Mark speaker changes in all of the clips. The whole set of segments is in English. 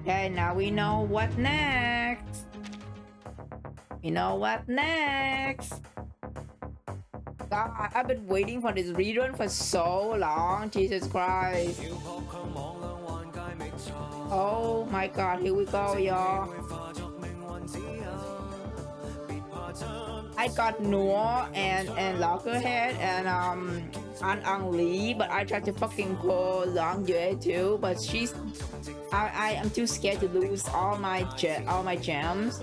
Speaker 1: Okay, now we know what next. You know what next? God, I've been waiting for this rerun for so long. Jesus Christ. Oh my God, here we go, y'all. I got Noor and Lockerhead and An Lee, but I tried to fucking pull Long Yue too, but I am too scared to lose all my gems.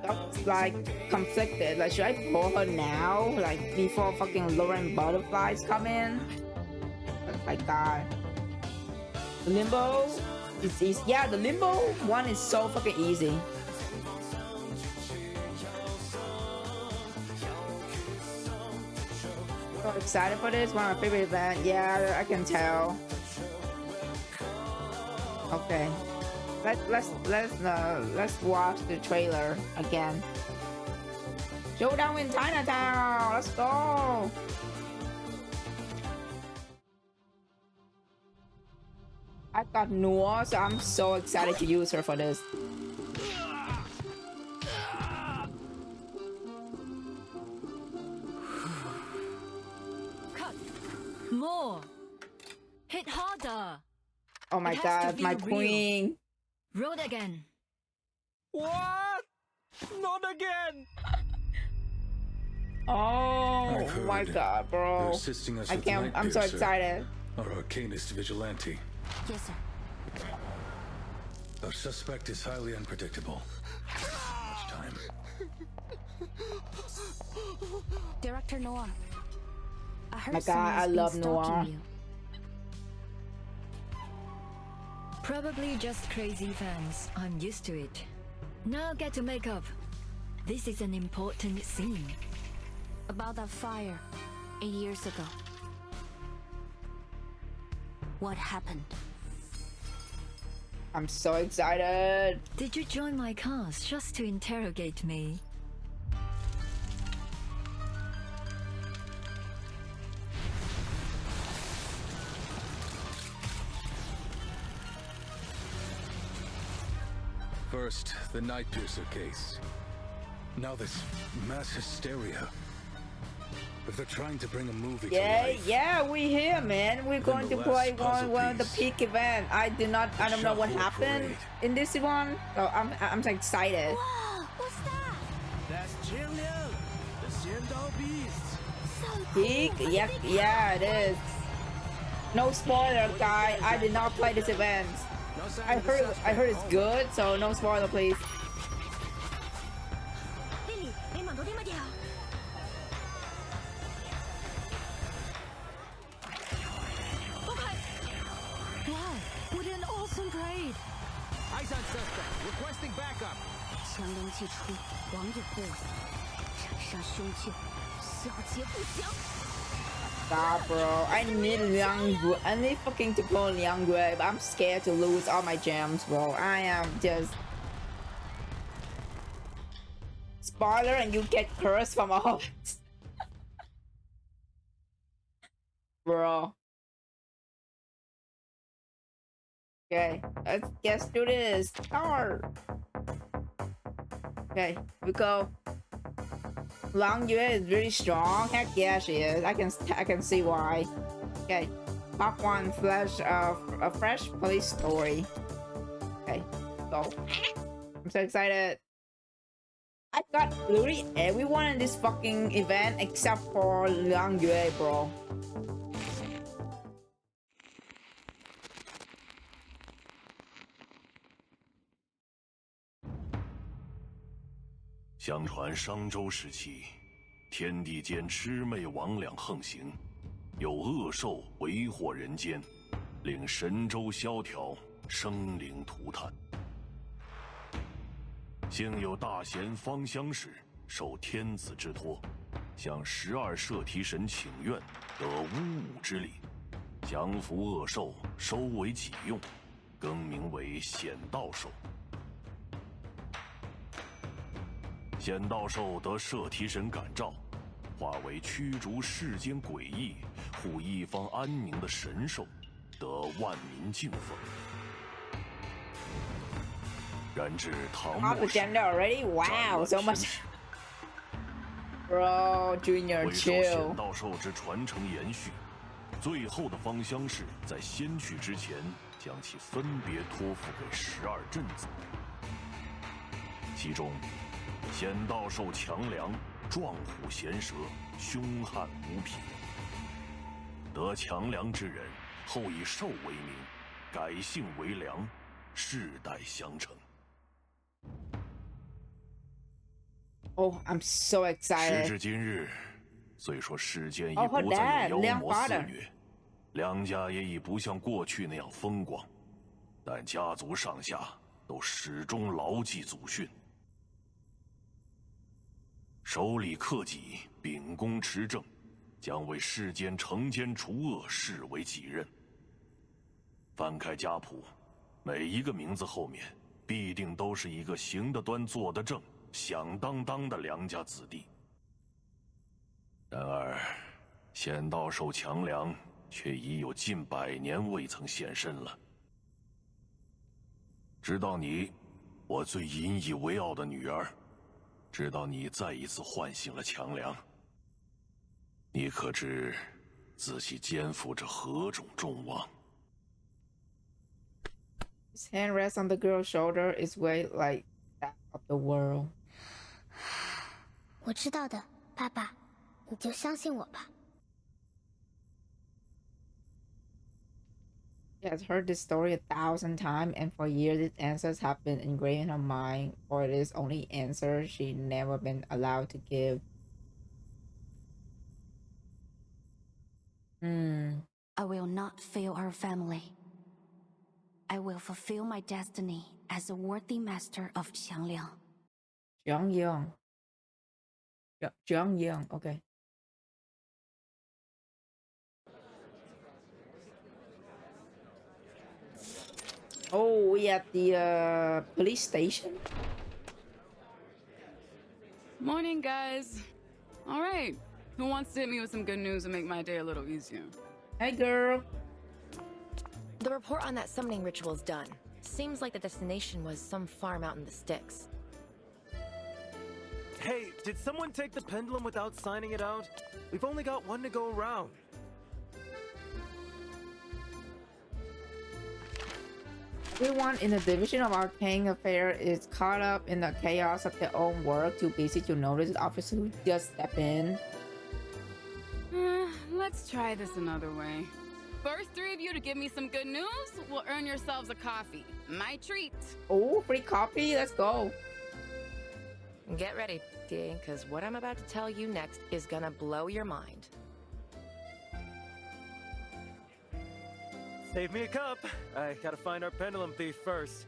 Speaker 1: That's like conflicted. Like, should I pull her now? Like before fucking Lauren Butterflies come in? Oh my God. Limbo is easy. Yeah, the Limbo one is so fucking easy. So excited for this. One of my favorite events. Yeah, I can tell. Okay. Let's watch the trailer again. Showdown in Chinatown. Let's go. I got Noor, so I'm so excited to use her for this.
Speaker 2: Cut. More. Hit harder.
Speaker 1: Oh my God, my queen.
Speaker 2: Roll again.
Speaker 3: What? Not again.
Speaker 1: Oh my God, bro. I can't. I'm so excited.
Speaker 4: Our arcanist vigilante.
Speaker 2: Yes, sir.
Speaker 4: Our suspect is highly unpredictable. Much time.
Speaker 2: Director Noir. I heard
Speaker 1: My God, I love Noir.
Speaker 2: you. Probably just crazy fans. I'm used to it. Now get to makeup. This is an important scene. About that fire 8 years ago. What happened?
Speaker 1: I'm so excited.
Speaker 2: Did you join my cast just to interrogate me?
Speaker 4: First, the Night Piercer case. Now this mass hysteria. If they're trying to bring a movie to life,
Speaker 1: yeah, we here, man. We're going to play one of the peak event. I don't know what happened in this one. So I'm so excited.
Speaker 2: Wow, what's that?
Speaker 3: That's Jillian, the Xiandao beast.
Speaker 2: So cool.
Speaker 1: Peak? Yeah, it is. No spoiler, guy. I did not play this event.
Speaker 3: No sign
Speaker 1: I
Speaker 3: of the
Speaker 1: heard
Speaker 3: suspect.
Speaker 1: it's good, so no spoiler, please.
Speaker 2: Wow, what an awesome parade!
Speaker 3: Eyes on suspect. Requesting backup.
Speaker 2: 强龙祭出，王有祸，斩杀凶剑，小节不详。
Speaker 1: God, bro. I need fucking to pull Liang Gui, but I'm scared to lose all my gems, bro. I am just... Spoiler and you get cursed from all Bro. Okay, let's do this. Start. Okay, here we go. Long Yue is really strong. Heck yeah, she is. I can see why. Okay, part one, a fresh police story. Okay, go. I'm so excited. I got literally everyone in this fucking event except for Long Yue, bro.
Speaker 5: 《相传商周时期，天地间魑魅魍魉横行，有恶兽为祸人间，令神州萧条，生灵涂炭。幸有大贤方相氏受天子之托，向12摄提神请愿，得巫武之力，降服恶兽，收为己用，更名为显道兽。 显道兽得摄提神感召，化为驱逐世间诡异、护一方安宁的神兽，得万民敬奉。然至唐
Speaker 1: Half
Speaker 5: 末
Speaker 1: the
Speaker 5: 时，
Speaker 1: gender already?
Speaker 5: 战
Speaker 1: Wow,
Speaker 5: 乱
Speaker 1: so
Speaker 5: 频
Speaker 1: much.
Speaker 5: 始，
Speaker 1: Bro, Junior,
Speaker 5: 为受
Speaker 1: chill.
Speaker 5: 仙道授之传承延续，最后的芳香氏在先去之前，将其分别托付给12镇子。其中，仙道授强梁，壮虎衔舌，凶悍无匹。得强梁之人，后以寿为名，改姓为梁，世代相承。
Speaker 1: Oh, I'm so
Speaker 5: 时
Speaker 1: excited.
Speaker 5: 至今日，虽说世间已
Speaker 1: Oh, her
Speaker 5: 不再
Speaker 1: dad,
Speaker 5: 有妖魔肆
Speaker 1: Liang father.
Speaker 5: 虐，梁家也已不像过去那样风光，但家族上下都始终牢记祖训，守礼克己，秉公持正，将为世间惩奸除恶视为己任。翻开家谱，每一个名字后面必定都是一个行得端、坐得正、响当当的良家子弟。然而，仙道授强梁却已有近100年未曾现身了。直到你，我最引以为傲的女儿，直到你再一次唤醒了强梁，你可知自己肩负着何种重望？
Speaker 1: His hand rests on the girl's shoulder. Its weight like that of the world.
Speaker 6: 我知道的，爸爸，你就相信我吧。
Speaker 1: She has heard this story 1,000 times, and for years its answers have been engraved in her mind, for it is only answer she never been allowed to give.
Speaker 6: I will not fail our family. I will fulfill my destiny as a worthy master of Qiangliang.
Speaker 1: Jiang Yang. Okay. Oh, we at the police station.
Speaker 7: Morning, guys. All right. Who wants to hit me with some good news and make my day a little easier?
Speaker 1: Hey, girl.
Speaker 8: The report on that summoning ritual is done. Seems like the destination was some farm out in the sticks.
Speaker 3: Hey, did someone take the pendulum without signing it out? We've only got one to go around.
Speaker 1: Everyone in the division of arcane affair is caught up in the chaos of their own work, too busy to notice the officer who just stepped in.
Speaker 7: Let's try this another way. First 3 of you to give me some good news will earn yourselves a coffee. My treat.
Speaker 1: Oh, free coffee. Let's go.
Speaker 8: Get ready, D, because what I'm about to tell you next is gonna blow your mind.
Speaker 3: Save me a cup. I gotta find our pendulum thief first.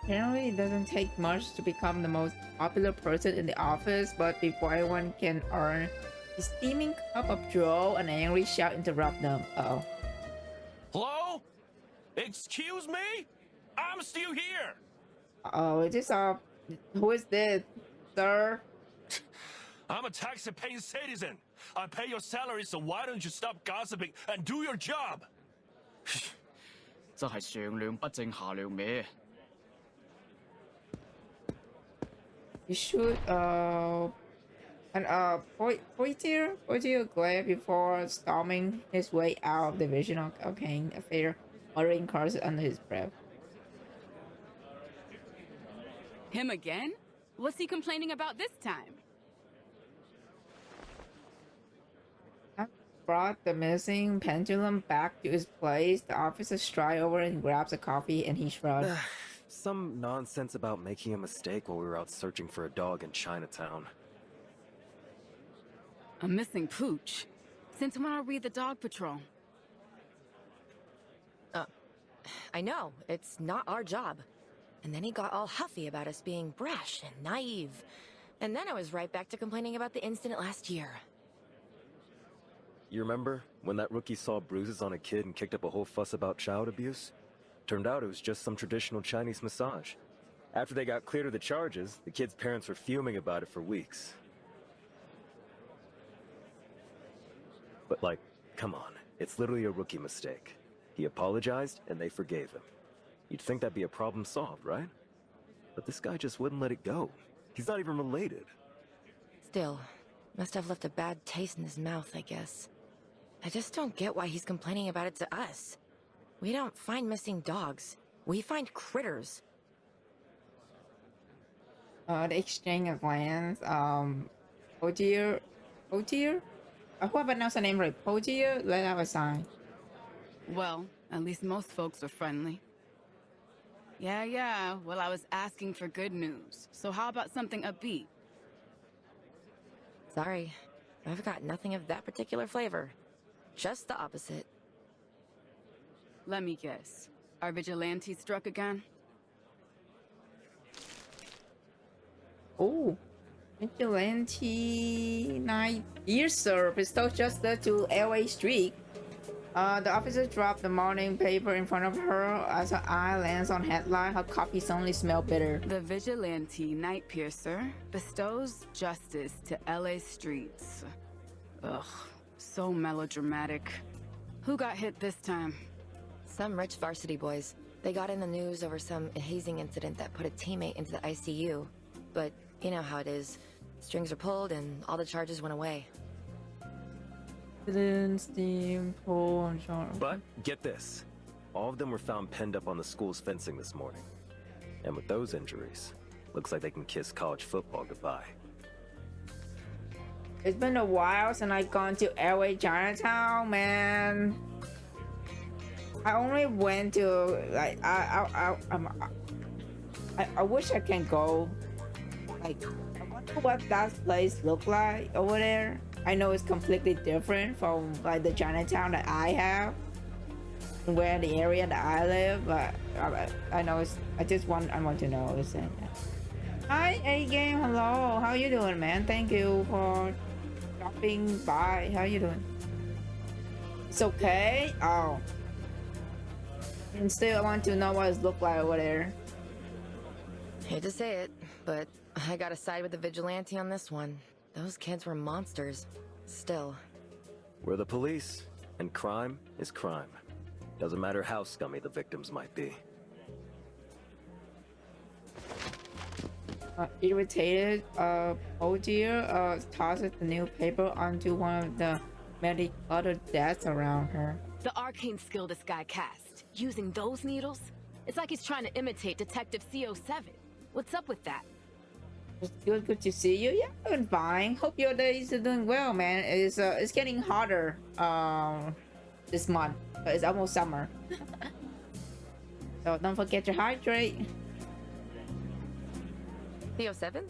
Speaker 1: Apparently, it doesn't take much to become the most popular person in the office, but before anyone can earn a steaming cup of joe, an angry shout interrupts them. Uh-oh.
Speaker 5: Hello? Excuse me? I'm still here.
Speaker 1: Uh-oh, is this who is this, sir?
Speaker 5: I'm a tax-paying citizen. I pay your salary, so why don't you stop gossiping and do your job?
Speaker 9: 真係上梁不正下梁歪。
Speaker 1: You should Poitier a glare before storming his way out of the division of arcane affair, muttering curses under his breath.
Speaker 7: Him again? What's he complaining about this time?
Speaker 1: I brought the missing pendulum back to its place. The officer strides over and grabs a coffee, and he shrugs.
Speaker 3: Some nonsense about making a mistake while we were out searching for a dog in Chinatown.
Speaker 7: A missing pooch? Since when are we the dog patrol?
Speaker 8: I know, it's not our job. And then he got all huffy about us being brash and naive. And then I was right back to complaining about the incident last year.
Speaker 3: You remember when that rookie saw bruises on a kid and kicked up a whole fuss about child abuse? Turned out it was just some traditional Chinese massage. After they got cleared of the charges, the kid's parents were fuming about it for weeks. But like, come on, it's literally a rookie mistake. He apologized and they forgave him. You'd think that'd be a problem solved, right? But this guy just wouldn't let it go. He's not even related.
Speaker 8: Still, must have left a bad taste in his mouth, I guess. I just don't get why he's complaining about it to us. We don't find missing dogs. We find critters.
Speaker 1: The exchange of lands. Potier? I hope I pronounced the name right. Potier, let out a sign.
Speaker 7: Well, at least most folks are friendly. Yeah. Well, I was asking for good news. So how about something upbeat?
Speaker 8: Sorry, I've got nothing of that particular flavor. Just the opposite.
Speaker 7: Let me guess. Our vigilante struck again?
Speaker 1: Oh, vigilante night. Dear sir, bestow justice to LA Street. The officer dropped the morning paper in front of her as her eye lands on headline. Her coffee suddenly smelled bitter.
Speaker 7: The vigilante night piercer bestows justice to LA streets. Ugh, so melodramatic. Who got hit this time?
Speaker 8: Some rich varsity boys. They got in the news over some hazing incident that put a teammate into the ICU. But you know how it is. Strings are pulled and all the charges went away.
Speaker 1: Steam, pull, and charm.
Speaker 3: But get this. All of them were found penned up on the school's fencing this morning. And with those injuries, looks like they can kiss college football goodbye.
Speaker 1: It's been a while since I've gone to LA Chinatown, man. I only went to like I wish I can go. Like, I wonder what that place look like over there. I know it's completely different from like the Chinatown that I have, where the area that I live. But I know it's. I want to know. Listen. Hi, A Game. Hello. How you doing, man? Thank you for dropping by. How you doing? It's okay. Oh. And still, I want to know what it look like over there.
Speaker 8: Hate to say it, but I gotta side with the vigilante on this one. Those kids were monsters. Still.
Speaker 3: We're the police, and crime is crime. Doesn't matter how scummy the victims might be.
Speaker 1: Irritated, oh dear, tosses the new paper onto one of the many other desks around her.
Speaker 10: The arcane skill this guy cast, using those needles? It's like he's trying to imitate Detective CO7. What's up with that?
Speaker 1: It's good to see you. Yeah, I'm fine. Hope your days are doing well, man. It's getting hotter this month, but it's almost summer. So don't forget to hydrate.
Speaker 8: CO7?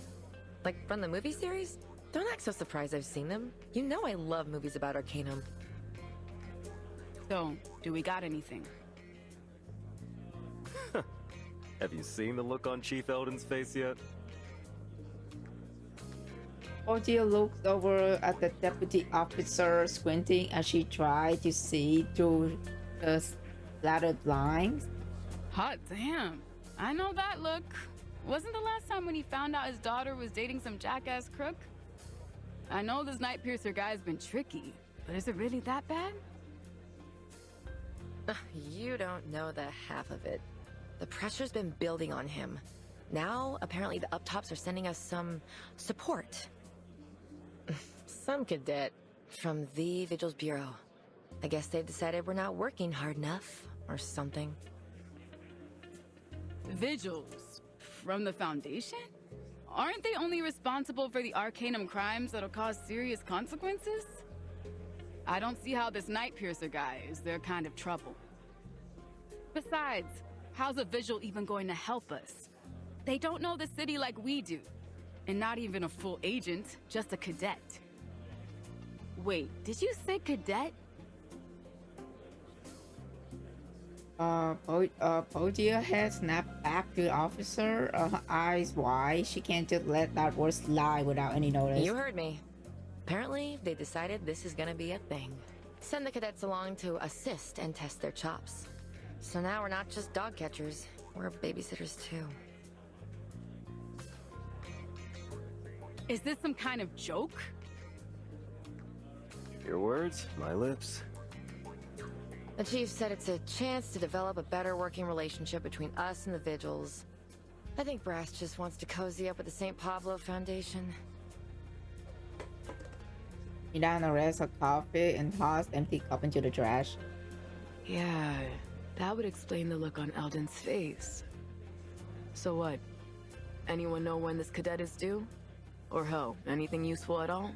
Speaker 8: Like from the movie series? Don't act so surprised I've seen them. You know I love movies about Arcanum.
Speaker 7: So, do we got anything?
Speaker 3: Have you seen the look on Chief Eldon's face yet?
Speaker 1: Odia looks over at the deputy officer, squinting as she tried to see through the slattered blinds.
Speaker 7: Hot damn. I know that look. Wasn't the last time when he found out his daughter was dating some jackass crook? I know this Night Piercer guy's been tricky, but is it really that bad?
Speaker 8: You don't know the half of it. The pressure's been building on him. Now, apparently the up-tops are sending us some support. Some cadet from the Vigils Bureau. I guess they've decided we're not working hard enough, or something.
Speaker 7: Vigils? From the Foundation? Aren't they only responsible for the Arcanum crimes that'll cause serious consequences? I don't see how this Night Piercer guy is their kind of trouble. Besides, how's a Vigil even going to help us? They don't know the city like we do. And not even a full agent, just a cadet. Wait, did you say cadet?
Speaker 1: Podia head snapped back to the officer, her eyes wide. She can't just let that word slide without any notice.
Speaker 8: You heard me. Apparently, they decided this is gonna be a thing. Send the cadets along to assist and test their chops. So now we're not just dog catchers, we're babysitters too.
Speaker 7: Is this some kind of joke?
Speaker 3: Your words, my lips.
Speaker 8: The chief said it's a chance to develop a better working relationship between us and the Vigils. I think Brass just wants to cozy up with the St. Pablo Foundation.
Speaker 1: He down the rest of coffee and tossed empty cup into the trash.
Speaker 7: Yeah, that would explain the look on Eldon's face. So what? Anyone know when this cadet is due? Or ho, anything useful at all?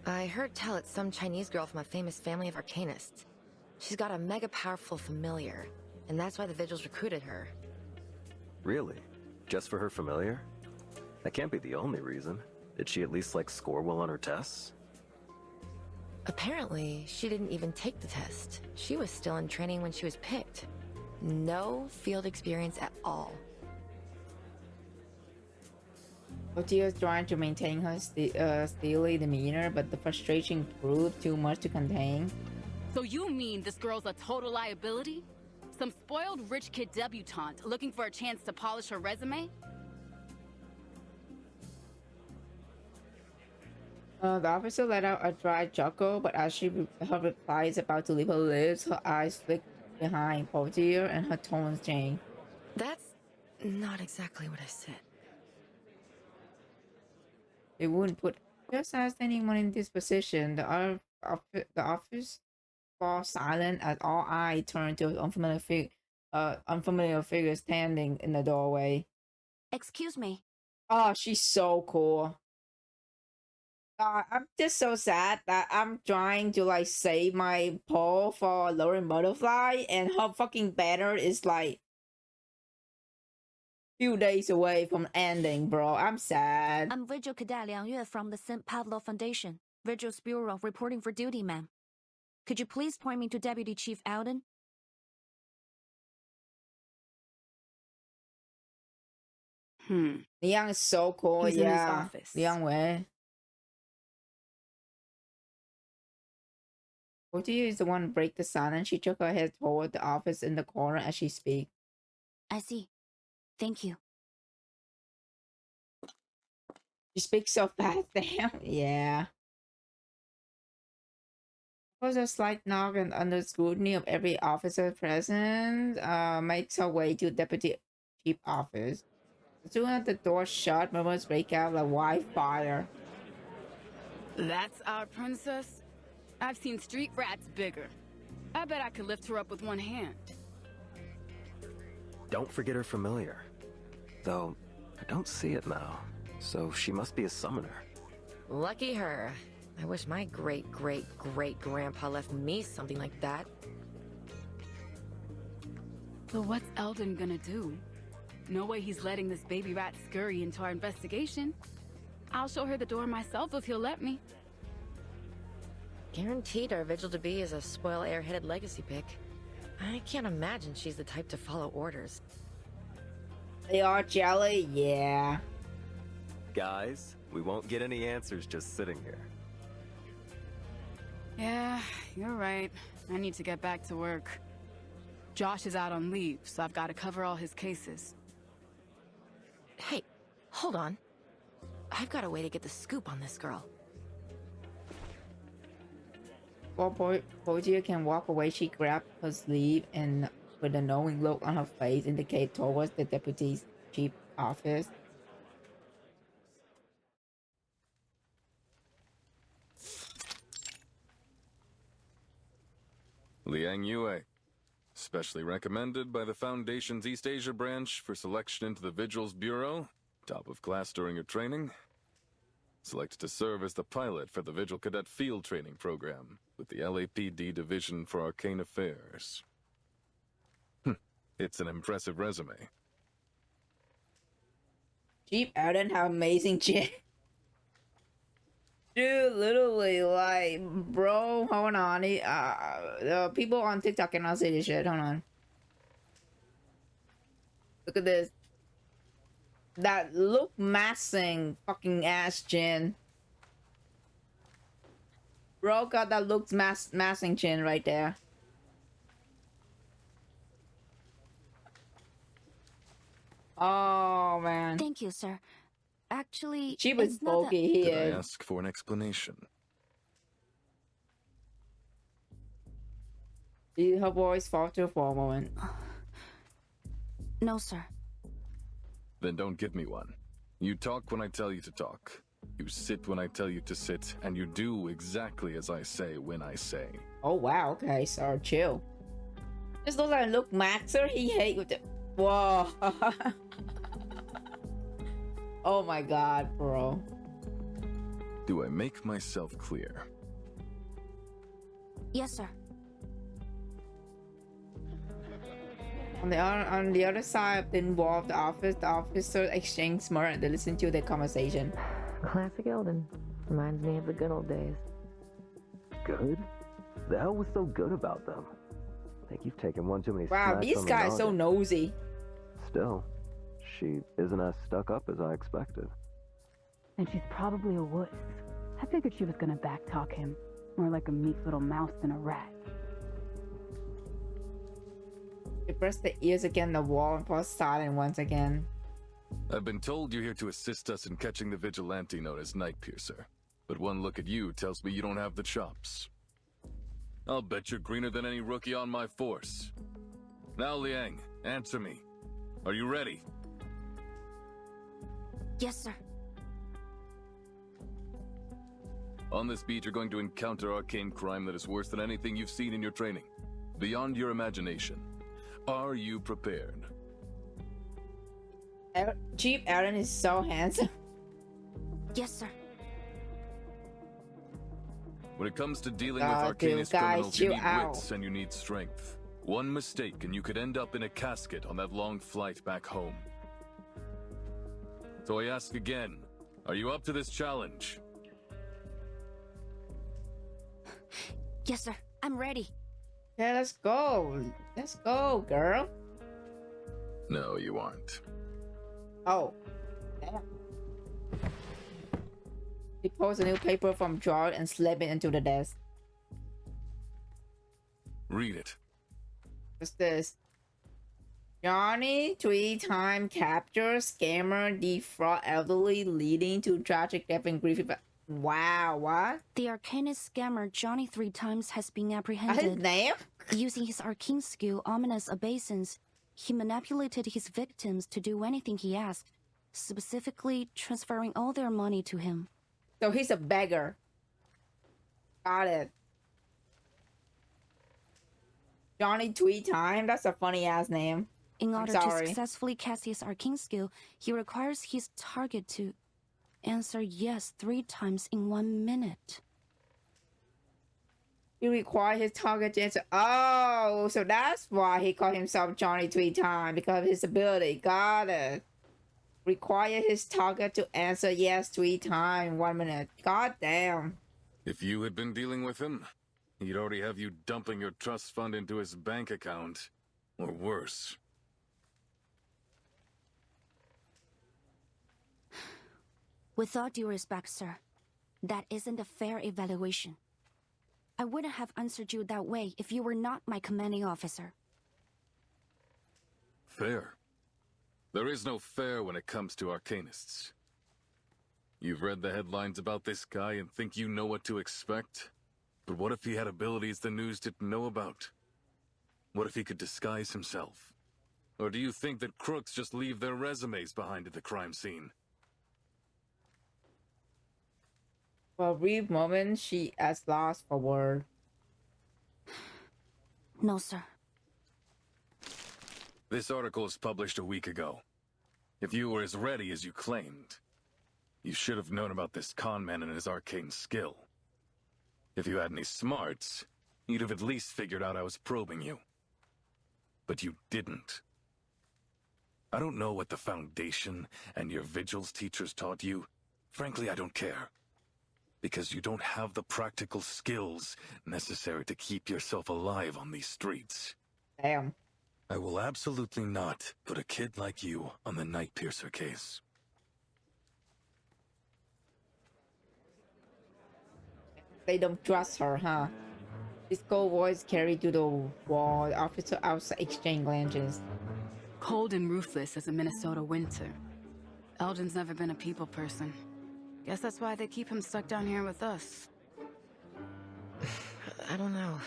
Speaker 8: I heard tell it's some Chinese girl from a famous family of arcanists. She's got a mega powerful familiar, and that's why the Vigils recruited her.
Speaker 3: Really? Just for her familiar? That can't be the only reason. Did she at least, like, score well on her tests?
Speaker 8: Apparently, she didn't even take the test. She was still in training when she was picked. No field experience at all.
Speaker 1: Portia is trying to maintain her steely demeanor, but the frustration proved too much to contain.
Speaker 7: So you mean this girl's a total liability? Some spoiled rich kid debutante looking for a chance to polish her resume?
Speaker 1: The officer let out a dry chuckle, but as her reply is about to leave her lips, her eyes flick behind Portia and her tones change.
Speaker 8: That's not exactly what I said.
Speaker 1: It wouldn't put just as anyone in this position. The office falls silent as all eyes turn to an unfamiliar figure standing in the doorway.
Speaker 6: Excuse me.
Speaker 1: Oh, she's so cool. I'm just so sad that I'm trying to like save my poll for Lauren Butterfly, and her fucking banner is like few days away from ending, bro. I'm sad.
Speaker 6: I'm Vigil Cadet Liang Yue from the St. Pablo Foundation. Vigil's Bureau reporting for duty, ma'am. Could you please point me to Deputy Chief Alden?
Speaker 1: Liang is so cool,
Speaker 7: He's in his
Speaker 1: yeah.
Speaker 7: office.
Speaker 1: Liang Wei. Portia is the one to break the silence. She shook her head toward the office in the corner as she speaks.
Speaker 6: I see. Thank you.
Speaker 1: She speaks so fast, damn. Yeah. There was a slight knock, and under scrutiny of every officer present, makes her way to Deputy Chief office. As soon as the door shut, murmurs break out like wildfire.
Speaker 7: That's our princess? I've seen street rats bigger. I bet I could lift her up with one hand.
Speaker 3: Don't forget her familiar. Though, I don't see it now, so she must be a summoner.
Speaker 8: Lucky her. I wish my great-great-great-grandpa left me something like that.
Speaker 7: So what's Eldon gonna do? No way he's letting this baby rat scurry into our investigation. I'll show her the door myself if he'll let me.
Speaker 8: Guaranteed our Vigil to be is a spoil airheaded legacy pick. I can't imagine she's the type to follow orders.
Speaker 1: They are jelly? Yeah.
Speaker 3: Guys, we won't get any answers just sitting here.
Speaker 7: Yeah, you're right. I need to get back to work. Josh is out on leave, so I've got to cover all his cases.
Speaker 8: Hey, hold on. I've got a way to get the scoop on this girl.
Speaker 1: While Portia can walk away, she grabbed her sleeve and, with a knowing look on her face, indicated towards the Deputy Chief office.
Speaker 4: Liang Yue. Specially recommended by the Foundation's East Asia branch for selection into the Vigils Bureau. Top of class during your training. Selected to serve as the pilot for the Vigil Cadet Field Training Program with the LAPD Division for Arcane Affairs. It's an impressive resume.
Speaker 1: Chief Alden have amazing chin. Dude, literally, like, bro, hold on. The people on TikTok cannot say this shit. Hold on. Look at this. That look massing fucking ass chin. Bro got that looks massing chin right there. Oh man.
Speaker 6: Thank you, sir. Actually,
Speaker 1: She was
Speaker 6: it's not that-
Speaker 1: bulky
Speaker 4: Did I
Speaker 1: here.
Speaker 4: ask for an explanation?
Speaker 1: Did her voice falter for a moment?
Speaker 6: No, sir.
Speaker 4: Then don't give me one. You talk when I tell you to talk. You sit when I tell you to sit, and you do exactly as I say when I say.
Speaker 1: Oh wow, okay, sir, chill. Just looks like Luke Maxer. He hate with it. Whoa. Oh my god, bro.
Speaker 4: Do I make myself clear?
Speaker 6: Yes, sir.
Speaker 1: On the other side of the wall of the officers exchange smirk and they listen to their conversation.
Speaker 8: Classic Eldon. Reminds me of the good old days.
Speaker 3: Good? The hell was so good about them? I think you've taken one too many
Speaker 1: Wow,
Speaker 3: smacks
Speaker 1: these
Speaker 3: on the
Speaker 1: guys so
Speaker 3: noggin.
Speaker 1: nosy.
Speaker 3: Still, she isn't as stuck up as I expected.
Speaker 11: And she's probably a wuss. I figured she was gonna backtalk him. More like a meek little mouse than a rat.
Speaker 1: They press their ears against the wall and pause silent once again.
Speaker 4: I've been told you're here to assist us in catching the vigilante known as Night Piercer. But one look at you tells me you don't have the chops. I'll bet you're greener than any rookie on my force. Now, Liang, answer me. Are you ready?
Speaker 6: Yes, sir.
Speaker 4: On this beat, you're going to encounter arcane crime that is worse than anything you've seen in your training. Beyond your imagination. Are you prepared?
Speaker 1: Chief Aaron is so handsome.
Speaker 6: Yes, sir.
Speaker 4: When it comes to dealing with
Speaker 1: dude,
Speaker 4: arcanist
Speaker 1: guys,
Speaker 4: criminals, you
Speaker 1: chill
Speaker 4: need
Speaker 1: out.
Speaker 4: wits and you need strength. One mistake and you could end up in a casket on that long flight back home. So I ask again, are you up to this challenge?
Speaker 6: Yes, sir. I'm ready.
Speaker 1: Yeah, let's go. Let's go, girl.
Speaker 4: No, you aren't.
Speaker 1: Oh. Damn. He pulls a new paper from drawer and slips it into the desk.
Speaker 4: Read it.
Speaker 1: What's this? Johnny 3-time capture, scammer, defraud elderly, leading to tragic death and grief. Wow, what?
Speaker 6: The arcanist scammer Johnny 3 times has been
Speaker 1: His
Speaker 6: apprehended.
Speaker 1: name?
Speaker 6: Using his arcane skill, Ominous Obeisance, he manipulated his victims to do anything he asked, specifically transferring all their money to him.
Speaker 1: So he's a beggar. Got it. Johnny 3-time? That's a funny ass name.
Speaker 6: In
Speaker 1: I'm
Speaker 6: order to
Speaker 1: sorry.
Speaker 6: successfully cast his arcane skill, he requires his target to answer yes 3 times in 1 minute.
Speaker 1: He requires his target to answer. Oh, so that's why he called himself Johnny 3-time, because of his ability. Got it. Require his target to answer yes 3 times in 1 minute. God damn.
Speaker 4: If you had been dealing with him, he'd already have you dumping your trust fund into his bank account. Or worse.
Speaker 6: With all due respect, sir, that isn't a fair evaluation. I wouldn't have answered you that way if you were not my commanding officer.
Speaker 4: Fair. There is no fair when it comes to arcanists. You've read the headlines about this guy and think you know what to expect? But what if he had abilities the news didn't know about? What if he could disguise himself? Or do you think that crooks just leave their resumes behind at the crime scene?
Speaker 1: For a brief moment, she is lost for word.
Speaker 6: No, sir.
Speaker 4: This article was published a week ago. If you were as ready as you claimed, you should have known about this con man and his arcane skill. If you had any smarts, you'd have at least figured out I was probing you. But you didn't. I don't know what the Foundation and your vigils teachers taught you. Frankly, I don't care. Because you don't have the practical skills necessary to keep yourself alive on these streets.
Speaker 1: Damn.
Speaker 4: I will absolutely not put a kid like you on the Night Piercer case.
Speaker 1: They don't trust her, huh? This cold voice carried to the wall. The officer outside exchange glances.
Speaker 7: Cold and ruthless as a Minnesota winter. Eldon's never been a people person. Guess that's why they keep him stuck down here with us.
Speaker 8: I don't know.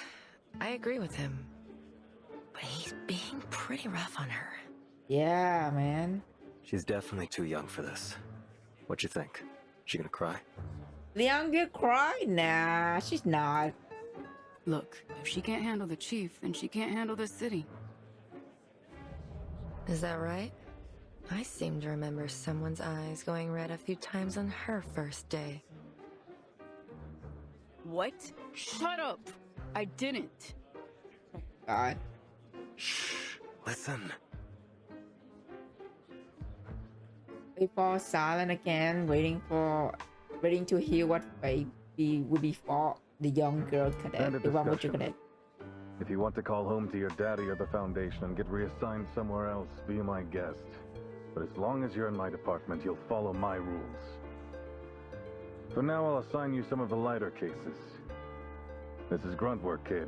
Speaker 8: I agree with him. He's being pretty rough on her.
Speaker 1: Yeah, man.
Speaker 3: She's definitely too young for this. What you think? She gonna cry?
Speaker 1: Liang Yue cry? Nah, she's not.
Speaker 7: Look, if she can't handle the chief, then she can't handle the city.
Speaker 8: Is that right? I seem to remember someone's eyes going red a few times on her first day.
Speaker 7: What? Shut up! I didn't.
Speaker 1: God.
Speaker 3: Shh. Listen.
Speaker 1: They fall silent again, waiting to hear what fate would befall the young girl cadet, the one with your cadet.
Speaker 12: If you want to call home to your daddy or the Foundation and get reassigned somewhere else, be my guest. But as long as you're in my department, you'll follow my rules. For now, I'll assign you some of the lighter cases. This is grunt work, kid.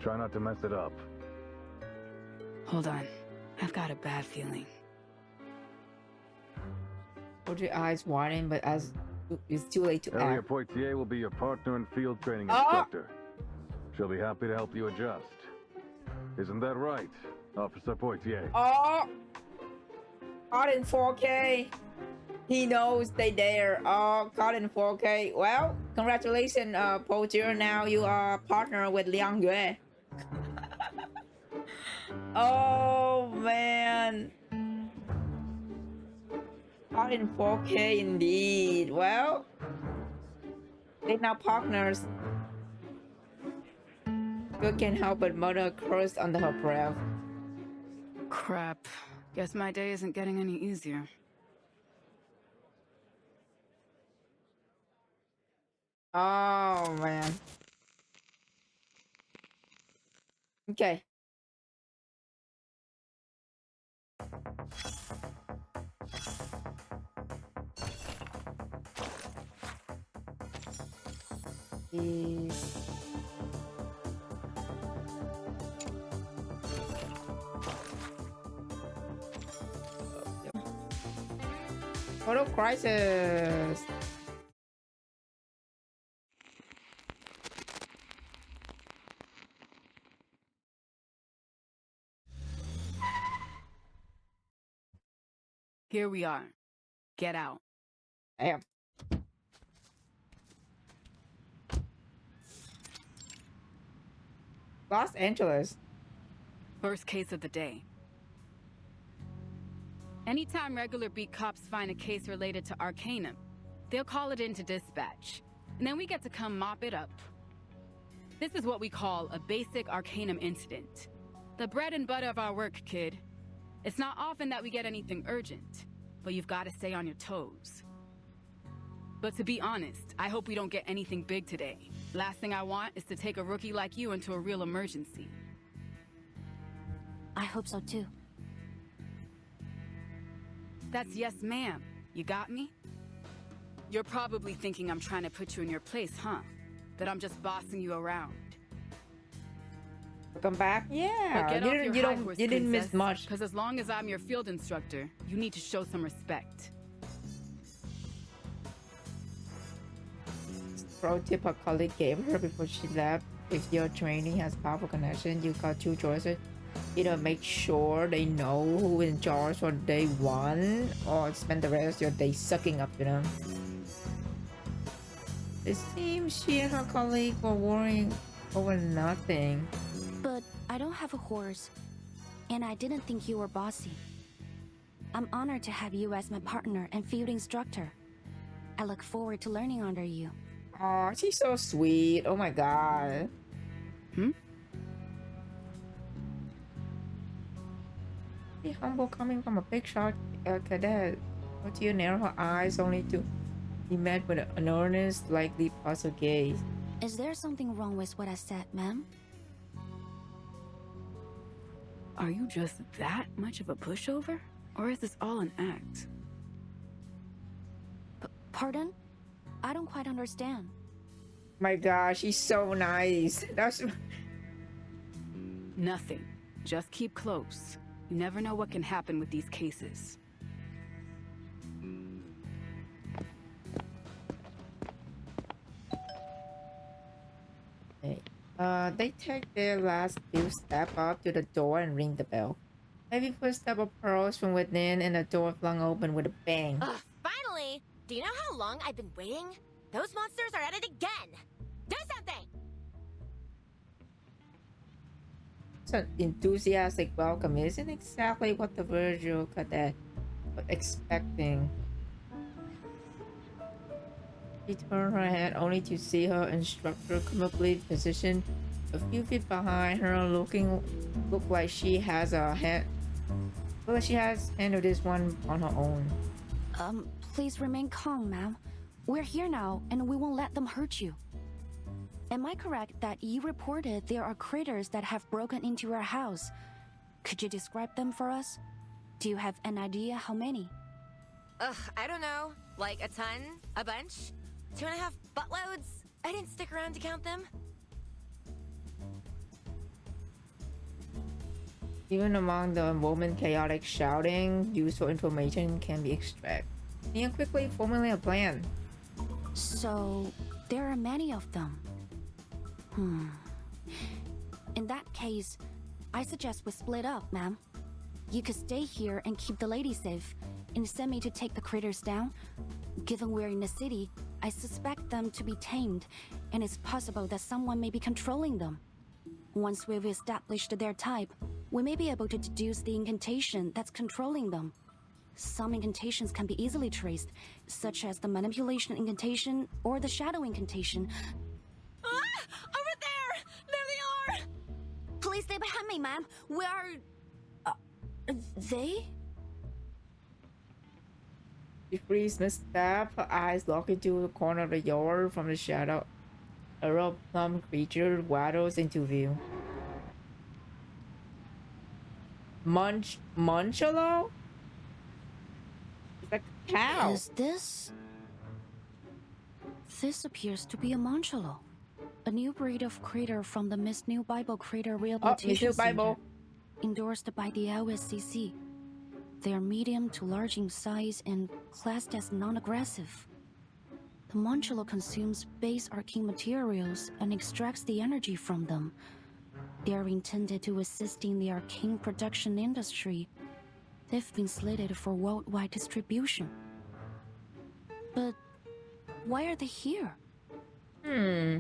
Speaker 12: Try not to mess it up.
Speaker 7: Hold on. I've got a bad feeling.
Speaker 1: Hold your eyes widen, but as it's too late to
Speaker 12: Area
Speaker 1: act.
Speaker 12: Poitier will be your partner and field training instructor. She'll be happy to help you adjust. Isn't that right, Officer Poitier?
Speaker 1: Oh! Caught in 4K. He knows they there. Oh, caught in 4K. Well, congratulations, Poitier. Now you are partner with Liang Yue. Oh, man. Caught in 4K indeed. Well, they're now partners. Girl can't help but mutter a curse under her breath.
Speaker 7: Crap. Guess my day isn't getting any easier.
Speaker 1: Oh, man. Okay. Photo crisis.
Speaker 7: Here we are. Get out.
Speaker 1: Damn. Los Angeles.
Speaker 7: First case of the day. Anytime regular beat cops find a case related to Arcanum, they'll call it into dispatch, and then we get to come mop it up. This is what we call a basic Arcanum incident. The bread and butter of our work, kid. It's not often that we get anything urgent, but you've got to stay on your toes. But to be honest, I hope we don't get anything big today. Last thing I want is to take a rookie like you into a real emergency.
Speaker 6: I hope so too.
Speaker 7: That's yes, ma'am. You got me? You're probably thinking I'm trying to put you in your place, huh? That I'm just bossing you around.
Speaker 1: Welcome back. Yeah,
Speaker 7: But get off your high horse,
Speaker 1: you didn't miss
Speaker 7: princess,
Speaker 1: much.
Speaker 7: Because as long as I'm your field instructor, you need to show some respect.
Speaker 1: Pro tip a colleague gave her before she left: if your training has powerful connection, you got two choices. Either make sure they know who's in charge for day one, or spend the rest of your day sucking up to them. It seems she and her colleague were worrying over nothing.
Speaker 6: But I don't have a horse, and I didn't think you were bossy. I'm honored to have you as my partner and field instructor. I look forward to learning under you.
Speaker 1: Oh, she's so sweet. Oh my god. Be humble coming from a big shot cadet. Poitier narrowed her eyes only to be met with an earnest, likely puzzled gaze.
Speaker 6: Is there something wrong with what I said, ma'am?
Speaker 7: Are you just that much of a pushover? Or is this all an act?
Speaker 6: Pardon? I don't quite understand.
Speaker 1: My gosh, she's so nice. That's
Speaker 7: Nothing. Just keep close. You never know what can happen with these cases.
Speaker 1: hey. They take their last few steps up to the door and ring the bell. Heavy footsteps approach from within and the door flung open with a bang.
Speaker 13: Ugh, finally! Do you know how long I've been waiting? Those monsters are at it again! Do something!
Speaker 1: It's an enthusiastic welcome isn't exactly what the Virgil cadet was expecting. She turned her head only to see her instructor comfortably positioned a few feet behind her, look like she has handled this one on her own.
Speaker 6: Please remain calm, ma'am. We're here now, and we won't let them hurt you. Am I correct that you reported there are critters that have broken into your house? Could you describe them for us? Do you have an idea how many?
Speaker 13: Ugh, I don't know. Like a ton? A bunch? 2.5 buttloads? I didn't stick around to count them.
Speaker 1: Even among the moment chaotic shouting, useful information can be extracted. Nia quickly formulate a plan.
Speaker 6: So, there are many of them. In that case, I suggest we split up, ma'am. You could stay here and keep the lady safe, and send me to take the critters down. Given we're in the city, I suspect them to be tamed, and it's possible that someone may be controlling them. Once we've established their type, we may be able to deduce the incantation that's controlling them. Some incantations can be easily traced, such as the manipulation incantation or the shadow incantation.
Speaker 13: Ah! Over there! There they are!
Speaker 6: Please stay behind me, ma'am. We are... they?
Speaker 1: She freezes misstep, her eyes lock into the corner of the yard from the shadow. A rough plump creature waddles into view. Munchalo? It's like a cow.
Speaker 6: Is this... This appears to be a Monchalo. A new breed of critter from the Miss New Bible Critter Rehabilitation Center, endorsed by the LSCC. They are medium to large in size and classed as non-aggressive. The Monchalo consumes base arcane materials and extracts the energy from them. They are intended to assist in the arcane production industry. They've been slated for worldwide distribution. But why are they here?
Speaker 13: Well,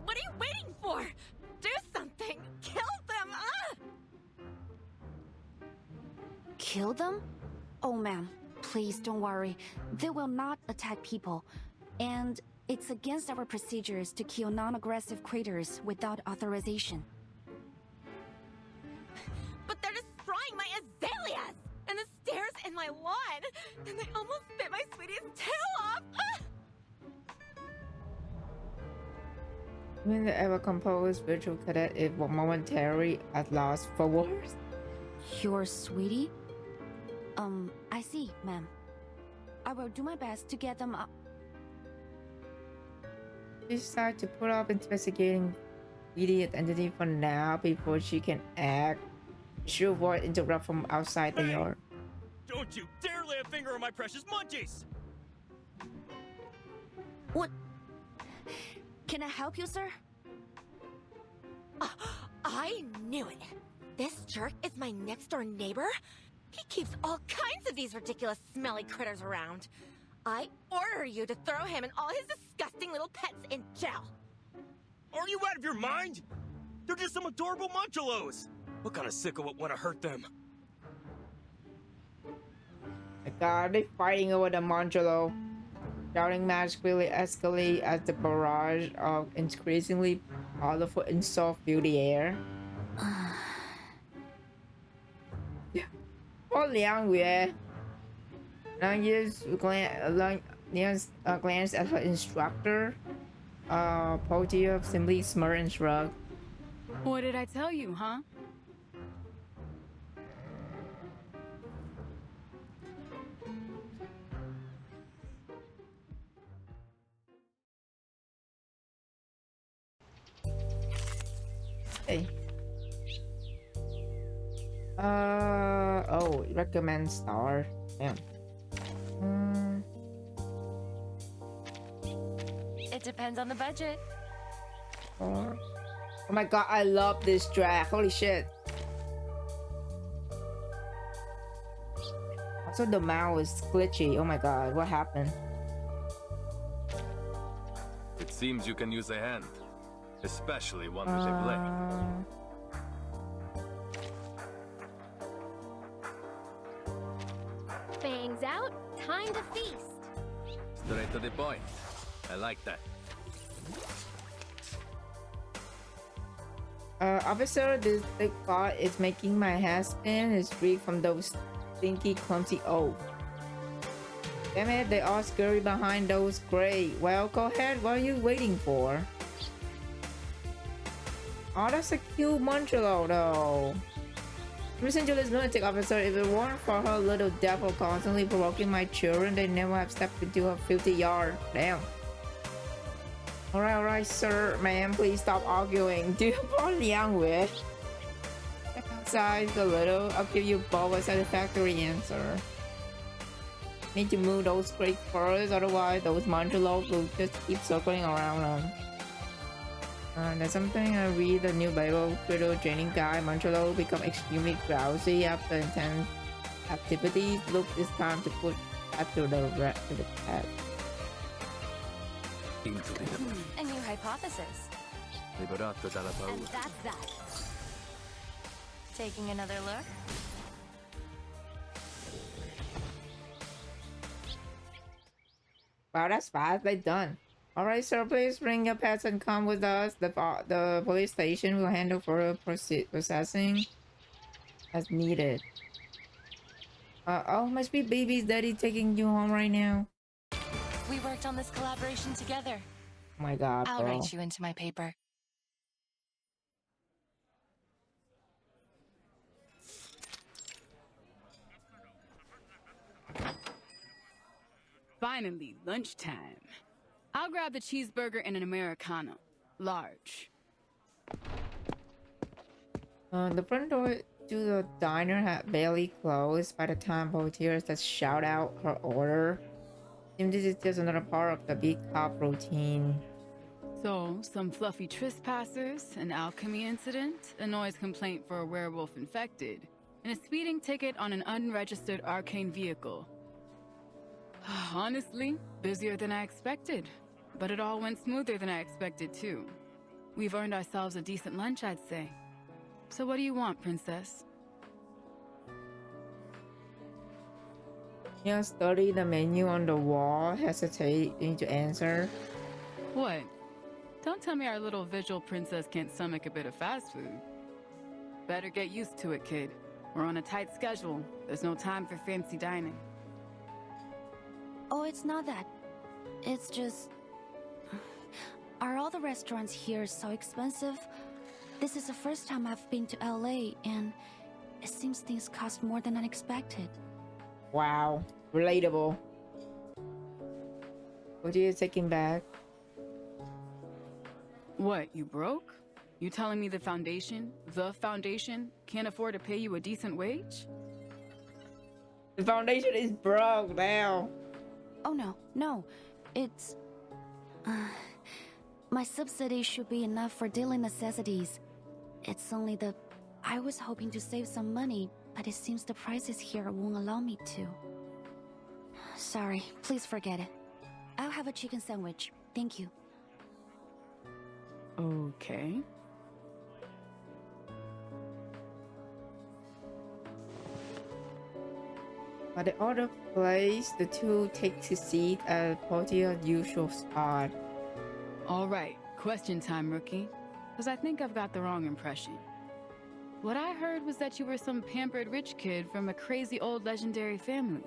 Speaker 13: what are you waiting for? Do something! Kill them!
Speaker 6: Kill them? Oh, ma'am, please don't worry. They will not attack people. And it's against our procedures to kill non-aggressive critters without authorization.
Speaker 13: But they're destroying my azaleas! And the stairs in my lawn! And they almost bit my sweetie's tail off!
Speaker 1: When the ever-composed virtual cadet is momentarily at loss for words.
Speaker 6: Your sweetie? I see, ma'am. I will do my best to get them up.
Speaker 1: She decides to put off investigating the identity for now before she can act. She'll avoid interrupt from outside the yard.
Speaker 14: Don't you dare lay a finger on my precious munchies!
Speaker 6: What? Can I help you, sir?
Speaker 13: I knew it! This jerk is my next-door neighbor? He keeps all kinds of these ridiculous smelly critters around. I order you to throw him and all his disgusting little pets in jail.
Speaker 14: Are you out of your mind? They're just some adorable munchalos. What kind of sicko would want to hurt them?
Speaker 1: My god, they're fighting over the Monchalo. Shouting match clearly escalate as the barrage of increasingly powerful insults fill the air. Oh, Liang Yue. Liang's glance at her instructor. Potia simply smirked and shrugged.
Speaker 7: What did I tell you, huh?
Speaker 1: Hey. Oh, recommend star. Damn.
Speaker 10: It depends on the budget.
Speaker 1: Oh my god, I love this track. Holy shit. Also, the mouse is glitchy. Oh my god, what happened?
Speaker 4: It seems you can use a hand, especially one with a blade.
Speaker 15: Fangs out, time to feast.
Speaker 4: Straight to the point. I like that.
Speaker 1: Officer, this big car is making my head spin. It's free from those stinky, clumsy oaks. Damn it, they all scurry behind those gray. Well, go ahead. What are you waiting for? Oh, that's a cute Montreal, though. Listen to this lunatic officer. If it weren't for her little devil constantly provoking my children, they never have stepped into her filthy yard. Damn. Alright, sir, ma'am, please stop arguing. Do you want Liang with? Step outside a little. I'll give you both a satisfactory answer. Need to move those great furs, otherwise those Montreals will just keep circling around them. There's something I read the new Bible critter training guide. Montreal become extremely drowsy after intense activities. Look, it's time to put that to the test.
Speaker 6: A new hypothesis.
Speaker 15: And that's that.
Speaker 6: Taking another look?
Speaker 1: Wow, that's fast. They're done. Alright, sir, please bring your pets and come with us. The police station will handle further processing as needed. Oh, must be baby's daddy taking you home right now.
Speaker 6: We worked on this collaboration together.
Speaker 1: Oh my god,
Speaker 6: I'll
Speaker 1: bro.
Speaker 6: write you into my paper.
Speaker 7: Finally, lunchtime. I'll grab the cheeseburger and an Americano. Large.
Speaker 1: The front door to the diner had barely closed by the time volunteers that shout out her order. Seems this is just another part of the big cop routine.
Speaker 7: So, some fluffy trespassers, an alchemy incident, a noise complaint for a werewolf infected, and a speeding ticket on an unregistered arcane vehicle. Honestly, busier than I expected. But it all went smoother than I expected, too. We've earned ourselves a decent lunch, I'd say. So what do you want, princess?
Speaker 1: You study the menu on the wall, hesitating to answer.
Speaker 7: What? Don't tell me our little visual princess can't stomach a bit of fast food. Better get used to it, kid. We're on a tight schedule. There's no time for fancy dining.
Speaker 6: Oh, it's not that. It's just... Are all the restaurants here so expensive? This is the first time I've been to LA, and it seems things cost more than I expected.
Speaker 1: Wow, relatable. What are you taking back?
Speaker 7: What, you broke? You telling me the foundation, can't afford to pay you a decent wage?
Speaker 1: The foundation is broke now.
Speaker 6: Oh no. It's... my subsidy should be enough for daily necessities. It's only the... I was hoping to save some money, but it seems the prices here won't allow me to. Sorry, please forget it. I'll have a chicken sandwich. Thank you.
Speaker 7: Okay.
Speaker 1: At the other place, the two take a seat at Portia's usual spot.
Speaker 7: Alright, question time, rookie. Because I think I've got the wrong impression. What I heard was that you were some pampered rich kid from a crazy old legendary family.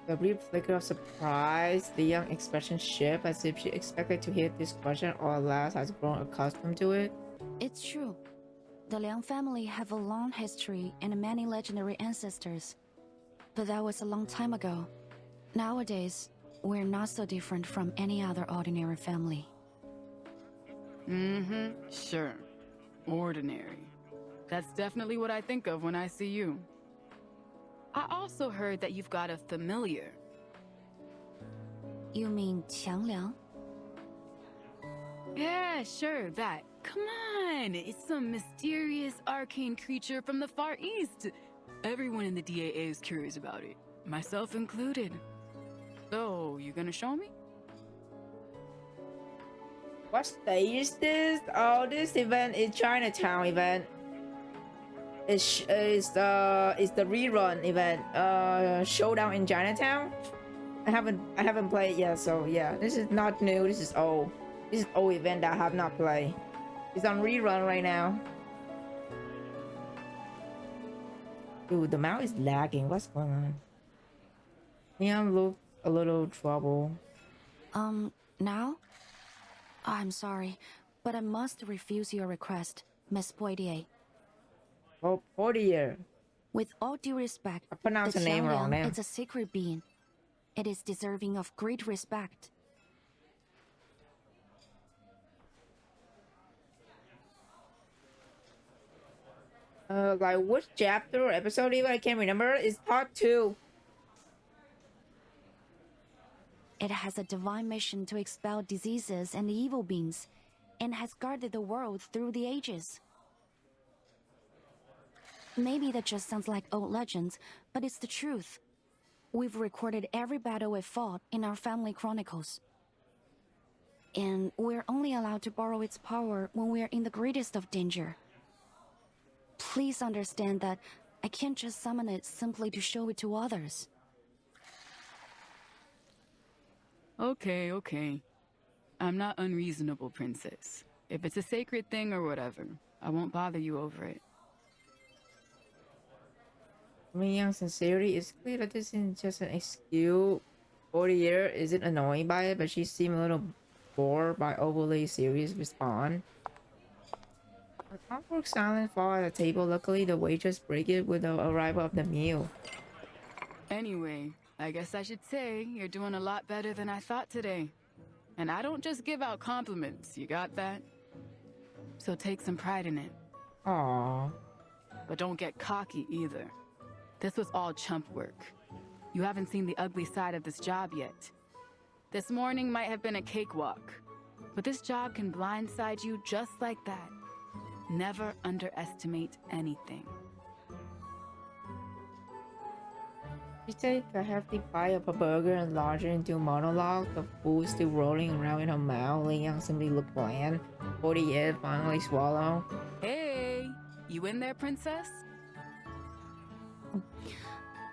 Speaker 1: The brief flicker of surprise, the young expression shift as if she expected to hear this question or alas has grown accustomed to it.
Speaker 6: It's true. The Liang family have a long history and many legendary ancestors. But that was a long time ago. Nowadays, we're not so different from any other ordinary family.
Speaker 7: Sure. Ordinary. That's definitely what I think of when I see you. I also heard that you've got a familiar.
Speaker 6: You mean Qiang Liang?
Speaker 7: Yeah, sure, that. Come on, it's some mysterious arcane creature from the Far East. Everyone in the DAA is curious about it, myself included. So, you gonna show me?
Speaker 1: What stage is this? Oh, this event is Chinatown event. It's the rerun event. Showdown in Chinatown. I haven't played yet, so yeah. This is not new. This is old. This is old event that I have not played. It's on rerun right now. Dude, the mouse is lagging. What's going on? Liam look a little trouble.
Speaker 6: Now? I'm sorry, but I must refuse your request, Miss Poitier.
Speaker 1: Oh, Poitier.
Speaker 6: With all due respect,
Speaker 1: I pronounced the name wrong now.
Speaker 6: It's a sacred being. It is deserving of great respect.
Speaker 1: Like which chapter or episode even? I can't remember. It's part 2.
Speaker 6: It has a divine mission to expel diseases and evil beings, and has guarded the world through the ages. Maybe that just sounds like old legends, but it's the truth. We've recorded every battle we fought in our family chronicles. And we're only allowed to borrow its power when we're in the greatest of danger. Please understand that I can't just summon it simply to show it to others.
Speaker 7: Okay. I'm not unreasonable, princess. If it's a sacred thing or whatever, I won't bother you over it.
Speaker 1: Young sincerity, it's clear that this isn't just an excuse. Poitier isn't annoyed by it, but she seemed a little bored by overly serious response. An awkward silence fall at the table. Luckily, the waitress break it with the arrival of the meal.
Speaker 7: Anyway, I guess I should say you're doing a lot better than I thought today. And I don't just give out compliments, you got that? So take some pride in it.
Speaker 1: Aww.
Speaker 7: But don't get cocky either. This was all chump work. You haven't seen the ugly side of this job yet. This morning might have been a cakewalk, but this job can blindside you just like that. Never underestimate anything.
Speaker 1: She take a hefty bite of a burger and launched it into a monologue. The food still rolling around in her mouth. Ling Yang simply looked bland. Poitier finally swallowed.
Speaker 7: Hey, you in there, princess?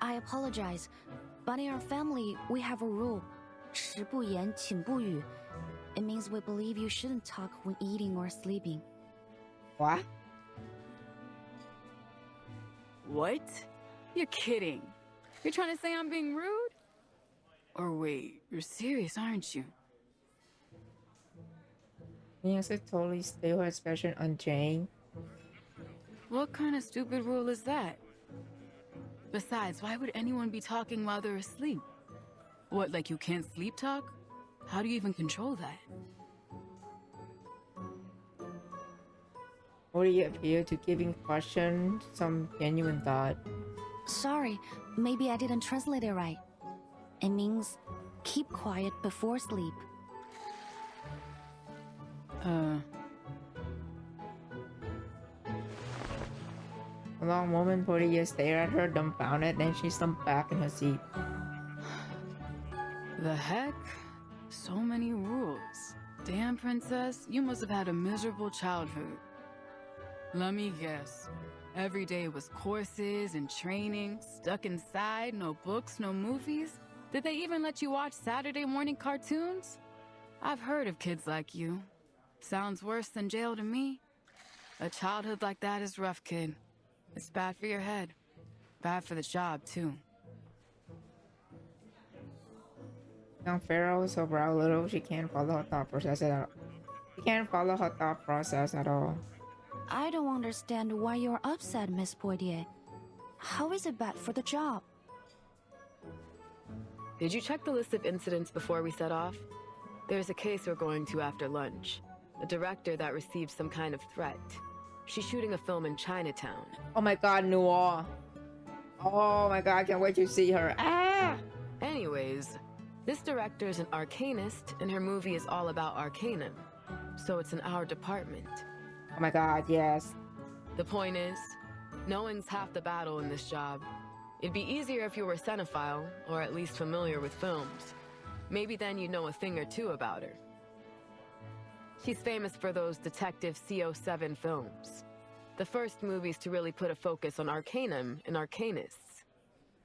Speaker 6: I apologize, but in our family, we have a rule. 食不言，寝不语. It means we believe you shouldn't talk when eating or sleeping.
Speaker 1: What?
Speaker 7: What? You're kidding. You're trying to say I'm being rude? Or wait, you're serious, aren't you?
Speaker 1: Ling said totally still, her expression unchanged.
Speaker 7: What kind of stupid rule is that? Besides, why would anyone be talking while they're asleep? What, like you can't sleep talk? How do you even control that?
Speaker 1: Poitier appeared to giving question some genuine thought.
Speaker 6: Sorry, maybe I didn't translate it right. It means keep quiet before sleep.
Speaker 1: A long moment, Poitier stared at her, dumbfounded, then she slumped back in her seat.
Speaker 7: The heck? So many rules. Damn, princess, you must have had a miserable childhood. Let me guess. Every day was courses and training, stuck inside, no books, no movies? Did they even let you watch Saturday morning cartoons? I've heard of kids like you. Sounds worse than jail to me. A childhood like that is rough, kid. It's bad for your head. Bad for the job, too.
Speaker 1: Young Pharaoh so brow little, she can't follow her thought process at all. She can't follow her thought process at all.
Speaker 6: I don't understand why you're upset, Miss Poitier. How is it bad for the job?
Speaker 10: Did you check the list of incidents before we set off? There's a case we're going to after lunch. A director that received some kind of threat. She's shooting a film in Chinatown.
Speaker 1: Oh my god, Noir. Oh my god, I can't wait to see her. Ah!
Speaker 10: Anyways, this director's an arcanist, and her movie is all about arcanum. so it's in our department.
Speaker 1: Oh my god, yes.
Speaker 10: The point is, knowing's half the battle in this job. It'd be easier if you were a cinephile, or at least familiar with films. Maybe then you'd know a thing or two about her. She's famous for those Detective CO7 films. The first movies to really put a focus on Arcanum and Arcanists.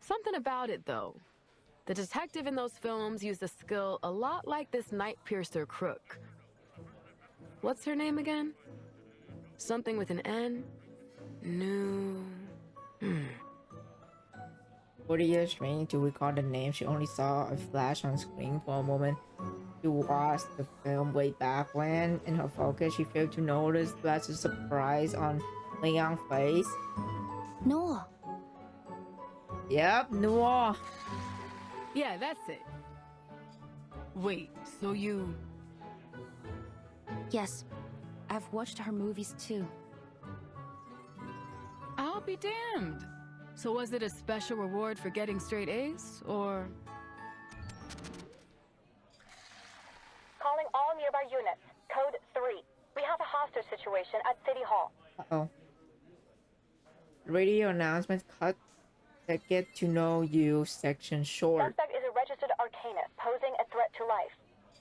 Speaker 10: Something about it, though. The detective in those films used a skill a lot like this Night Piercer crook. What's her name again? Something with an N? No.
Speaker 1: 40 years training to recall the name. She only saw a flash on screen for a moment. She watched the film way back when. In her focus, she failed to notice the surprise on Leon's face.
Speaker 6: Noah.
Speaker 1: Yep, Noah.
Speaker 10: Yeah, that's it. Wait, so you...
Speaker 6: Yes, I've watched her movies too.
Speaker 7: I'll be damned. So was it a special reward for getting straight A's, or...?
Speaker 16: Calling all nearby units. Code 3. We have a hostage situation at City Hall.
Speaker 1: Uh-oh. Radio announcement cut the get to know you section short.
Speaker 16: Suspect is a registered Arcanist posing a threat to life.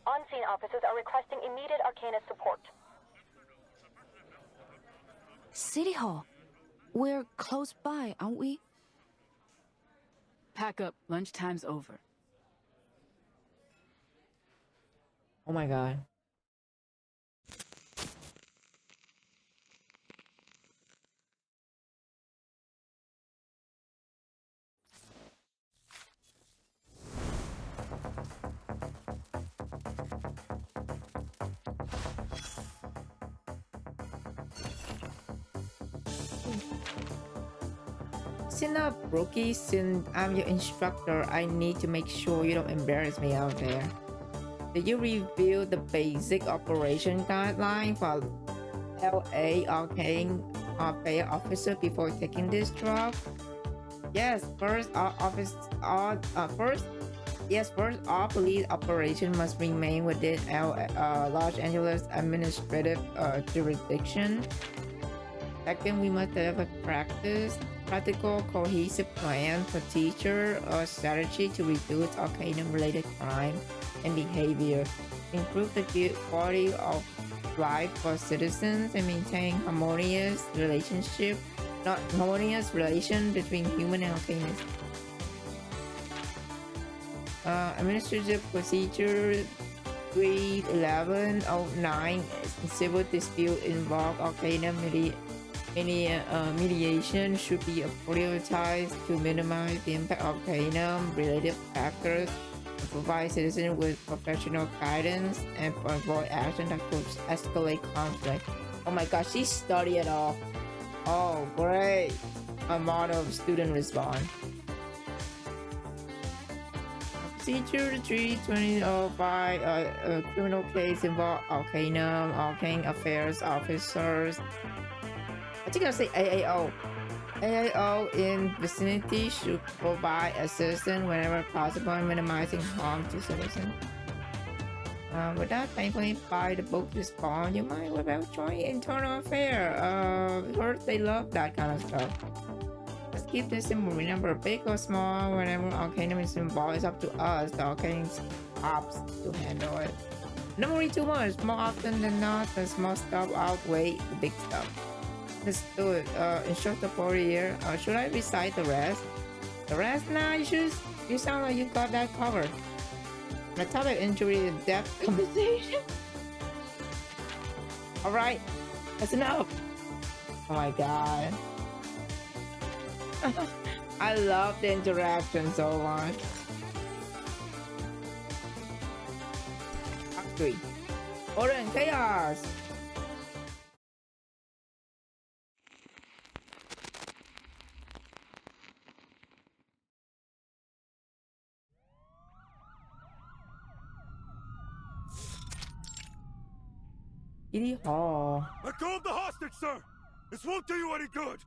Speaker 16: On-scene officers are requesting immediate Arcanist support.
Speaker 6: City Hall. We're close by, aren't we?
Speaker 7: Pack up. Lunchtime's over.
Speaker 1: Oh my god. Listen up, rookie. Since I'm your instructor, I need to make sure you don't embarrass me out there. Did you review the basic operation guideline for LA Arcane officer before taking this job? Yes, first all police operation must remain within Los Angeles administrative jurisdiction. Second, we must develop practical, cohesive plan for teacher or strategy to reduce Arcanum-related crime and behavior, improve the quality of life for citizens, and maintain harmonious relation between human and Arcanists. Administrative procedure 31109 civil dispute involve Arcanum mediation should be prioritized to minimize the impact of Arcanum-related factors, and provide citizens with professional guidance, and avoid action that could escalate conflict. Oh my gosh, she studied it all. Oh, great. A model of student response. Procedure 32005, criminal case involve Arcane Affairs officers. I think I'll say AAO. AAO in vicinity should provide assistance whenever possible, minimizing harm to citizens. Without thankfully by the book response, you might well join internal affair. Heard they love that kind of stuff. Let's keep this simple. Remember, big or small, whenever Arcanum is involved, it's up to us, the Arcane ops, to handle it. Don't worry too much. More often than not, the small stuff outweigh the big stuff. Let's do it. Instructor for a year. Should I recite the rest? The rest? Nah, you sound like you got that covered. The topic injury and death compensation. Alright, that's enough. Oh my god. I love the interaction so much. Act 3. Order and chaos. City Hall.
Speaker 14: Let go of the hostage, sir! This won't do you any good!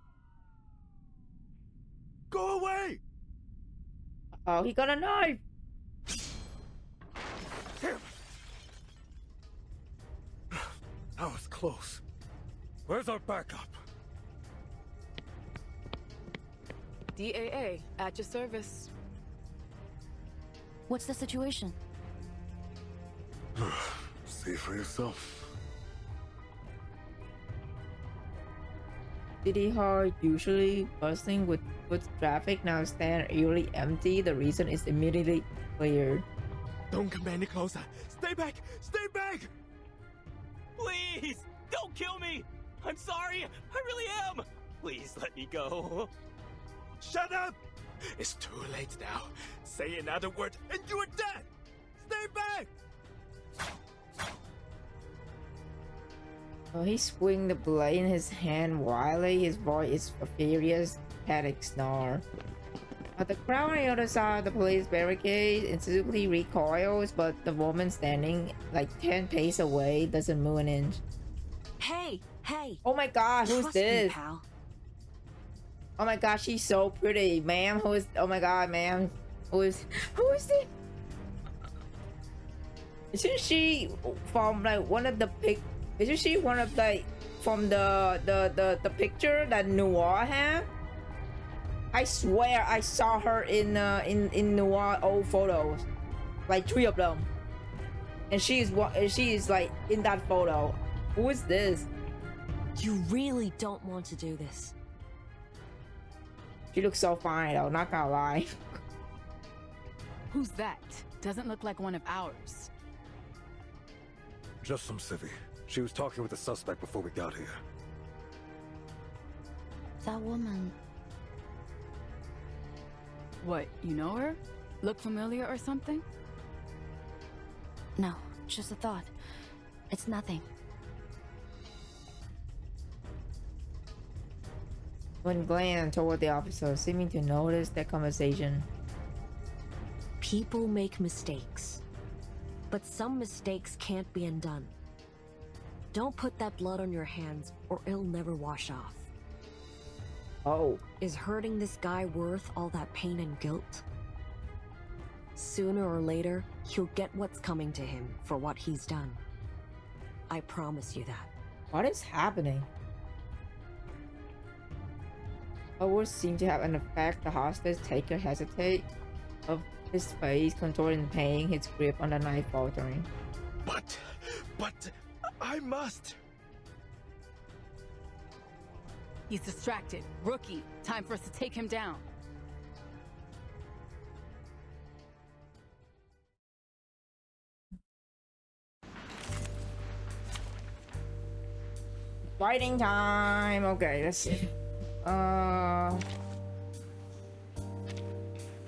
Speaker 14: Go away!
Speaker 1: Oh, he got a knife!
Speaker 14: Damn. close. Where's our backup?
Speaker 10: DAA, at your service.
Speaker 6: What's the situation?
Speaker 12: See for yourself.
Speaker 1: City Hall usually bustling with foot traffic now stand eerily empty. The reason is immediately clear.
Speaker 14: Don't come any closer. Stay back! Stay back! Please! Don't kill me! I'm sorry! I really am! Please let me go. Shut up! It's too late now. Say another word and you are dead! Stay back!
Speaker 1: Oh, he swing the blade in his hand wildly. His voice is a furious, panic snarl. The crowd on the other side of the police barricade instantly recoils, but the woman standing like 10 paces away doesn't move an inch.
Speaker 6: Hey!
Speaker 1: Oh my god, who's
Speaker 6: Trust
Speaker 1: this?
Speaker 6: Me, pal.
Speaker 1: Oh my god, she's so pretty, ma'am. Who is? Oh my god, ma'am. Who is this? Isn't she from like one of the Isn't she one of like from the picture that Noir had? I swear I saw her in Noir old photos, like 3 of them, and she is like in that photo. Who is this?
Speaker 6: You really don't want to do this.
Speaker 1: She looks so fine though, not gonna lie.
Speaker 7: Who's that? Doesn't look like one of ours.
Speaker 12: Just some civvy. She was talking with the suspect before we got here.
Speaker 6: That woman.
Speaker 7: What, you know her? Look familiar or something?
Speaker 6: No, just a thought. It's nothing.
Speaker 1: When glanced toward the officer, seeming to notice their conversation.
Speaker 17: People make mistakes, but some mistakes can't be undone. Don't put that blood on your hands or it'll never wash off.
Speaker 1: Oh.
Speaker 17: Is hurting this guy worth all that pain and guilt? Sooner or later, he'll get what's coming to him for what he's done. I promise you that.
Speaker 1: What is happening? Words seem to have an effect. The hostage taker hesitate, of his face contorting in pain, his grip on the knife faltering.
Speaker 14: But I must.
Speaker 7: He's distracted. Rookie. Time for us to take him down.
Speaker 1: Fighting time. Okay, let's see.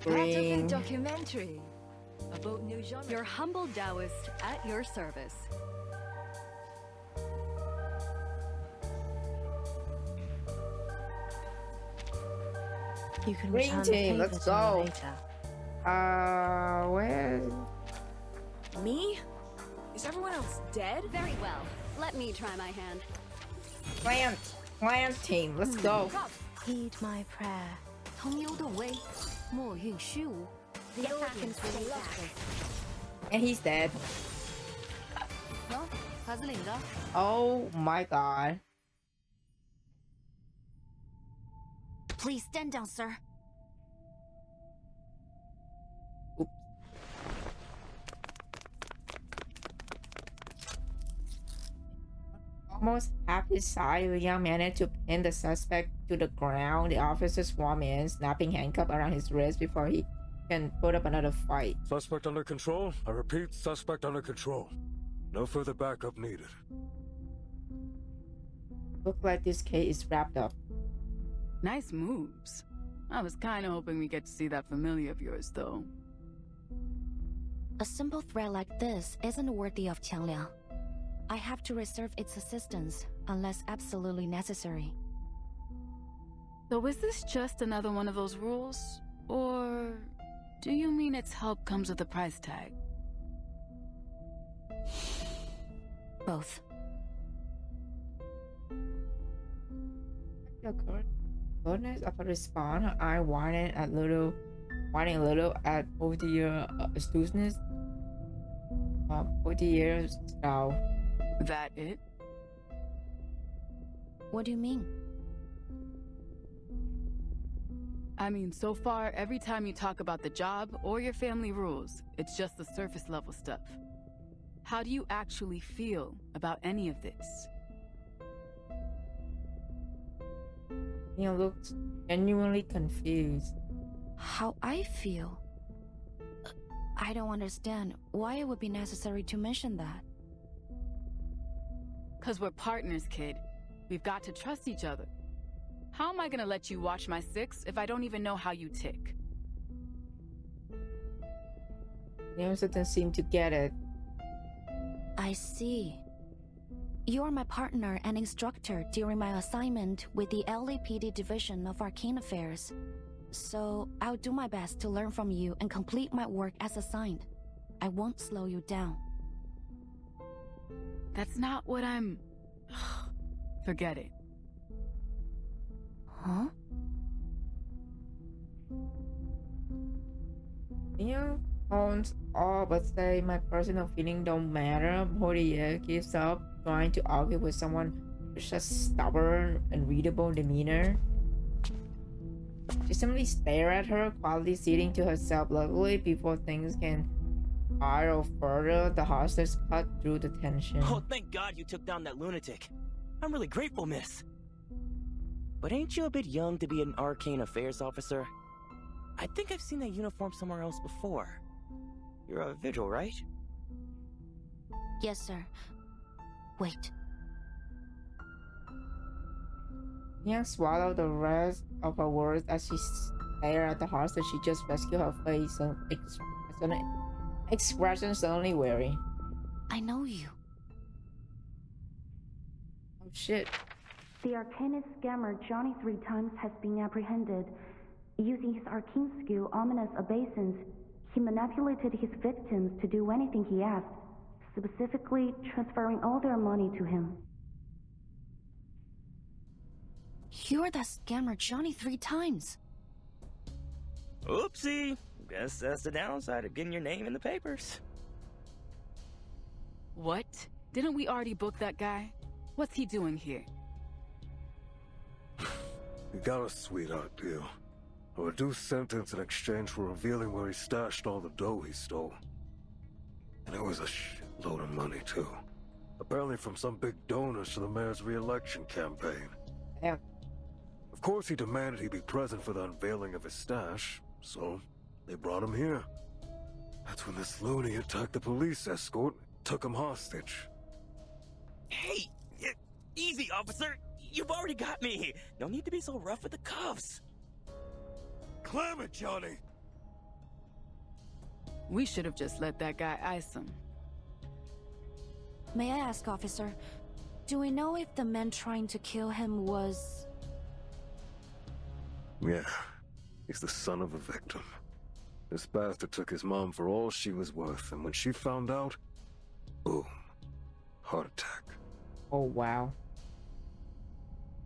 Speaker 2: Bring documentary about new genre. Your humble Taoist at your service.
Speaker 17: You can
Speaker 1: Green
Speaker 17: return
Speaker 1: team,
Speaker 17: the
Speaker 1: let's
Speaker 17: favor to me
Speaker 1: go.
Speaker 17: later.
Speaker 1: Where?
Speaker 2: Me? Is everyone else dead? Very well. Let me try my hand.
Speaker 1: Plant team, let's go.
Speaker 17: Heed my prayer.
Speaker 2: 通幽的威，莫运虚无。The
Speaker 15: Get back
Speaker 2: audience
Speaker 15: and
Speaker 2: will
Speaker 15: stay
Speaker 2: love
Speaker 15: back.
Speaker 2: this.
Speaker 1: And he's dead.
Speaker 2: 喏，他是领的。
Speaker 1: Oh my god.
Speaker 6: Please stand down, sir.
Speaker 1: Almost half his size, the young man managed to pin the suspect to the ground. The officer swarmed in, snapping handcuffs around his wrist before he can put up another fight.
Speaker 12: Suspect under control. I repeat, suspect under control. No further backup needed.
Speaker 1: Look like this case is wrapped up.
Speaker 7: Nice moves. I was kind of hoping we get to see that familiar of yours, though.
Speaker 6: A simple threat like this isn't worthy of Qiangliang. I have to reserve its assistance unless absolutely necessary.
Speaker 7: So is this just another one of those rules? Or do you mean its help comes with a price tag?
Speaker 6: Both.
Speaker 1: The goodness of a response, I whining a little at Odier astuteness. Odier's style.
Speaker 7: That it?
Speaker 6: What do you mean?
Speaker 7: I mean, so far, every time you talk about the job or your family rules, it's just the surface level stuff. How do you actually feel about any of this?
Speaker 1: Neil looked genuinely confused.
Speaker 6: How I feel? I don't understand why it would be necessary to mention that.
Speaker 7: 'Cause we're partners, kid. We've got to trust each other. How am I gonna let you watch my six if I don't even know how you tick?
Speaker 1: Neil doesn't seem to get it.
Speaker 6: I see. You're my partner and instructor during my assignment with the LAPD Division of Arcane Affairs. So I'll do my best to learn from you and complete my work as assigned. I won't slow you down.
Speaker 7: That's not what I'm... Forget it.
Speaker 6: Huh?
Speaker 1: Neil owns all but say my personal feelings don't matter. Portier gives up trying to argue with someone with such stubborn and readable demeanor. She simply stares at her, quietly seating to herself. Luckily, before things can spiral further, the hostage cut through the tension.
Speaker 14: Oh, thank God you took down that lunatic. I'm really grateful, miss. But ain't you a bit young to be an arcane affairs officer? I think I've seen that uniform somewhere else before. You're a vigil, right?
Speaker 6: Yes, sir. Wait.
Speaker 1: Nia swallowed the rest of her words as she stared at the hostage she just rescued. Her face and expression suddenly wary.
Speaker 6: I know you.
Speaker 1: Oh shit.
Speaker 11: The arcanist scammer Johnny 3 Times has been apprehended. Using his arcane skill, Ominous Obeisance, he manipulated his victims to do anything he asked, specifically transferring all their money to him.
Speaker 6: You're that scammer Johnny 3 Times.
Speaker 14: Oopsie. Guess that's the downside of getting your name in the papers.
Speaker 7: What? Didn't we already book that guy? What's he doing here?
Speaker 12: He got a sweetheart deal. A reduced sentence in exchange for revealing where he stashed all the dough he stole. And it was a shitload of money, too. Apparently from some big donors to the mayor's re-election campaign.
Speaker 1: Yeah.
Speaker 12: Of course he demanded he be present for the unveiling of his stash, so they brought him here. That's when this loony attacked the police escort, took him hostage.
Speaker 14: Hey! Easy, officer! You've already got me! No need to be so rough with the cuffs!
Speaker 12: Clam it, Johnny!
Speaker 7: We should have just let that guy ice him.
Speaker 6: May I ask, officer, do we know if the man trying to kill him was...
Speaker 12: Yeah, he's the son of a victim. This bastard took his mom for all she was worth, and when she found out, boom, heart attack.
Speaker 1: Oh wow.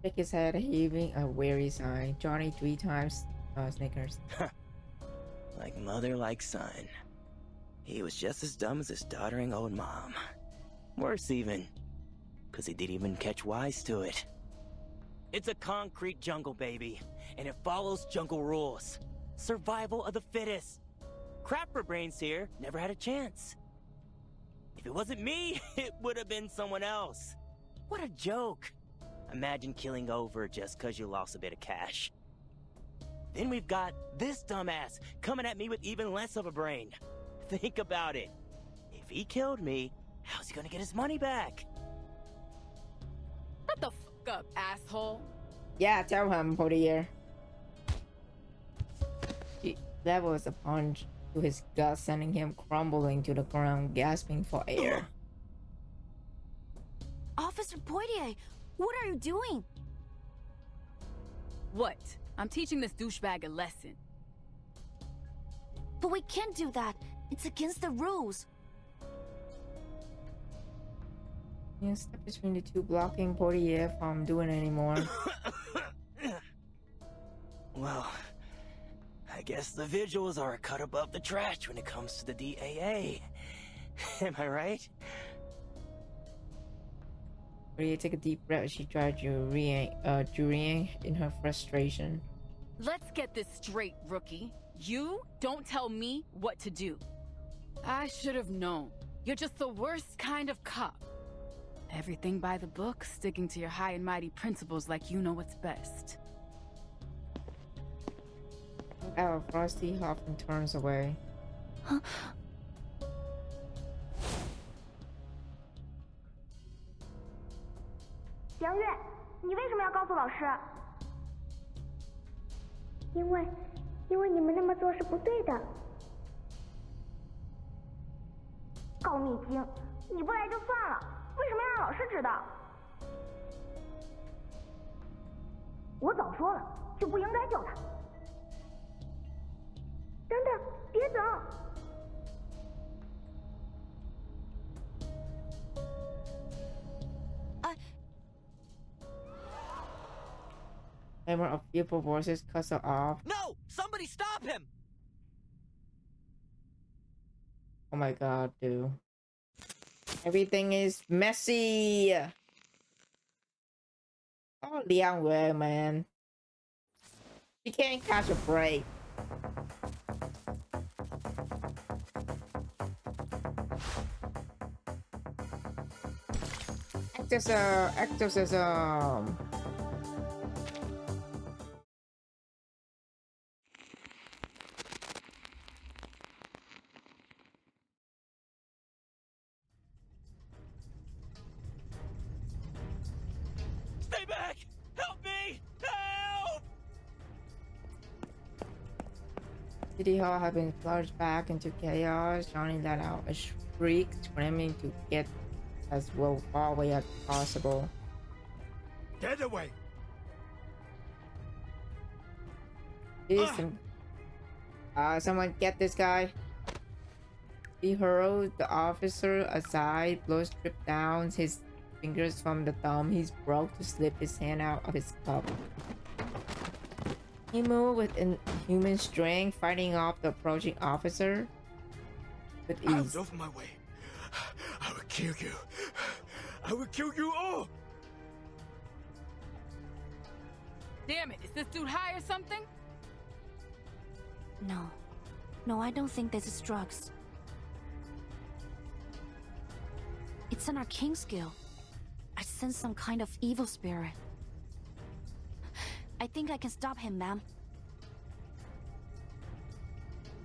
Speaker 1: Shook his head, heaving a weary sigh. Johnny 3 Times snickers.
Speaker 14: Like mother, like son. He was just as dumb as his doddering old mom. Worse even, because he didn't even catch wise to it. It's a concrete jungle, baby, and it follows jungle rules. Survival of the fittest. Crapper brains here never had a chance. If it wasn't me, it would have been someone else. What a joke. Imagine killing over just because you lost a bit of cash. Then we've got this dumbass coming at me with even less of a brain. Think about it. If he killed me, how's he gonna get his money back?
Speaker 7: Shut the fuck up, asshole.
Speaker 1: Yeah, tell him, Portier. That was a punch to his gut, sending him crumbling to the ground, gasping for air.
Speaker 6: Officer Poitier, what are you doing?
Speaker 7: What? I'm teaching this douchebag a lesson.
Speaker 6: But we can't do that. It's against the rules.
Speaker 1: You step between the two, blocking Portier from doing anymore.
Speaker 14: Well, I guess the vigils are a cut above the trash when it comes to the DAA. Am I right?
Speaker 1: Maria take a deep breath as she tried jurying in her frustration.
Speaker 7: Let's get this straight, rookie. You don't tell me what to do. I should have known. You're just the worst kind of cop. Everything by the book, sticking to your high and mighty principles like you know what's best.
Speaker 1: Our Frosty often turns away.
Speaker 11: Huh? 杨月，你为什么要告诉老师？因为你们那么做是不对的。告密精，你不来就算了，为什么要让老师知道？我早说了，就不应该救他。等等，别走！
Speaker 1: Hammer of fearful voices cuts her off.
Speaker 14: No! Somebody stop him!
Speaker 1: Oh my god, dude. Everything is messy. Oh, Liang Wei, man. She can't catch a break. Exorcism.
Speaker 14: Stay back! Help me! Help!
Speaker 1: City Hall had been plunged back into chaos. Johnny let out a shriek, screaming to get as far away as possible.
Speaker 14: Get away!
Speaker 1: Someone get this guy. He hurled the officer aside, blood stripped down his fingers from the thumb he's broke to slip his hand out of his cup. He moved with inhuman strength, fighting off the approaching officer with ease.
Speaker 14: Out of my way! I will kill you! I will kill you all!
Speaker 7: Damn it, is this dude high or something?
Speaker 6: No, I don't think this is drugs. It's an arcane skill. I sense some kind of evil spirit. I think I can stop him, ma'am.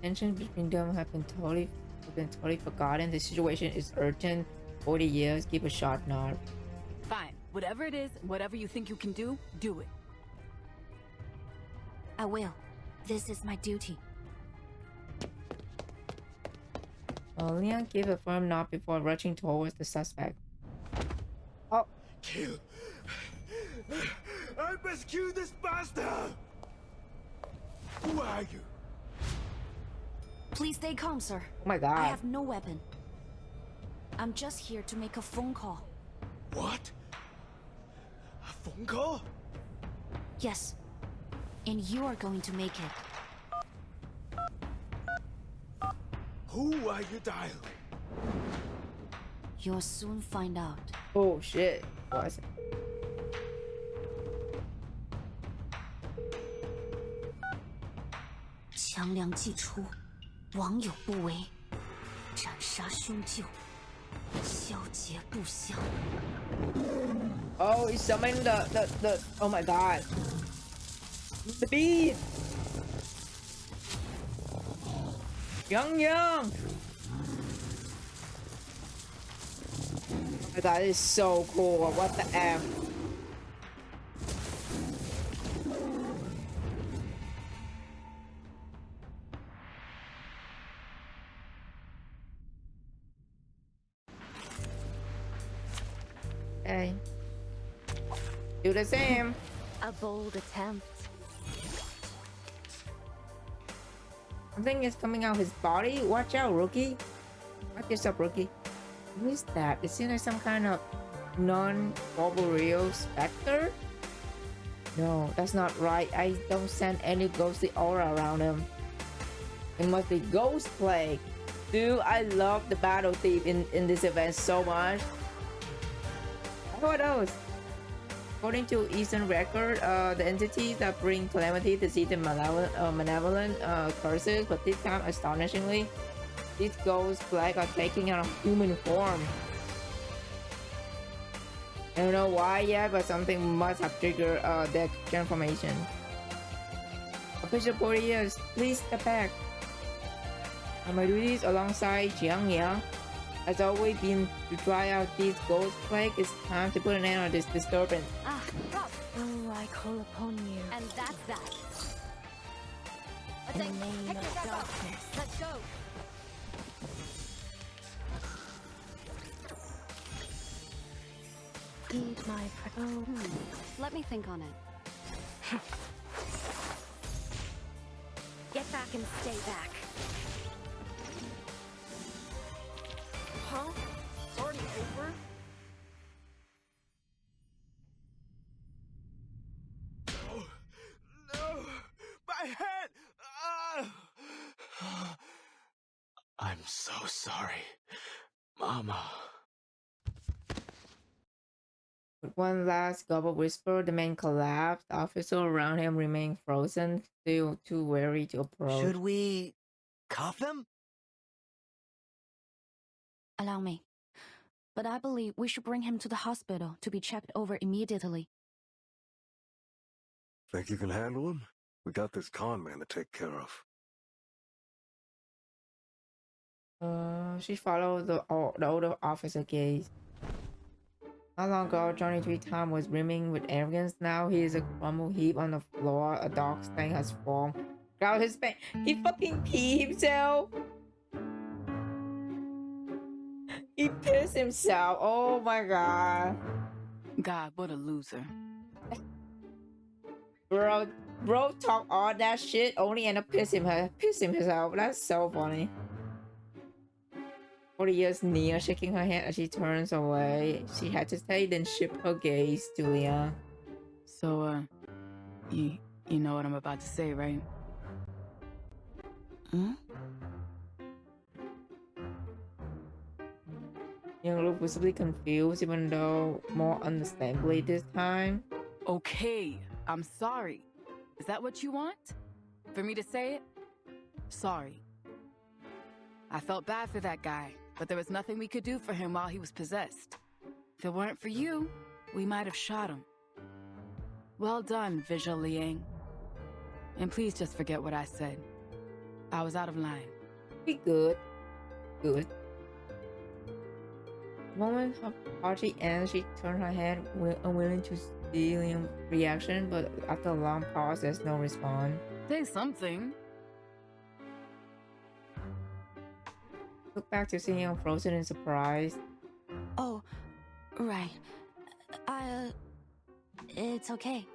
Speaker 1: Tension between them have been totally forgotten. The situation is urgent. 40 years, give a shot nod.
Speaker 7: Fine, whatever it is, whatever you think you can do, do it.
Speaker 6: I will. This is my duty.
Speaker 1: Leon gave a firm nod before rushing towards the suspect. Oh.
Speaker 14: Kill! I must kill this bastard! Who are you?
Speaker 6: Please stay calm, sir.
Speaker 1: Oh my god.
Speaker 6: I have no weapon. I'm just here to make a phone call.
Speaker 14: What? A phone call?
Speaker 6: Yes. And you are going to make it.
Speaker 14: Who are you dialing?
Speaker 6: You'll soon find out.
Speaker 1: Oh shit. What is it? Oh, he's summoning the oh my god. The beast. Young. Oh my god, this is so cool. What the F? Okay. Do the same.
Speaker 15: A bold attempt.
Speaker 1: Something is coming out of his body. Watch out, rookie. Watch yourself, rookie. What is that? It seems like some kind of non-corporeal specter. No, that's not right. I don't sense any ghostly aura around him. It must be Ghost Plague. Dude, I love the battle theme in this event so much. Who are those? According to Eastern Record, the entities that bring calamity, disease, and malevolent curses, but this time, astonishingly, these ghost plague are taking on a human form. I don't know why yet, but something must have triggered their transformation. Official Boreas, please step back. My duties alongside Jiang Yang has always been to dry out these ghost plague. It's time to put an end on this disturbance.
Speaker 15: Ah, Rob! Oh, I call upon you. And that's that. In the name of darkness. Let's go! Heed my let me think on it. Get back and stay back.
Speaker 8: Huh? It's already over?
Speaker 14: No! My head! I'm so sorry, Mama.
Speaker 1: With one last gobble whisper, the man collapsed. The officer around him remained frozen, still too wary to approach.
Speaker 18: Should we cuff him?
Speaker 6: Allow me. But I believe we should bring him to the hospital to be checked over immediately.
Speaker 12: Think you can handle him? We got this con man to take care of.
Speaker 1: She followed the older officer gaze. Not long ago, Johnny 3 Times was brimming with arrogance. Now he is a crumbled heap on the floor. A dark stain has formed. Grab his face. He fucking peed himself. He pissed himself. Oh my god.
Speaker 7: God, what a loser.
Speaker 1: Bro talk all that shit, only end up pissing himself. That's so funny. 40 years Nia shaking her head as she turns away. She had to say, then shift her gaze to Leon.
Speaker 7: So, you know what I'm about to say, right?
Speaker 6: Hmm?
Speaker 1: Young looked visibly confused, even though more understandably this time.
Speaker 7: Okay, I'm sorry. Is that what you want? For me to say it? Sorry. I felt bad for that guy, but there was nothing we could do for him while he was possessed. If it weren't for you, we might have shot him. Well done, Visual Liang. And please just forget what I said. I was out of line.
Speaker 1: Be good. Good. The moment her party ends, she turned her head, unwilling to see Liam's reaction, but after a long pause, there's no response.
Speaker 7: Say something.
Speaker 1: Look back to see him frozen in surprise.
Speaker 6: Oh, right. It's okay.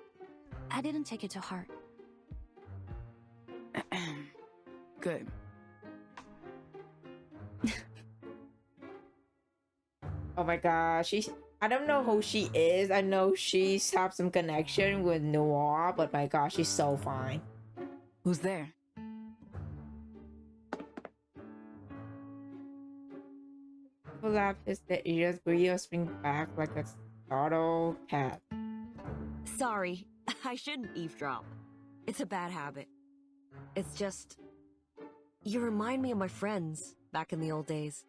Speaker 6: I didn't take it to heart.
Speaker 7: Good.
Speaker 1: Oh my god, I don't know who she is. I know she's have some connection with Noir, but my god, she's so fine.
Speaker 7: Who's there?
Speaker 1: Flap his ears, Bria spring back like a startled cat.
Speaker 17: Sorry, I shouldn't eavesdrop. It's a bad habit. It's just... You remind me of my friends back in the old days.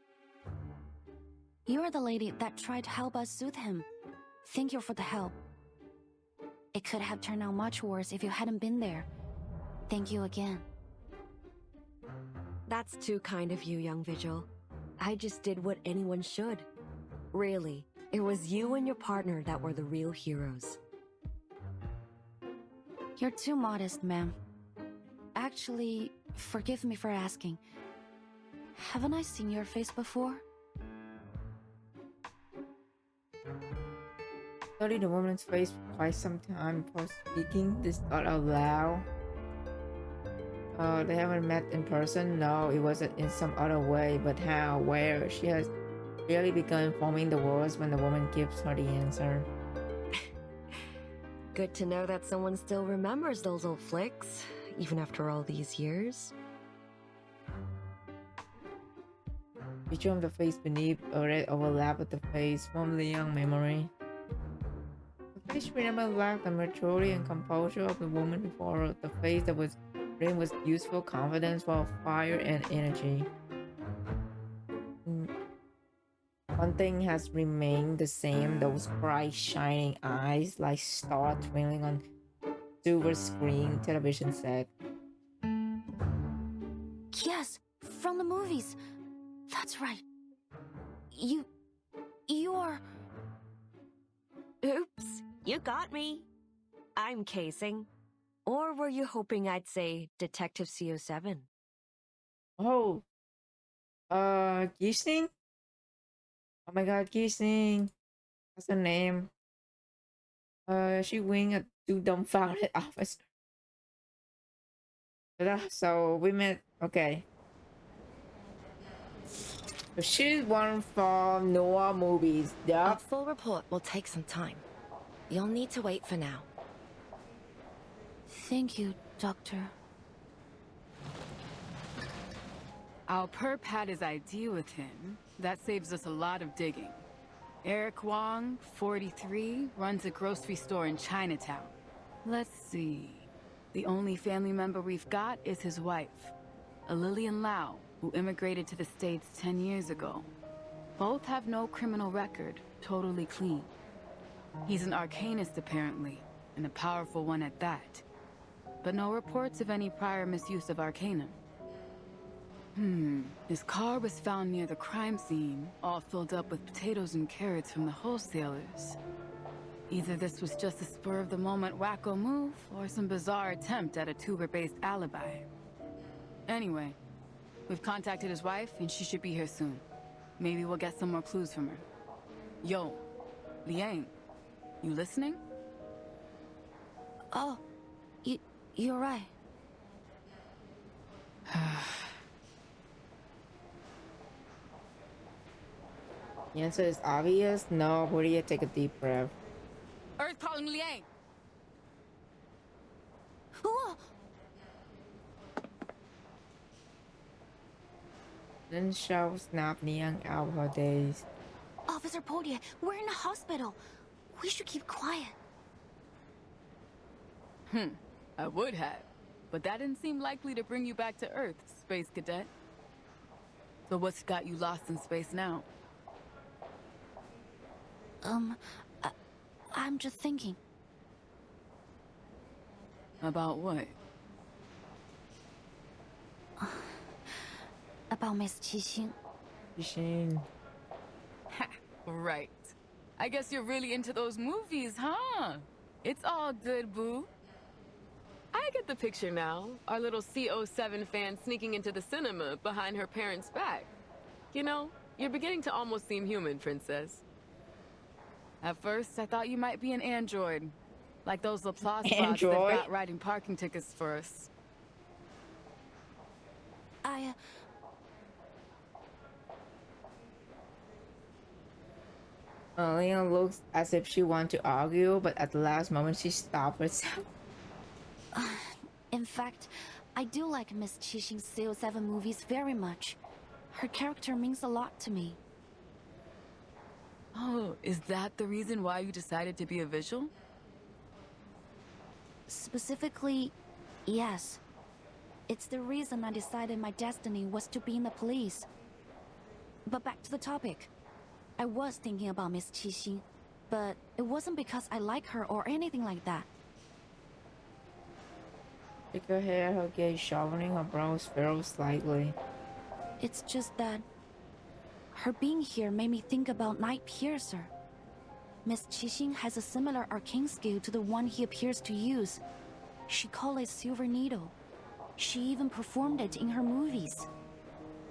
Speaker 6: You're the lady that tried to help us soothe him. Thank you for the help. It could have turned out much worse if you hadn't been there. Thank you again.
Speaker 17: That's too kind of you, young Vigil. I just did what anyone should. Really, it was you and your partner that were the real heroes.
Speaker 6: You're too modest, ma'am. Actually, forgive me for asking. Haven't I seen your face before?
Speaker 1: Studied the woman's face for quite some time before speaking this thought out loud. They haven't met in person? No, it wasn't in some other way, but how? Where? She has barely begun forming the words when the woman gives her the answer.
Speaker 17: Good to know that someone still remembers those old flicks, even after all these years.
Speaker 1: Picture of the face beneath a red overlap of the face from the young memory. Each remember lacked the maturity and composure of the woman before her. The face that was rimmed with youthful confidence, full of fire and energy. One thing has remained the same, those bright shining eyes like stars twinkling on silver screen television set.
Speaker 6: Yes, from the movies. That's right. You are...
Speaker 17: Oops, you got me. I'm casing. Or were you hoping I'd say Detective CO7?
Speaker 1: Oh, Gisling? Oh my god, Gisling. What's her name? She wing a two dumbfounded officer. So we met, okay. So she's one from Noah movies, yeah.
Speaker 8: A full report will take some time. You'll need to wait for now.
Speaker 6: Thank you, Doctor.
Speaker 7: Our perp had his ID with him. That saves us a lot of digging. Eric Wong, 43, runs a grocery store in Chinatown. Let's see. The only family member we've got is his wife, a Lillian Lau, who immigrated to the States 10 years ago. Both have no criminal record, totally clean. He's an arcanist apparently, and a powerful one at that. But no reports of any prior misuse of arcanum. His car was found near the crime scene, all filled up with potatoes and carrots from the wholesalers. Either this was just a spur-of-the-moment wacko move, or some bizarre attempt at a tuber-based alibi. Anyway, we've contacted his wife, and she should be here soon. Maybe we'll get some more clues from her. Yo, Liang, you listening?
Speaker 6: Oh, you're right.
Speaker 1: The answer is obvious. No, Horia, take a deep breath.
Speaker 7: Earth calling Liang!
Speaker 1: Then Shao snapped Liang out of her daze.
Speaker 6: Officer Podia, we're in a hospital. We should keep quiet.
Speaker 7: I would have, but that didn't seem likely to bring you back to Earth, Space Cadet. So what's got you lost in space now?
Speaker 6: I'm just thinking.
Speaker 7: About what?
Speaker 6: About Miss Qixing.
Speaker 1: Qixing.
Speaker 7: Right. I guess you're really into those movies, huh? It's all good, boo.
Speaker 10: I get the picture now. Our little CO7 fan sneaking into the cinema behind her parents' back. You know, you're beginning to almost seem human, Princess.
Speaker 7: At first, I thought you might be an android. Like those Laplace bots they've got writing parking tickets for us.
Speaker 1: Leon looks as if she wants to argue, but at the last moment she stopped herself.
Speaker 6: In fact, I do like Miss Qixing's CO7 movies very much. Her character means a lot to me.
Speaker 7: Oh, is that the reason why you decided to be a visual?
Speaker 6: Specifically, yes. It's the reason I decided my destiny was to be in the police. But back to the topic. I was thinking about Miss Qixing, but it wasn't because I like her or anything like that.
Speaker 1: Shake her hair, her gaze sharpening, her brows furrow slightly.
Speaker 6: It's just that her being here made me think about Night Piercer. Miss Qixing has a similar arcane skill to the one he appears to use. She called it Silver Needle. She even performed it in her movies.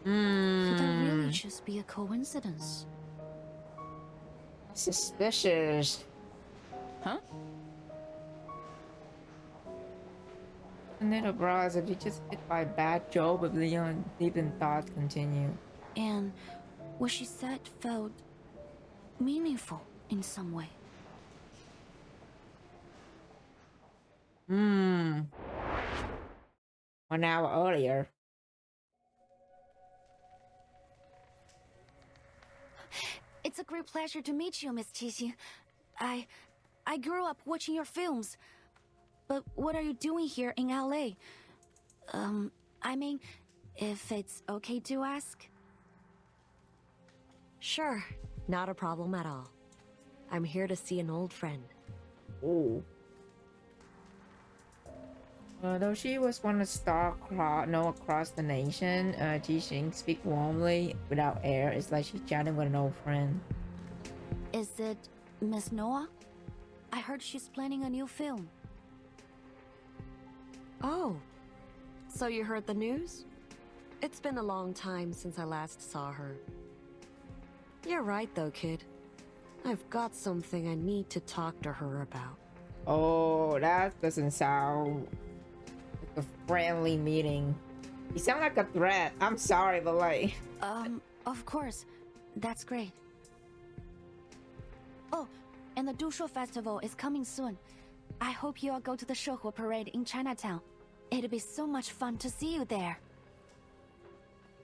Speaker 6: Could that really just be a coincidence?
Speaker 1: Suspicious.
Speaker 7: Huh?
Speaker 1: Little bras, if you just hit by a bad joke, but Leon even thoughts continue.
Speaker 6: And what she said felt meaningful in some way.
Speaker 1: 1 hour earlier.
Speaker 6: It's a great pleasure to meet you, Miss Qixing. I grew up watching your films. But what are you doing here in LA? I mean, if it's okay to ask?
Speaker 17: Sure, not a problem at all. I'm here to see an old friend.
Speaker 1: Oh. Though she was one of star known across the nation, Jixing speak warmly without air. It's like she's chatting with an old friend.
Speaker 6: Is it Miss Noah? I heard she's planning a new film.
Speaker 17: Oh, so you heard the news? It's been a long time since I last saw her. You're right though, kid. I've got something I need to talk to her about.
Speaker 1: Oh, that doesn't sound like a friendly meeting. You sound like a threat. I'm sorry, but like...
Speaker 6: Of course. That's great. Oh, and the Dushu Festival is coming soon. I hope you all go to the Shouhu Parade in Chinatown. It'll be so much fun to see you there.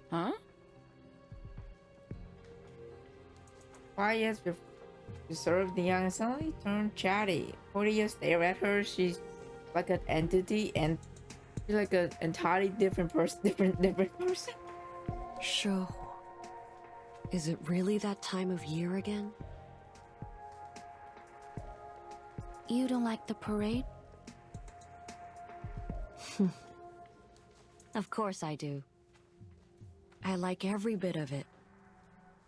Speaker 7: Huh?
Speaker 1: Quiet, reserved, the young suddenly turned chatty. 40 years stare at her. She's like an entity, and she's like an entirely different person. Different person.
Speaker 17: Shouhu. Is it really that time of year again?
Speaker 6: You don't like the parade?
Speaker 17: Of course I do. I like every bit of it.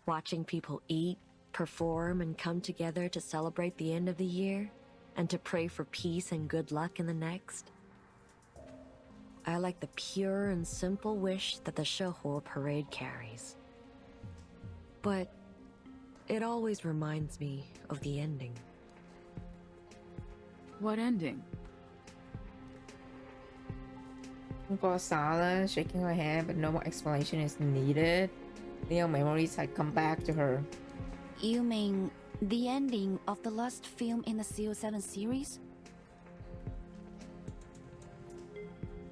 Speaker 17: Watching people eat, perform, and come together to celebrate the end of the year, and to pray for peace and good luck in the next. I like the pure and simple wish that the Shouhu parade carries. But it always reminds me of the ending.
Speaker 7: What ending?
Speaker 1: For silence, shaking her head, but no more explanation is needed. Leo memories had come back to her.
Speaker 6: You mean the ending of the last film in the CO7 series?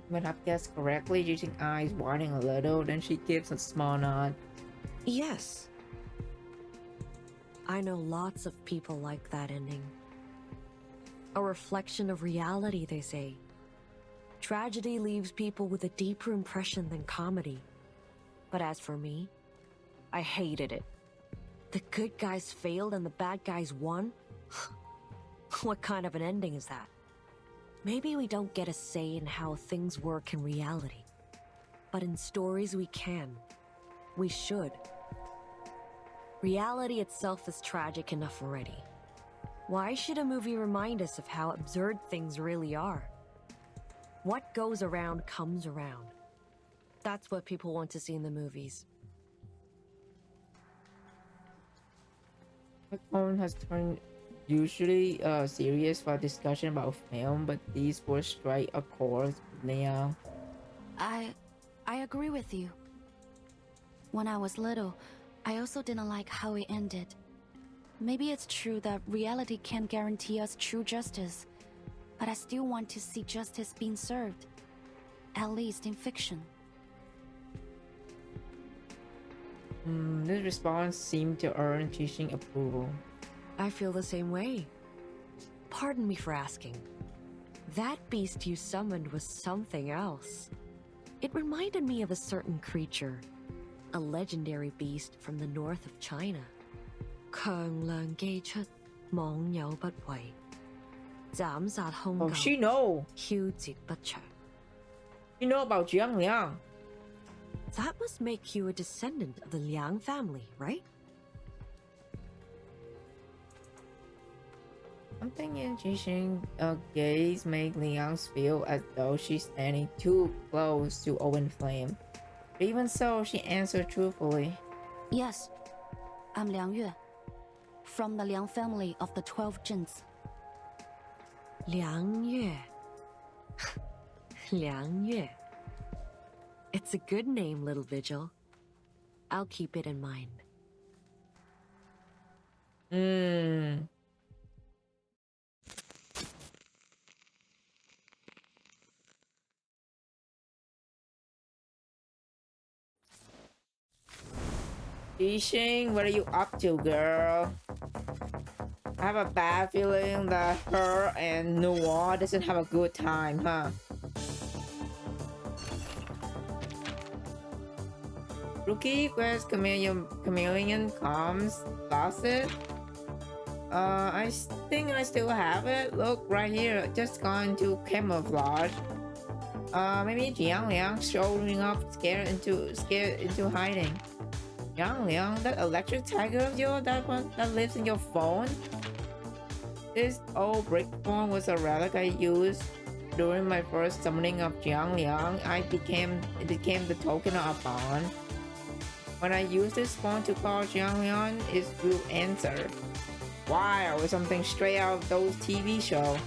Speaker 1: When I've guessed correctly, using eyes widening a little, then she gives a small nod.
Speaker 17: Yes. I know lots of people like that ending. A reflection of reality, they say. Tragedy leaves people with a deeper impression than comedy. But as for me, I hated it. The good guys failed and the bad guys won? What kind of an ending is that? Maybe we don't get a say in how things work in reality. But in stories we can. We should. Reality itself is tragic enough already. Why should a movie remind us of how absurd things really are? What goes around comes around. That's what people want to see in the movies.
Speaker 1: The tone has turned usually serious for discussion about film, but these were straight a chord with Leon.
Speaker 6: I agree with you. When I was little, I also didn't like how it ended. Maybe it's true that reality can't guarantee us true justice, but I still want to see justice being served, at least in fiction.
Speaker 1: This response seemed to earn Jixing approval.
Speaker 17: I feel the same way. Pardon me for asking. That beast you summoned was something else. It reminded me of a certain creature, a legendary beast from the north of China. 強梁既出，網有不為。斬殺兇
Speaker 1: Oh, she know.
Speaker 17: 囂節不長。
Speaker 1: You know about Jiang Liang.
Speaker 17: That must make you a descendant of the Liang family, right?
Speaker 1: Something in Jixing's gaze made Liang's feel as though she's standing too close to Owen Flame. But even so, she answered truthfully.
Speaker 6: Yes, I'm Liang Yue, from the Liang family of the 12 Jins.
Speaker 17: Liang Yue. Liang Yue. It's a good name, little Vigil. I'll keep it in mind.
Speaker 1: Jixing, what are you up to, girl? I have a bad feeling that her and Noir doesn't have a good time, huh? Rookie Quest Chameleon comes lost it. I think I still have it. Look right here, just gone to camouflage. Maybe Jiang Liang showing up scared into hiding. Jiang Liang, that electric tiger of yours, that one that lives in your phone. This old brick phone was a relic I used during my first summoning of Jiang Liang. It became the token of a bond. When I use this phone to call Jiang Liang, it will answer. Wow, or something straight out of those TV shows.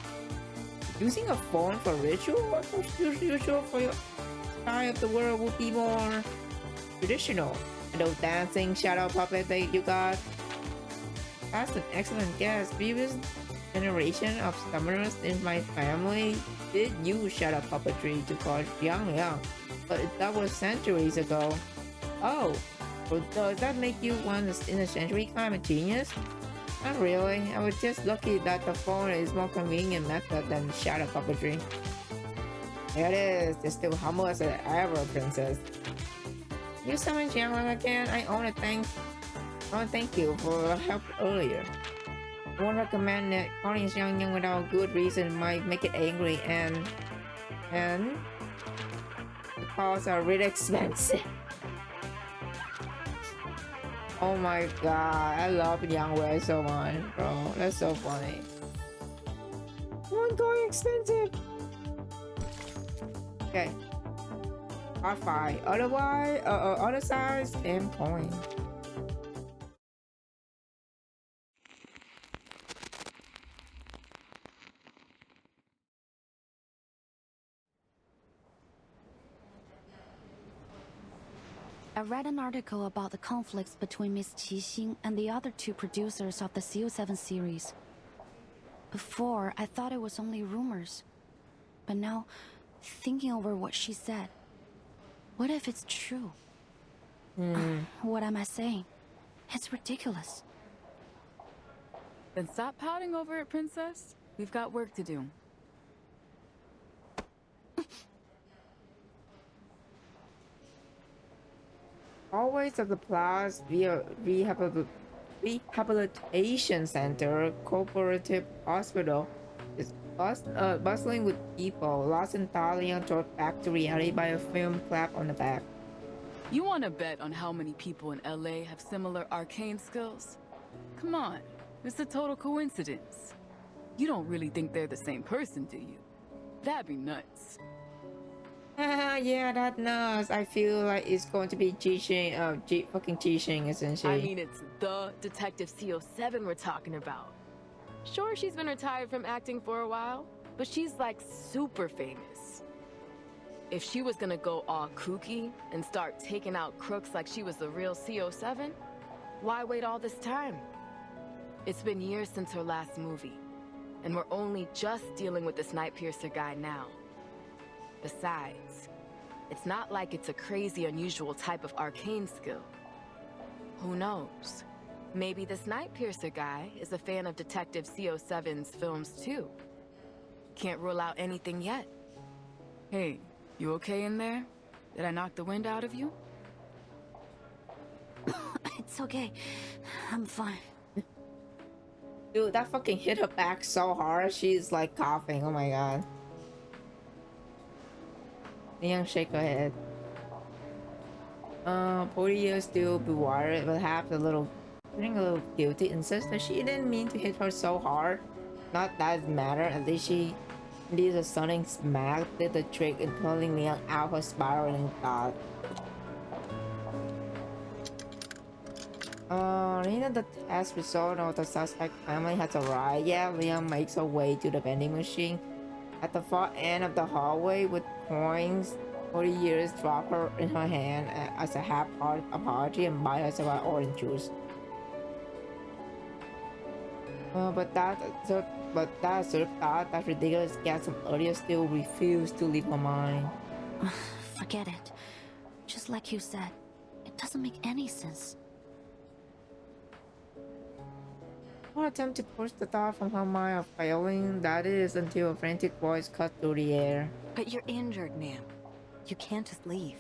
Speaker 1: Using a phone for ritual? Usual for your side of the world would be more traditional. And those dancing shadow puppets that you got. That's an excellent guess. Previous generation of summoners in my family did use shadow puppetry to call Jiang Liang, but that was centuries ago. Oh, well, does that make you one in a century kind of genius? Not really. I was just lucky that the phone is more convenient method than shadow puppetry. There it is. Just still humble as ever, princess. You summoned Jiang Liang again? I want to thank you for help earlier. I won't recommend that calling Jiang Liang without good reason might make it angry and the calls are really expensive. Oh my god, I love Yang Wei so much, bro. That's so funny. One going expensive. Okay. Part 5. Otherwise, other size, 10 points.
Speaker 6: I read an article about the conflicts between Miss Qixing and the other 2 producers of the CO7 series. Before, I thought it was only rumors. But now, thinking over what she said, what if it's true? What am I saying? It's ridiculous.
Speaker 7: Then stop pouting over it, princess. We've got work to do.
Speaker 1: Always of the Plaza Rehabilitation Center Cooperative Hospital is bustling with people, lost entirely toward back to reality by a film clap on the back.
Speaker 7: You want to bet on how many people in LA have similar arcane skills? Come on, it's a total coincidence. You don't really think they're the same person, do you? That'd be nuts.
Speaker 1: Yeah, that nuts. I feel like it's going to be fucking Jixing, essentially.
Speaker 10: I mean, it's the Detective CO7 we're talking about. Sure, she's been retired from acting for a while, but she's like super famous. If she was gonna go all kooky and start taking out crooks like she was the real CO7, why wait all this time? It's been years since her last movie, and we're only just dealing with this Snowpiercer guy now. Besides, it's not like it's a crazy, unusual type of arcane skill. Who knows? Maybe this Snowpiercer guy is a fan of Detective CO7's films too. Can't rule out anything yet.
Speaker 7: Hey, you okay in there? Did I knock the wind out of you?
Speaker 6: It's okay. I'm fine.
Speaker 1: Dude, that fucking hit her back so hard, she's like coughing. Oh my god. Liang shake her head. 40 years still be worried, but have a little guilty and says that she didn't mean to hit her so hard. Not that it matter, at least she did a stunning smack, did the trick in pulling Liang out her spiraling thought. The test result of the suspect family has arrived. Yeah, Liang makes her way to the vending machine at the far end of the hallway with coins. 40 years drop her in her hand as a half-hearted apology and buy herself an orange juice. But that sort of thought, that ridiculous guess from earlier still refused to leave her mind.
Speaker 6: Forget it. Just like you said, it doesn't make any sense.
Speaker 1: I'll attempt to push the thought from her mind of failing, that is, until a frantic voice cut through the air.
Speaker 15: But you're injured, ma'am. You can't just leave.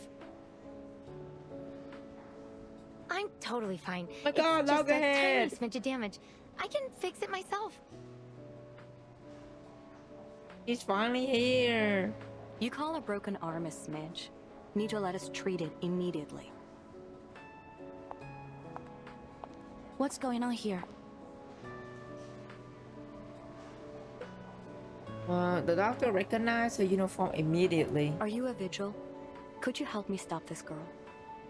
Speaker 13: I'm totally fine.
Speaker 1: My God,
Speaker 13: it's just a
Speaker 1: Loggerhead!
Speaker 13: tiny smidge of damage. I can fix it myself.
Speaker 1: He's finally here.
Speaker 15: You call a broken arm a smidge. Need to let us treat it immediately.
Speaker 6: What's going on here?
Speaker 1: The doctor recognized her uniform immediately.
Speaker 15: Are you a vigil? Could you help me stop this girl?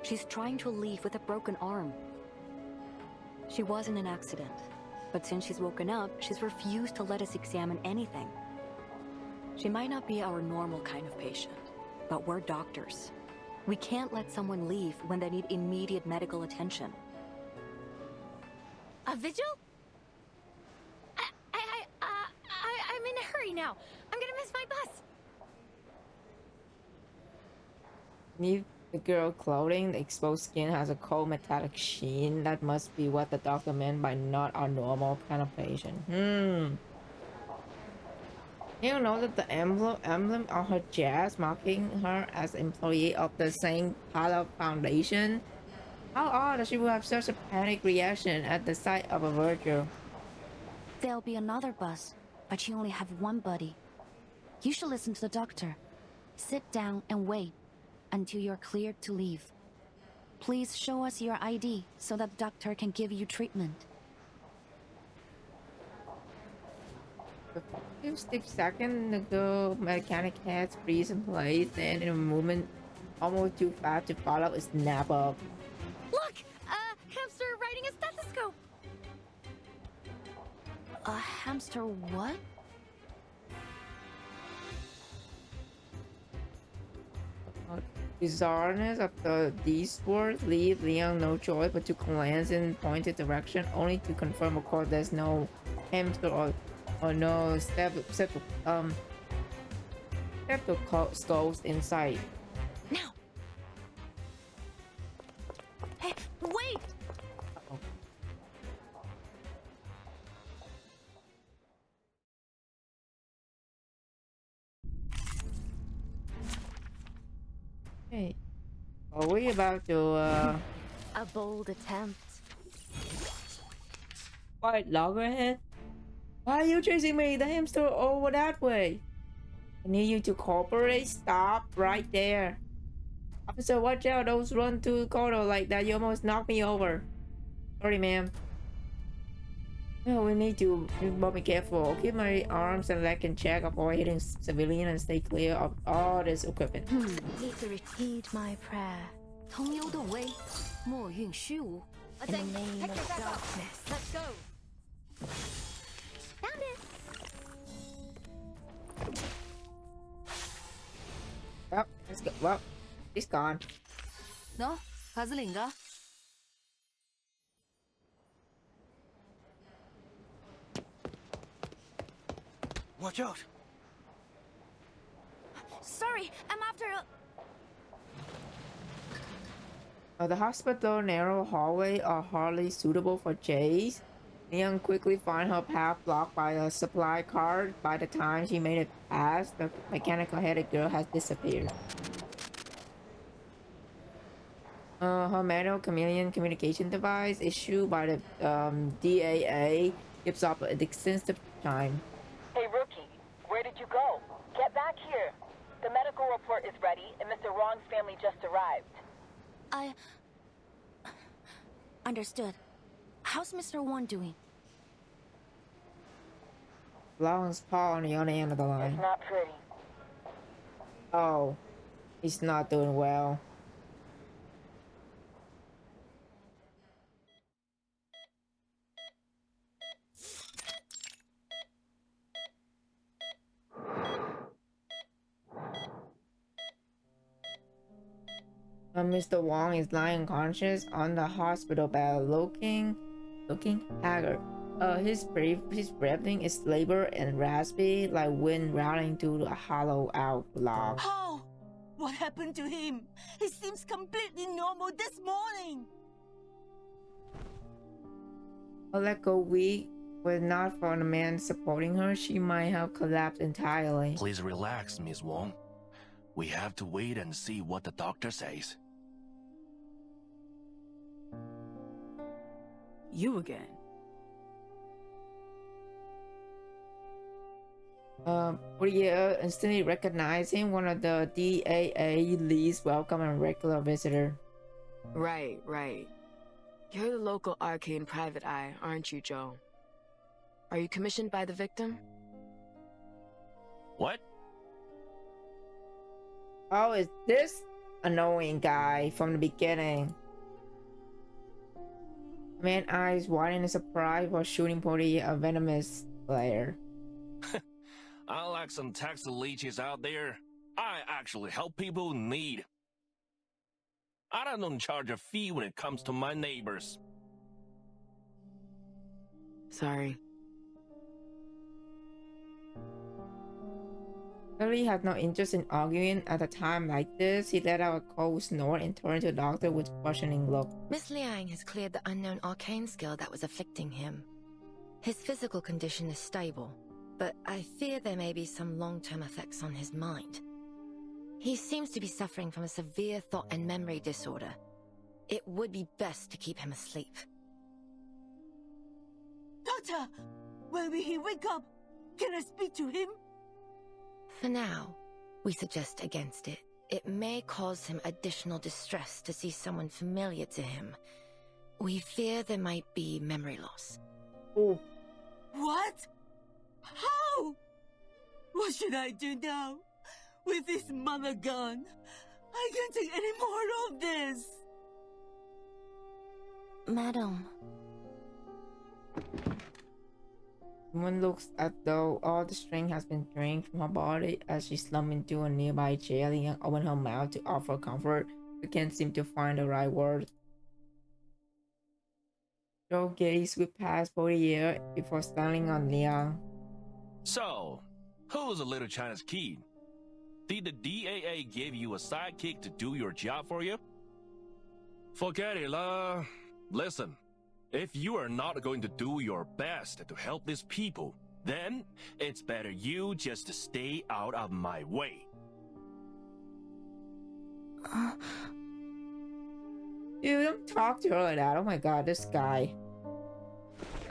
Speaker 15: She's trying to leave with a broken arm. She was in an accident, but since she's woken up, she's refused to let us examine anything. She might not be our normal kind of patient, but we're doctors. We can't let someone leave when they need immediate medical attention.
Speaker 13: A vigil? I'm in a hurry now. I'm gonna miss my bus.
Speaker 1: Beneath the girl's clothing, the exposed skin has a cold metallic sheen. That must be what the doctor meant by not our normal kind of patient. You know that the emblem on her chest marking her as employee of the St. Paula Foundation? How odd that she would have such a panic reaction at the sight of a virgil.
Speaker 6: There'll be another bus, but you only have one buddy. You should listen to the doctor. Sit down and wait until you're cleared to leave. Please show us your ID so that the doctor can give you treatment.
Speaker 1: A few stiff seconds, the girl mechanic heads freeze in place, and in a movement almost too fast to follow, is snap up.
Speaker 13: Look! Hamster riding a stethoscope!
Speaker 6: A hamster what?
Speaker 1: Bizarreness of these words leave Leon no choice but to glance in pointed direction, only to confirm, of course, there's no hamster or no stethoscopes in sight.
Speaker 13: Now! Hey, wait!
Speaker 1: Uh-oh. Hey, are we about to
Speaker 13: A bold attempt.
Speaker 1: fight Loggerhead? Why are you chasing me? The hamster over that way. I need you to cooperate. Stop right there. Officer, watch out. Those run to the corridor like that. You almost knocked me over. Sorry, ma'am. No, we need to be careful. Keep my arms and leg in check, avoid hitting civilians, and stay clear of all this equipment.
Speaker 13: Need to repeat my prayer.
Speaker 2: 同幽的威，莫运虚无。
Speaker 13: In the name of darkness.
Speaker 2: Let's go.
Speaker 13: Found it.
Speaker 1: Well, let's go. Well, he's gone.
Speaker 15: 너? 가슬인가?
Speaker 14: Watch out!
Speaker 13: Sorry, I'm after a...
Speaker 1: The hospital narrow hallway are hardly suitable for chase. Leon quickly finds her path blocked by a supply cart. By the time she made it past, the mechanical-headed girl has disappeared. Her manual chameleon communication device issued by the DAA gives up an extensive time.
Speaker 16: Hey, rookie, where did you go? Get back here. The medical report is ready, and Mr. Wong's family just arrived.
Speaker 6: Understood. How's Mr. Wong doing?
Speaker 1: Long's paw on the other end of the line.
Speaker 16: It's not pretty.
Speaker 1: Oh, he's not doing well. Mr. Wong is lying unconscious on the hospital bed, looking haggard. His breathing is labored and raspy, like wind rattling through a hollowed-out log.
Speaker 19: How? What happened to him? He seems completely normal this morning.
Speaker 1: Her leg go weak, Were it not for the man supporting her, she might have collapsed entirely.
Speaker 5: Please relax, Miss Wong. We have to wait and see what the doctor says.
Speaker 7: You again.
Speaker 1: Bria instantly recognized him, one of the DAA least welcome and regular visitor.
Speaker 10: Right. You're the local arcane private eye, aren't you, Joe? Are you commissioned by the victim?
Speaker 5: What?
Speaker 1: Oh, is this annoying guy from the beginning? Man eyes wide in surprise while shooting Bodhi a venomous glare.
Speaker 5: Unlike some tax leeches out there, I actually help people in need. I don't charge a fee when it comes to my neighbors.
Speaker 10: Sorry.
Speaker 1: Billy had no interest in arguing at a time like this. He let out a cold snort and turned to the doctor with a questioning look.
Speaker 8: Miss Liang has cleared the unknown arcane skill that was afflicting him. His physical condition is stable, but I fear there may be some long-term effects on his mind. He seems to be suffering from a severe thought and memory disorder. It would be best to keep him asleep.
Speaker 19: Doctor, when will he wake up? Can I speak to him?
Speaker 8: For now, we suggest against it. It may cause him additional distress to see someone familiar to him. We fear there might be memory loss.
Speaker 1: Oh.
Speaker 19: What? How? What should I do now? With this mother gone, I can't take any more of this.
Speaker 6: Madam.
Speaker 1: Woman looks as though all the strength has been drained from her body as she slumped into a nearby chair and opened her mouth to offer comfort, but can't seem to find the right word. Joe gazed with past Baudelaire before standing on Liang.
Speaker 5: So, who's the little China's kid? Did the DAA give you a sidekick to do your job for you? Forget it, lah. Listen, if you are not going to do your best to help these people, then it's better you just stay out of my way.
Speaker 1: Dude, don't talk to her like that. Oh my god, this guy.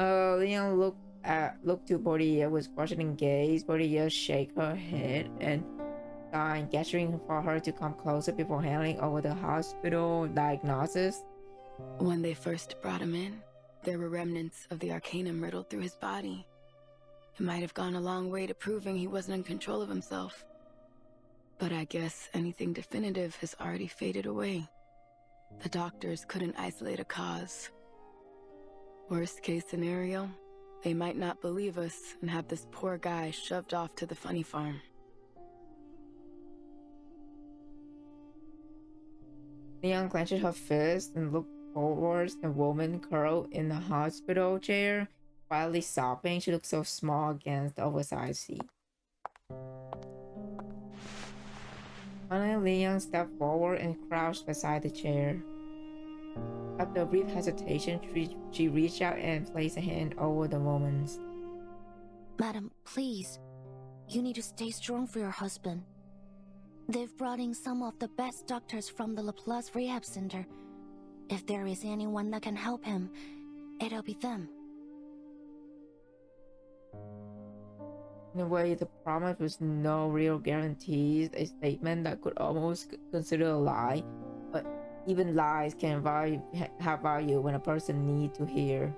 Speaker 1: Liang looked to Baudelaire with questioning gaze. Baudelaire shake her head and sign, gesturing for her to come closer before handing over the hospital diagnosis.
Speaker 7: When they first brought him in, there were remnants of the arcanum riddled through his body. It might have gone a long way to proving he wasn't in control of himself. But I guess anything definitive has already faded away. The doctors couldn't isolate a cause. Worst case scenario, they might not believe us and have this poor guy shoved off to the funny farm.
Speaker 1: Liang clenched her fist and looked towards the woman curled in the hospital chair, quietly sobbing. She looked so small against the oversized seat. Finally, Liang stepped forward and crouched beside the chair. After a brief hesitation, she reached out and placed a hand over the woman's.
Speaker 6: Madam, please. You need to stay strong for your husband. They've brought in some of the best doctors from the Laplace Rehab Center. If there is anyone that can help him, it'll be them.
Speaker 1: In a way, the promise was no real guarantees, a statement that could almost consider a lie, but even lies can have value when a person needs to hear.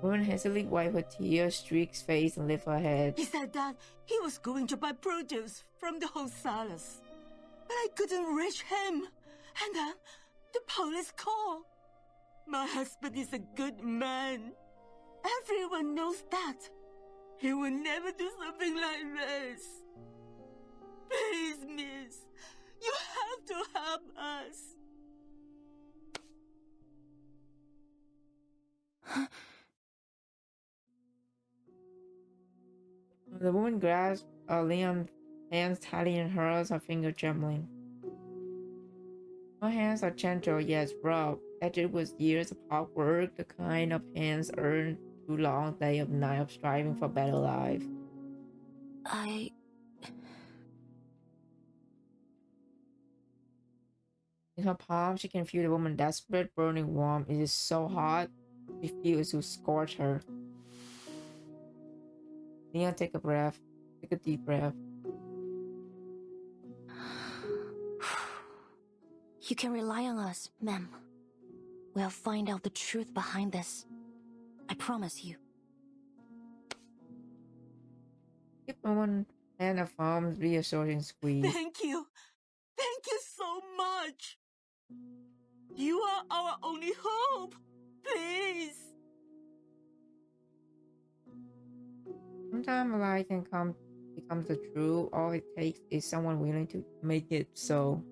Speaker 1: The woman hastily wiped her tear-streaked face and lifted her head.
Speaker 19: He said that he was going to buy produce from the wholesalers, but I couldn't reach him. And then the police called. My husband is a good man. Everyone knows that. He will never do something like this. Please, miss, you have to help us.
Speaker 1: The woman grasped Liam's hands tightly in hers, her finger trembling. Her hands are gentle, yet rough, It was years of hard work, the kind of hands earned through long day of night of striving for a better life. In her palm, she can feel the woman desperate, burning warm. It is so hot, she feels to scorch her. Leon, take a breath. Take a deep breath.
Speaker 6: You can rely on us, ma'am. We'll find out the truth behind this. I promise you.
Speaker 1: Give one hand a firm, reassuring squeeze.
Speaker 19: Thank you. Thank you so much. You are our only hope. Please.
Speaker 1: Sometimes a lie can become the truth. All it takes is someone willing to make it so.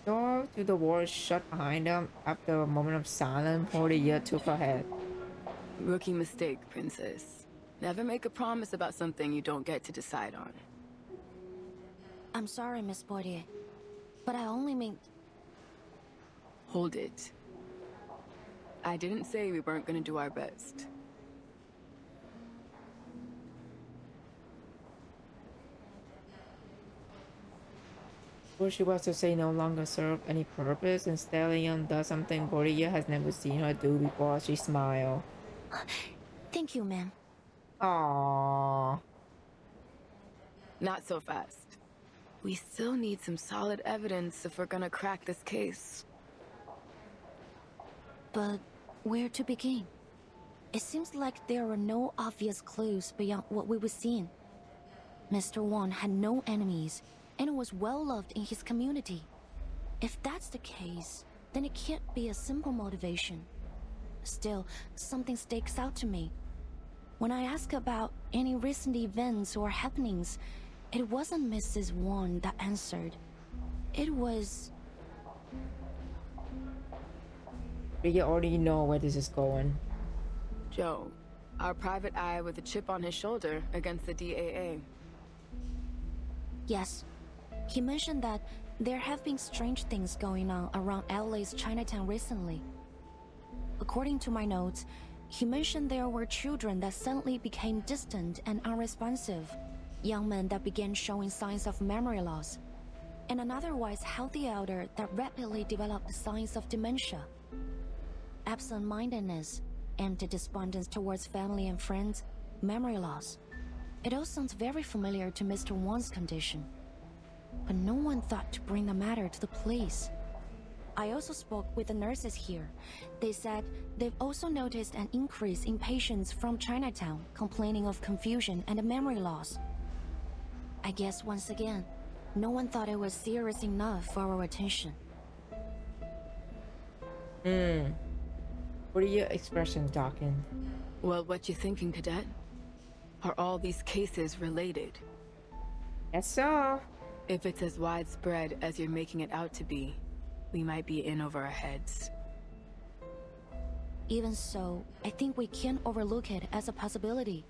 Speaker 1: Door to the wall shut behind them. After a moment of silence, Portia took her head.
Speaker 10: Rookie mistake, Princess. Never make a promise about something you don't get to decide on.
Speaker 6: I'm sorry, Miss Portier, but I only mean...
Speaker 10: Hold it. I didn't say we weren't gonna do our best.
Speaker 1: What she was to say no longer served any purpose. Instead, Leon does something Portia has never seen her do before. She smiled.
Speaker 6: Thank you, ma'am.
Speaker 1: Aww.
Speaker 10: Not so fast. We still need some solid evidence if we're gonna crack this case.
Speaker 6: But where to begin? It seems like there are no obvious clues beyond what we were seeing. Mr. Wong had no enemies and was well loved in his community. If that's the case, then it can't be a simple motivation. Still, something sticks out to me. When I ask about any recent events or happenings, it wasn't Mrs. Wong that answered. It was...
Speaker 1: You already know where this is going.
Speaker 10: Joe, our private eye with a chip on his shoulder against the DAA.
Speaker 6: Yes. He mentioned that there have been strange things going on around LA's Chinatown recently. According to my notes, he mentioned there were children that suddenly became distant and unresponsive, young men that began showing signs of memory loss, and an otherwise healthy elder that rapidly developed signs of dementia. Absent-mindedness, empty despondence towards family and friends, memory loss. It all sounds very familiar to Mr. Wong's condition. But no one thought to bring the matter to the police. I also spoke with the nurses here. They said they've also noticed an increase in patients from Chinatown complaining of confusion and memory loss. I guess once again, no one thought it was serious enough for our attention.
Speaker 1: What are your expressions, Dawkins?
Speaker 10: Well, what you thinking, Cadet? Are all these cases related?
Speaker 1: Yes, so.
Speaker 10: If it's as widespread as you're making it out to be, we might be in over our heads.
Speaker 6: Even so, I think we can't overlook it as a possibility.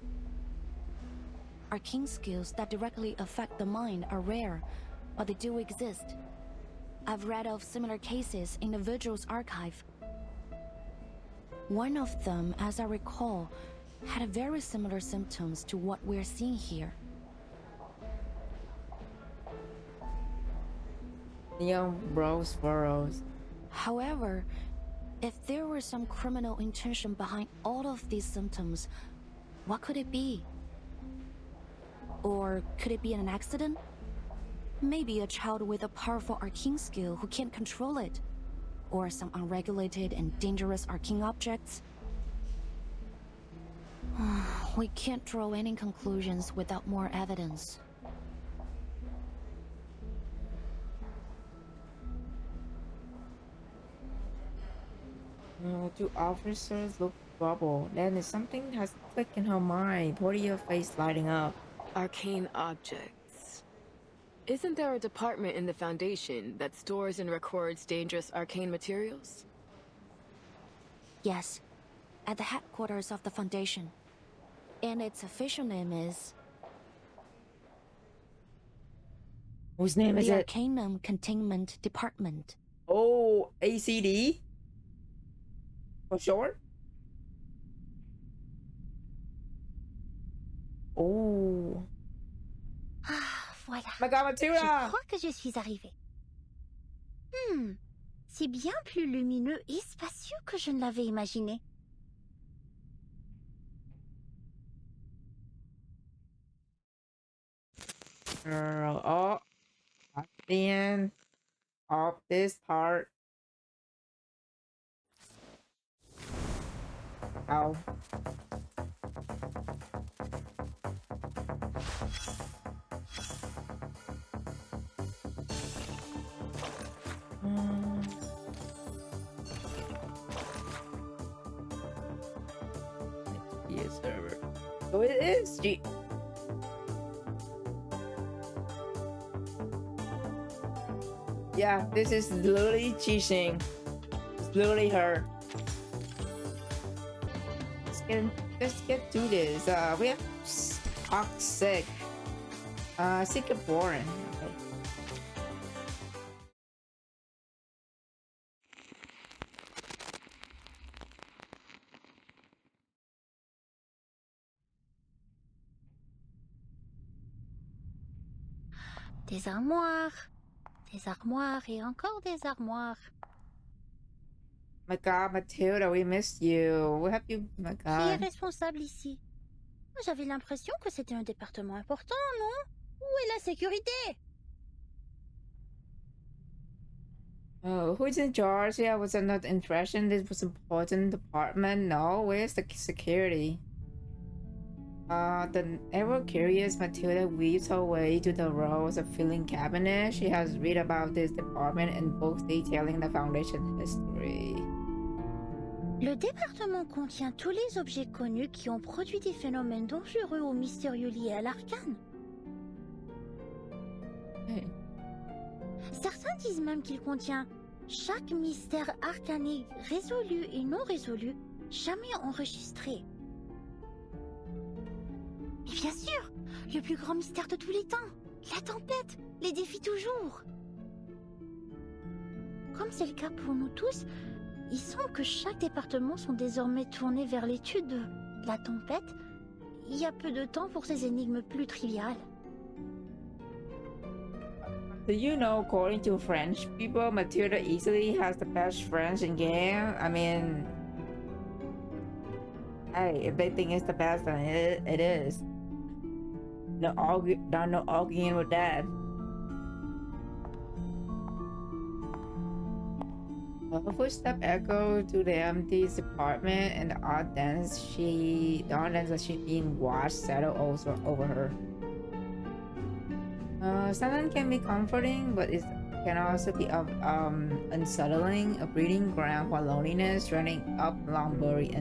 Speaker 6: Arcane skills that directly affect the mind are rare, but they do exist. I've read of similar cases in the Vigil's archive. One of them, as I recall, had very similar symptoms to what we're seeing here.
Speaker 1: Young brows furrows.
Speaker 6: However, if there were some criminal intention behind all of these symptoms, what could it be? Or could it be an accident? Maybe a child with a powerful arcane skill who can't control it. Or some unregulated and dangerous arcane objects. We can't draw any conclusions without more evidence.
Speaker 1: Two officers look troubled. Then something has clicked in her mind. Portia's face lighting up.
Speaker 10: Arcane objects. Isn't there a department in the Foundation that stores and records dangerous arcane materials?
Speaker 6: Yes, at the headquarters of the Foundation. And its official name is...
Speaker 1: Whose name is
Speaker 6: the
Speaker 1: it?
Speaker 6: Arcanum Containment Department.
Speaker 1: Oh, ACD? For short? Oh.
Speaker 20: Ah, voilà.
Speaker 1: My God, Matilda!
Speaker 20: Je crois que je suis arrivée. C'est bien plus lumineux et spacieux que je ne l'avais imaginé.
Speaker 1: Girl, oh, at the end of this part. Ow. Yes, server. Oh, it is. Gee. Yeah, this is literally cheating. It's literally her. Let's get to this. We have toxic. Sick and boring. Okay.
Speaker 20: Des armoires et encore des armoires.
Speaker 1: My God, Matilda, we missed you. What have you, my
Speaker 20: Qui est
Speaker 1: God?
Speaker 20: responsable ici? J'avais l'impression que c'était un département important, non? Où est la sécurité?
Speaker 1: Oh, who's in charge? Yeah, was under the impression this was an important department. No, where's the security? The ever curious Matilda weaves her way to the rows of filing cabinets. She has read about this department in books detailing the Foundation history.
Speaker 20: Le département contient tous les objets connus qui ont produit des phénomènes dangereux ou mystérieux liés à l'arcane.
Speaker 1: Hey.
Speaker 20: Certains disent même qu'il contient chaque mystère arcanique résolu et non résolu, jamais enregistré. Et bien sûr, le plus grand mystère de tous les temps, la tempête, les défis toujours. Comme c'est le cas pour nous tous, il semble que chaque département sont désormais tournés vers l'étude de la tempête. Il y a peu de temps pour ces énigmes plus triviales.
Speaker 1: Do you know, according to French people, Matilda easily has the best French in game? I mean, hey, if they think it's the best, then it is. No arguing with that. Her footstep echoed to the empty apartment, and the odd dance that she's being watched settled also over her. Silence can be comforting, but it can also be unsettling, a breeding ground for loneliness running up long-buried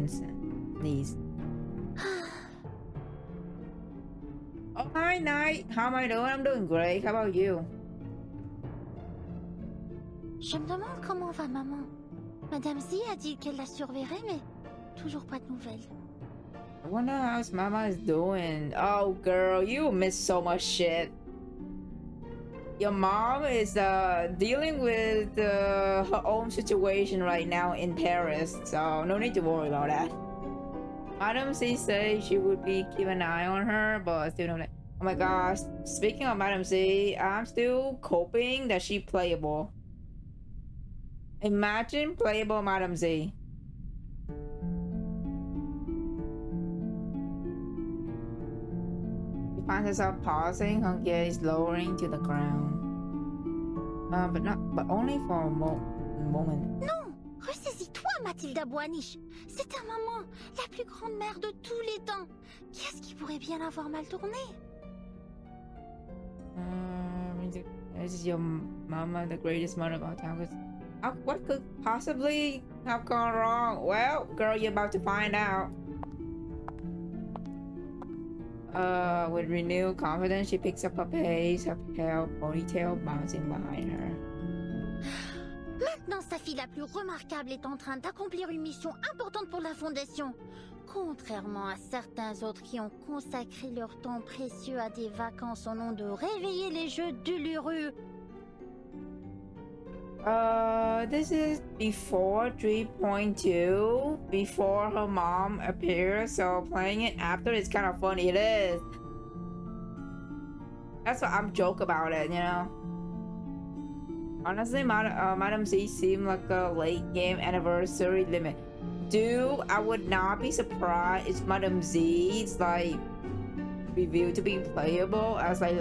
Speaker 1: knees. Oh, hi, Night. How am I doing? I'm doing great. How about you?
Speaker 20: Je me demande comment va maman. Madame Z a dit qu'elle la surveillerait, mais toujours pas de nouvelles.
Speaker 1: I wonder how Mama is doing. Oh, girl, you miss so much shit. Your mom is dealing with her own situation right now in Paris, so no need to worry about that. Madam C said she would be keeping an eye on her, but still don't. Oh my gosh! Speaking of Madam C, I'm still hoping that she playable. Imagine playable Madam Z. She finds herself pausing, her gaze lowering to the ground. But only for a moment.
Speaker 20: Non! Ressaisis-toi, Mathilda Boaniche! C'est ta maman, la plus grande mère de tous les temps! Qu'est-ce qui pourrait bien avoir mal tourné?
Speaker 1: This is your mama, the greatest mother of all time. What could possibly have gone wrong? Well, girl, you're about to find out. With renewed confidence, she picks up her pace, her pale ponytail bouncing behind her.
Speaker 20: Maintenant, sa fille la plus remarquable est en train d'accomplir une mission importante pour la Fondation. Contrairement à certains autres qui ont consacré leur temps précieux à des vacances au nom de réveiller les jeux d'Uluru.
Speaker 1: This is before 3.2, before her mom appears, so playing it after is kind of funny. It is. That's what I'm joke about it, you know? Honestly, Madam Z seemed like a late game anniversary limit. Dude, I would not be surprised if Madam Z's like revealed to be playable as like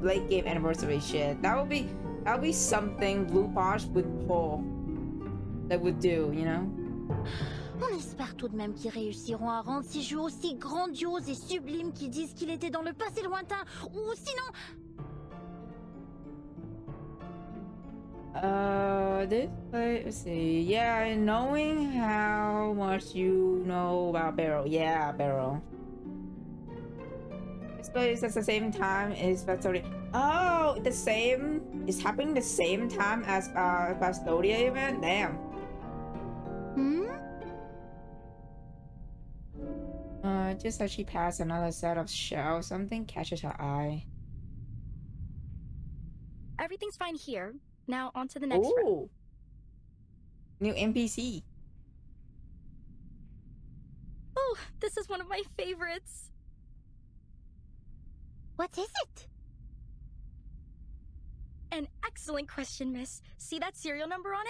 Speaker 1: late game anniversary shit. That would be something Blue Posh would pull. That would do, you know?
Speaker 20: On espère tout de même qu'ils réussiront à rendre ces jeux aussi grandioses et sublimes qu'ils disent qu'il était dans le passé lointain, ou sinon...
Speaker 1: This place, let's see. Yeah, knowing how much you know about Barrel. Yeah, Barrel. This place at the same time is Bastodia. Oh, the same is happening the same time as Bastodia event. Damn. Just as she passed another set of shelves, something catches her eye.
Speaker 21: Everything's fine here. Now on to the next room.
Speaker 1: New NPC.
Speaker 21: Oh, this is one of my favorites.
Speaker 20: What is it?
Speaker 21: An excellent question, miss. See that serial number on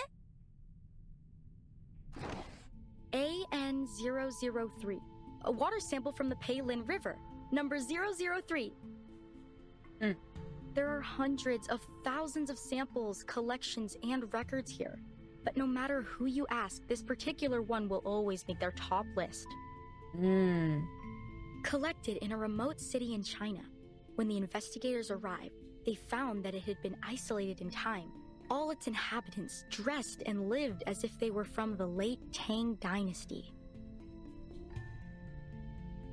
Speaker 21: it? AN003. A water sample from the Paylin River. Number 003. There are hundreds of thousands of samples, collections, and records here. But no matter who you ask, this particular one will always make their top list. Collected in a remote city in China. When the investigators arrived, they found that it had been isolated in time. All its inhabitants dressed and lived as if they were from the late Tang Dynasty.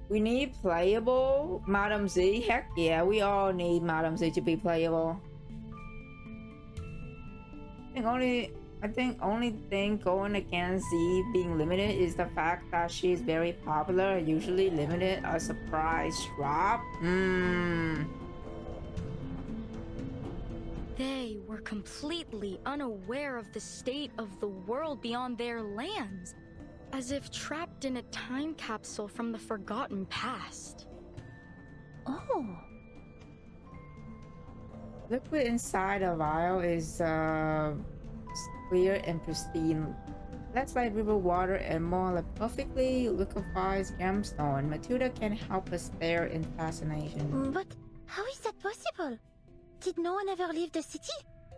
Speaker 1: We need playable Madam Z. Heck yeah, we all need Madam Z to be playable. I think only thing going against Z being limited is the fact that she's very popular, usually limited a surprise drop.
Speaker 21: They were completely unaware of the state of the world beyond their lands, as if trapped in a time capsule from the forgotten past.
Speaker 20: Oh.
Speaker 1: Liquid inside a vial is clear and pristine. Less like river water and more like perfectly liquefied gemstone. Matilda can help us stare in fascination.
Speaker 20: But how is that possible? Did no one ever leave the city?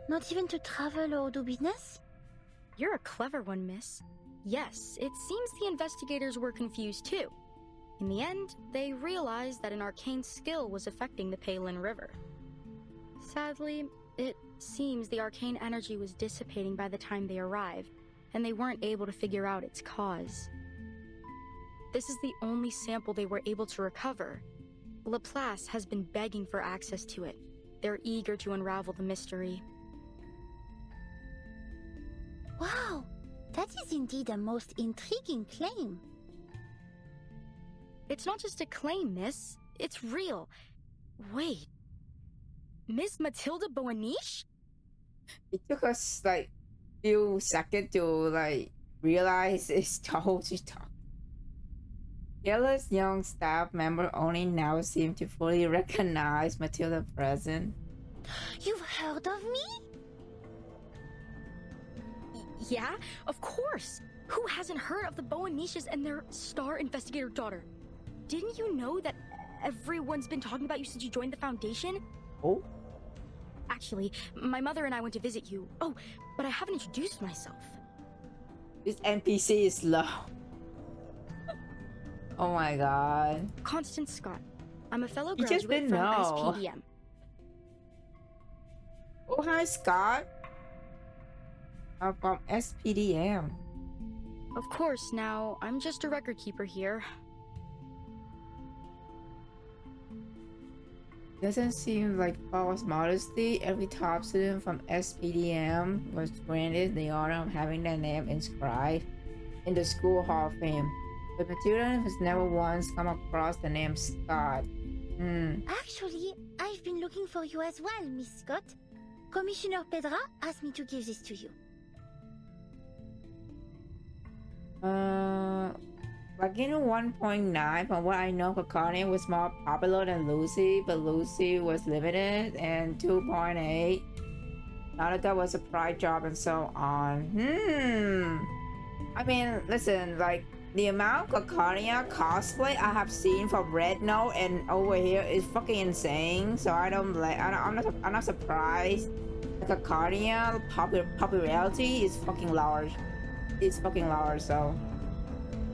Speaker 20: Not even to travel or do business?
Speaker 21: You're a clever one, miss. Yes, it seems the investigators were confused too. In the end, they realized that an arcane skill was affecting the Paylin River. Sadly, it seems the arcane energy was dissipating by the time they arrived, and they weren't able to figure out its cause. This is the only sample they were able to recover. Laplace has been begging for access to it. They're eager to unravel the mystery.
Speaker 20: Wow, that is indeed a most intriguing claim.
Speaker 21: It's not just a claim, miss. It's real. Wait. Miss Matilda Boaniche?
Speaker 1: It took us like few seconds to like realize it's totally talk. Careless young staff member only now seem to fully recognize Matilda present.
Speaker 20: You've heard of me?
Speaker 21: Yeah, of course. Who hasn't heard of the Boaniches and their star investigator daughter? Didn't you know that everyone's been talking about you since you joined the Foundation?
Speaker 1: Oh?
Speaker 21: Actually, my mother and I went to visit you. Oh, but I haven't introduced myself.
Speaker 1: This NPC is slow. Oh my god.
Speaker 21: Constance Scott. I'm a fellow
Speaker 1: You just
Speaker 21: graduate
Speaker 1: didn't
Speaker 21: from
Speaker 1: know.
Speaker 21: SPDM.
Speaker 1: Oh, hi, Scott. From SPDM.
Speaker 21: Of course, now, I'm just a record keeper here.
Speaker 1: Doesn't seem like false modesty. Every top student from SPDM was granted the honor of having their name inscribed. in the School Hall of Fame, but Matilda has never once come across the name Scott.
Speaker 20: Actually, I've been looking for you as well, Miss Scott. Commissioner Pedra asked me to give this to you.
Speaker 1: Like in 1.9, from what I know, Kakane was more popular than Lucy, but Lucy was limited, and 2.8, Naruto was a pride job, and so on. I mean, listen, like, the amount of Kakane cosplay I have seen from Red Note and over here is fucking insane. So I'm not surprised. The Kakane popularity is fucking large. It's fucking large, so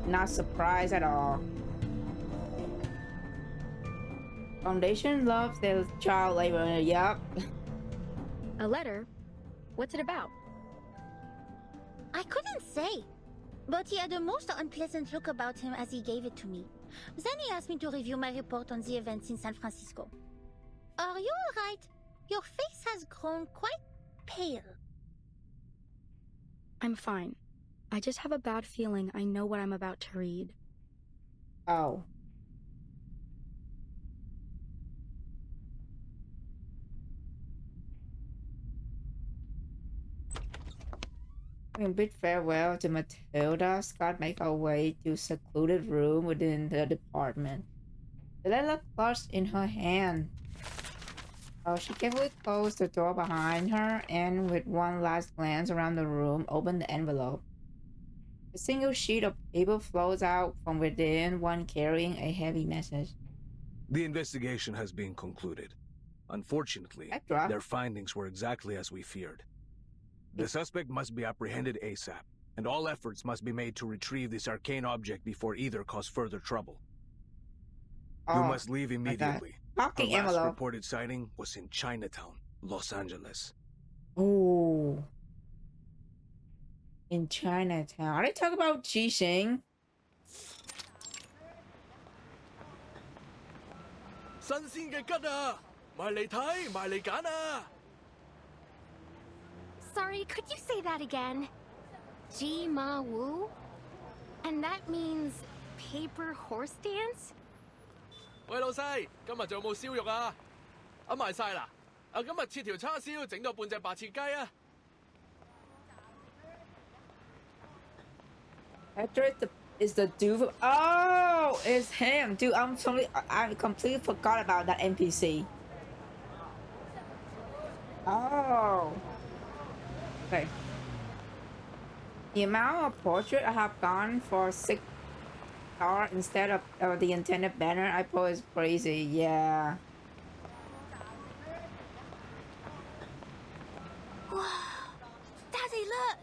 Speaker 1: not surprised at all. Foundation loves their child labor. Yup.
Speaker 21: A letter? What's it about?
Speaker 20: I couldn't say, but he had a most unpleasant look about him as he gave it to me. Then he asked me to review my report on the events in San Francisco. Are you alright? Your face has grown quite pale.
Speaker 21: I'm fine. I just have a bad feeling I know what I'm about to read.
Speaker 1: Oh. In bid farewell to Matilda, Scott makes her way to a secluded room within the department. The letter clutched in her hand. She carefully closed the door behind her and, with one last glance around the room, opened the envelope. A single sheet of paper flows out from within, one carrying a heavy message.
Speaker 9: The investigation has been concluded. Unfortunately, their findings were exactly as we feared. The suspect must be apprehended ASAP, and all efforts must be made to retrieve this arcane object before either cause further trouble. You must leave immediately. The last reported sighting was in Chinatown, Los Angeles.
Speaker 1: Oh. In Chinatown. Are they talking about Jixing?
Speaker 13: Sorry, could you say that again? Ji Ma Wu? And that means paper horse dance?
Speaker 14: 喂，老細，今日仲有冇燒肉啊？啱埋晒啦！今日切條叉燒，整多半隻白切雞啊！
Speaker 1: Actor is the dude. Oh, it's him, dude. I completely forgot about that NPC. Oh. Okay. The amount of portrait I have gone for $6 instead of the intended banner I put is crazy. Yeah.
Speaker 20: Wow. Daddy, look!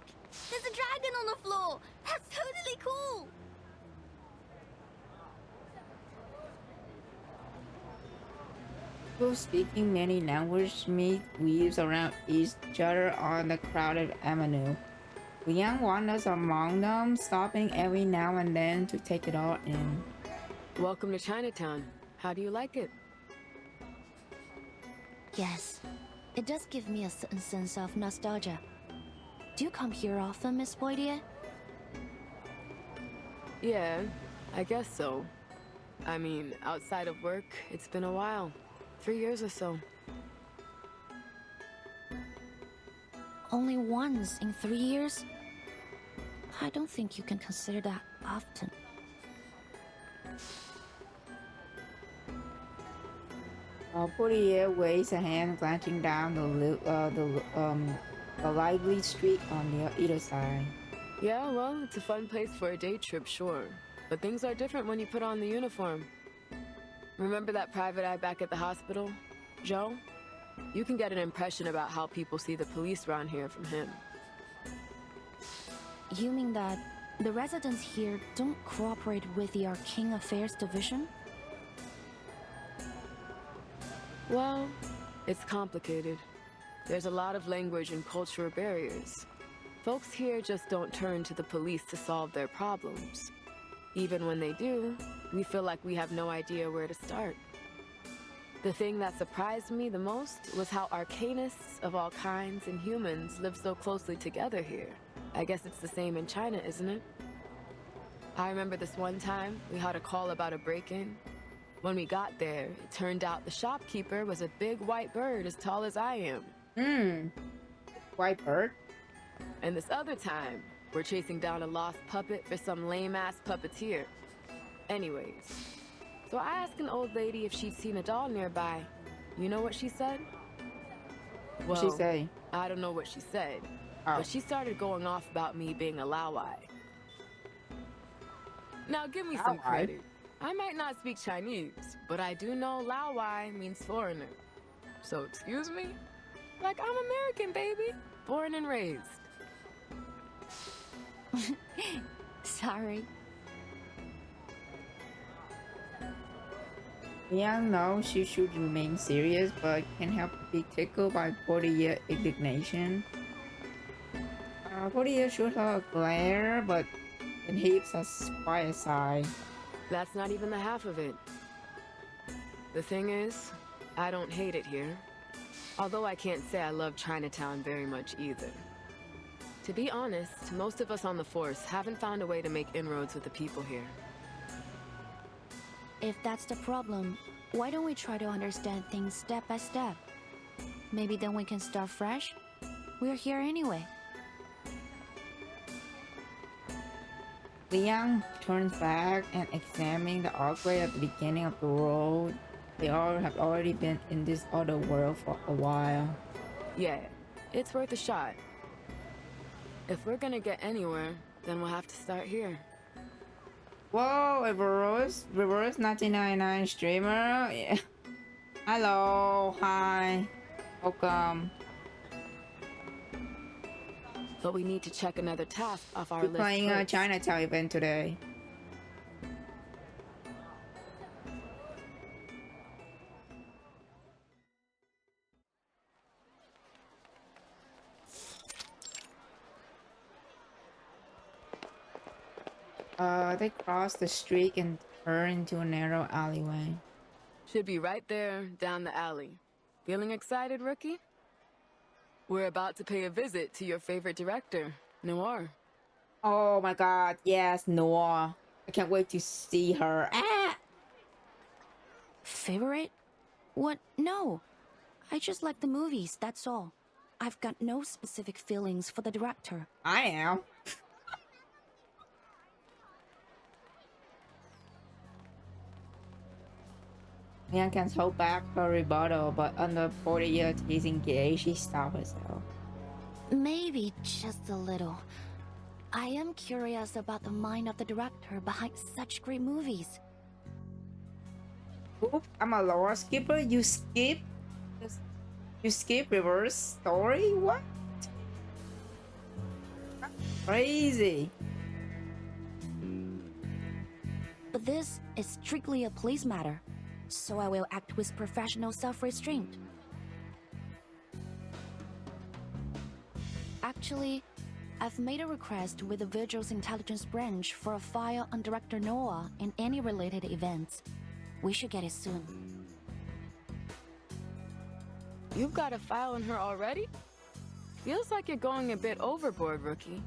Speaker 20: There's a dragon on the floor! That's totally cool!
Speaker 1: People speaking many languages meet weaves around each other on the crowded avenue. Liang wanders among them, stopping every now and then to take it all in.
Speaker 10: Welcome to Chinatown. How do you like it?
Speaker 6: Yes, it does give me a certain sense of nostalgia. Do you come here often, Miss Boydier?
Speaker 10: Yeah, I guess so. I mean, outside of work, it's been a while. 3 years or so.
Speaker 6: Only once in 3 years? I don't think you can consider that often.
Speaker 1: Portier waves a hand, glancing down the lively street on the either side.
Speaker 10: Yeah, well, it's a fun place for a day trip, sure. But things are different when you put on the uniform. Remember that private eye back at the hospital, Joe? You can get an impression about how people see the police around here from him.
Speaker 6: You mean that the residents here don't cooperate with the Arcane Affairs Division?
Speaker 10: Well, it's complicated. There's a lot of language and cultural barriers. Folks here just don't turn to the police to solve their problems. Even when they do, we feel like we have no idea where to start. The thing that surprised me the most was how arcanists of all kinds and humans live so closely together here. I guess it's the same in China, isn't it? I remember this one time we had a call about a break-in. When we got there, it turned out the shopkeeper was a big white bird as tall as I am.
Speaker 1: White bird?
Speaker 10: And this other time, we're chasing down a lost puppet for some lame-ass puppeteer. Anyways, so I asked an old lady if she'd seen a doll nearby. You know what she said?
Speaker 1: What'd she say?
Speaker 10: I don't know what she said, but she started going off about me being a Laowai. Now give me some credit. I might not speak Chinese, but I do know Laowai means foreigner. So excuse me? Like I'm American, baby. Born and raised.
Speaker 6: Sorry.
Speaker 1: Yeah, no, she should remain serious, but can't help but be tickled by 40-year indignation. 40-year shoots her a glare, but in heaps a quiet sigh.
Speaker 10: That's not even the half of it. The thing is, I don't hate it here. Although I can't say I love Chinatown very much either. To be honest, most of us on the force haven't found a way to make inroads with the people here.
Speaker 6: If that's the problem, why don't we try to understand things step by step? Maybe then we can start fresh? We're here anyway.
Speaker 1: Liang turns back and examines the archway at the beginning of the road. They all have already been in this other world for a while.
Speaker 10: Yeah, it's worth a shot. If we're gonna get anywhere, then we'll have to start here.
Speaker 1: Whoa, a reverse 1999 streamer. Yeah. Hello, hi, welcome.
Speaker 10: But we need to check another task off our list.
Speaker 1: We're playing a Chinatown event today. They cross the street and turn into a narrow alleyway.
Speaker 10: Should be right there, down the alley. Feeling excited, rookie? We're about to pay a visit to your favorite director, Noir.
Speaker 1: Oh my god, yes, Noir. I can't wait to see her. Ah!
Speaker 6: Favorite? What? No. I just like the movies, that's all. I've got no specific feelings for the director.
Speaker 1: I am. Liang can hold back her rebuttal, but under 40-year teasing gay, she stopped herself.
Speaker 6: Maybe just a little. I am curious about the mind of the director behind such great movies.
Speaker 1: Oop, I'm a lore skipper. You skip reverse story? What? That's crazy.
Speaker 6: But this is strictly a police matter, so I will act with professional self-restraint. Actually, I've made a request with the Vigil's intelligence branch for a file on Director Noah and any related events. We should get it soon.
Speaker 10: You've got a file on her already? Feels like you're going a bit overboard, rookie.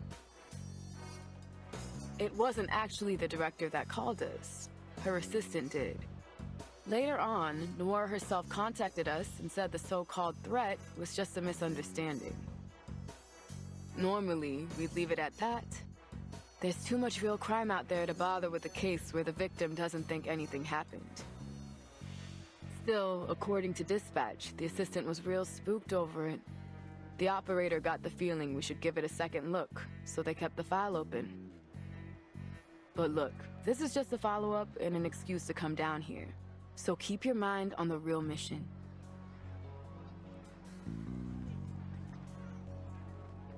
Speaker 10: It wasn't actually the director that called us. Her assistant did. Later on, Noir herself contacted us and said the so-called threat was just a misunderstanding. Normally, we'd leave it at that. There's too much real crime out there to bother with a case where the victim doesn't think anything happened. Still, according to dispatch, the assistant was real spooked over it. The operator got the feeling we should give it a second look, so they kept the file open. But look, this is just a follow-up and an excuse to come down here. So keep your mind on the real mission.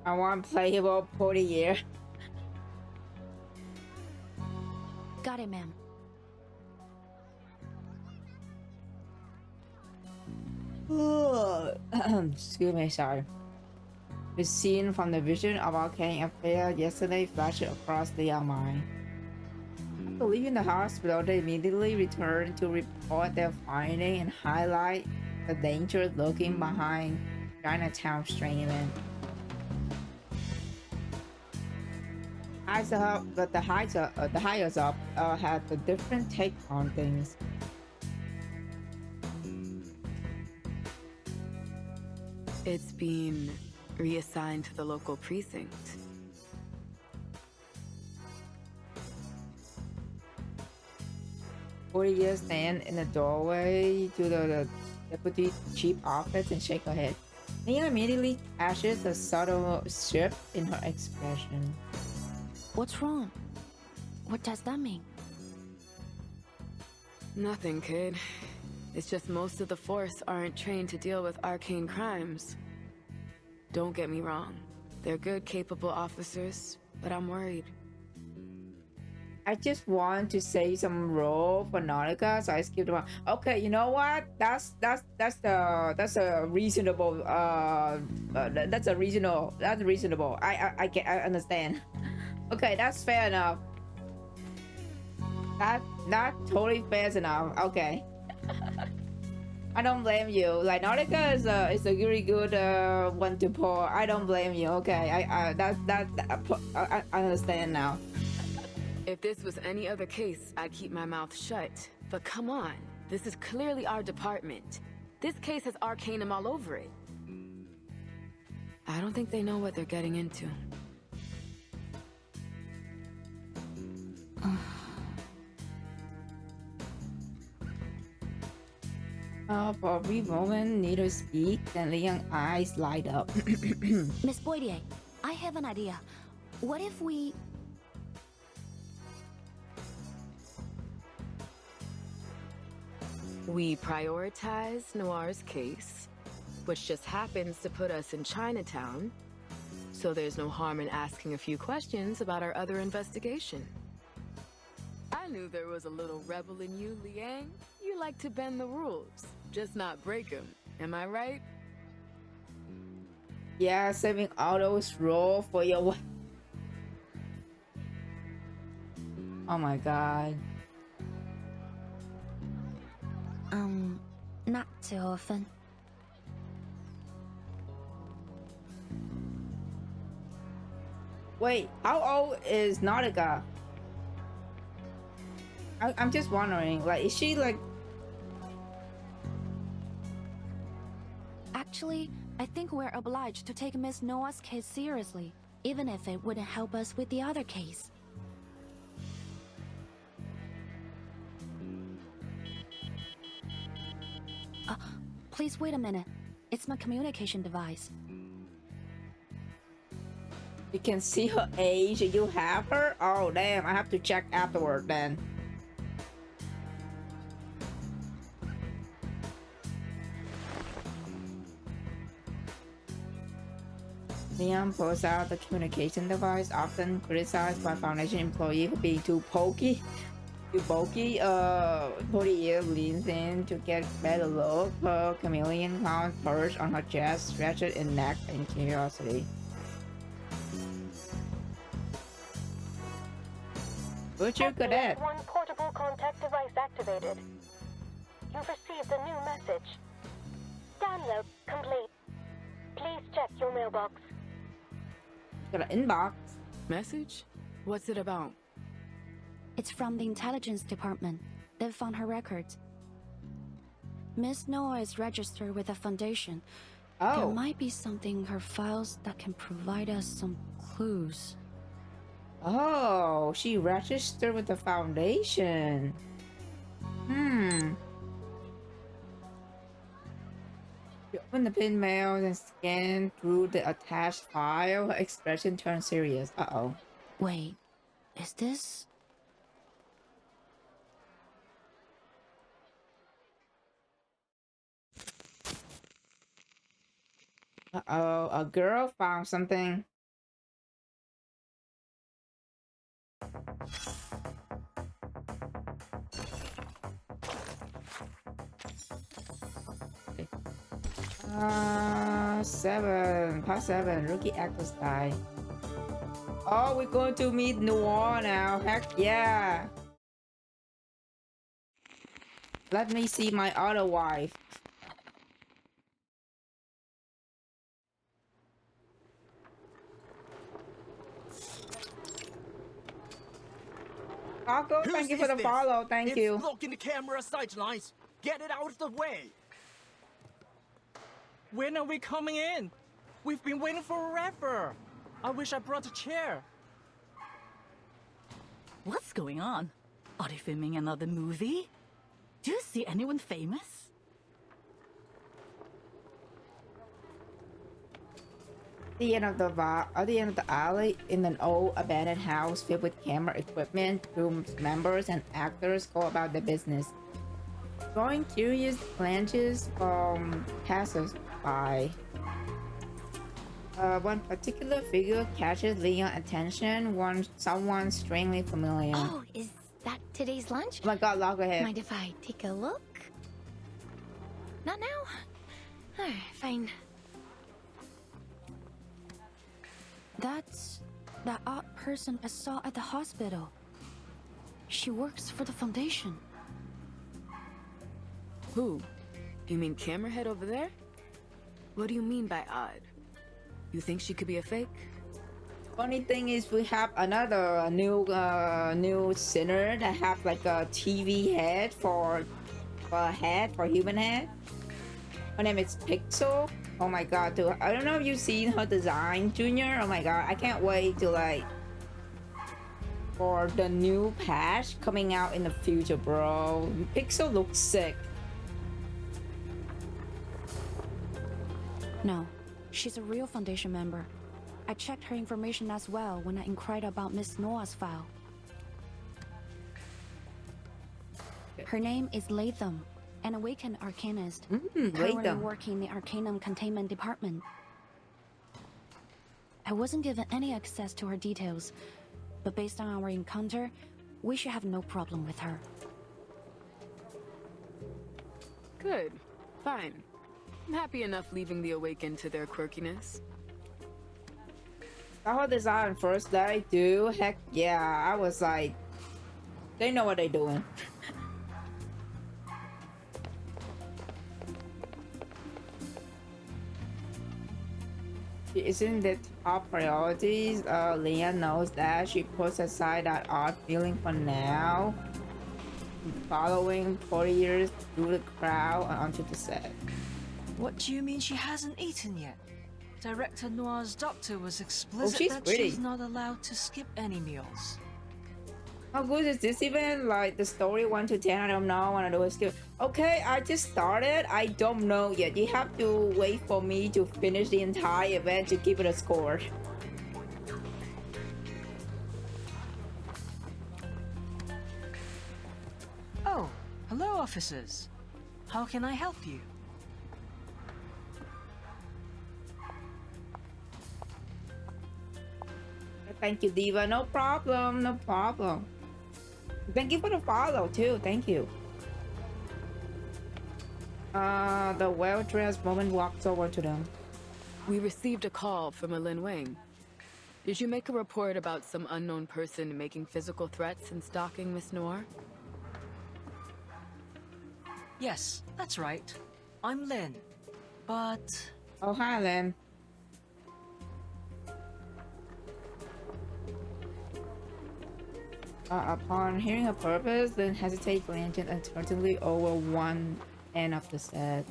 Speaker 1: I want playable 40-year.
Speaker 6: Got it, ma'am.
Speaker 1: Excuse me, sorry. The scene from the vision of our arcane affair yesterday flashed across their mind. After leaving the hospital, they immediately returned to report their finding and highlight the danger lurking behind Chinatown strain event. the higher up had a different take on things.
Speaker 10: It's been reassigned to the local precinct.
Speaker 1: Years stand in the doorway to the deputy chief office and shake her head. Nia immediately catches a subtle shift in her expression.
Speaker 6: What's wrong? What does that mean?
Speaker 10: Nothing, kid. It's just most of the force aren't trained to deal with arcane crimes. Don't get me wrong. They're good, capable officers, but I'm worried.
Speaker 1: I just want to say some role for Nautica, so I skipped one. Okay, you know what? That's a reasonable that's reasonable. I understand. Okay, that's fair enough. That totally fair enough. Okay. I don't blame you. Like Nautica is a really good one to pull. I don't blame you. Okay, I understand now.
Speaker 10: If this was any other case, I'd keep my mouth shut. But come on, this is clearly our department. This case has Arcanum all over it. I don't think they know what they're getting into.
Speaker 1: For a brief moment, neither speak, then Leon's eyes light up.
Speaker 6: Miss Boydier, I have an idea. What if we...
Speaker 10: We prioritize Noir's case, which just happens to put us in Chinatown, so there's no harm in asking a few questions about our other investigation. I knew there was a little rebel in you, Liang. You like to bend the rules, just not break them. Am I right?
Speaker 1: Yeah, saving all those roles for your... Oh my god.
Speaker 6: Not too often.
Speaker 1: Wait, how old is Nautica? I'm just wondering, like, is she like...
Speaker 6: Actually, I think we're obliged to take Miss Noah's case seriously, even if it wouldn't help us with the other case. Please wait a minute. It's my communication device.
Speaker 1: You can see her age. You have her? Oh, damn. I have to check afterward then. Liam pulls out the communication device, often criticized by Foundation employees for being too bulky. Portier leans in to get better look. Her chameleon claws perched on her chest, stretched in neck and curiosity. Butcher Cadet.
Speaker 16: One portable contact device activated. You've received a new message. Download complete. Please check your mailbox.
Speaker 1: Got an inbox.
Speaker 10: Message? What's it about?
Speaker 6: It's from the intelligence department. They've found her records. Miss Noah is registered with the Foundation. There might be something in her files that can provide us some clues.
Speaker 1: Oh, she registered with the Foundation. You open the pin mail and scan through the attached file. Her expression turns serious. Uh-oh.
Speaker 6: Wait, is this...
Speaker 1: Uh-oh, a girl found something. Part 7, rookie actor style. Oh, we're going to meet Noir now. Heck yeah. Let me see my other wife. Taco, thank you for the follow. Thank you.
Speaker 14: It's blocking the camera sidelines. Get it out of the way. When are we coming in? We've been waiting forever. I wish I brought a chair.
Speaker 3: What's going on? Are they filming another movie? Do you see anyone famous?
Speaker 1: At the end of the alley, in an old abandoned house filled with camera equipment, crew members and actors go about their business, drawing curious glances from passers-by. One particular figure catches Leon's attention, someone strangely familiar.
Speaker 20: Oh, is that today's lunch?
Speaker 1: Oh my god, log ahead.
Speaker 20: Mind if I take a look? Not now? Alright, fine.
Speaker 6: That's that odd person I saw at the hospital. She works for the Foundation.
Speaker 10: Who? You mean Camerahead over there? What do you mean by odd? You think she could be a fake?
Speaker 1: Funny thing is, we have another new sinner that have like a TV head for human head. Her name is Pixel. Oh my god, dude! I don't know if you've seen her design, Junior. Oh my god, I can't wait to like for the new patch coming out in the future, bro. Pixel looks sick.
Speaker 6: No, she's a real Foundation member. I checked her information as well when I inquired about Miss Noah's file. Her name is Latham, an awakened arcanist, currently working in the Arcanum Containment Department. I wasn't given any access to her details, but based on our encounter, we should have no problem with her.
Speaker 10: Good. Fine. I'm happy enough leaving the Awakened to their quirkiness.
Speaker 1: That whole design first that I do, heck yeah, I was like, they know what they're doing. Isn't the top priorities? Leah knows that. She puts aside that odd feeling for now, following 40 years through the crowd and onto the set.
Speaker 22: What do you mean she hasn't eaten yet? Director Noir's doctor was explicit that
Speaker 1: pretty.
Speaker 22: she's not allowed to skip any meals.
Speaker 1: How good is this even? Like the story 1 to 10, I don't know. I wanna do a skill. Okay, I just started. I don't know yet. You have to wait for me to finish the entire event to give it a score.
Speaker 22: Oh, hello, officers. How can I help you?
Speaker 1: Thank you, Diva. No problem. No problem. Thank you for the follow too. Thank you. The well-dressed woman walks over to them.
Speaker 10: We received a call from a Lin Wang. Did you make a report about some unknown person making physical threats and stalking Miss Noir?
Speaker 22: Yes, that's right. I'm Lin. But...
Speaker 1: Oh, hi, Lin. Upon hearing her purpose, Lin hesitates, glancing uncertainly over one end of the set.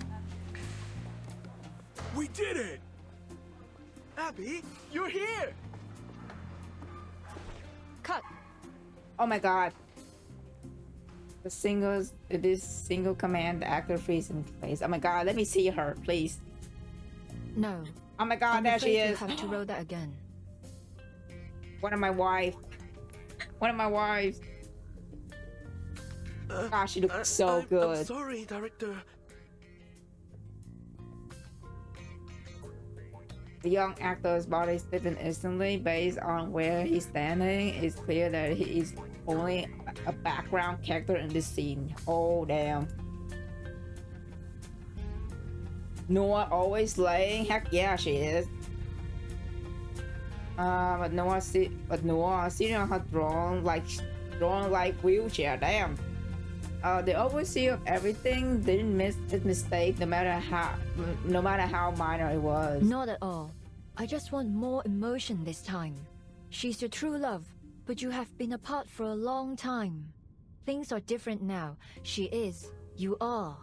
Speaker 14: We did it! Abby, you're here!
Speaker 10: Cut!
Speaker 1: Oh my god. This single command, the actor freezes in place. Oh my god, let me see her, please.
Speaker 2: No.
Speaker 1: Oh my god, there she is.
Speaker 2: You have to roll that again.
Speaker 1: One of my wife. One of my wives. Gosh, she looks so good.
Speaker 14: I'm sorry, director.
Speaker 1: The young actor's body stiffened instantly based on where he's standing. It's clear that he is only a background character in this scene. Oh, damn. Noah always laying? Heck yeah, she is. But Noah sitting on her throne like wheelchair. Damn. The overseer of everything didn't miss his mistake, no matter how minor it was.
Speaker 2: Not at all. I just want more emotion this time. She's your true love, but you have been apart for a long time. Things are different now. She is. You are.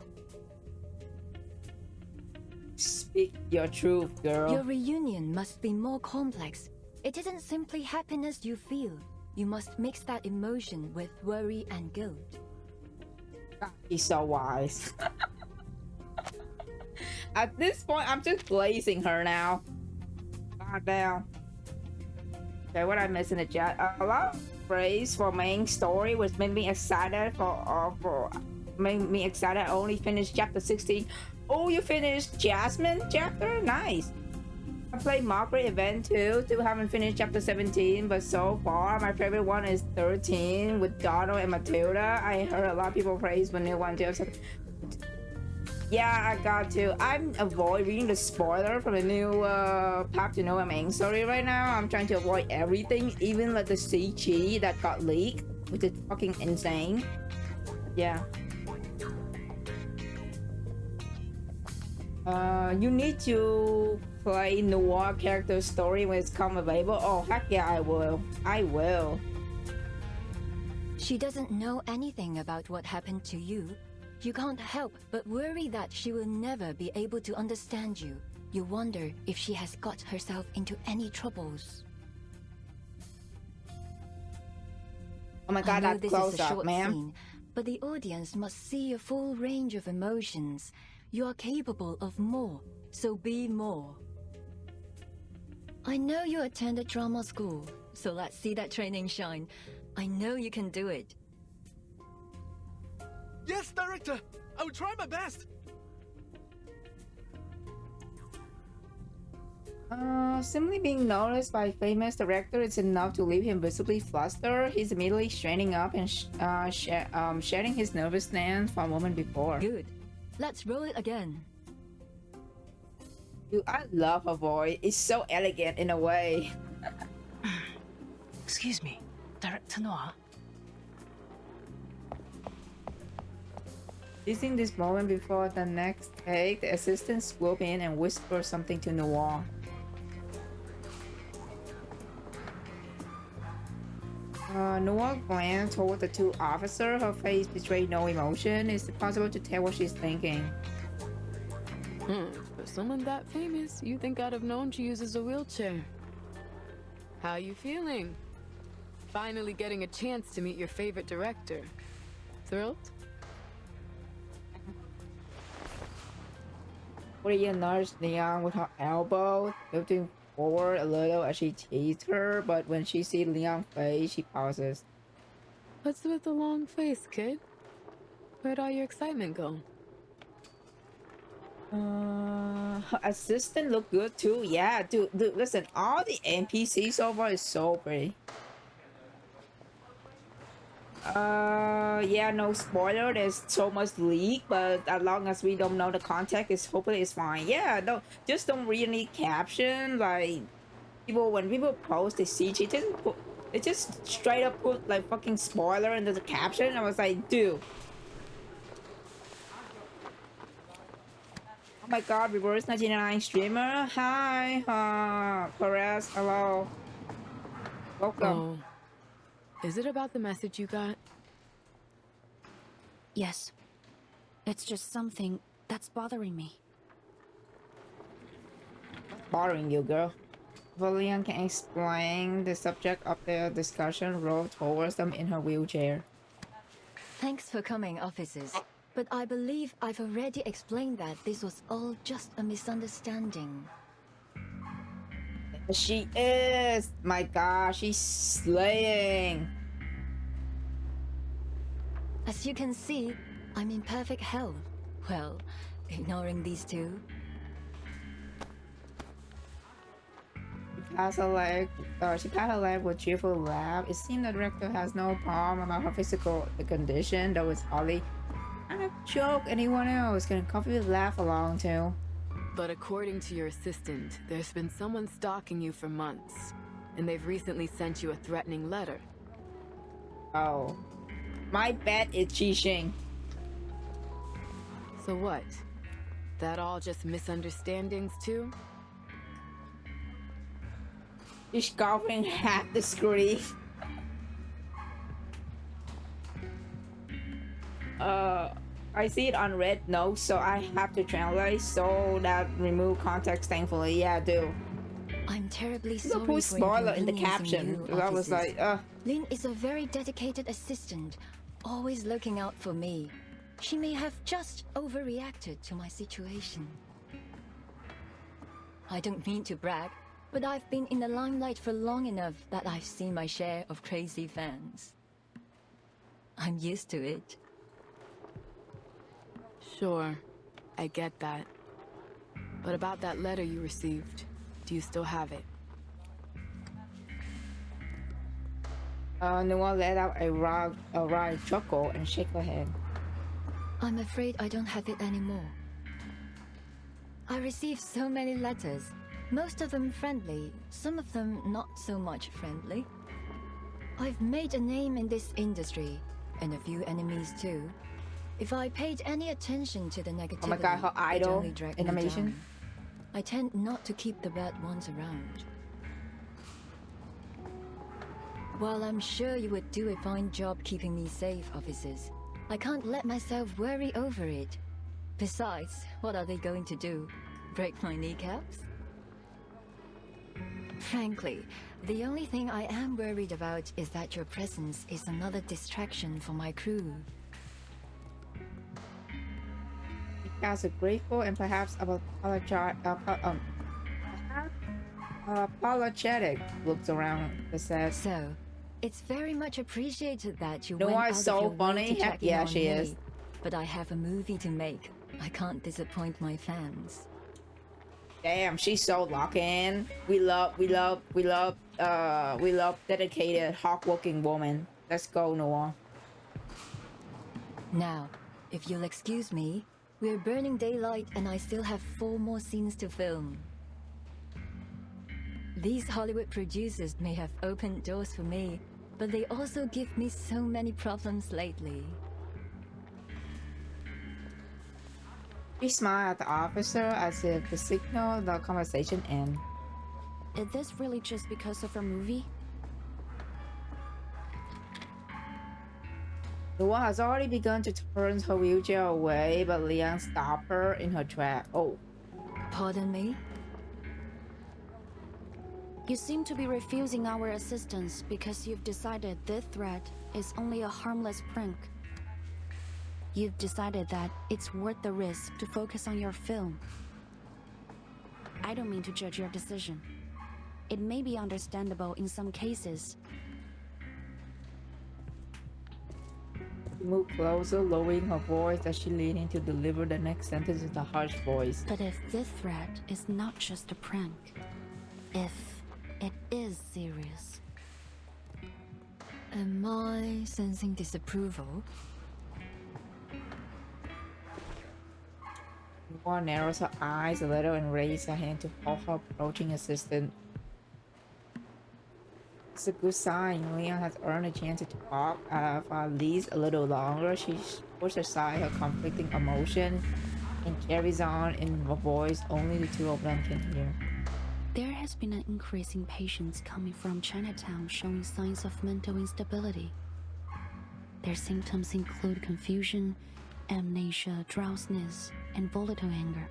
Speaker 1: Speak your truth, girl.
Speaker 2: Your reunion must be more complex. It isn't simply happiness you feel. You must mix that emotion with worry and guilt.
Speaker 1: He's so wise. At this point, I'm just blazing her now. Calm down. Okay, what I missed in the chat? A lot of praise for main story, which made me excited made me excited. I only finished chapter 16. Oh, you finished Jasmine chapter? Nice. I played Margaret event too. Still haven't finished chapter 17, but so far my favorite one is 13 with Donald and Matilda. I heard a lot of people praise the new one too. So yeah, I got to. I'm avoid reading the spoiler from the new Path to Nowhere main story right now. I'm trying to avoid everything, even like the CG that got leaked, which is fucking insane. Yeah. You need to play Noir character story when it's come available. Oh, heck yeah, I will. I will.
Speaker 2: She doesn't know anything about what happened to you. You can't help but worry that she will never be able to understand you. You wonder if she has got herself into any troubles.
Speaker 1: Oh my god, that close up, man.
Speaker 2: Scene, but the audience must see a full range of emotions. You are capable of more, so be more. I know you attended drama school, so let's see that training shine. I know you can do it.
Speaker 9: Yes, director! I will try my best!
Speaker 1: Simply being noticed by a famous director is enough to leave him visibly flustered. He's immediately straightening up and shedding his nervousness from a moment before.
Speaker 2: Good. Let's roll it again.
Speaker 1: Dude, I love her voice. It's so elegant in a way.
Speaker 22: Excuse me, Director Noir.
Speaker 1: Using this moment before the next take, the assistant swoop in and whisper something to Noir. Noir glanced toward the two officers. Her face betrayed no emotion. Is it possible to tell what she's thinking?
Speaker 10: For someone that famous, you think I'd have known she uses a wheelchair. How you feeling? Finally getting a chance to meet your favorite director. Thrilled?
Speaker 1: What do you nudge Leon with her elbow, lifting forward a little as she teased her, but when she sees Leon's face, she pauses.
Speaker 10: What's with the long face, kid? Where'd all your excitement go?
Speaker 1: Her assistant look good too. Yeah, dude, listen, all the NPCs so far is so pretty. Yeah, no spoiler. There's so much leak, but as long as we don't know the context, hopefully it's fine. Yeah, just don't read any caption. Like when people post the CG, they just straight up put like fucking spoiler into the caption. I was like, dude. Oh my god, reverse 99 streamer. Hi, Perez. Hello. Welcome.
Speaker 10: Oh. Is it about the message you got?
Speaker 6: Yes. It's just something that's bothering me.
Speaker 1: Bothering you, girl. Valian can explain the subject of their discussion, rolled towards them in her wheelchair.
Speaker 2: Thanks for coming, officers. But I believe I've already explained that this was all just a misunderstanding.
Speaker 1: She is! My gosh, she's slaying!
Speaker 2: As you can see, I'm in perfect health. Well, ignoring these two.
Speaker 1: She passed her leg with cheerful laugh. It seemed the director has no problem about her physical condition, though it's hardly kind of joke anyone else can comfortably laugh along too.
Speaker 10: But according to your assistant, there's been someone stalking you for months, and they've recently sent you a threatening letter.
Speaker 1: Oh. My bet is Qixing.
Speaker 10: So what? That all just misunderstandings too?
Speaker 1: She's covering half the screen. I see it on red notes, so I have to translate. So that remove context, thankfully. Yeah, I do.
Speaker 2: I'm terribly sorry
Speaker 1: put
Speaker 2: for
Speaker 1: spoiler in the
Speaker 2: inconveniencing
Speaker 1: caption.
Speaker 2: you,
Speaker 1: I was like,
Speaker 2: Lynn is a very dedicated assistant, always looking out for me. She may have just overreacted to my situation. I don't mean to brag, but I've been in the limelight for long enough that I've seen my share of crazy fans. I'm used to it.
Speaker 10: Sure, I get that. But about that letter you received, do you still have it?
Speaker 1: Noah let out a wry chuckle and shake her head.
Speaker 2: I'm afraid I don't have it anymore. I received so many letters, most of them friendly, some of them not so much friendly. I've made a name in this industry, and a few enemies too. If I paid any attention to the negativity,
Speaker 1: oh my god, her idol
Speaker 2: only dragged me
Speaker 1: animation.
Speaker 2: down. I tend not to keep the bad ones around. While I'm sure you would do a fine job keeping me safe, officers, I can't let myself worry over it. Besides, what are they going to do? Break my kneecaps? Frankly, the only thing I am worried about is that your presence is another distraction for my crew.
Speaker 1: As a grateful and perhaps apologetic looks around the set.
Speaker 2: So, it's very much appreciated that you
Speaker 1: know
Speaker 2: went
Speaker 1: why
Speaker 2: out
Speaker 1: it's
Speaker 2: of
Speaker 1: so
Speaker 2: your way
Speaker 1: funny?
Speaker 2: to
Speaker 1: Heck
Speaker 2: check in
Speaker 1: yeah,
Speaker 2: on
Speaker 1: she
Speaker 2: me.
Speaker 1: is.
Speaker 2: But I have a movie to make. I can't disappoint my fans.
Speaker 1: Damn, she's so locked in. We love dedicated, hardworking woman. Let's go, Noah.
Speaker 2: Now, if you'll excuse me, we're burning daylight and I still have 4 more scenes to film. These Hollywood producers may have opened doors for me, but they also give me so many problems lately.
Speaker 1: She smiled at the officer as if to signal the conversation end.
Speaker 6: Is this really just because of her movie?
Speaker 1: Noah has already begun to turn her wheelchair away, but Leon stopped her in her track. Oh.
Speaker 2: Pardon me?
Speaker 6: You seem to be refusing our assistance because you've decided this threat is only a harmless prank. You've decided that it's worth the risk to focus on your film. I don't mean to judge your decision. It may be understandable in some cases.
Speaker 1: She moved closer, lowering her voice as she leaned in to deliver the next sentence with a harsh voice.
Speaker 6: But if this threat is not just a prank, if it is serious...
Speaker 2: Am I sensing disapproval?
Speaker 1: Noah narrows her eyes a little and raises her hand to hold her approaching assistant. It's a good sign. Leon has earned a chance to talk for at least a little longer. She pushes aside her conflicting emotion and carries on in a voice only the two of them can hear.
Speaker 6: There has been an increase in patients coming from Chinatown showing signs of mental instability. Their symptoms include confusion, amnesia, drowsiness, and volatile anger.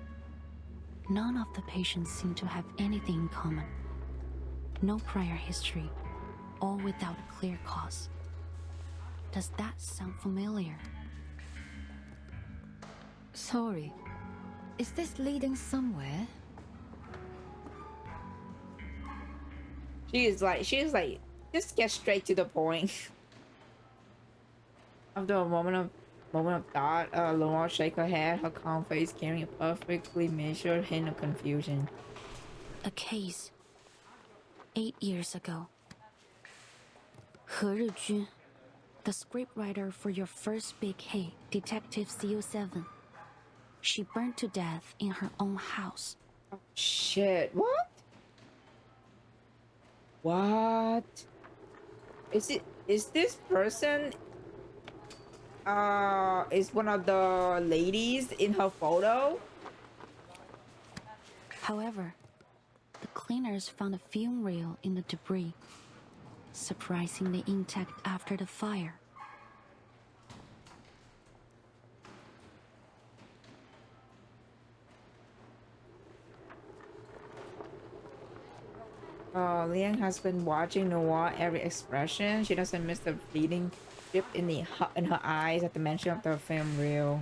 Speaker 6: None of the patients seem to have anything in common. No prior history, all without a clear cause. Does that sound familiar?
Speaker 2: Sorry. Is this leading somewhere?
Speaker 1: She's like, just get straight to the point. After a moment of thought, Laurent shake her head, her calm face carrying a perfectly measured hint of confusion.
Speaker 6: A case. 8 years ago. He Rizhun, the scriptwriter for your first big hit, Detective CO7. She burned to death in her own house.
Speaker 1: Oh, shit, what? What? Is this person is one of the ladies in her photo?
Speaker 6: However, the cleaners found a film reel in the debris, surprisingly intact after the fire.
Speaker 1: Liang has been watching Noah every expression. She doesn't miss the fleeting dip in her eyes at the mention of the film reel.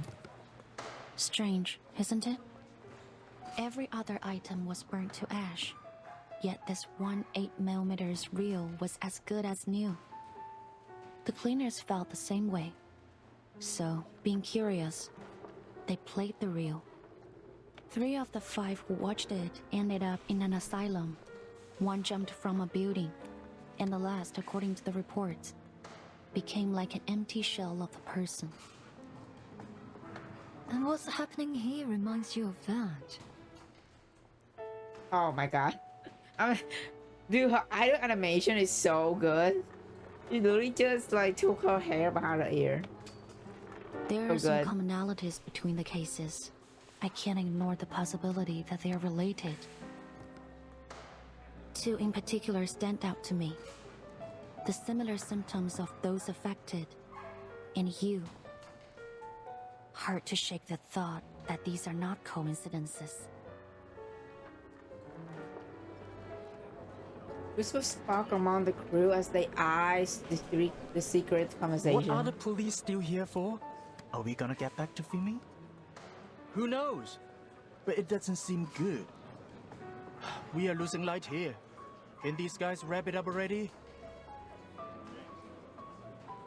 Speaker 6: Strange, isn't it? Every other item was burnt to ash, yet this one 8mm reel was as good as new. The cleaners felt the same way. So, being curious, they played the reel. 3 of the 5 who watched it ended up in an asylum. 1 jumped from a building, and the last, according to the reports, became like an empty shell of a person.
Speaker 2: And what's happening here reminds you of that.
Speaker 1: Oh my god. Dude, her idol animation is so good. She literally just like took her hair behind her ear.
Speaker 6: There are some commonalities between the cases. I can't ignore the possibility that they are related. 2 in particular stand out to me. The similar symptoms of those affected, and you. Hard to shake the thought that these are not coincidences.
Speaker 1: Whisper spark among the crew as they eyes the secret conversation.
Speaker 14: What are the police still here for? Are we gonna get back to filming? Who knows? But it doesn't seem good. We are losing light here. Can these guys wrap it up already?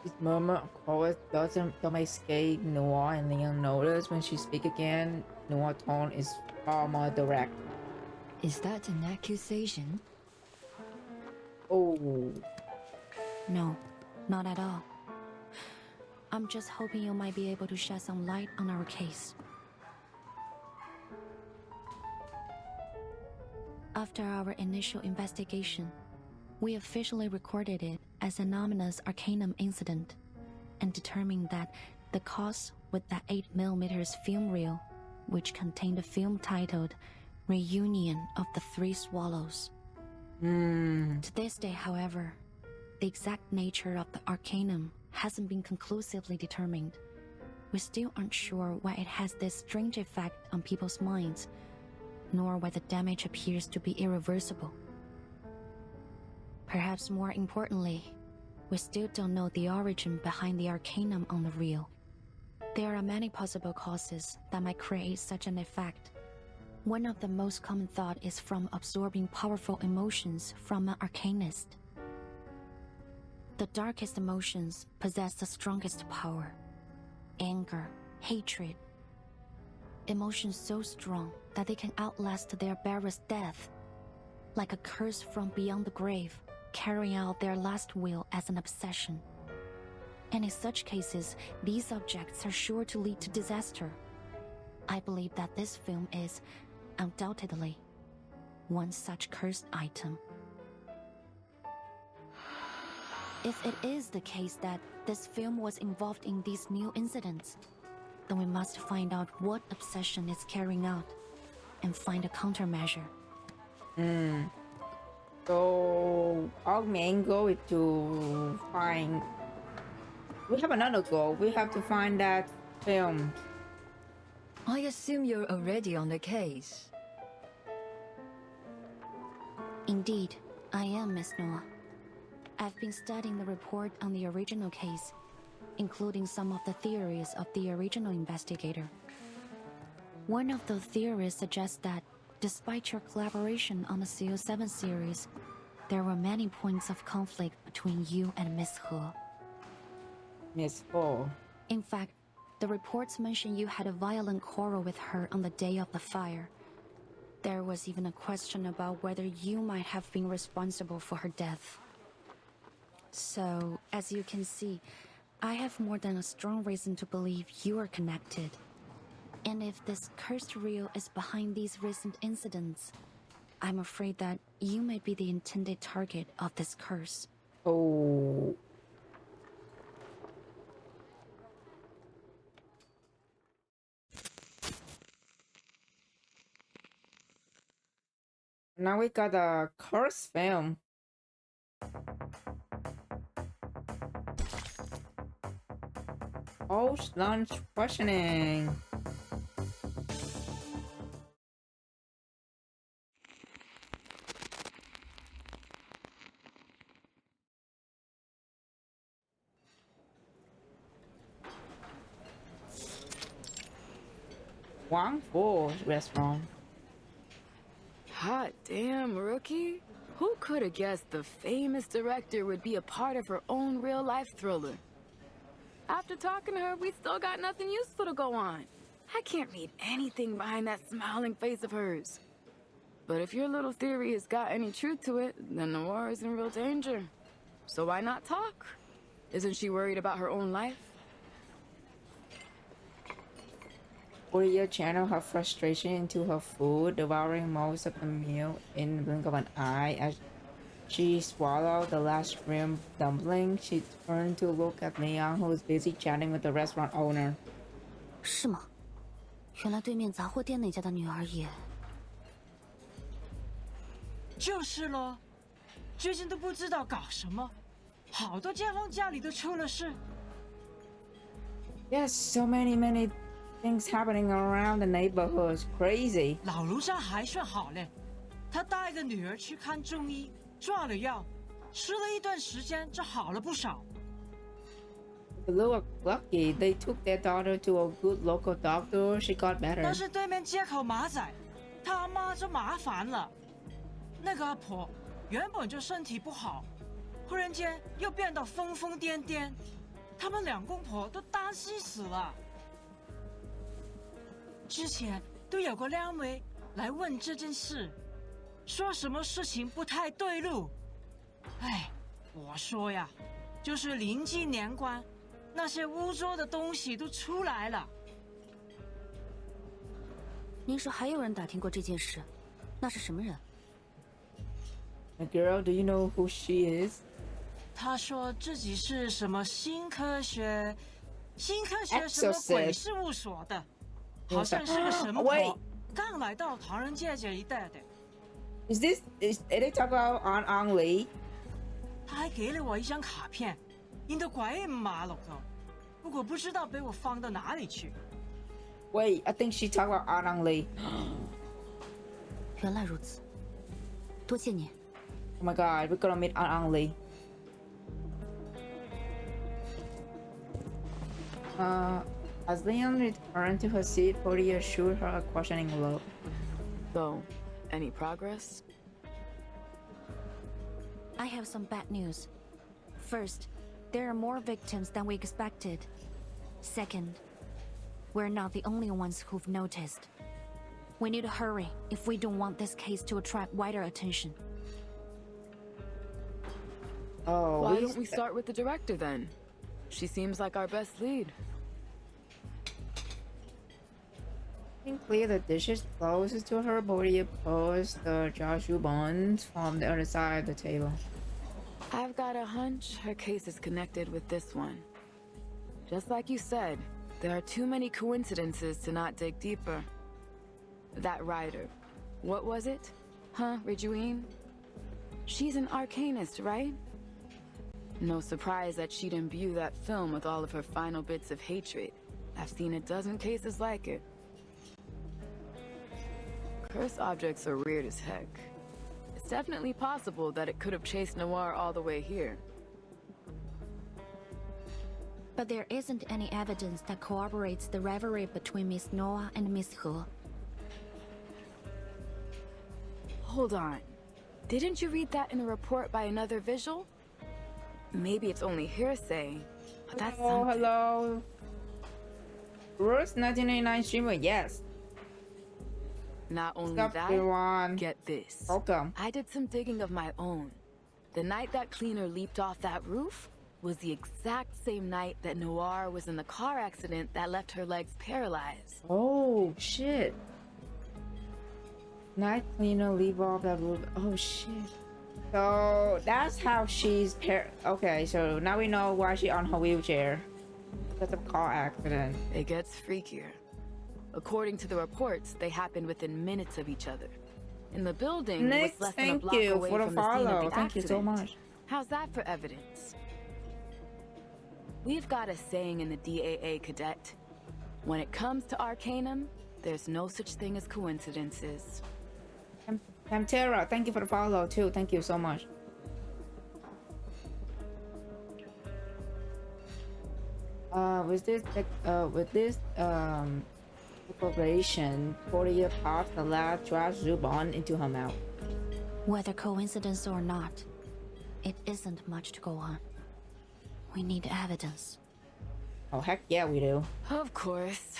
Speaker 1: This murmur of course don't escape Noah and Leon notice when she speaks again. Noah's tone is far more direct.
Speaker 2: Is that an accusation?
Speaker 1: Oh.
Speaker 6: No, not at all. I'm just hoping you might be able to shed some light on our case. After our initial investigation, we officially recorded it as an ominous Arcanum incident and determined that the cause was that 8mm film reel, which contained a film titled Reunion of the 3 Swallows. To this day, however, the exact nature of the Arcanum hasn't been conclusively determined. We still aren't sure why it has this strange effect on people's minds, nor why the damage appears to be irreversible. Perhaps more importantly, we still don't know the origin behind the Arcanum on the reel. There are many possible causes that might create such an effect. One of the most common thought is from absorbing powerful emotions from an Arcanist. The darkest emotions possess the strongest power. Anger, hatred. Emotions so strong that they can outlast their bearer's death, like a curse from beyond the grave, carrying out their last will as an obsession. And in such cases, these objects are sure to lead to disaster. I believe that this film is, undoubtedly, one such cursed item. If it is the case that this film was involved in these new incidents, then we must find out what obsession it's carrying out and find a countermeasure.
Speaker 1: So our main goal is to find... We have another goal. We have to find that film.
Speaker 2: I assume you're already on the case.
Speaker 6: Indeed, I am, Miss Noah. I've been studying the report on the original case, including some of the theories of the original investigator. One of the theories suggests that, despite your collaboration on the CO7 series, there were many points of conflict between you and Miss He.
Speaker 1: Miss He.
Speaker 6: In fact, the reports mention you had a violent quarrel with her on the day of the fire. There was even a question about whether you might have been responsible for her death. So, as you can see, I have more than a strong reason to believe you are connected. And if this cursed reel is behind these recent incidents, I'm afraid that you may be the intended target of this curse.
Speaker 1: Oh. Now we got a curse film. Post lunch questioning. Wang Fu's restaurant.
Speaker 7: Hot damn, rookie. Who could have guessed the famous director would be a part of her own real-life thriller? After talking to her, we still got nothing useful to go on. I can't read anything behind that smiling face of hers. But if your little theory has got any truth to it, then Noir is in real danger. So why not talk? Isn't she worried about her own life?
Speaker 1: Audio channel her frustration into her food, devouring most of the meal in the blink of an eye. As she swallowed the last shrimp dumpling, she turned to look at Leon, who was busy chatting with the restaurant owner.
Speaker 6: 是吗？原来对面杂货店那家的女儿也……
Speaker 19: 就是咯，最近都不知道搞什么，好多街坊家里都出了事。
Speaker 1: Yes, so many things happening around the neighborhood. It's crazy.
Speaker 19: 老卢家还算好嘞，他带个女儿去看中医，抓了药，吃了一段时间就好了不少。
Speaker 1: The little lucky, they took their daughter to a good local doctor. She got better.
Speaker 19: 但是对面街口马仔，他阿妈就麻烦了。那个阿婆原本就身体不好，忽然间又变得疯疯癫癫，他们两公婆都担心死了。之前都有个靓妹来问这件事，说什么事情不太对路。哎，我说呀，就是临近年关，那些污浊的东西都出来了。
Speaker 6: 您说还有人打听过这件事？那是什么人？
Speaker 1: The girl, do you know who she is?
Speaker 19: 她说自己是什么新科学什么鬼事务所的。好像是个神婆，刚来到唐人街这一带的。
Speaker 1: Is they talk about An Lee?
Speaker 19: 他还给了我一张卡片，印得鬼马了个，不过不知道被我放到哪里去。
Speaker 1: Wait, I think she talked about An Lee.
Speaker 6: 原来如此，多谢你。
Speaker 1: Oh my God, we're gonna meet An Lee. As Leon returned to her seat, Cody assured her a questioning look.
Speaker 7: So, any progress?
Speaker 6: I have some bad news. First, there are more victims than we expected. Second, we're not the only ones who've noticed. We need to hurry if we don't want this case to attract wider attention.
Speaker 1: Oh,
Speaker 7: why don't we start with the director then? She seems like our best lead.
Speaker 1: Clear the dishes closest to her body opposed the Joshua buns from the other side of the table.
Speaker 7: I've got a hunch her case is connected with this one. Just like you said, there are too many coincidences to not dig deeper. That writer, what was it? Huh, Ridgewine? She's an arcanist, right? No surprise that she'd imbue that film with all of her final bits of hatred. I've seen a dozen cases like it. Cursed objects are weird as heck. It's definitely possible that it could have chased Noir all the way here.
Speaker 6: But there isn't any evidence that corroborates the rivalry between Miss Noah and Miss He.
Speaker 7: Hold on. Didn't you read that in a report by another visual? Maybe it's only hearsay, but that's something.
Speaker 1: Hello. Rose 1989 streamer, yes.
Speaker 7: Not only
Speaker 1: Stop
Speaker 7: that,
Speaker 1: everyone.
Speaker 7: Get this.
Speaker 1: Welcome.
Speaker 7: I did some digging of my own. The night that cleaner leaped off that roof was the exact same night that Noir was in the car accident that left her legs paralyzed.
Speaker 1: Oh, shit. Night cleaner leave off that roof. Oh, shit. So, that's how she's okay, so now we know why she's on her wheelchair. Because of car accident.
Speaker 7: It gets freakier. According to the reports, they happened within minutes of each other. And the building
Speaker 1: Nick,
Speaker 7: was less than a block
Speaker 1: thank you
Speaker 7: away
Speaker 1: for the
Speaker 7: from the scene of
Speaker 1: follow.
Speaker 7: the
Speaker 1: Thank you so
Speaker 7: accident.
Speaker 1: much.
Speaker 7: How's that for evidence? We've got a saying in the DAA, Cadet. When it comes to Arcanum, there's no such thing as coincidences.
Speaker 1: Pantera, thank you for the follow too. Thank you so much. With this Corporation. Portia pops the last trash Zubon into her mouth.
Speaker 6: Whether coincidence or not, it isn't much to go on. We need evidence.
Speaker 1: Oh, heck yeah, we do.
Speaker 7: Of course.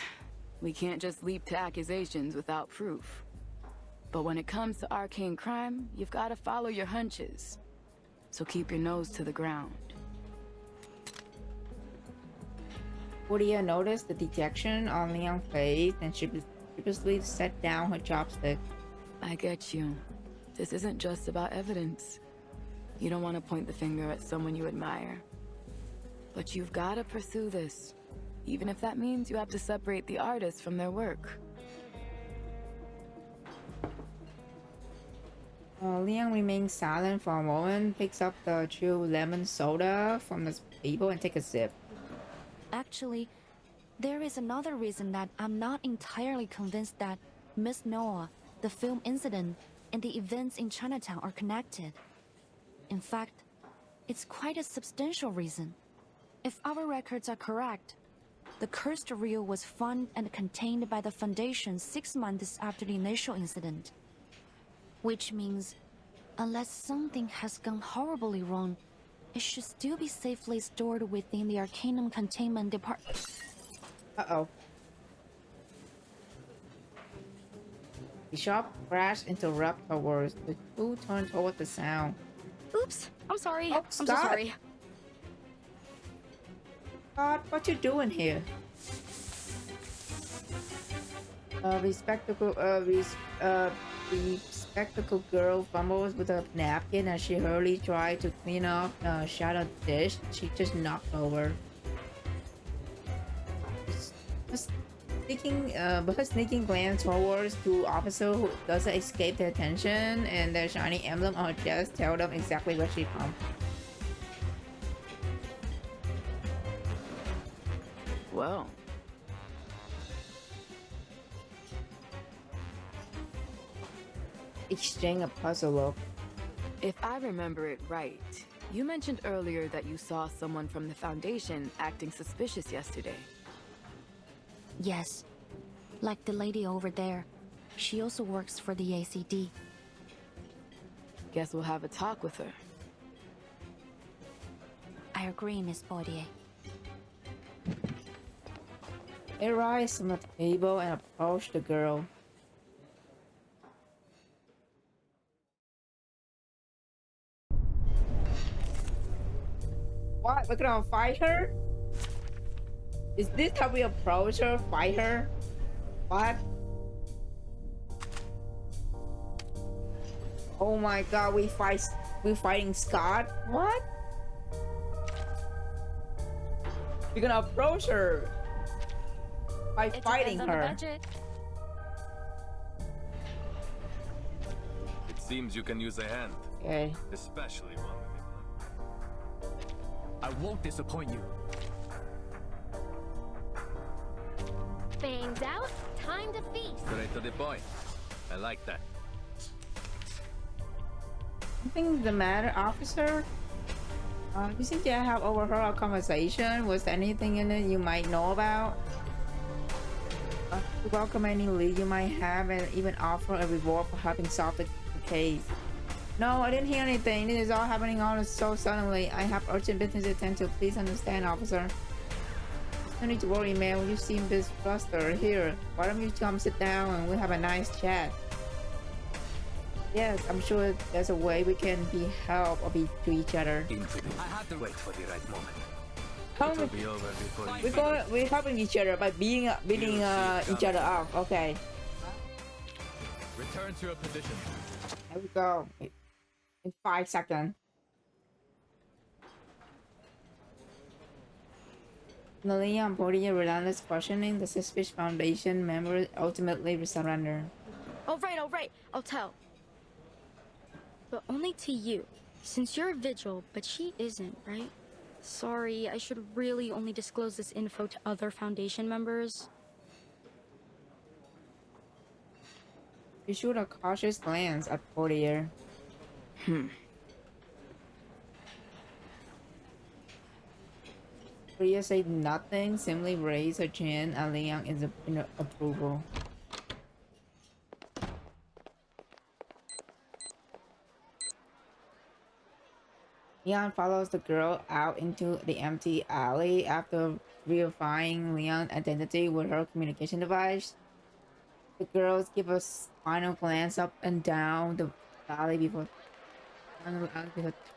Speaker 7: We can't just leap to accusations without proof. But when it comes to arcane crime, you've got to follow your hunches. So keep your nose to the ground.
Speaker 1: Portia noticed the detection on Leon's face and sheepishly set down her chopstick.
Speaker 7: I get you. This isn't just about evidence. You don't want to point the finger at someone you admire. But you've got to pursue this, even if that means you have to separate the artist from their work.
Speaker 1: Leon remains silent for a moment, picks up the chilled lemon soda from the table and takes a sip.
Speaker 6: Actually, there is another reason that I'm not entirely convinced that Miss Noah, the film incident, and the events in Chinatown are connected. In fact, it's quite a substantial reason. If our records are correct, the cursed reel was found and contained by the Foundation 6 months after the initial incident. Which means, unless something has gone horribly wrong, it should still be safely stored within the Arcanum Containment Department.
Speaker 1: Uh-oh. The sharp crash interrupted her words. The two turned toward the sound.
Speaker 21: Oops, I'm sorry.
Speaker 1: Oh,
Speaker 21: I'm so
Speaker 1: Scott.
Speaker 21: sorry.
Speaker 1: God, what you doing here? The spectacled girl fumbles with a napkin as she hurriedly tried to clean off a shattered dish she just knocked over. But her sneaking glance towards two officers who doesn't escape their attention, and their shiny emblem on her chest tell them exactly where she from.
Speaker 7: Well.
Speaker 1: Exchange a puzzle look.
Speaker 7: If I remember it right, you mentioned earlier that you saw someone from the Foundation acting suspicious yesterday.
Speaker 6: Yes. Like the lady over there. She also works for the ACD.
Speaker 7: Guess we'll have a talk with her.
Speaker 6: I agree, Miss Baudier.
Speaker 1: They rise from the table and approach the girl. What? We're gonna fight her? Is this how we approach her? Fight her? What? Oh my god, we're fighting Scott? What? We're gonna approach her by fighting her.
Speaker 12: It seems you can use a hand.
Speaker 1: Okay.
Speaker 12: Especially one with your blood.
Speaker 14: I won't disappoint you.
Speaker 16: Fangs out, time to feast.
Speaker 12: Straight to the point. I like that.
Speaker 1: Something's the matter, officer? You seem to have overheard our conversation. Was there anything in it you might know about? We welcome any lead you might have and even offer a reward for helping solve the case. No, I didn't hear anything. This is all happening all so suddenly. I have urgent business to attend to. Please understand, officer. No need to worry, man. You seem a bit flustered. Here, why don't you come sit down and we'll have a nice chat? Yes, I'm sure there's a way we can be help or be to each other.
Speaker 14: I have to wait for the right moment.
Speaker 12: It'll be over before
Speaker 1: We're helping each other by beating each other up. Okay.
Speaker 14: Return to your position.
Speaker 1: Here we go. In 5 seconds. Lilia and Portia relentless questioning, the suspicious Foundation members ultimately surrender.
Speaker 21: All right, I'll tell. But only to you, since you're a vigil, but she isn't, right? Sorry, I should really only disclose this info to other Foundation members.
Speaker 1: You shoot a cautious glance at Portia. Priya said nothing, simply raised her chin, and Liang is in approval. Leon follows the girl out into the empty alley after verifying Leon's identity with her communication device. The girls give a final glance up and down the alley before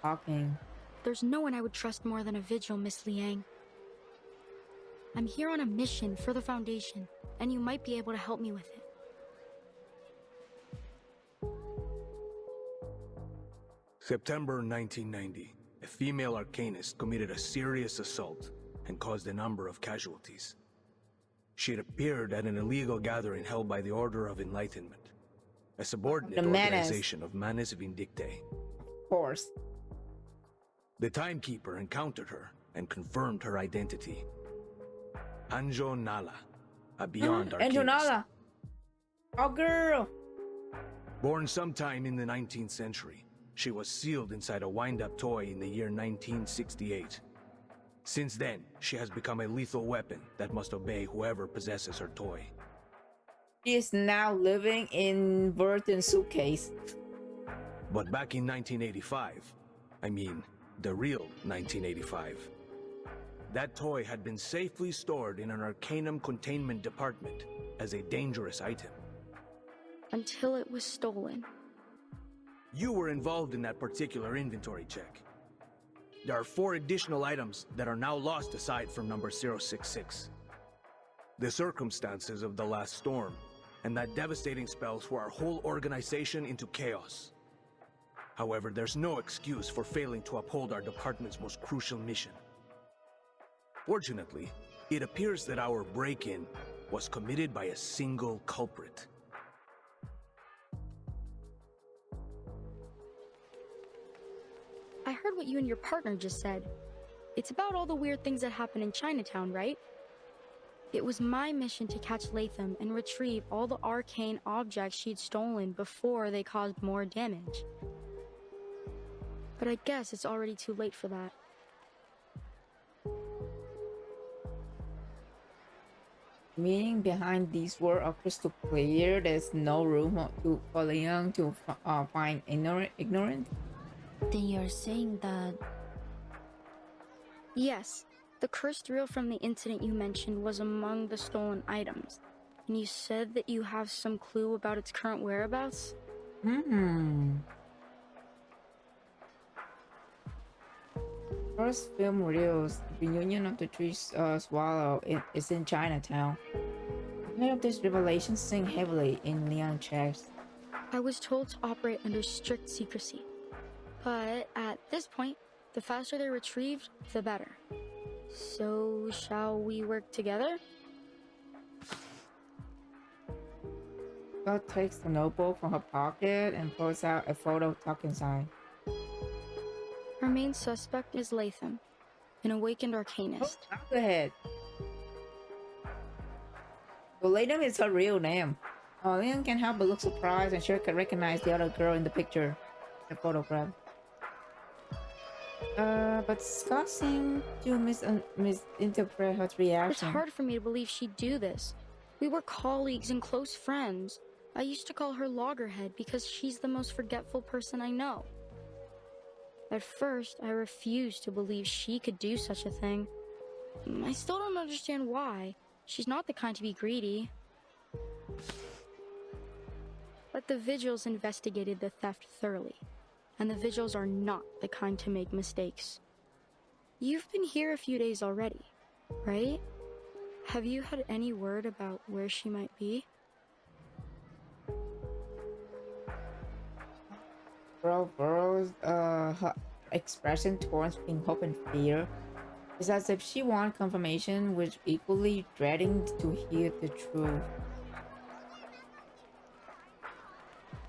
Speaker 1: talking.
Speaker 21: There's no one I would trust more than a vigil, Miss Liang. I'm here on a mission for the Foundation, and you might be able to help me with it.
Speaker 9: September 1990. A female arcanist committed a serious assault and caused a number of casualties. She had appeared at an illegal gathering held by the Order of Enlightenment, a subordinate organization of Manes Vindictae.
Speaker 1: Of course.
Speaker 9: The timekeeper encountered her and confirmed her identity. Anjo Nala, a beyond arcanist.
Speaker 1: Anjo Nala! Oh, girl!
Speaker 9: Born sometime in the 19th century, she was sealed inside a wind-up toy in the year 1968. Since then, she has become a lethal weapon that must obey whoever possesses her toy.
Speaker 1: She is now living in Burton's suitcase.
Speaker 9: But back in 1985, I mean, the real 1985, that toy had been safely stored in an Arcanum containment department as a dangerous item.
Speaker 21: Until it was stolen.
Speaker 9: You were involved in that particular inventory check. There are 4 additional items that are now lost aside from number 066. The circumstances of the last storm and that devastating spell threw our whole organization into chaos. However, there's no excuse for failing to uphold our department's most crucial mission. Fortunately, it appears that our break-in was committed by a single culprit.
Speaker 21: I heard what you and your partner just said. It's about all the weird things that happen in Chinatown, right? It was my mission to catch Latham and retrieve all the arcane objects she'd stolen before they caused more damage. But I guess it's already too late for that.
Speaker 1: Meaning behind these words are crystal clear. There's no room for Leon to find ignorant.
Speaker 6: Then you're saying that...
Speaker 21: Yes, the cursed reel from the incident you mentioned was among the stolen items. And you said that you have some clue about its current whereabouts?
Speaker 1: First film reels, Reunion of the Three Swallow is in Chinatown. Many of these revelations sink heavily in Leon's chest.
Speaker 21: I was told to operate under strict secrecy. But at this point, the faster they're retrieved, the better. So, shall we work together?
Speaker 1: Scott takes the notebook from her pocket and pulls out a photo tucked inside.
Speaker 21: Our main suspect is Latham, an awakened arcanist.
Speaker 1: Oh, go ahead. So Latham is her real name. Leon can't help but look surprised, and she could recognize the other girl in the picture, the photograph. But Scott seemed to misinterpret her reaction.
Speaker 21: It's hard for me to believe she'd do this. We were colleagues and close friends. I used to call her Loggerhead because she's the most forgetful person I know. At first, I refused to believe she could do such a thing. I still don't understand why. She's not the kind to be greedy. But the Vigils investigated the theft thoroughly. And the Vigils are not the kind to make mistakes. You've been here a few days already, right? Have you had any word about where she might be?
Speaker 1: Burrow's her expression towards being hope and fear is as if she wants confirmation, which equally dreading to hear the truth.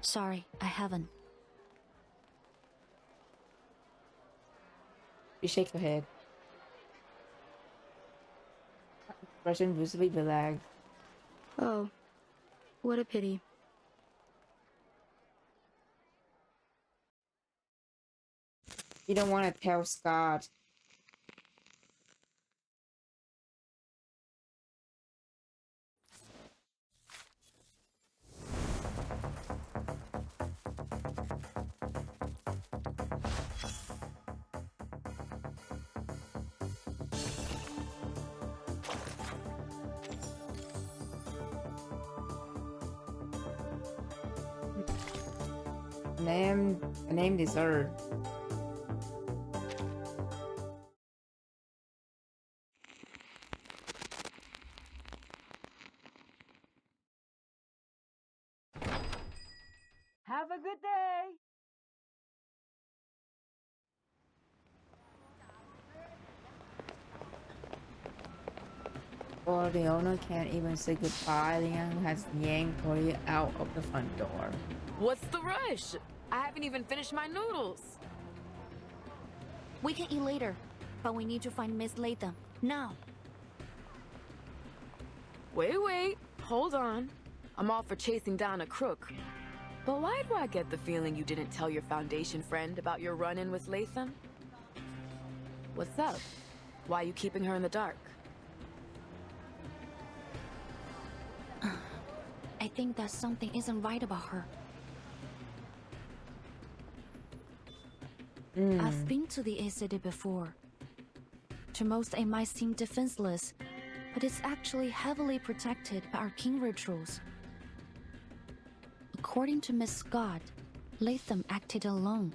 Speaker 6: Sorry, I haven't.
Speaker 1: She shakes her head. Her expression visibly relaxed.
Speaker 21: Oh, what a pity.
Speaker 1: You don't want to tell Scott. name deserved.
Speaker 4: Have a good day.
Speaker 1: Or the owner can't even say goodbye. Liang has yanked Cody out of the front door.
Speaker 10: What's the rush? I haven't even finished my noodles.
Speaker 6: We can eat later, but we need to find Miss Latham now.
Speaker 10: Wait, hold on. I'm all for chasing down a crook. But why do I get the feeling you didn't tell your Foundation friend about your run-in with Latham? What's up? Why are you keeping her in the dark?
Speaker 6: I think that something isn't right about her. I've been to the A City before. To most, it might seem defenseless, but it's actually heavily protected by arcane rituals. According to Miss Scott, Latham acted alone.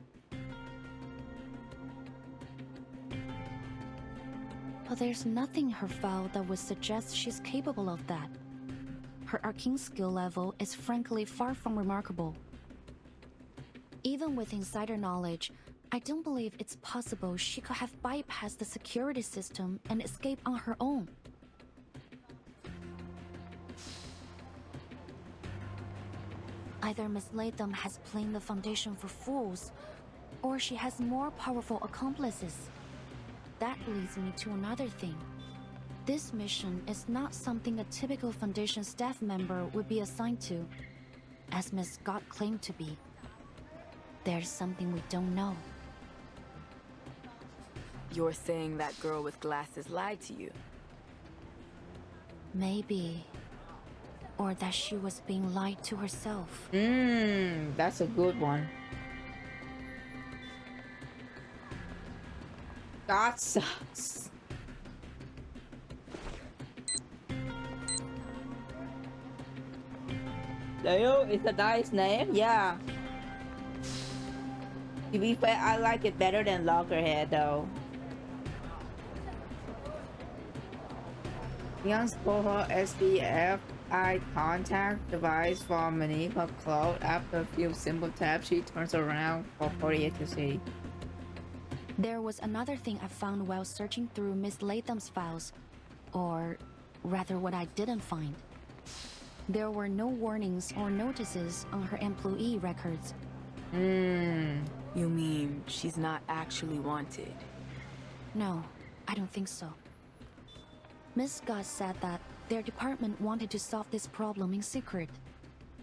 Speaker 6: But there's nothing in her file that would suggest she's capable of that. Her arcane skill level is frankly far from remarkable. Even with insider knowledge, I don't believe it's possible she could have bypassed the security system and escaped on her own. Either Miss Latham has played the Foundation for fools, or she has more powerful accomplices. That leads me to another thing. This mission is not something a typical Foundation staff member would be assigned to, as Miss Scott claimed to be. There's something we don't know.
Speaker 10: You're saying that girl with glasses lied to you?
Speaker 6: Maybe. Or that she was being lied to herself.
Speaker 1: That's a good one. That sucks. Leo is a nice name, yeah. To be fair, I like it better than Lockerhead though. Young stole her SBF eye contact device from beneath her cloak. After a few simple taps, she turns around for 48 to see.
Speaker 6: There was another thing I found while searching through Miss Latham's files. Or rather, what I didn't find. There were no warnings or notices on her employee records.
Speaker 10: You mean she's not actually wanted?
Speaker 6: No, I don't think so. Miss Scott said that their department wanted to solve this problem in secret.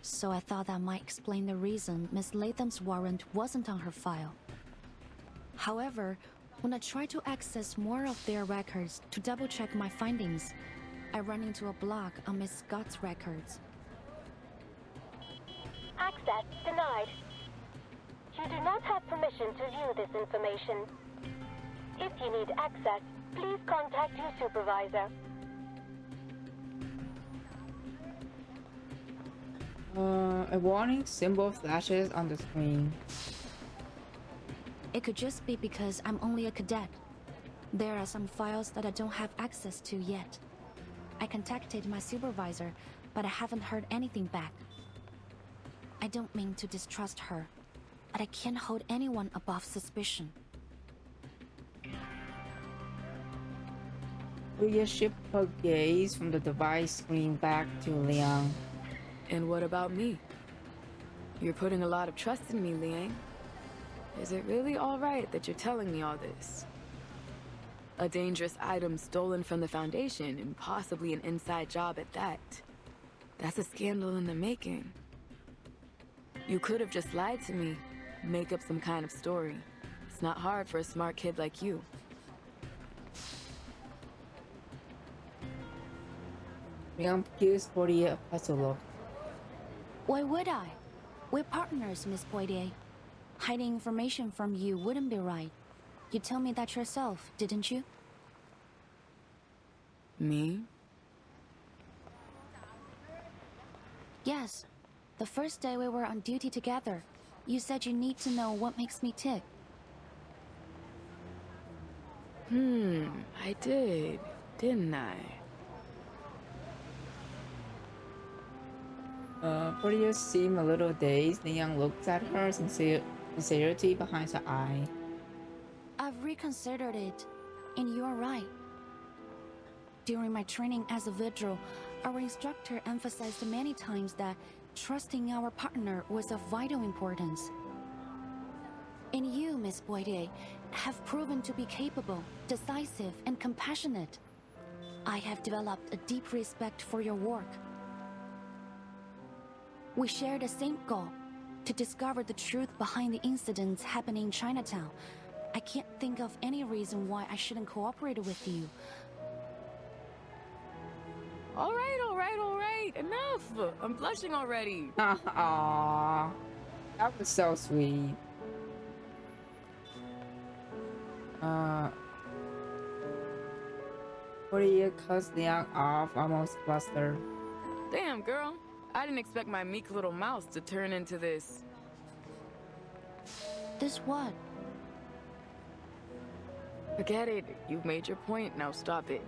Speaker 6: So I thought that might explain the reason Miss Latham's warrant wasn't on her file. However, when I tried to access more of their records to double-check my findings, I ran into a block on Miss Scott's records.
Speaker 16: Access denied. You do not have permission to view this information. If you need access, please contact your supervisor.
Speaker 1: A warning symbol flashes on the screen.
Speaker 6: It could just be because I'm only a cadet. There are some files that I don't have access to yet. I contacted my supervisor, but I haven't heard anything back. I don't mean to distrust her, but I can't hold anyone above suspicion.
Speaker 1: Leah shifted her gaze from the device screen back to Liang.
Speaker 10: And what about me? You're putting a lot of trust in me, Liang. Is it really all right that you're telling me all this? A dangerous item stolen from the Foundation, and possibly an inside job at that. That's a scandal in the making. You could have just lied to me, make up some kind of story. It's not hard for a smart kid like you.
Speaker 1: Liang gives Poitier a puzzled look.
Speaker 6: Why would I? We're partners, Miss Poitier. Hiding information from you wouldn't be right. You told me that yourself, didn't you?
Speaker 10: Me?
Speaker 6: Yes. The first day we were on duty together, You said you need to know what makes me tick.
Speaker 10: I did, didn't I?
Speaker 1: Portia seemed a little dazed. Leon looked at her, sincerity behind her eye.
Speaker 6: I've reconsidered it, and you are right. During my training as a vigil, our instructor emphasized many times that trusting our partner was of vital importance. And you, Miss Boydie, have proven to be capable, decisive, and compassionate. I have developed a deep respect for your work. We share the same goal, to discover the truth behind the incidents happening in Chinatown. I can't think of any reason why I shouldn't cooperate with you.
Speaker 10: All right, enough! I'm blushing already.
Speaker 1: Aww, that was so sweet. Portia cuts Leon off, almost flustered.
Speaker 10: Damn, girl. I didn't expect my meek little mouse to turn into this.
Speaker 6: This what?
Speaker 10: Forget it. You've made your point. Now stop it.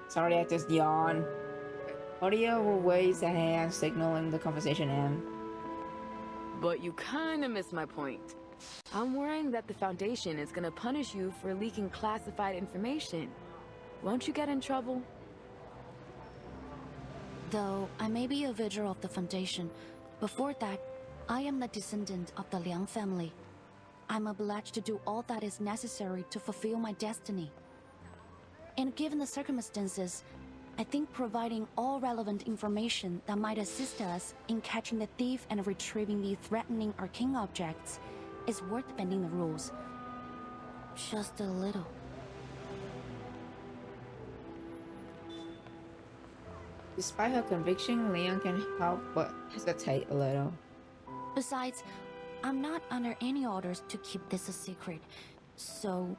Speaker 1: Sorry, I just yawned. Portia will raise a hand, signaling the conversation end.
Speaker 10: But you kinda missed my point. I'm worrying that the Foundation is gonna punish you for leaking classified information. Won't you get in trouble?
Speaker 6: Though I may be a vigil of the Foundation, before that, I am the descendant of the Liang family. I'm obliged to do all that is necessary to fulfill my destiny. And given the circumstances, I think providing all relevant information that might assist us in catching the thief and retrieving the threatening arcane objects is worth bending the rules. Just a little.
Speaker 1: Despite her conviction, Leon can help but hesitate a little.
Speaker 6: Besides, I'm not under any orders to keep this a secret, so...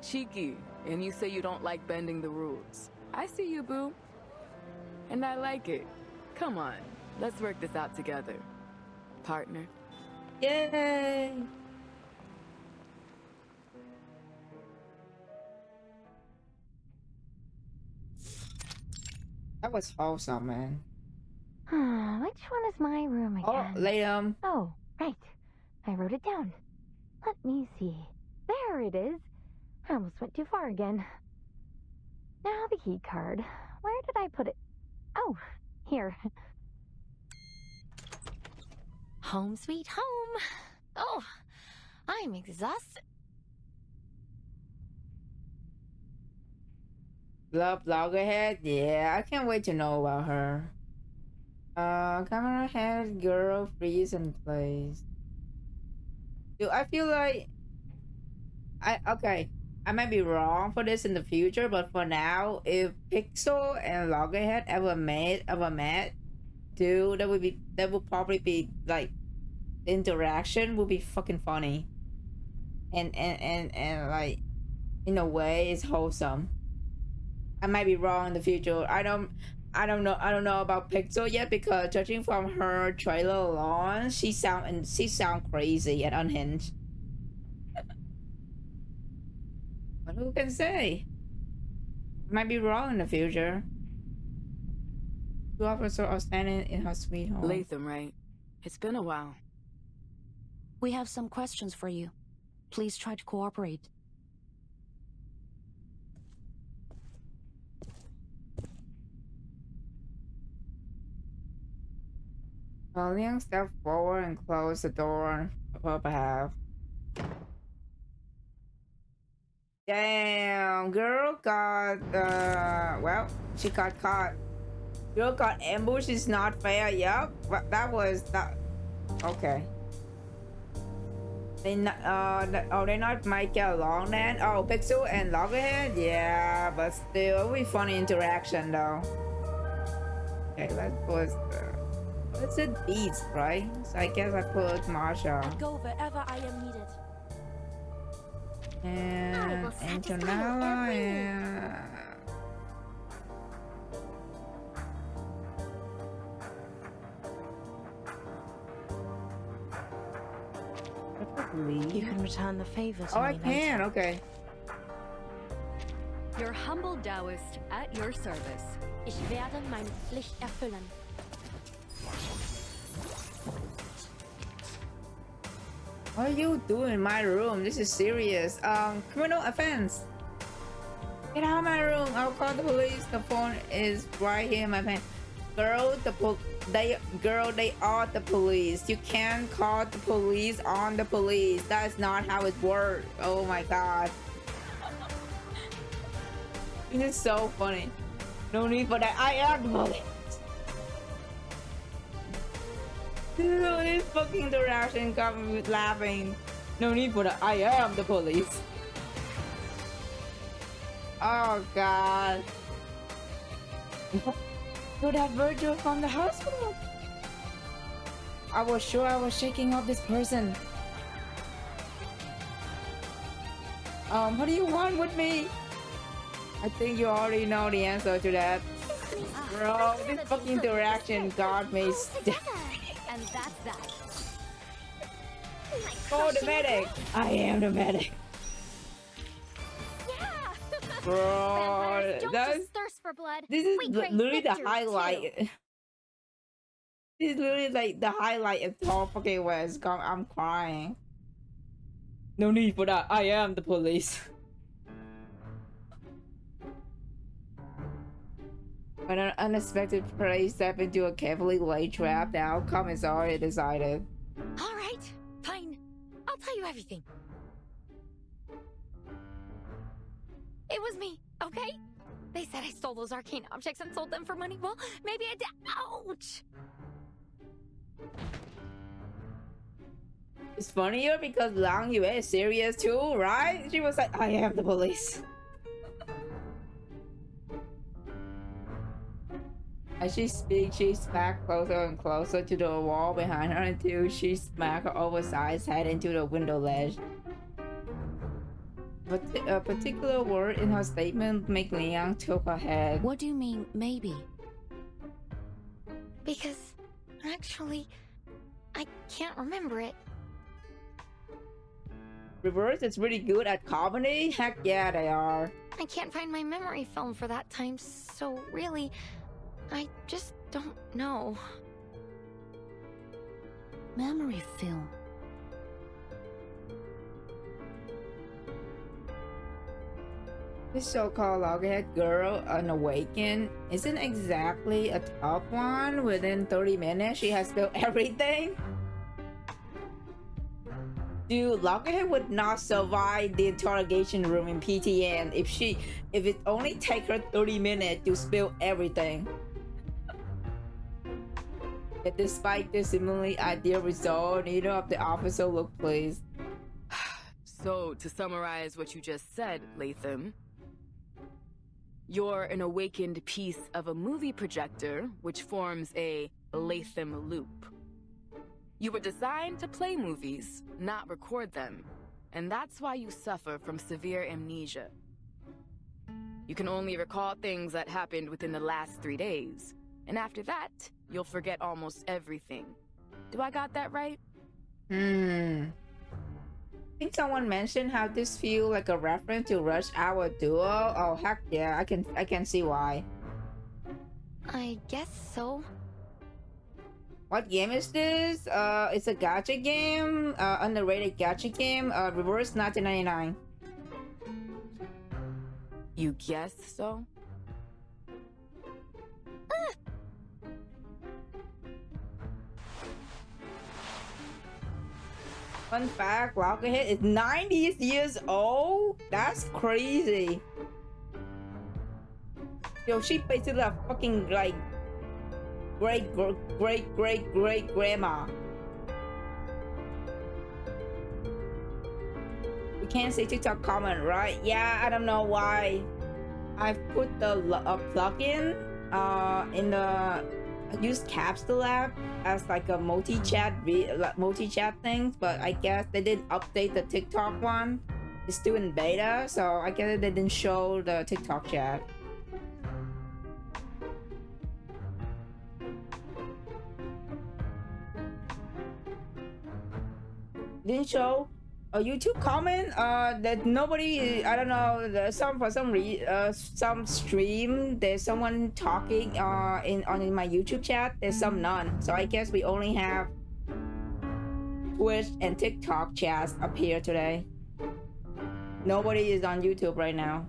Speaker 10: Cheeky, and you say you don't like bending the rules. I see you, boo. And I like it. Come on, let's work this out together. Partner.
Speaker 1: Yay! That was wholesome, man.
Speaker 16: Which one is my room again?
Speaker 1: Oh, Liam.
Speaker 16: Oh, right. I wrote it down. Let me see. There it is. I almost went too far again. Now the key card. Where did I put it? Oh, here. Home sweet home. Oh, I'm exhausted.
Speaker 1: Loggerhead? Yeah, I can't wait to know about her. Camera head girl freeze and plays. Dude, I feel like I might be wrong for this in the future, but for now, if Pixel and Loggerhead ever met, dude, that would probably be like interaction would be fucking funny. And like in a way it's wholesome. I might be wrong in the future. I don't know about Pixel yet, because judging from her trailer alone, she sound crazy and unhinged. But who can say? I might be wrong in the future. Two officers are standing in her sweet home.
Speaker 10: Latham, right? It's been a while.
Speaker 6: We have some questions for you. Please try to cooperate.
Speaker 1: Liang stepped forward and closed the door on her behalf. Damn, girl got, well, she got caught. Girl got ambushed, is not fair, yup. But that was, okay. They not might get along then? Oh, Pixel and Loggerhead? Yeah, but still, it'll be funny interaction though. Okay, let's put, let's hit beats, right? So I guess I put Marsha.
Speaker 6: I go wherever I am needed.
Speaker 1: And Antonella and...
Speaker 6: You can return the favor to
Speaker 1: Oh,
Speaker 6: me
Speaker 1: I can,
Speaker 6: later.
Speaker 1: okay.
Speaker 15: Your humble Taoist at your service.
Speaker 13: Ich werde meine Pflicht erfüllen.
Speaker 1: What are you doing in my room? This is serious. Criminal offense. Get out of my room. I'll call the police. The phone is right here in my pen. Girl, they are the police. You can't call the police on the police. That's not how it works. Oh my god. This is so funny. No need for that. I am the police. This fucking interaction got me laughing. No need for that. I am the police. Oh god. Could have Virgil from the hospital. I was sure I was shaking off this person. What do you want with me? I think you already know the answer to that. Bro, this fucking interaction got me
Speaker 21: And that's that.
Speaker 1: Oh, the medic! I am the medic. Bro, that's...
Speaker 20: thirst for blood.
Speaker 1: This is literally the
Speaker 20: victory,
Speaker 1: highlight. This is literally like the highlight of all fucking West. I'm crying. No need for that. I am the police. When an unexpected prey step into a carefully laid trap, the outcome is already decided.
Speaker 13: All right, fine. I'll tell you everything. It was me, okay? They said I stole those arcane objects and sold them for money. Well, maybe I did. Ouch!
Speaker 1: It's funnier because Lang Yue is serious too, right? She was like, I am the police. As she speaks, she smacked closer and closer to the wall behind her until she smacked her oversized head into the window ledge. But a particular word in her statement made Liang tilt her head.
Speaker 6: What do you mean, maybe?
Speaker 13: Because, actually, I can't remember it.
Speaker 1: Reverse is really good at comedy? Heck yeah, they are.
Speaker 13: I can't find my memory film for that time, so really, I just don't know.
Speaker 6: Memory film.
Speaker 1: This so-called loggerhead girl, Unawakened, isn't exactly a top one. Within 30 minutes, she has built everything. Dude, Loggerhead would not survive the interrogation room in PTN if it only take her 30 minutes to spill everything. Yet despite this seemingly ideal result, neither of the officers looked pleased.
Speaker 10: So, to summarize what you just said, Latham, you're an awakened piece of a movie projector, which forms a Latham loop. You were designed to play movies, not record them, and that's why you suffer from severe amnesia. You can only recall things that happened within the last 3 days, and after that, you'll forget almost everything. Do I got that right?
Speaker 1: I think someone mentioned how this feels like a reference to Rush Hour Duo. Oh heck yeah, I can see why.
Speaker 13: I guess so.
Speaker 1: What game is this? It's a gacha game, underrated gacha game, Reverse 1999.
Speaker 10: You guess so?
Speaker 1: Fun fact, Loggerhead is 90 years old? That's crazy. Yo, she basically a fucking like great grandma. We can't say TikTok comment, right? Yeah, I don't know why. I've put the plugin in the used Capsule app as like a multi-chat thing, but I guess they didn't update the TikTok one. It's still in beta, so I guess they didn't show the TikTok chat. Didn't show a YouTube comment that nobody, I don't know, some stream there's someone talking in my YouTube chat, there's some none, so I guess we only have Twitch and TikTok chats up here today. Nobody is on YouTube right now.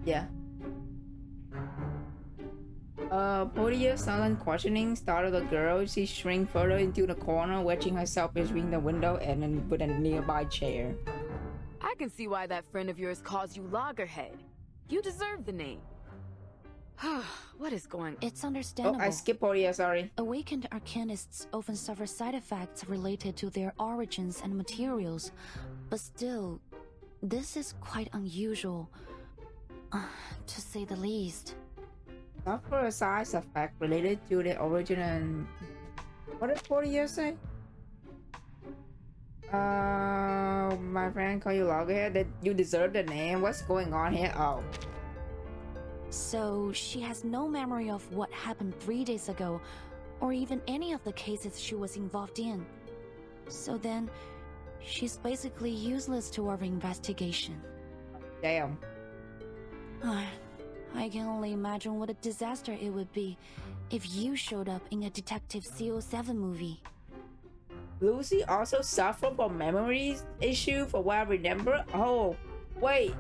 Speaker 1: Yeah. Podia silent questioning startled the girl. She shrank further into the corner, wedging herself between the window and with a nearby chair.
Speaker 10: I can see why that friend of yours calls you Loggerhead. You deserve the name. What is going on?
Speaker 6: It's understandable.
Speaker 1: Oh, I skipped Podia, sorry.
Speaker 6: Awakened arcanists often suffer side effects related to their origins and materials, but still, this is quite unusual, to say the least.
Speaker 1: Suffer a side effect related to the origin and... What did Podia say? My friend call you Loggerhead, that you deserve the name. What's going on here? Oh.
Speaker 6: So she has no memory of what happened 3 days ago, or even any of the cases she was involved in. So then, she's basically useless to our investigation.
Speaker 1: Damn.
Speaker 6: I can only imagine what a disaster it would be if you showed up in a Detective CO7 movie.
Speaker 1: Lucy also suffered from memory issue for what I remember. Oh, wait.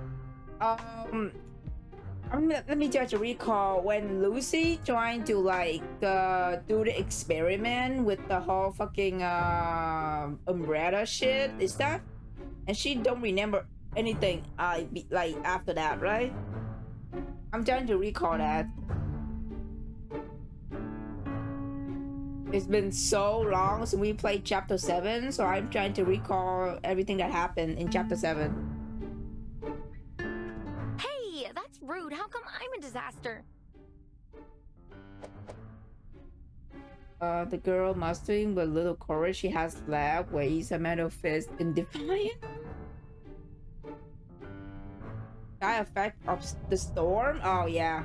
Speaker 1: Let me try to recall when Lucy trying to like do the experiment with the whole fucking umbrella shit. Is that? And she don't remember anything like after that, right? I'm trying to recall that. It's been so long since we played chapter 7, so I'm trying to recall everything that happened in chapter 7.
Speaker 13: Hey, that's rude. How come I'm a disaster?
Speaker 1: The girl mustering with little courage she has left waves a metal fist in defiance. Side effect of the storm? Oh yeah.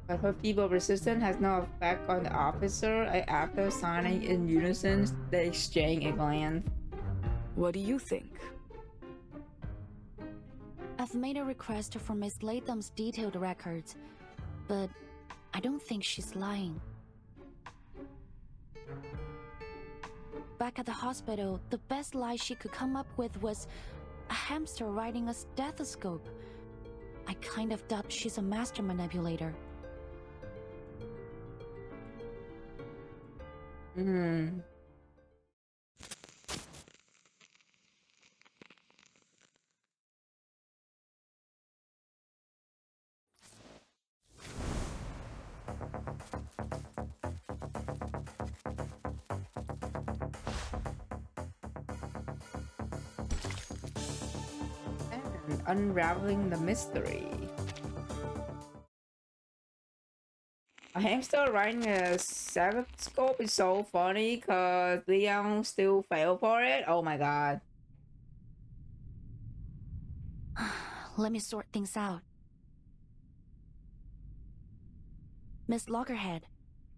Speaker 1: But her feeble resistance has no effect on the officer. After signing in unison, they exchange a glance.
Speaker 10: What do you think?
Speaker 6: I've made a request for Miss Latham's detailed records, but I don't think she's lying. Back at the hospital, the best lie she could come up with was a hamster riding a stethoscope. I kind of doubt she's a master manipulator.
Speaker 1: And unraveling the mystery. A hamster riding a stethoscope is so funny because Leon still fell for it. Oh my god.
Speaker 6: Let me sort things out. Miss Loggerhead,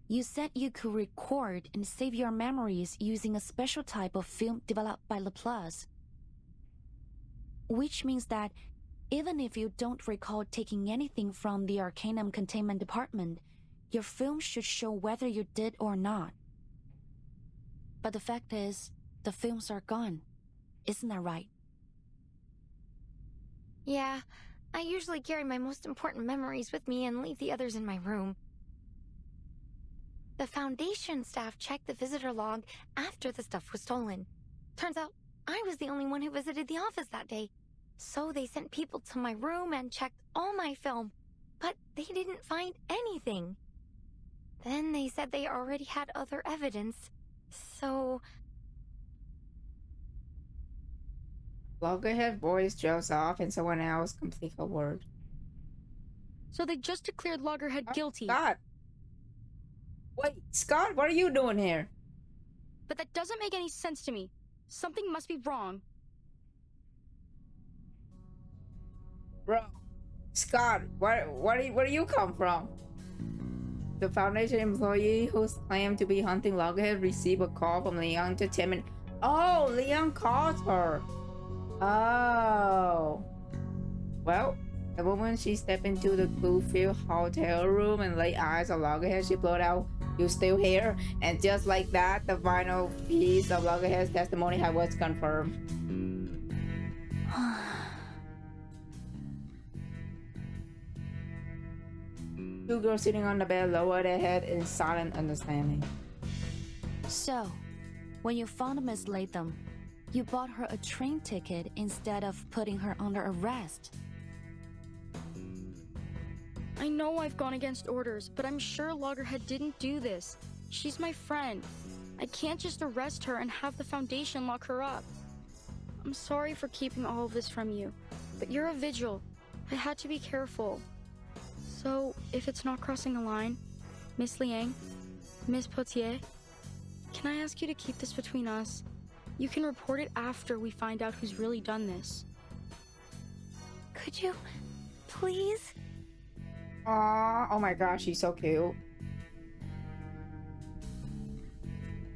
Speaker 6: you said you could record and save your memories using a special type of film developed by Laplace. Which means that even if you don't recall taking anything from the Arcanum Containment Department, your film should show whether you did or not. But the fact is, the films are gone. Isn't that right?
Speaker 13: Yeah, I usually carry my most important memories with me and leave the others in my room. The Foundation staff checked the visitor log after the stuff was stolen. Turns out I was the only one who visited the office that day. So they sent people to my room and checked all my film, but they didn't find anything. Then they said they already had other evidence, so...
Speaker 1: Loggerhead voice trails off and someone else complete her word.
Speaker 21: So they just declared Loggerhead guilty.
Speaker 1: God. Wait, Scott, what are you doing here?
Speaker 21: But that doesn't make any sense to me. Something must be wrong.
Speaker 1: Bro, Scott, where do you come from? The Foundation employee who's claimed to be hunting Loggerhead received a call from Leon to 10 minutes. Oh, Leon called her. Oh. Well, the moment she stepped into the Bluefield hotel room and laid eyes on Loggerhead, she blurted out, "You still here?" And just like that, the final piece of Loggerhead's testimony was confirmed. Two girls sitting on the bed lowered their head in silent understanding.
Speaker 6: So, when you found Miss Latham, you bought her a train ticket instead of putting her under arrest.
Speaker 21: I know I've gone against orders, but I'm sure Loggerhead didn't do this. She's my friend. I can't just arrest her and have the Foundation lock her up. I'm sorry for keeping all of this from you, but you're a vigil. I had to be careful. So, if it's not crossing a line, Miss Liang, Miss Potier, can I ask you to keep this between us? You can report it after we find out who's really done this.
Speaker 13: Could you, please?
Speaker 1: Aww, oh my gosh, she's so cute.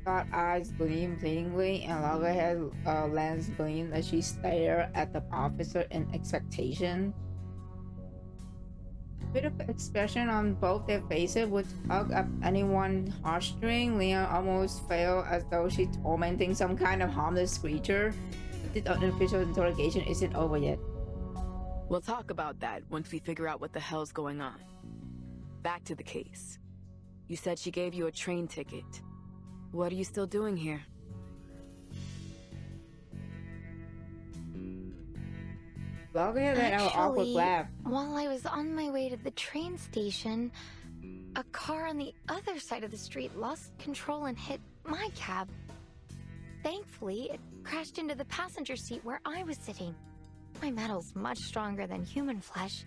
Speaker 1: Got eyes gleam pleadingly, and Loggerhead lens gleamed as she stared at the officer in expectation. Bit of expression on both their faces would tug up anyone's heartstring. Leon almost felt as though she's tormenting some kind of harmless creature. But the unofficial interrogation isn't over yet.
Speaker 10: We'll talk about that once we figure out what the hell's going on. Back to the case. You said she gave you a train ticket. What are you still doing here?
Speaker 13: Actually, while I was on my way to the train station, a car on the other side of the street lost control and hit my cab. Thankfully, it crashed into the passenger seat where I was sitting. My metal's much stronger than human flesh.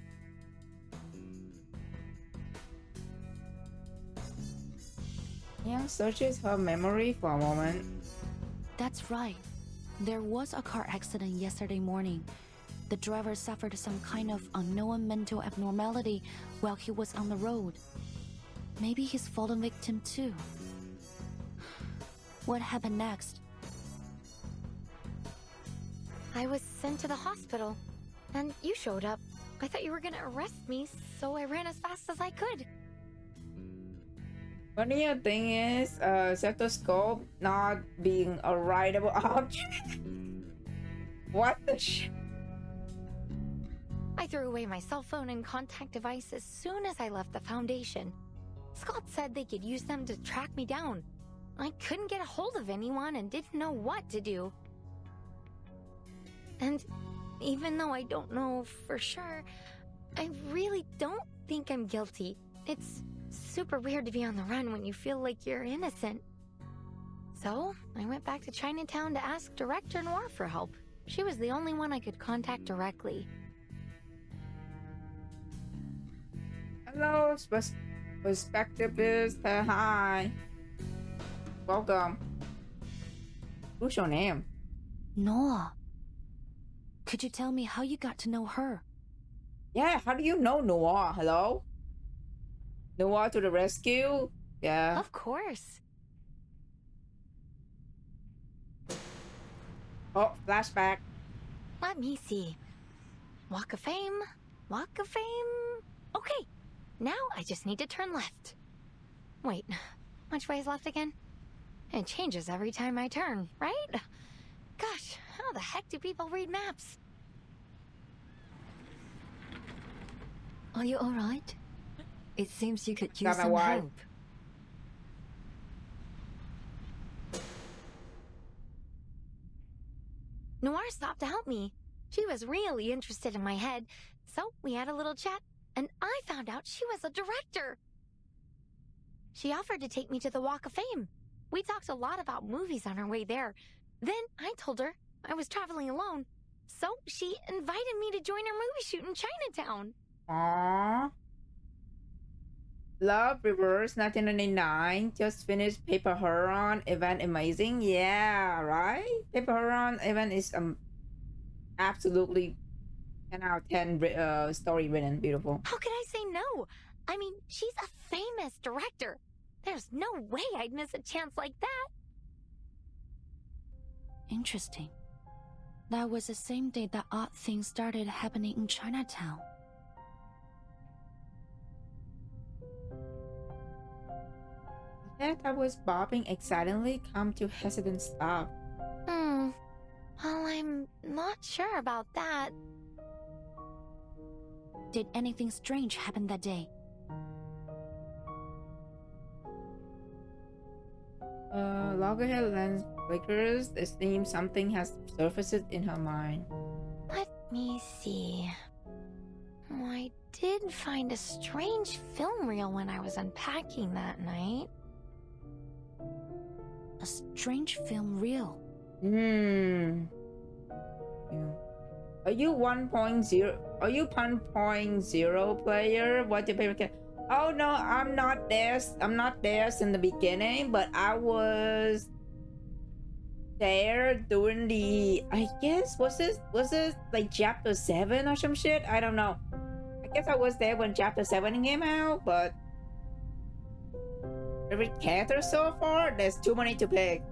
Speaker 1: Yang searches her memory for a moment.
Speaker 6: That's right. There was a car accident yesterday morning. The driver suffered some kind of unknown mental abnormality while he was on the road. Maybe he's fallen victim too. What happened next?
Speaker 13: I was sent to the hospital, and you showed up. I thought you were gonna arrest me, so I ran as fast as I could.
Speaker 1: Funny thing is, stethoscope not being a writable object. What the shit?
Speaker 13: I threw away my cell phone and contact device as soon as I left the Foundation. Scott said they could use them to track me down. I couldn't get a hold of anyone and didn't know what to do. And even though I don't know for sure, I really don't think I'm guilty. It's super weird to be on the run when you feel like you're innocent. So, I went back to Chinatown to ask Director Noir for help. She was the only one I could contact directly.
Speaker 1: Hello, Perspectivist. Hi. Welcome. Who's your name?
Speaker 6: Noah. Could you tell me how you got to know her?
Speaker 1: Yeah, how do you know Noah? Hello? Noah to the rescue? Yeah.
Speaker 13: Of course.
Speaker 1: Oh, flashback.
Speaker 13: Let me see. Walk of Fame. Walk of Fame. Okay. Now I just need to turn left. Wait, which way is left again? It changes every time I turn, right? Gosh, how the heck do people read maps?
Speaker 15: Are you alright? It seems you could use some help.
Speaker 13: Noir stopped to help me. She was really interested in my head, so we had a little chat, and I found out she was a director. She offered to take me to the Walk of Fame. We talked a lot about movies on our way there. Then I told her I was traveling alone, so she invited me to join her movie shoot in Chinatown.
Speaker 1: Aww. Love Reverse 1999 just finished Paper Heron event. Amazing. Yeah, right? Paper Heron event is absolutely 10 out of 10 story written. Beautiful.
Speaker 13: How could I say no? I mean, she's a famous director. There's no way I'd miss a chance like that.
Speaker 6: Interesting. That was the same day that odd things started happening in Chinatown.
Speaker 1: That was bobbing excitedly come to hesitant stop.
Speaker 13: Well, I'm not sure about that.
Speaker 6: Did anything strange happen that day?
Speaker 1: Loggerhead lens flickers. It seems something has surfaced in her mind.
Speaker 13: Let me see. I did find a strange film reel when I was unpacking that night.
Speaker 6: A strange film reel?
Speaker 1: Are you 1.0? Are you 1.0 player? What the paper can? Oh no, I'm not there. I'm not there since the beginning, but I was there during the. I guess was this like chapter 7 or some shit? I don't know. I guess I was there when chapter 7 came out, but every character so far, there's too many to pick.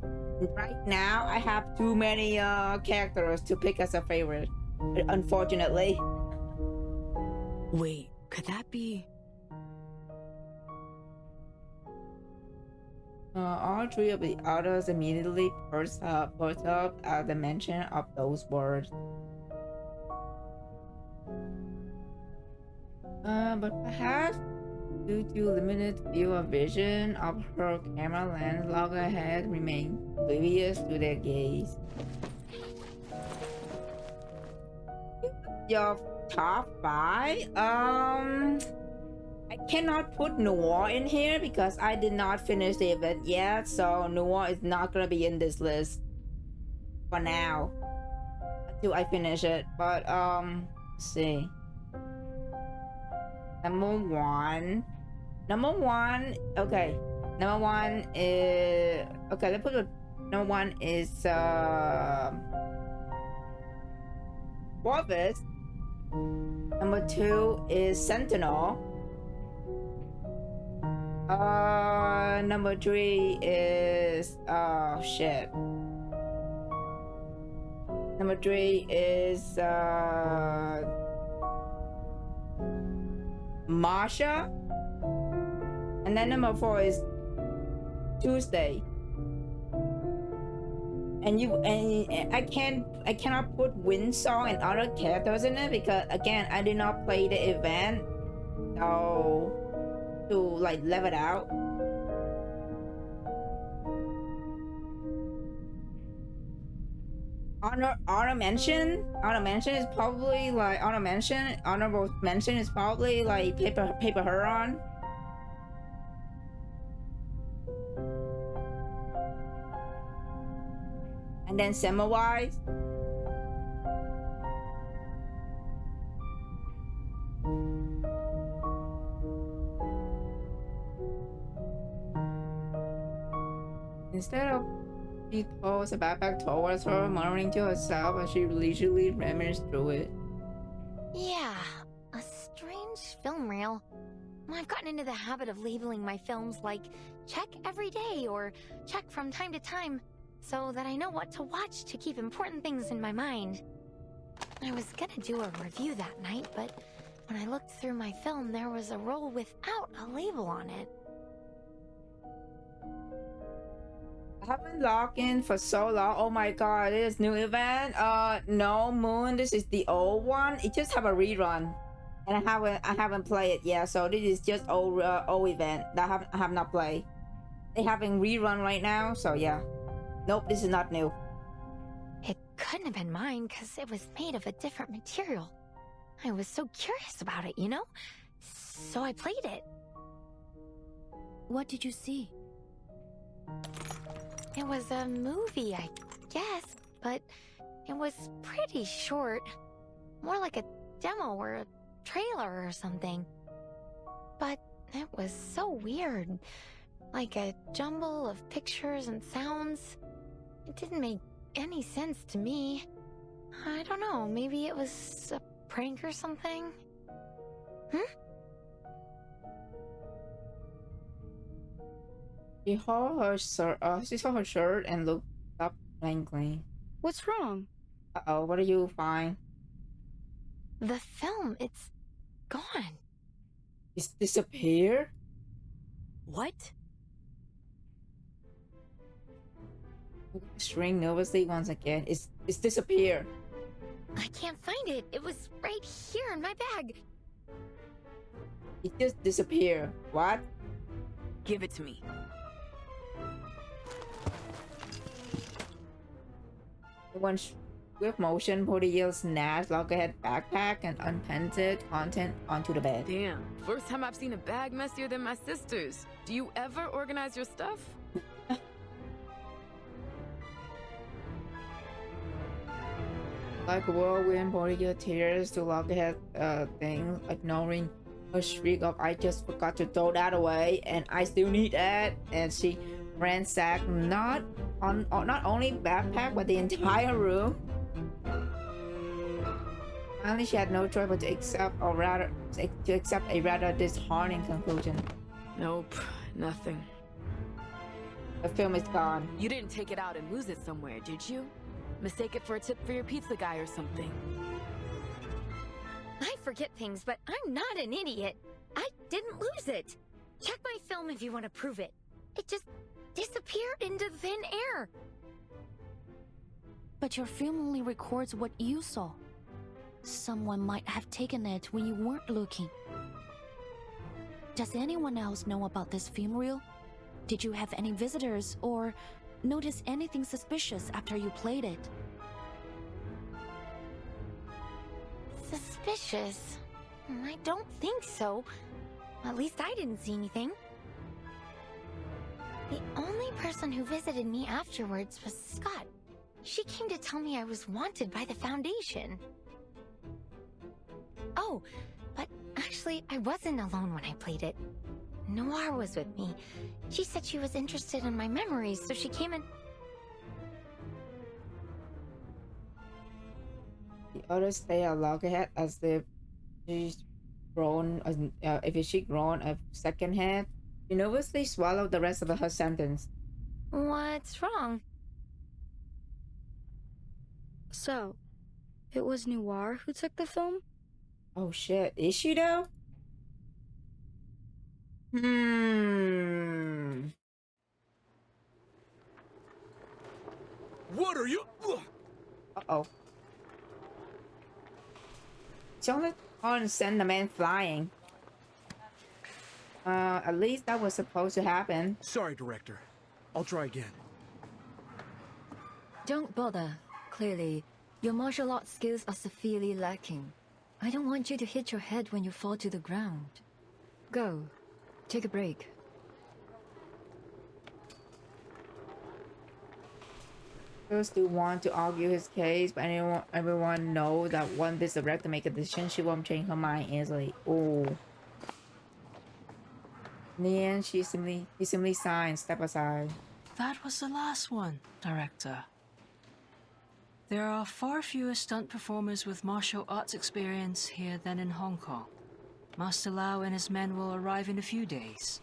Speaker 1: Right now, I have too many characters to pick as a favorite, unfortunately.
Speaker 3: Wait, could that be?
Speaker 1: All three of the others immediately perked up at the mention of those words. But perhaps due to limited field of vision of her camera lens, Loggerhead remained oblivious to their gaze. Your top 5? I cannot put Noir in here because I did not finish the event yet, so Noir is not gonna be in this list for now until I finish it. But let's see. Number one, okay. Number one is okay. Let's put it. Number one is Warvis. Number 2 is Sentinel. Number 3 is shit. Number 3 is Marsha, and then number 4 is Tuesday. And I cannot put Windsong and other characters in it because again I did not play the event, so to like level it out. Honorable mention is probably like honorable mention is probably like Paper Heron. And then Semawise. Instead of she throws a backpack towards her, muttering to herself as she leisurely rummaged through it.
Speaker 13: Yeah, a strange film reel. I've gotten into the habit of labeling my films like check every day or check from time to time, so that I know what to watch to keep important things in my mind. I was gonna do a review that night, but when I looked through my film, there was a roll without a label on it.
Speaker 1: I haven't logged in for so long. Oh my god, this new event. No, Moon, this is the old one. It just have a rerun, and I haven't played it yet. So this is just old event that I have not played. They having rerun right now, so yeah. Nope, this is not new.
Speaker 13: It couldn't have been mine because it was made of a different material. I was so curious about it, you know? So I played it.
Speaker 6: What did you see?
Speaker 13: It was a movie, I guess, but it was pretty short. More like a demo or a trailer or something. but it was so weird. Like a jumble of pictures and sounds. It didn't make any sense to me. I don't know, maybe it was a prank or something?
Speaker 1: She saw her shirt and looked up blankly.
Speaker 21: What's wrong?
Speaker 1: Uh-oh, what do you find?
Speaker 13: The film, it's gone.
Speaker 1: It's disappeared?
Speaker 17: What?
Speaker 1: String nervously once again. It's disappeared.
Speaker 13: I can't find it. It was right here in my bag.
Speaker 1: It just disappeared. What?
Speaker 10: Give it to me.
Speaker 1: One swift motion, Portillo snatched Loggerhead's backpack and unpainted content onto the bed.
Speaker 10: Damn, first time I've seen a bag messier than my sister's. Do you ever organize your stuff?
Speaker 1: Like a whirlwind, Portillo tears to Loggerhead's thing, ignoring her shriek of "I just forgot to throw that away, and I still need that." And she ransacked not only backpack but the entire room. Finally, she had no choice but to accept a rather disheartening conclusion.
Speaker 10: Nope, nothing.
Speaker 1: The film is gone.
Speaker 10: You didn't take it out and lose it somewhere, did you? Mistake it for a tip for your pizza guy or something.
Speaker 13: I forget things, but I'm not an idiot. I didn't lose it. Check my film if you want to prove it. It just disappeared into thin air.
Speaker 6: But your film only records what you saw. Someone might have taken it when you weren't looking. Does anyone else know about this film reel? Did you have any visitors or notice anything suspicious after you played it?
Speaker 13: Suspicious? I don't think so. At least I didn't see anything. The only person who visited me afterwards was Scott. She came to tell me I was wanted by the Foundation. Oh, but actually I wasn't alone when I played it. Noir was with me. She said she was interested in my memories, so she came and...
Speaker 1: The others stay at Loggerhead as if she's grown a second head. She nervously swallowed the rest of her sentence.
Speaker 13: What's wrong?
Speaker 21: So, it was Noir who took the film?
Speaker 1: Oh shit, is she though?
Speaker 9: What are you?
Speaker 1: Uh-oh. She only on send the man flying. At least that was supposed to happen.
Speaker 11: Sorry, Director. I'll try again.
Speaker 2: Don't bother. Clearly, your martial arts skills are severely lacking. I don't want you to hit your head when you fall to the ground. Go. Take a break.
Speaker 1: Still want to argue his case, but everyone knows that once this director make a decision, she won't change her mind easily. Oh. In the end, he simply signed, step aside.
Speaker 22: That was the last one, Director. There are far fewer stunt performers with martial arts experience here than in Hong Kong. Master Lau and his men will arrive in a few days.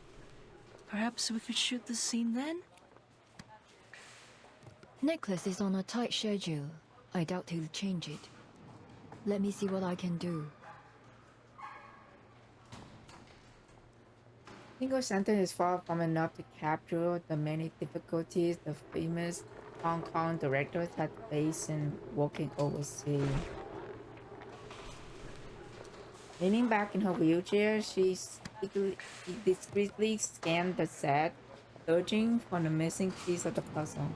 Speaker 22: Perhaps we could shoot the scene then?
Speaker 2: Nicholas is on a tight schedule. I doubt he'll change it. Let me see what I can do.
Speaker 1: Single sentence is far from enough to capture the many difficulties the famous Hong Kong directors had faced in working overseas. Leaning back in her wheelchair, she discreetly scanned the set, searching for the missing piece of the puzzle.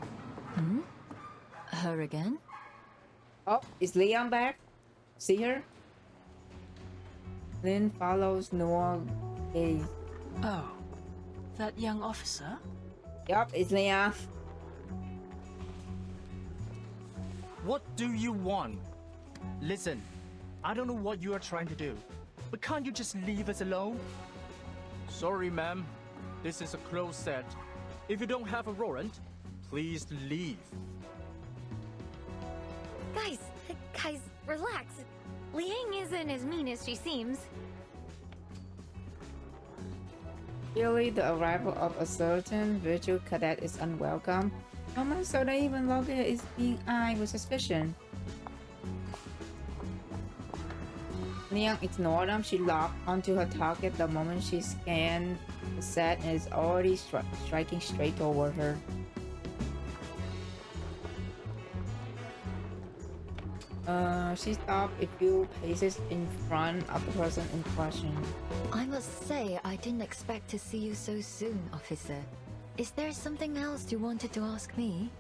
Speaker 2: Her again?
Speaker 1: Oh, is Leon back? See her? Lynn follows Noah's gaze.
Speaker 22: Oh, that young officer?
Speaker 1: Yup, it's Leon.
Speaker 14: What do you want? Listen, I don't know what you are trying to do, but can't you just leave us alone? Sorry, ma'am. This is a closed set. If you don't have a warrant, please leave.
Speaker 20: Guys, relax. Liang isn't as mean as she seems.
Speaker 1: Clearly, the arrival of a certain virtual cadet is unwelcome. No one so that even longer is being eyed with suspicion. Liang ignored them. She locked onto her target the moment she scanned the set and is already striking straight toward her. She stopped a few paces in front of the person in question.
Speaker 2: I must say, I didn't expect to see you so soon, officer. Is there something else you wanted to ask me?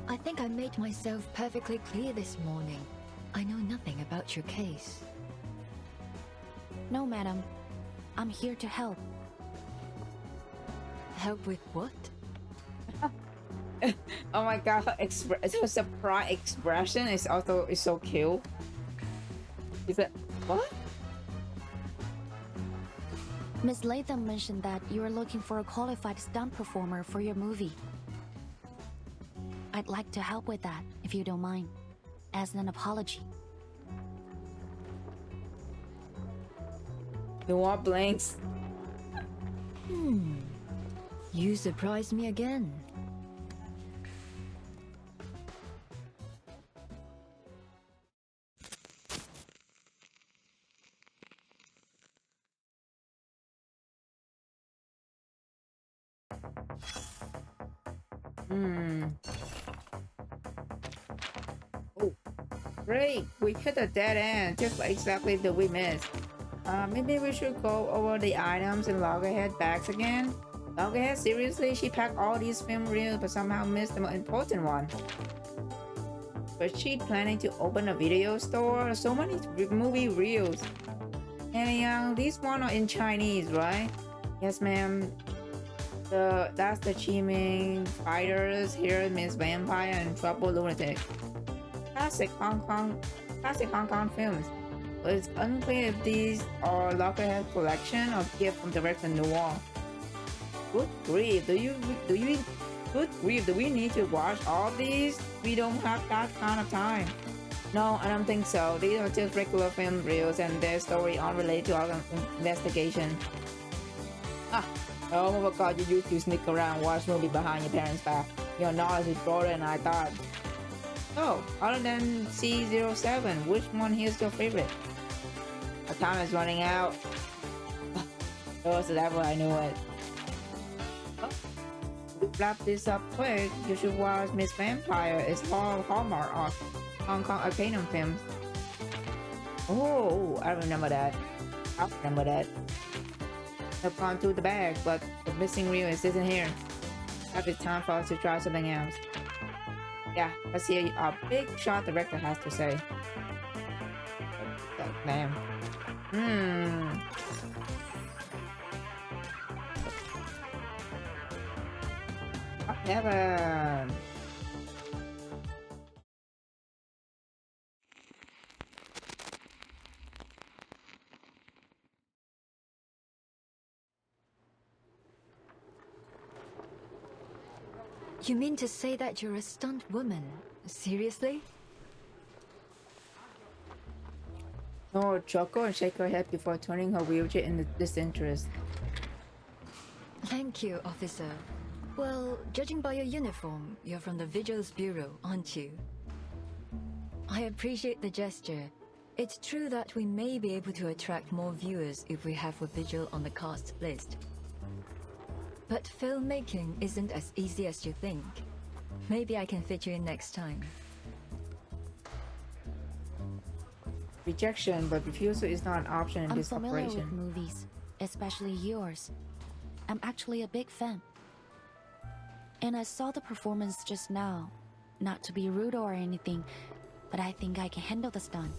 Speaker 2: I think I made myself perfectly clear this morning. I know nothing about your case.
Speaker 6: No, madam. I'm here to help.
Speaker 2: Help with what?
Speaker 1: Oh my god, her surprise expression is so cute. Is it what?
Speaker 6: Miss Latham mentioned that you are looking for a qualified stunt performer for your movie. I'd like to help with that, if you don't mind, as an apology.
Speaker 1: Noah blinks.
Speaker 2: You surprised me again.
Speaker 1: Oh, great! We hit a dead end, just like exactly that we missed. Maybe we should go over the items in Loggerhead bags again? Loggerhead, seriously? She packed all these film reels but somehow missed the most important one. Was she planning to open a video store? So many movie reels. And these ones are in Chinese, right? Yes, ma'am. That's the Chiming Fighters, Here Miss Vampire, and Trouble Lunatic. Classic Hong Kong films. But it's unclear if these are Lockerhead collection or gift from director Noir. Good grief, good grief, do we need to watch all these? We don't have that kind of time. No, I don't think so. These are just regular film reels and their story unrelated to our investigation. Oh my god, you used to sneak around watch movie behind your parents' back. Your knowledge is broader than I thought. Oh, other than C07, which one is your favorite? Our time is running out. Oh, so that's why I knew it. Oh, to wrap this up quick, you should watch Miss Vampire. It's all Hallmark of Hong Kong Arcanum films. Oh, I remember that. I remember that. I've gone through the bag, but the missing reel isn't here. Perhaps it's time for us to try something else. Yeah, let's hear our big shot director has to say. Damn. Heaven.
Speaker 2: You mean to say that you're a stunt woman? Seriously?
Speaker 1: Nora chuckled and shake her head before turning her wheelchair in disinterest.
Speaker 2: Thank you, officer. Well, judging by your uniform, you're from the Vigils Bureau, aren't you? I appreciate the gesture. It's true that we may be able to attract more viewers if we have a Vigil on the cast list. But filmmaking isn't as easy as you think. Maybe I can fit you in next time.
Speaker 1: Rejection, but refusal is not an option in this
Speaker 6: operation. I'm familiar
Speaker 1: with
Speaker 6: movies, especially yours. I'm actually a big fan. And I saw the performance just now. Not to be rude or anything, but I think I can handle the stunt.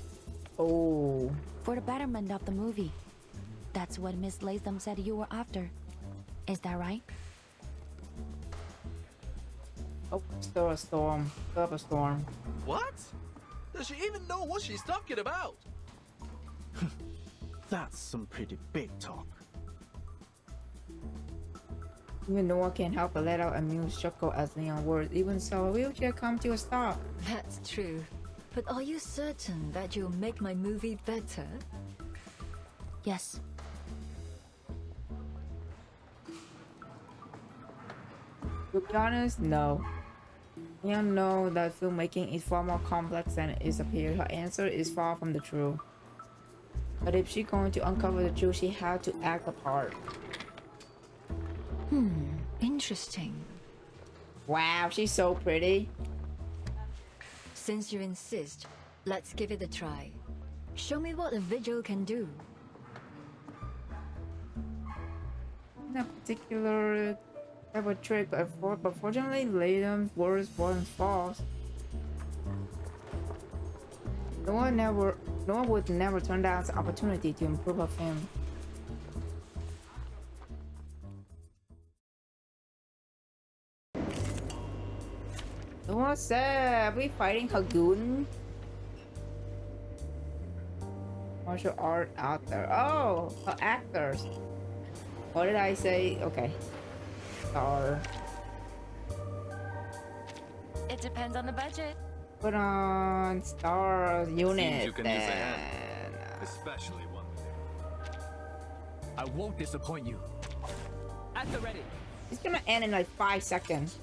Speaker 1: Oh.
Speaker 6: For the betterment of the movie. That's what Miss Latham said you were after. Is that right?
Speaker 1: Oh, stir a storm. Stir up a storm.
Speaker 11: What? Does she even know what she's talking about? That's some pretty big talk.
Speaker 1: Even Noah can't help but let out a amused chuckle as Leon words. Even so, a wheelchair come to a stop.
Speaker 2: That's true. But are you certain that you'll make my movie better?
Speaker 6: Yes.
Speaker 1: To be honest, no. Leon knows that filmmaking is far more complex than it appears. Her answer is far from the truth. But if she's going to uncover the truth, she has to act the part.
Speaker 2: Interesting.
Speaker 1: Wow, she's so pretty.
Speaker 2: Since you insist, let's give it a try. Show me what a visual can do.
Speaker 1: Not particular type of trick, but fortunately, Layden's words weren't false. Noah would never turn down the opportunity to improve her film. What's up? We fighting Hagoon? Martial art actor. Oh, actors. What did I say? Okay. Star.
Speaker 13: It depends on the budget.
Speaker 1: Put on star unit.
Speaker 8: You can use a hand, especially one. I won't disappoint you.
Speaker 14: At the ready.
Speaker 1: It's gonna end in like 5 seconds.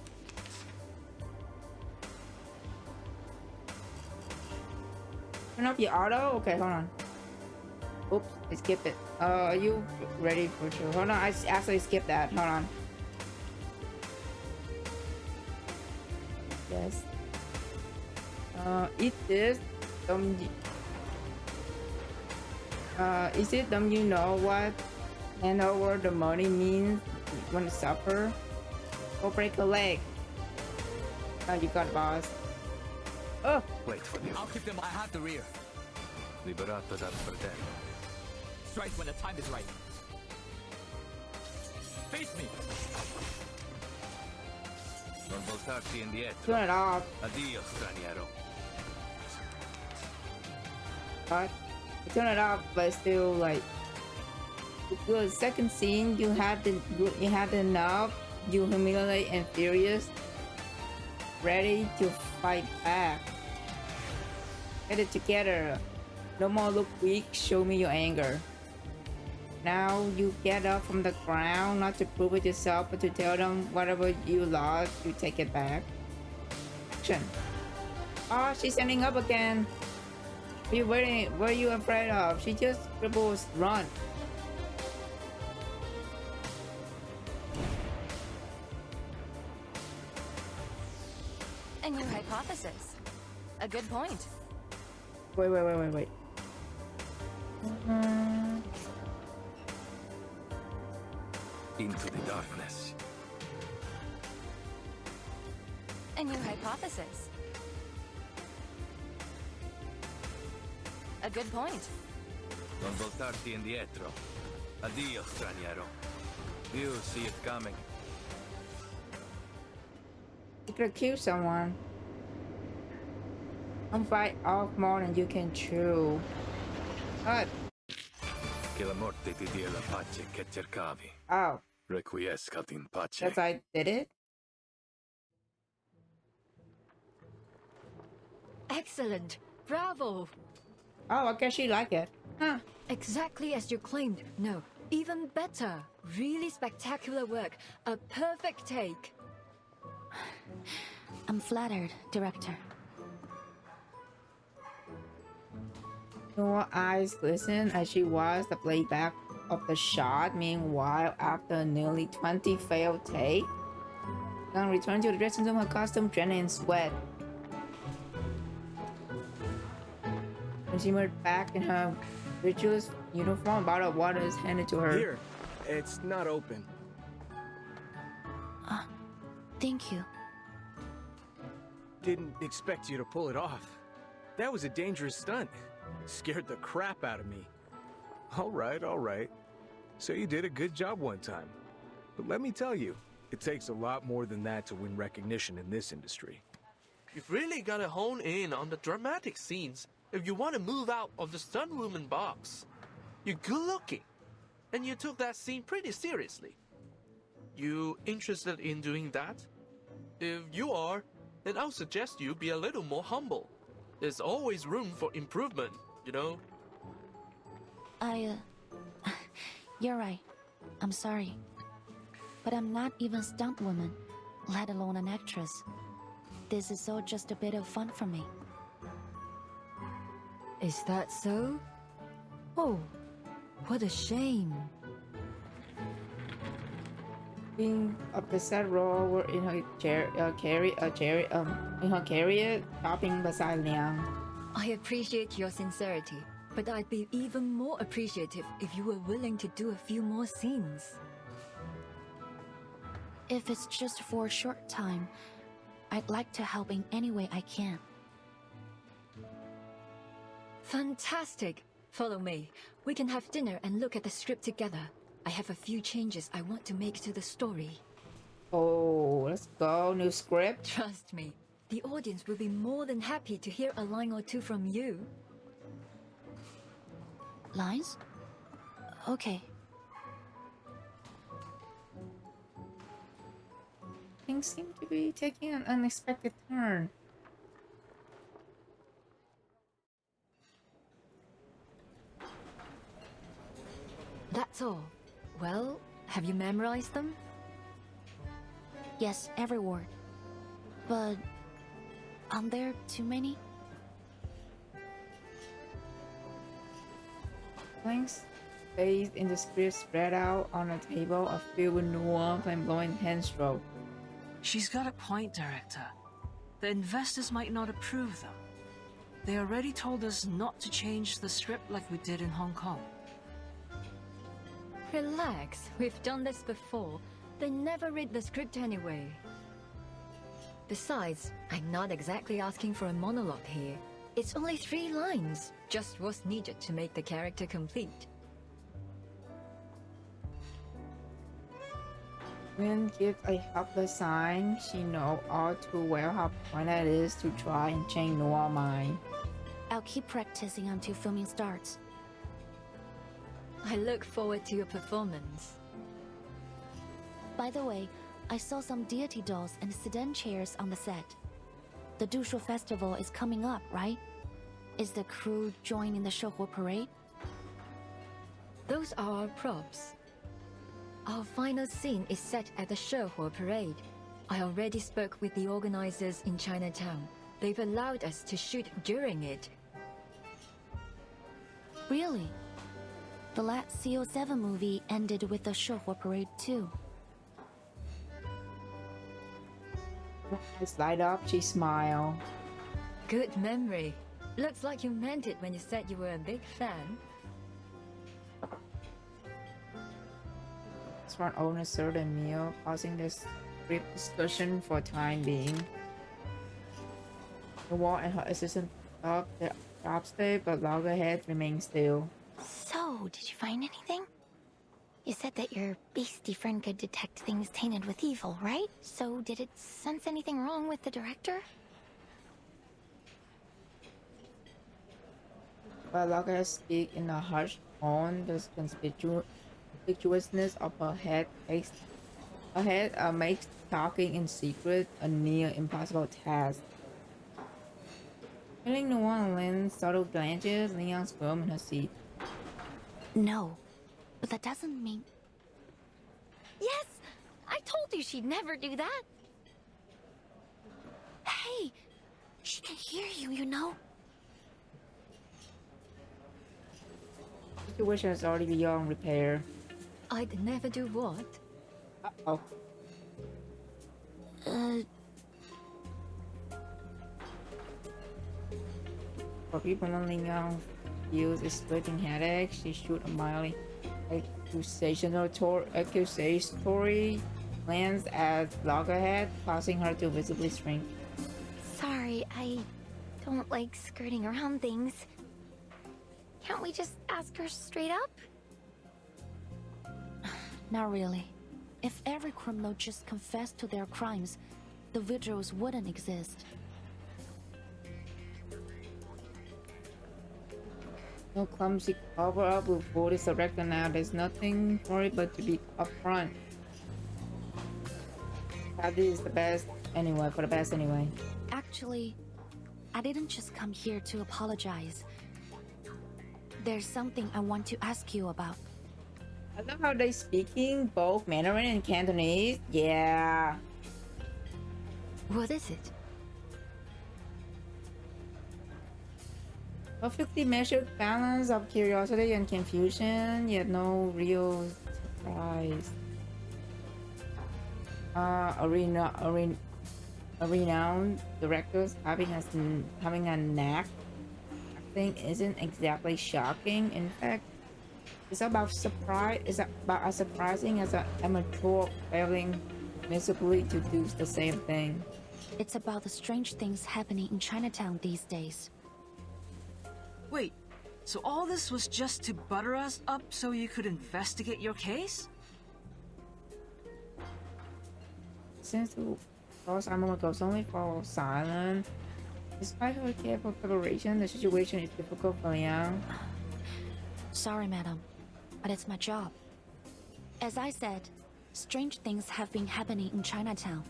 Speaker 1: Turn up your auto? Okay, hold on. Oops, I skipped it. Are you ready for sure? Hold on, I actually skipped that. Hold on. Yes. Is it you know what hand over the money means when you suffer? Go break a leg. Oh, you got it, boss. Oh!
Speaker 8: Wait for me. I'll keep them. I have the rear. Liberato dal fratello. Strike when the time is right. Face me. Non voltarti indietro.
Speaker 1: Turn it off.
Speaker 8: Addio, straniero.
Speaker 1: What? I turn it off, but still like. The second scene, you had enough. You humiliate and furious, ready to fight back. Get it together. No more look weak. Show me your anger. Now you get up from the ground, not to prove it yourself, but to tell them whatever you lost, you take it back. Action. Oh, she's standing up again. What are you waiting? What are you afraid of? She just scribbles run.
Speaker 13: A new hypothesis. A good point.
Speaker 1: Wait.
Speaker 8: Into the darkness.
Speaker 13: A new hypothesis. A good point.
Speaker 8: Non voltarti indietro. Addio, straniero. You see it coming.
Speaker 1: You could kill someone. Don't bite off more than you can chew. What?
Speaker 8: Che la morte ti dia la pace che cercavi.
Speaker 1: Oh.
Speaker 8: Requiescat in pace.
Speaker 1: That's I did it?
Speaker 2: Excellent. Bravo.
Speaker 1: Oh, I guess she liked it. Huh.
Speaker 2: Exactly as you claimed. No, even better. Really spectacular work. A perfect take.
Speaker 6: I'm flattered, director.
Speaker 1: Her eyes glistened as she watched the playback of the shot. Meanwhile, after nearly 20 failed takes, Young returned to the dressing room, her costume drenched in sweat. When she emerged back in her ritualist uniform, a bottle of water is handed to her.
Speaker 9: Here, it's not open.
Speaker 6: Thank you.
Speaker 9: Didn't expect you to pull it off. That was a dangerous stunt. Scared the crap out of me. All right. So you did a good job one time. But let me tell you, it takes a lot more than that to win recognition in this industry.
Speaker 11: You've really got to hone in on the dramatic scenes if you want to move out of the stunt room and box. You're good looking, and you took that scene pretty seriously. You interested in doing that? If you are, then I'll suggest you be a little more humble. There's always room for improvement, you know?
Speaker 6: You're right. I'm sorry. But I'm not even a stunt woman, let alone an actress. This is all just a bit of fun for me.
Speaker 2: Is that so? Oh, what a shame.
Speaker 1: Being a set role in her career, topping beside Liang.
Speaker 2: I appreciate your sincerity, but I'd be even more appreciative if you were willing to do a few more scenes.
Speaker 6: If it's just for a short time, I'd like to help in any way I can.
Speaker 2: Fantastic! Follow me. We can have dinner and look at the script together. I have a few changes I want to make to the story.
Speaker 1: Oh, let's go. New script.
Speaker 2: Trust me, the audience will be more than happy to hear a line or two from you.
Speaker 6: Lines? Okay.
Speaker 1: Things seem to be taking an unexpected turn.
Speaker 2: That's all. Well, have you memorized them?
Speaker 6: Yes, every word. But aren't there too many?
Speaker 1: Blanks spaced in the script spread out on a table are filled with nuance and glowing pen stroke.
Speaker 22: She's got a point, Director. The investors might not approve, though. They already told us not to change the script like we did in Hong Kong.
Speaker 2: Relax, we've done this before. They never read the script anyway. Besides, I'm not exactly asking for a monologue here. It's only 3 lines, just what's needed to make the character complete.
Speaker 1: When gives a helpless sign, she knows all too well how important it is to try and change Noah's mind.
Speaker 6: I'll keep practicing until filming starts.
Speaker 2: I look forward to your performance.
Speaker 6: By the way, I saw some deity dolls and sedan chairs on the set. The Dushu Festival is coming up, right? Is the crew joining the Shouhuo parade?
Speaker 2: Those are our props. Our final scene is set at the Shouhuo parade. I already spoke with the organizers in Chinatown. They've allowed us to shoot during it.
Speaker 6: Really? The last CO7 movie ended with the Shouhuo parade too.
Speaker 1: Eyes light up, she smiled.
Speaker 2: Good memory. Looks like you meant it when you said you were a big fan.
Speaker 1: Restaurant owner served a meal, pausing this brief discussion for time being. The wall and her assistant up the chopstick, but loggerhead remained still.
Speaker 20: So, did you find anything? You said that your beastie friend could detect things tainted with evil, right? So, did it sense anything wrong with the director?
Speaker 1: But loggerhead speak in a hushed tone, the conspicuousness of her head makes talking in secret a near impossible task. Feeling no one lends subtle glances, Leon squirmed in her seat.
Speaker 6: No, but that doesn't mean...
Speaker 20: Yes! I told you she'd never do that!
Speaker 6: Hey! She can hear you, you know?
Speaker 1: The situation is already beyond repair.
Speaker 2: I'd never do what?
Speaker 1: Uh-oh. For people only now feels a splitting headache, she shoot a mildly accusatory glance at Loggerhead, causing her to visibly shrink.
Speaker 20: Sorry, I don't like skirting around things. Can't we just ask her straight up?
Speaker 6: Not really. If every criminal just confessed to their crimes, the vigils wouldn't exist.
Speaker 1: No clumsy cover-up will fool this director now. There's nothing for it but to be upfront. This is the best anyway, for the best anyway.
Speaker 6: Actually, I didn't just come here to apologize. There's something I want to ask you about.
Speaker 1: I love how they speaking both Mandarin and Cantonese. Yeah.
Speaker 2: What is it?
Speaker 1: Perfectly measured balance of curiosity and confusion, yet no real surprise. A renowned director having a knack acting isn't exactly shocking. In fact, it's about surprise. It's about as surprising as an amateur failing miserably to do the same thing.
Speaker 6: It's about the strange things happening in Chinatown these days.
Speaker 22: Wait, so all this was just to butter us up so you could investigate your case?
Speaker 1: Since the first Armor goes only for silent, despite her careful preparation, the situation is difficult for Liang.
Speaker 6: Sorry, madam, but it's my job. As I said, strange things have been happening in Chinatown.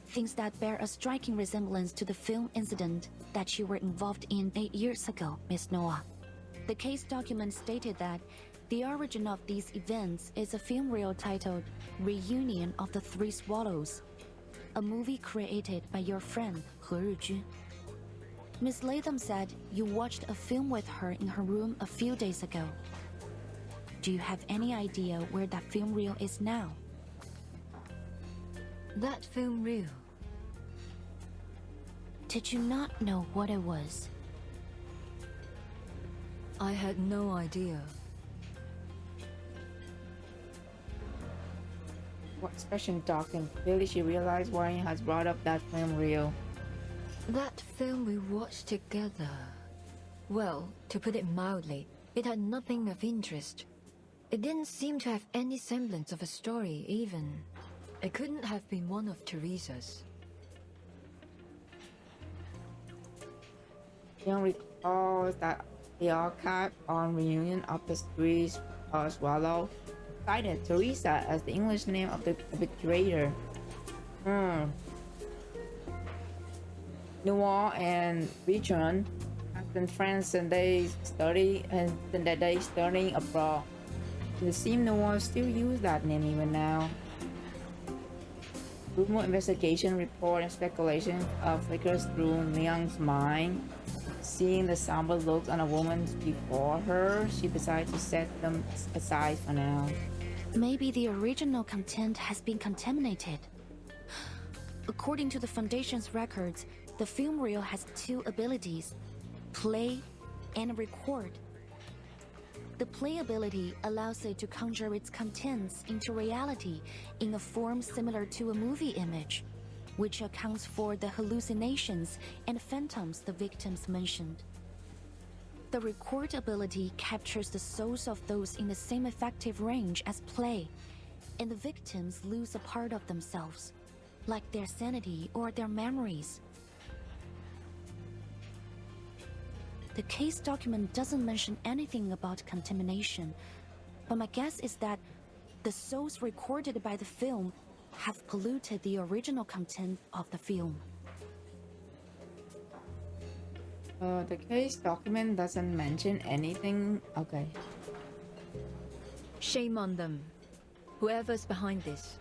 Speaker 6: Things that bear a striking resemblance to the film incident that you were involved in 8 years ago, Miss Noah. The case document stated that the origin of these events is a film reel titled Reunion of the Three Swallows, a movie created by your friend He Rijun. Miss Latham said you watched a film with her in her room a few days ago. Do you have any idea where that film reel is now?
Speaker 2: That film reel.
Speaker 6: Did you not know what it was?
Speaker 2: I had no idea.
Speaker 1: What expression talking? Clearly she realized why he has brought up that film reel.
Speaker 2: That film we watched together. Well, to put it mildly, it had nothing of interest. It didn't seem to have any semblance of a story, even. It couldn't have been one of Teresa's.
Speaker 1: Young recalls that the archive on Reunion of the Three Swallow cited Teresa as the English name of the curator. Noah and Richard have been friends and they study abroad. It seems Noah still use that name even now. Rumor, investigation report, and speculation flickers through Liang's mind. Seeing the somber looks on a woman before her, she decides to set them aside for now.
Speaker 6: Maybe the original content has been contaminated. According to the Foundation's records, the film reel has two abilities: play and record. The play ability allows it to conjure its contents into reality in a form similar to a movie image, which accounts for the hallucinations and phantoms the victims mentioned. The record ability captures the souls of those in the same effective range as play, and the victims lose a part of themselves, like their sanity or their memories. The case document doesn't mention anything about contamination, but my guess is that the souls recorded by the film have polluted the original content of the film.
Speaker 1: The case document doesn't mention anything. Okay.
Speaker 2: Shame on them. Whoever's behind this.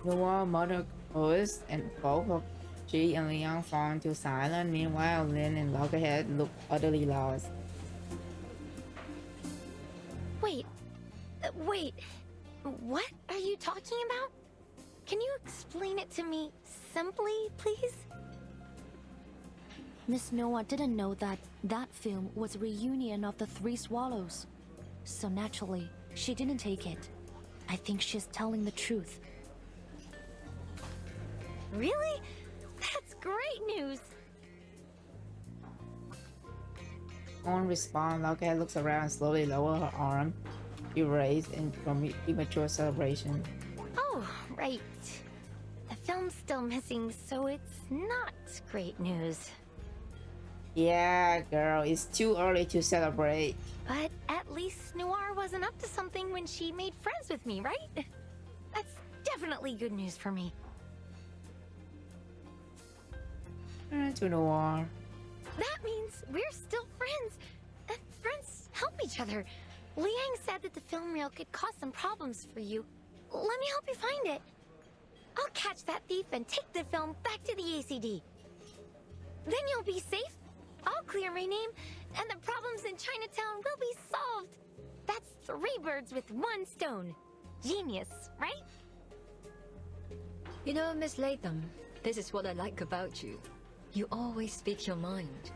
Speaker 1: Noah murdered Otis and both of Ji and Liang fall into silence. Meanwhile, Lin and Loggerhead look utterly lost.
Speaker 13: Wait, what are you talking about? Can you explain it to me simply, please?
Speaker 6: Miss Noah didn't know that that film was a reunion of the Three Swallows, so naturally, she didn't take it. I think she's telling the truth.
Speaker 13: Really? That's great news!
Speaker 1: On response, Loggerhead looks around and slowly lowers her arm. She raised in premature celebration.
Speaker 13: Oh, right. The film's still missing, so it's not great news.
Speaker 1: Yeah, girl, it's too early to celebrate.
Speaker 13: But At least Noir wasn't up to something when she made friends with me, right? That's definitely good news for me.
Speaker 1: To Noir.
Speaker 13: That means we're still friends. And friends help each other. Liang said that the film reel could cause some problems for you. Let me help you find it. I'll catch that thief and take the film back to the ACD. Then you'll be safe. I'll clear my name, and the problems in Chinatown will be solved. That's 3 birds with 1 stone. Genius, right?
Speaker 2: You know, Miss Latham, this is what I like about you. You always speak your mind.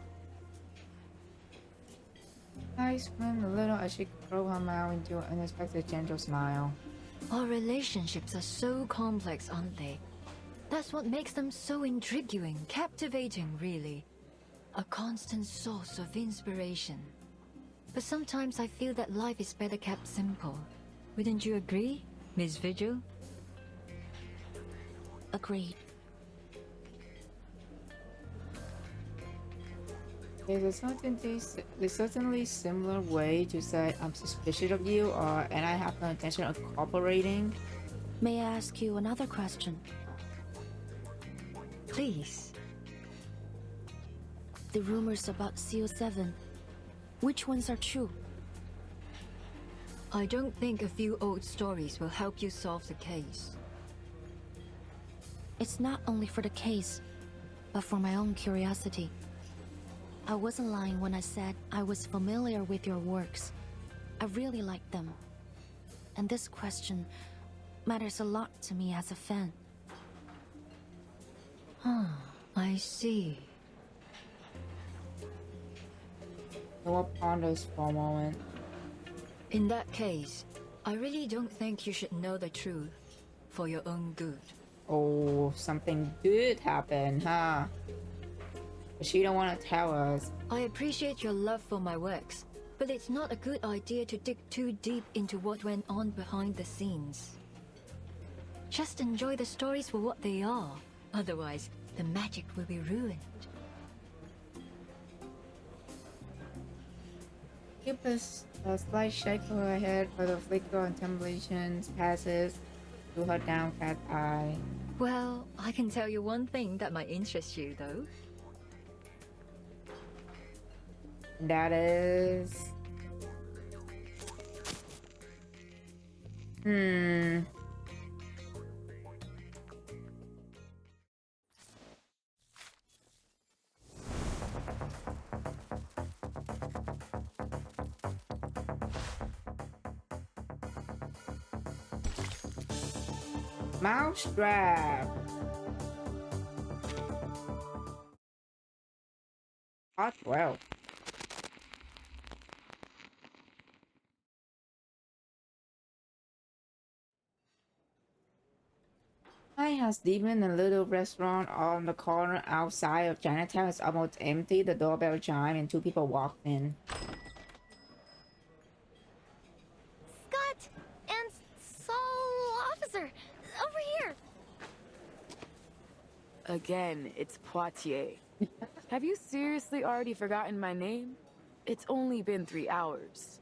Speaker 1: I screamed a little as she curled her mouth into an unexpected gentle smile.
Speaker 2: Our relationships are so complex, aren't they? That's what makes them so intriguing, captivating, really. A constant source of inspiration. But sometimes I feel that life is better kept simple. Wouldn't you agree, Miss Vigil?
Speaker 6: Agreed.
Speaker 1: There's a certainly similar way to say I'm suspicious of you and I have no intention of cooperating.
Speaker 6: May I ask you another question?
Speaker 2: Please.
Speaker 6: The rumors about CO7, which ones are true?
Speaker 2: I don't think a few old stories will help you solve the case.
Speaker 6: It's not only for the case, but for my own curiosity. I wasn't lying when I said I was familiar with your works. I really like them. And this question matters a lot to me as a fan.
Speaker 2: I see.
Speaker 1: Noah ponders for a moment.
Speaker 2: In that case, I really don't think you should know the truth for your own good.
Speaker 1: Oh, something good happened, huh? But she don't want to tell us.
Speaker 2: I appreciate your love for my works, but it's not a good idea to dig too deep into what went on behind the scenes. Just enjoy the stories for what they are. Otherwise, the magic will be ruined.
Speaker 1: Give us a slight shake of her head, but the flicker on trembulations passes through her downcast eye.
Speaker 2: Well, I can tell you one thing that might interest you, though.
Speaker 1: That is... Mousetrap. Hot well. I has deepened a little restaurant on the corner outside of Chinatown is almost empty. The doorbell chimed and 2 people walked in.
Speaker 13: Scott and Saul Officer, over here.
Speaker 10: Again, it's Poitier. Have you seriously already forgotten my name? It's only been 3 hours.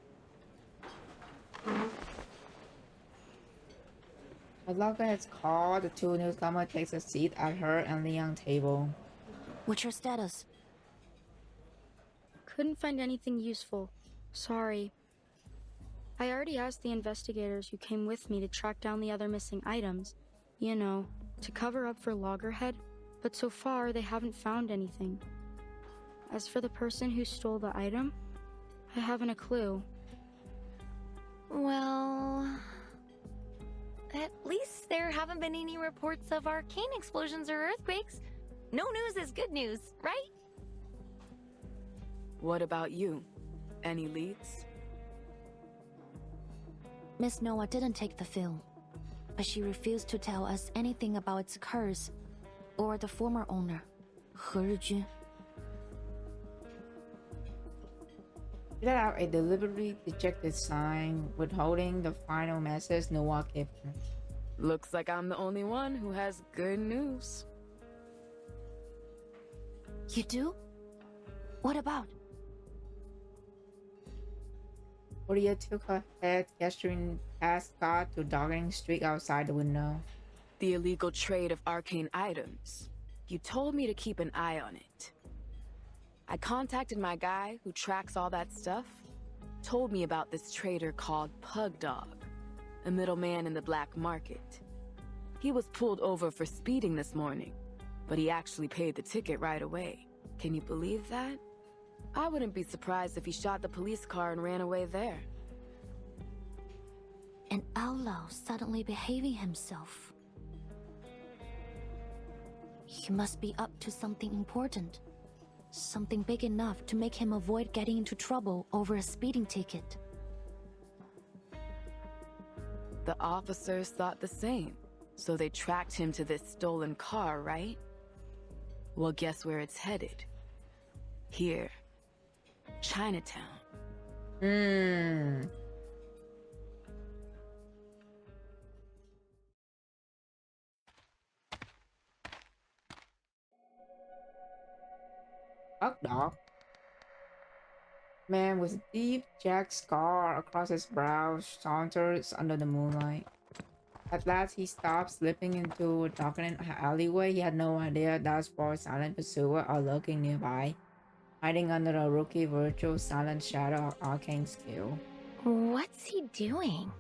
Speaker 1: The loggerhead's called. The 2 newcomer takes a seat at her and Leon's table.
Speaker 6: What's your status?
Speaker 21: Couldn't find anything useful. Sorry. I already asked the investigators who came with me to track down the other missing items. You know, to cover up for Loggerhead. But so far, they haven't found anything. As for the person who stole the item, I haven't a clue.
Speaker 13: Well... at least there haven't been any reports of arcane explosions or earthquakes. No news is good news, right?
Speaker 10: What about you? Any leads?
Speaker 6: Miss Noah didn't take the film, but she refused to tell us anything about its curse or the former owner, He Rijun.
Speaker 1: She let out a deliberately dejected sign, withholding the final message Noah gave her.
Speaker 10: Looks like I'm the only one who has good news.
Speaker 6: You do? What about?
Speaker 1: Claudia took her head, gesturing past Scott to Downing Street outside the window.
Speaker 10: The illegal trade of arcane items. You told me to keep an eye on it. I contacted my guy who tracks all that stuff. Told me about this trader called Pug Dog, a middleman in the black market. He was pulled over for speeding this morning, but he actually paid the ticket right away. Can you believe that? I wouldn't be surprised if he shot the police car and ran away there.
Speaker 6: An outlaw suddenly behaving himself. He must be up to something important. Something big enough to make him avoid getting into trouble over a speeding ticket.
Speaker 10: The officers thought the same, so they tracked him to this stolen car, right? Well, guess where it's headed? Here. Chinatown.
Speaker 1: Pug Dog. Man with a deep jagged scar across his brow saunters under the moonlight. At last he stopped, slipping into a darkening alleyway. He had no idea that four silent pursuers are lurking nearby, hiding under a rookie virtual silent shadow of arcane skill.
Speaker 20: What's he doing?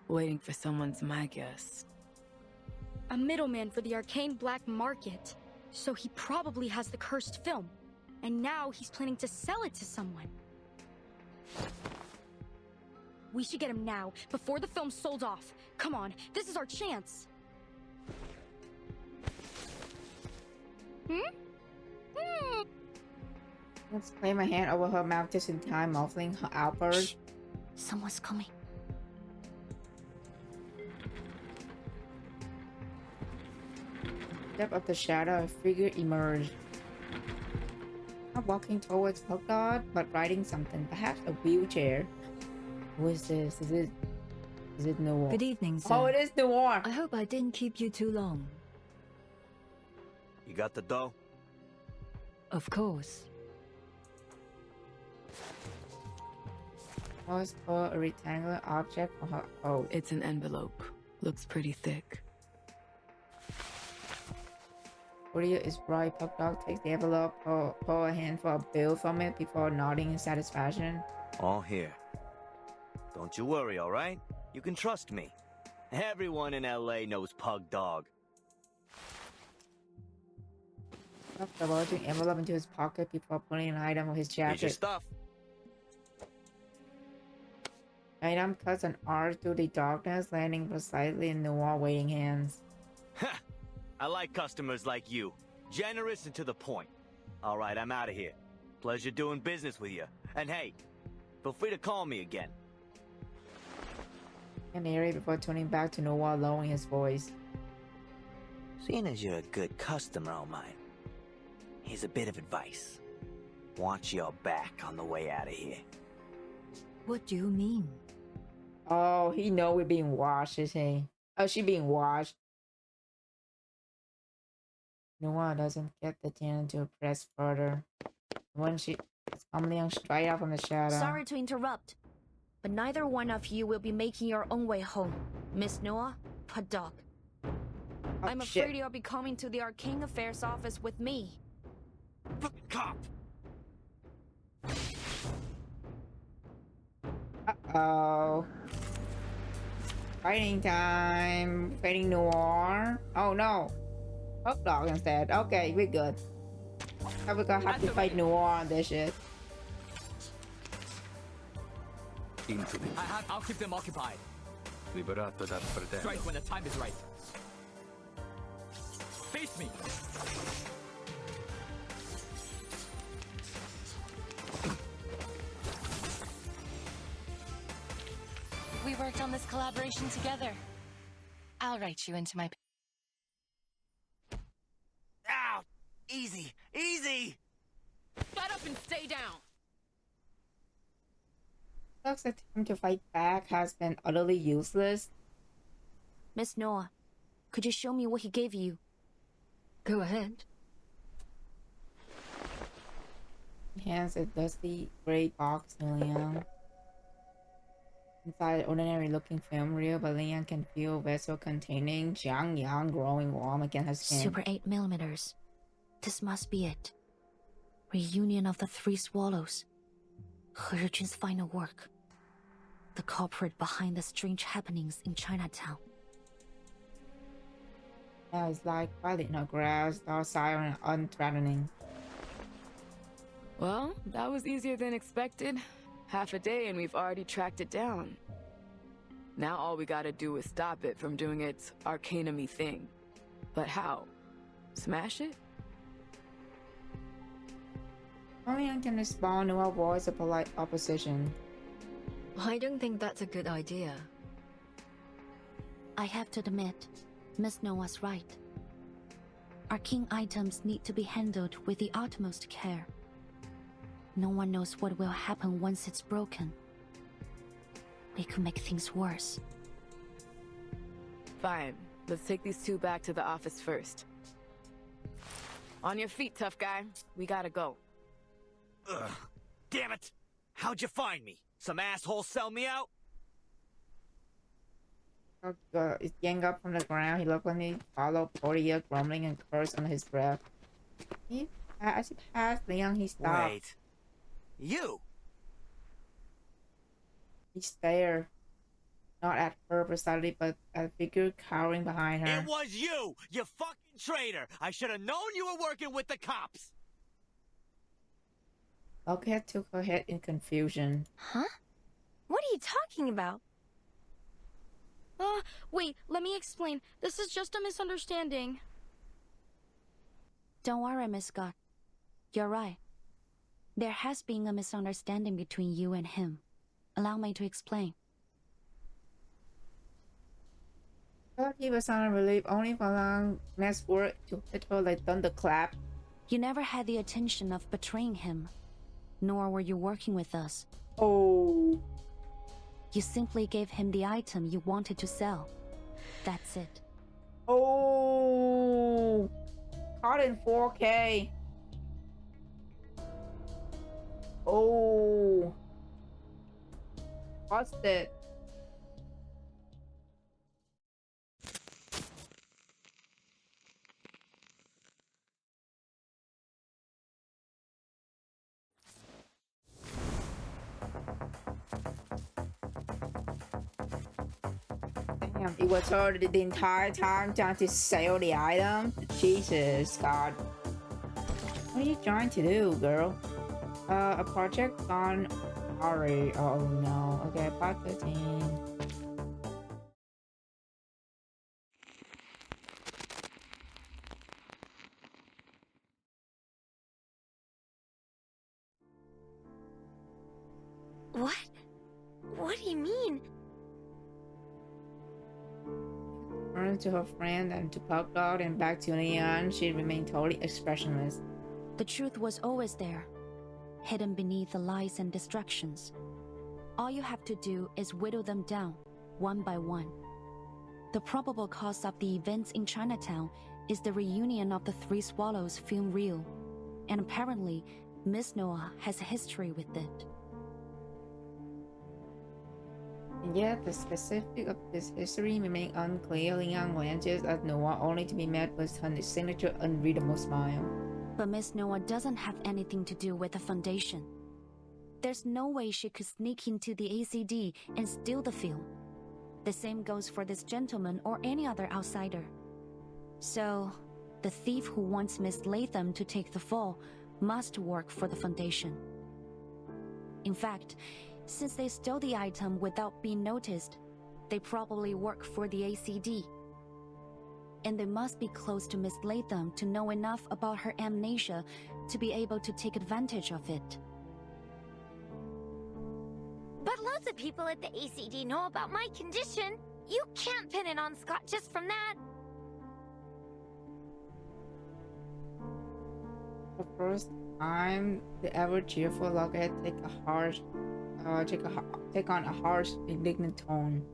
Speaker 10: Waiting for someone's my guess.
Speaker 21: A middleman for the arcane black market. So he probably has the cursed film. And now he's planning to sell it to someone. We should get him now, before the film's sold off. Come on, this is our chance.
Speaker 1: Let's play my hand over her mouth just in time, muffling her outburst.
Speaker 6: Someone's coming.
Speaker 1: Step of the shadow, a figure emerged. Not walking towards Pug Dog, but riding something, perhaps a wheelchair. Who is this? Is it Noir?
Speaker 2: Good evening, sir.
Speaker 1: Oh, it is Noir.
Speaker 2: I hope I didn't keep you too long.
Speaker 14: You got the dough?
Speaker 2: Of course.
Speaker 1: Was for a rectangular object for her. Oh,
Speaker 10: it's an envelope. Looks pretty thick.
Speaker 1: Claudia is right. Pug Dog takes the envelope, pull a handful of bill from it before nodding in satisfaction.
Speaker 14: All here. Don't you worry, all right? You can trust me. Everyone in LA knows Pug Dog.
Speaker 1: Stuffed the bulging envelope into his pocket before putting an item of his jacket.
Speaker 14: Here's your stuff.
Speaker 1: The item cuts an arc through the darkness, landing precisely in Noir's waiting hands.
Speaker 14: Ha! I like customers like you. Generous and to the point. All right, I'm out of here. Pleasure doing business with you. And hey, feel free to call me again.
Speaker 1: And narrate before turning back to Noir, lowering his voice.
Speaker 14: Seeing as you're a good customer of mine, here's a bit of advice. Watch your back on the way out of here.
Speaker 2: What do you mean?
Speaker 1: Oh, he know we're being watched, is he? Oh, she being watched. Noir doesn't get the chance to press further. When she is coming straight out from the shadow.
Speaker 6: Sorry to interrupt, but neither one of you will be making your own way home. Miss Noah, Pug Dog. I'm afraid you'll be coming to the Arcane Affairs office with me.
Speaker 14: Cop!
Speaker 1: Uh-oh. Fighting time. Fighting Noir. Oh no. Pug Dog instead. Okay, we're good. Now we're gonna have to fight Noir on this shit.
Speaker 8: I'll keep them occupied. Strike when the time is right. Face me!
Speaker 5: We worked on this collaboration together. I'll write you into my...
Speaker 14: Ow! Easy! Easy!
Speaker 10: Shut up and stay down!
Speaker 1: Pug's attempt to fight back has been utterly useless.
Speaker 6: Miss Noah, could you show me what he gave you?
Speaker 2: Go ahead.
Speaker 1: He hands a dusty gray box to Leon. Inside ordinary-looking film reel, but Leon can feel vessel containing Jiangyang growing warm against her skin.
Speaker 6: Super 8 millimeters. This must be it. Reunion of the Three Swallows. He Zhijun's final work. The culprit behind the strange happenings in Chinatown.
Speaker 1: Yeah, it's like quiet in the grass, docile and unthreatening.
Speaker 10: Well, that was easier than expected. Half a day and we've already tracked it down. Now all we gotta do is stop it from doing its arcanum-y thing. But how? Smash it?
Speaker 1: Only I can respond to our voice of polite opposition.
Speaker 2: I don't think that's a good idea.
Speaker 6: I have to admit, Miss Noah's right. Arcane items need to be handled with the utmost care. No one knows what will happen once it's broken. We could make things worse.
Speaker 10: Fine. Let's take these two back to the office first. On your feet, tough guy. We gotta go.
Speaker 14: Ugh. Damn it! How'd you find me? Some asshole sell me out?
Speaker 1: He's getting up from the ground. He looked like he followed Portia, grumbling and cursed under his breath. As he passed Leon, he stopped.
Speaker 14: Wait. You?
Speaker 1: He stared. Not at her precisely, but at a figure cowering behind her.
Speaker 14: It was you! You fucking traitor! I should have known you were working with the cops!
Speaker 1: Lockhead took her head in confusion.
Speaker 21: Huh? What are you talking about? Wait, let me explain. This is just a misunderstanding.
Speaker 6: Don't worry, Miss Scott. You're right. There has been a misunderstanding between you and him. Allow me to explain.
Speaker 1: Thought he was on relief only for long next word to hit her like thunderclap.
Speaker 6: You never had the intention of betraying him, nor were you working with us.
Speaker 1: Oh.
Speaker 6: You simply gave him the item you wanted to sell. That's it.
Speaker 1: Oh. Caught in 4K. Oh. Busted. Damn, it was her the entire time trying to sell the item? Jesus, God. What are you trying to do, girl? A project on Ari. Oh no. Okay, part 13.
Speaker 13: What? What do you mean?
Speaker 1: Turned to her friend and to Polka Dot and back to Leon. She remained totally expressionless.
Speaker 6: The truth was always there, hidden beneath the lies and distractions. All you have to do is whittle them down, one by one. The probable cause of the events in Chinatown is the reunion of the Three Swallows film reel, and apparently, Miss Noah has a history with it.
Speaker 1: And yet, the specifics of this history remain unclear. Leon glances at Noah, only to be met with her signature unreadable smile.
Speaker 6: But Miss Noah doesn't have anything to do with the Foundation. There's no way she could sneak into the ACD and steal the film. The same goes for this gentleman or any other outsider. So, the thief who wants Miss Latham to take the fall must work for the Foundation. In fact, since they stole the item without being noticed, they probably work for the ACD. And they must be close to Miss Latham to know enough about her amnesia to be able to take advantage of it.
Speaker 13: But loads of people at the ACD know about my condition. You can't pin it on Scott just from that.
Speaker 1: The first time the ever cheerful Lockhead take on a harsh, indignant tone.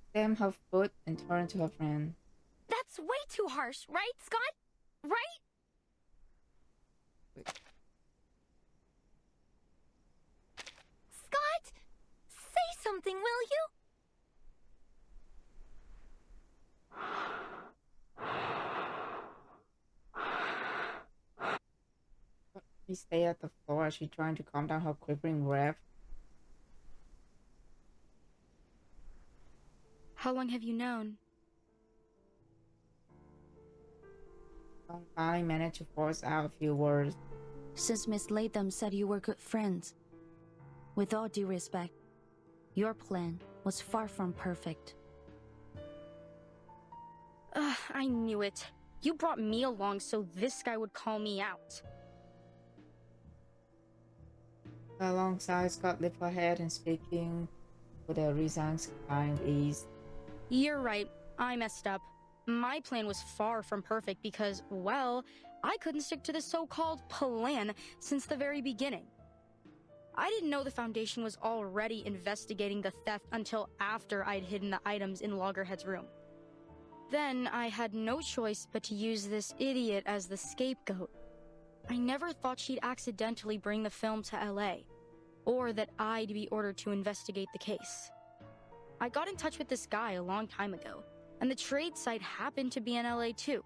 Speaker 1: Stamped her foot and turned to her friend.
Speaker 13: That's way too harsh, right, Scott? Right?
Speaker 1: Wait.
Speaker 13: Scott! Say something, will you?
Speaker 1: She stay at the floor as she trying to calm down her quivering breath.
Speaker 21: How long have you known?
Speaker 1: I finally managed to force out a few words.
Speaker 6: Since Miss Latham said you were good friends. With all due respect, your plan was far from perfect.
Speaker 21: I knew it. You brought me along so this guy would call me out.
Speaker 1: Alongside, Scott lifted her head and speaking with a resigned kind ease.
Speaker 21: You're right. I messed up. My plan was far from perfect because, well, I couldn't stick to the so-called plan since the very beginning. I didn't know the Foundation was already investigating the theft until after I'd hidden the items in Loggerhead's room. Then I had no choice but to use this idiot as the scapegoat. I never thought she'd accidentally bring the film to LA, or that I'd be ordered to investigate the case. I got in touch with this guy a long time ago, and the trade site happened to be in LA too.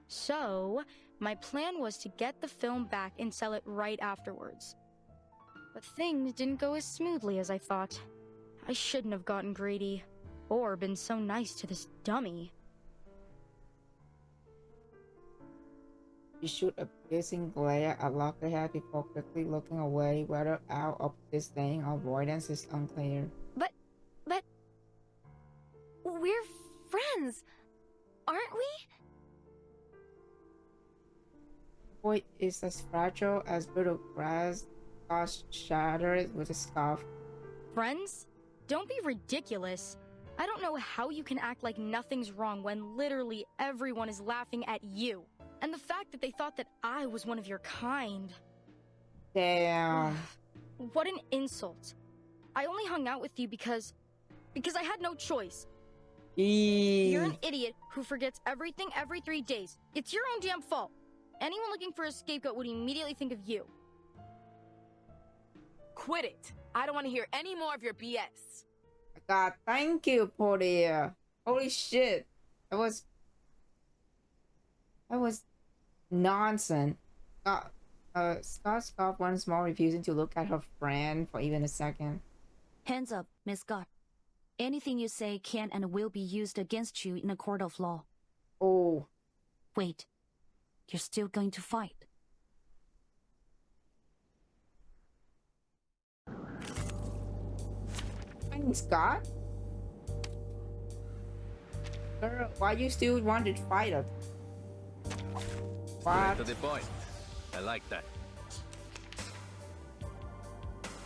Speaker 21: So, my plan was to get the film back and sell it right afterwards. But things didn't go as smoothly as I thought. I shouldn't have gotten greedy, or been so nice to this dummy.
Speaker 1: She shoot a piercing glare at Lockerhead before quickly looking away, whether out of disdain or avoidance is unclear.
Speaker 13: But... we're friends, aren't we?
Speaker 1: Boy is as fragile as bit of grass, tossed shattered with a scoff.
Speaker 21: Friends? Don't be ridiculous. I don't know how you can act like nothing's wrong when literally everyone is laughing at you. And the fact that they thought that I was one of your kind.
Speaker 1: Damn.
Speaker 21: What an insult. I only hung out with you because I had no choice. You're an idiot who forgets everything every 3 days. It's your own damn fault. Anyone looking for a scapegoat would immediately think of you.
Speaker 10: Quit it. I don't want to hear any more of your BS.
Speaker 1: God, thank you, Portia. Holy shit. That was nonsense. Scott scoffed once more, refusing to look at her friend for even a second.
Speaker 6: Hands up, Miss Scott. Anything you say can and will be used against you in a court of law.
Speaker 1: Oh.
Speaker 6: Wait. You're still going to fight?
Speaker 1: Scott? Girl, why you still want to fight us?
Speaker 8: Straight to the point. I like that.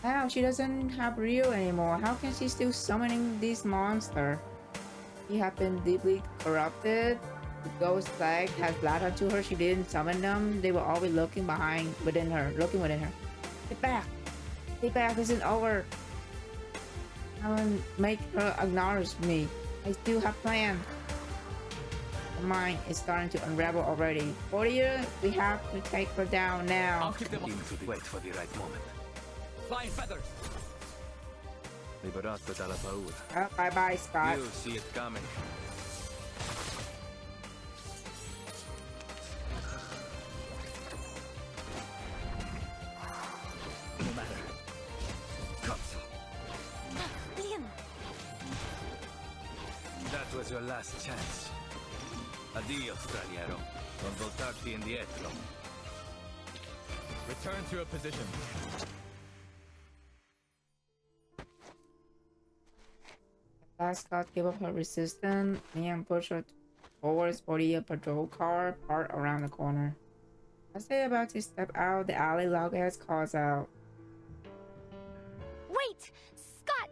Speaker 1: Now she doesn't have Rio anymore. How can she still summoning this monster? She has been deeply corrupted. The ghost flag has lied unto her. She didn't summon them. They were always looking within her. Get back! Get back! This isn't over. I will make her acknowledge me. I still have plans. The mind is starting to unravel already. Portia, we have to take her down now.
Speaker 8: I'll keep them wait for the right moment. Flying feathers! Liberato dalla paura.
Speaker 1: Bye bye, Scott.
Speaker 8: You see it coming. No matter. Cazzo. That was your last chance. Addio, straniero. Non voltarti indietro. Return to your position.
Speaker 1: Last Scott gave up her resistance and pushed her towards Portia patrol car parked around the corner. As they about to step out, the alley Loggerhead calls out.
Speaker 13: Wait! Scott!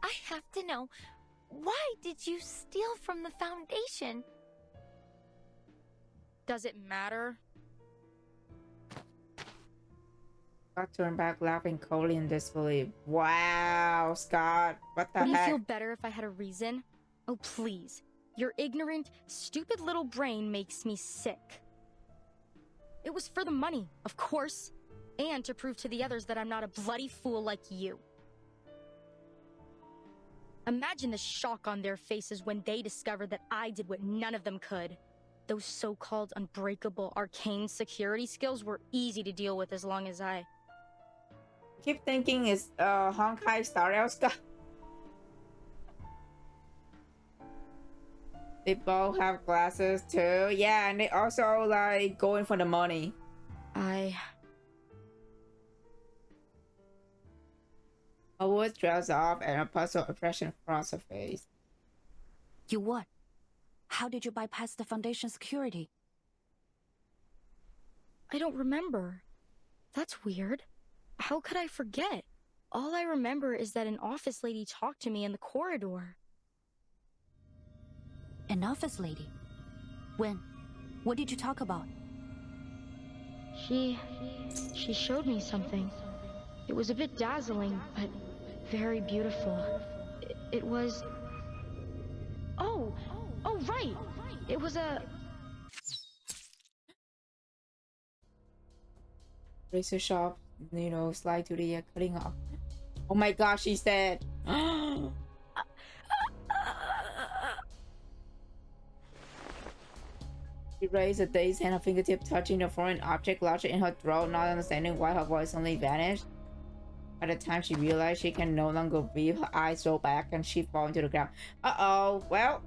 Speaker 13: I have to know, why did you steal from the Foundation?
Speaker 21: Does it matter?
Speaker 1: Scott turned back, laughing coldly in disbelief. Wow, Scott, what the
Speaker 21: Would
Speaker 1: heck?
Speaker 21: you feel better if I had a reason? Oh, please. Your ignorant, stupid little brain makes me sick. It was for the money, of course. And to prove to the others that I'm not a bloody fool like you. Imagine the shock on their faces when they discovered that I did what none of them could. Those so-called unbreakable arcane security skills were easy to deal with as long as I
Speaker 1: keep thinking it's Honkai Star Rail. They both have glasses too. Yeah, and they also like going for the money. A wood trails off and a puzzled expression across her face.
Speaker 6: You what? How did you bypass the Foundation security?
Speaker 21: I don't remember. That's weird. How could I forget? All I remember is that an office lady talked to me in the corridor.
Speaker 6: An office lady? When? What did you talk about?
Speaker 21: She showed me something. It was a bit dazzling, but very beautiful. It was... Oh, right! It was a...
Speaker 1: Razor sharp needle slide to the cutting off. Oh my gosh, she's dead! She raised a dazed hand, her fingertip touching the foreign object lodged in her throat, not understanding why her voice suddenly vanished. By the time she realized she can no longer breathe, her eyes roll back and she falls into the ground. Uh-oh, well,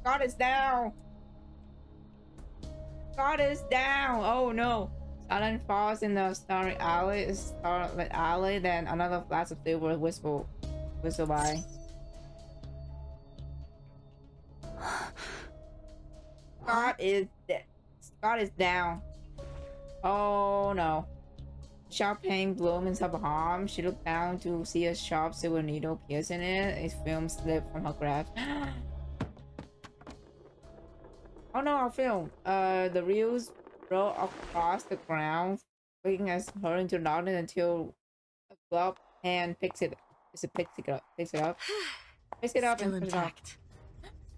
Speaker 1: God is down. God is down. Oh no. Silent falls in the starlit alley, then another flash of silver whistle by. God is down. Oh no. Sharp pain bloomed in her palm. She looked down to see a sharp silver needle piercing it. A film slipped from her grasp. Oh no, our film. The reels roll across the ground, flicking as her into darkness until a gloved hand picks it up.
Speaker 17: Still intact.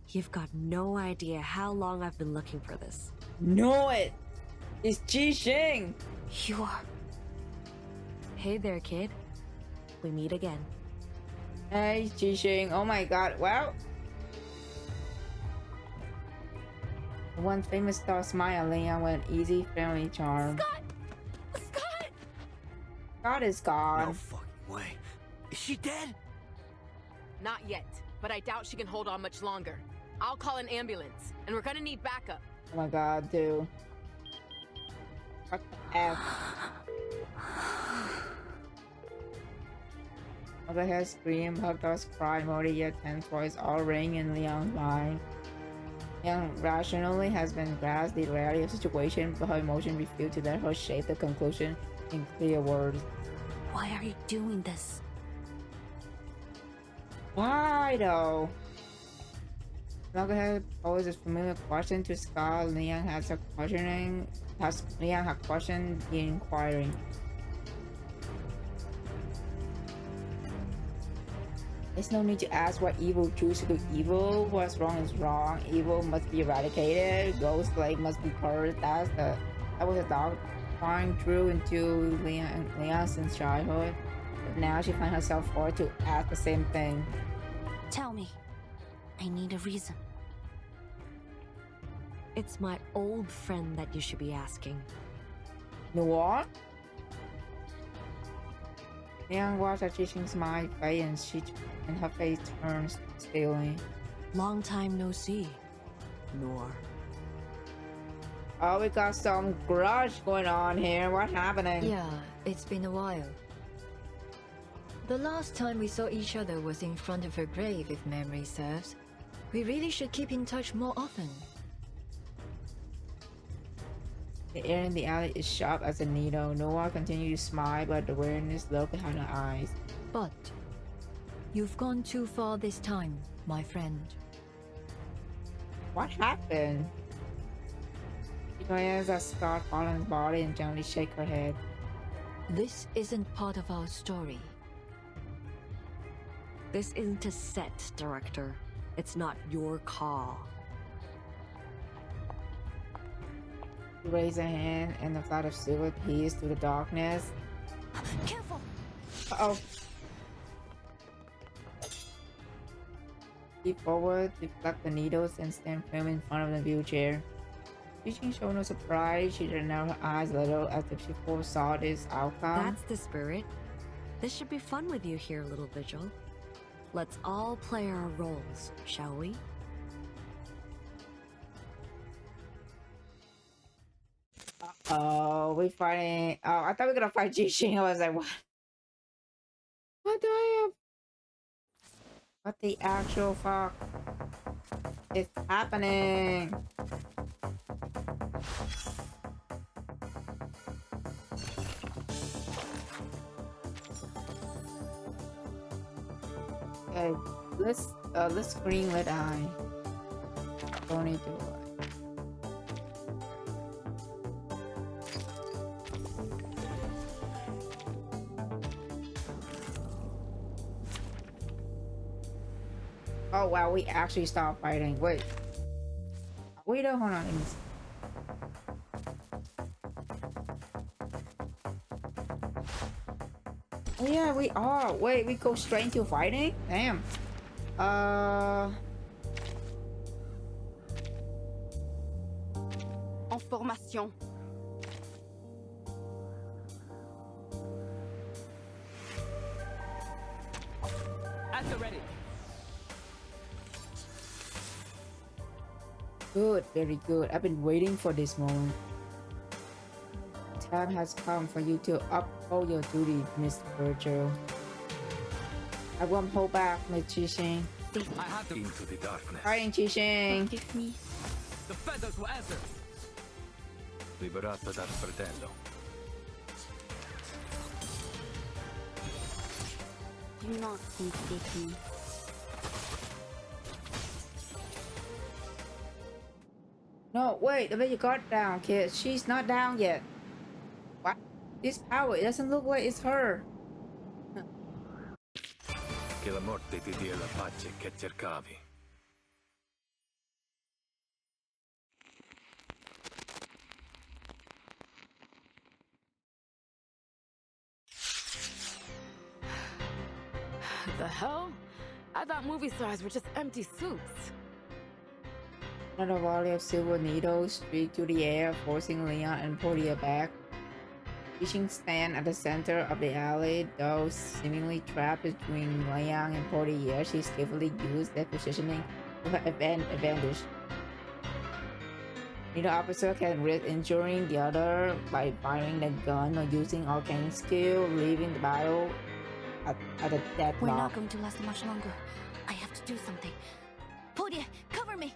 Speaker 17: You've got no idea how long I've been looking for this.
Speaker 1: Know it! It's Ji-Xing!
Speaker 17: You are... Hey there, kid. We meet again.
Speaker 1: Hey, Ji-Xing. Oh my god, well... One famous star smiling and with an easy, friendly charm.
Speaker 13: Scott!
Speaker 1: Scott is gone.
Speaker 14: No fucking way. Is she dead?
Speaker 10: Not yet, but I doubt she can hold on much longer. I'll call an ambulance, and we're gonna need backup.
Speaker 1: Oh my god, dude. What the F? Mother has screamed, Hugdog's cry, Morty, tense voice all ring in Leon's mind. Leon rationally has been grasped the reality of the situation, but her emotion refused to let her shape the conclusion in clear words.
Speaker 6: Why are you doing this?
Speaker 1: Why though? Loggerhead poses a familiar question to Scott. Leon has questioned the inquiring. There's no need to ask what evil chooses to do evil. What's wrong is wrong. Evil must be eradicated. Ghost Lake must be cursed. That was a dog trying through into Leon since childhood. But now she finds herself forced to ask the same thing.
Speaker 6: Tell me. I need a reason.
Speaker 17: It's my old friend that you should be asking.
Speaker 1: Noir? Leon watched as Ji-Xing smiled and her face turns steely.
Speaker 17: Long time no see, Noir.
Speaker 1: Oh, we got some grudge going on here. What's happening?
Speaker 2: Yeah, it's been a while. The last time we saw each other was in front of her grave, if memory serves. We really should keep in touch more often.
Speaker 1: The air in the alley is sharp as a needle. Noah continues to smile, but the awareness lurks behind her eyes.
Speaker 2: But you've gone too far this time, my friend.
Speaker 1: What happened? She glares at Scott Fallen's body and gently shakes her head.
Speaker 2: This isn't part of our story.
Speaker 17: This isn't a set, Director. It's not your call.
Speaker 1: She raises her hand and a flood of silver pierces through the darkness.
Speaker 13: Careful!
Speaker 1: Uh-oh. Leap forward, deflect the needles, and stand firm in front of the wheelchair. Teaching showed no surprise. She turned out her eyes a little as if she foresaw this outcome.
Speaker 17: That's the spirit. This should be fun with you here, little Vigil. Let's all play our roles, shall we?
Speaker 1: Oh, we fighting. Oh, I thought we were gonna fight Jishin. I was like, what? What do I have? What the actual fuck is happening? Okay, let's screen lit eye. Don't need to. Oh wow, we actually stopped fighting. Wait. Wait, hold on. Oh yeah, we are. Wait, we go straight into fighting? Damn.
Speaker 7: En formation.
Speaker 8: At the ready.
Speaker 1: Good, very good. I've been waiting for this moment. Time has come for you to uphold your duty, Mr. Virgil. I won't hold back, Miss Chishin.
Speaker 8: I have to into the darkness.
Speaker 1: Fighting Chishin.
Speaker 21: Forgive me.
Speaker 8: The feathers will answer. Liberato dal fratello.
Speaker 21: Do not intimidate me.
Speaker 1: No, wait, the way you got down, kid. She's not down yet. What? This power, it doesn't look like it's her.
Speaker 8: Che la morte ti dia la pace che cercavi.
Speaker 10: The hell? I thought movie stars were just empty suits.
Speaker 1: Another volley of silver needles streaked through the air, forcing Leon and Portia back. Reaching stand at the center of the alley, though seemingly trapped between Leon and Portia, she skillfully used their positioning to her advantage. Neither officer can risk injuring the other by firing the gun or using arcane skill, leaving the battle at a deadlock.
Speaker 6: We're not going to last much longer. I have to do something.
Speaker 13: Portia, cover me!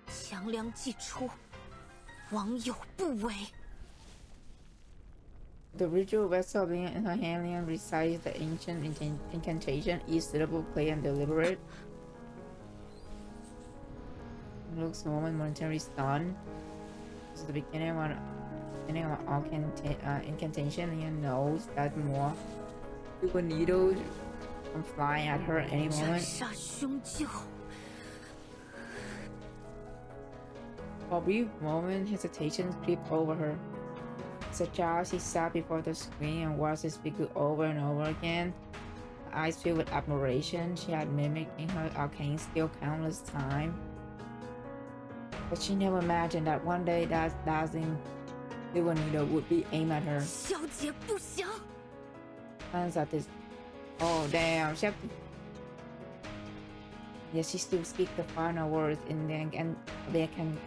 Speaker 13: 强梁既出，王有不为。
Speaker 1: The ritual vessel being in her hand, Leon recites the ancient incantation, each syllable clear and deliberate. Looks momentarily stunned. This is the beginning of all incantation. Leon knows that more super needles come flying at her any moment. For a brief moment, hesitation crept over her. As a child, she sat before the screen and watched it speak over and over again. Her eyes filled with admiration. She had mimicked in her arcane skill countless times. But she never imagined that one day that dazzling silver needle would be aimed at her. Plans at this. Oh damn! She had to... Yes, she still speaks the final words in the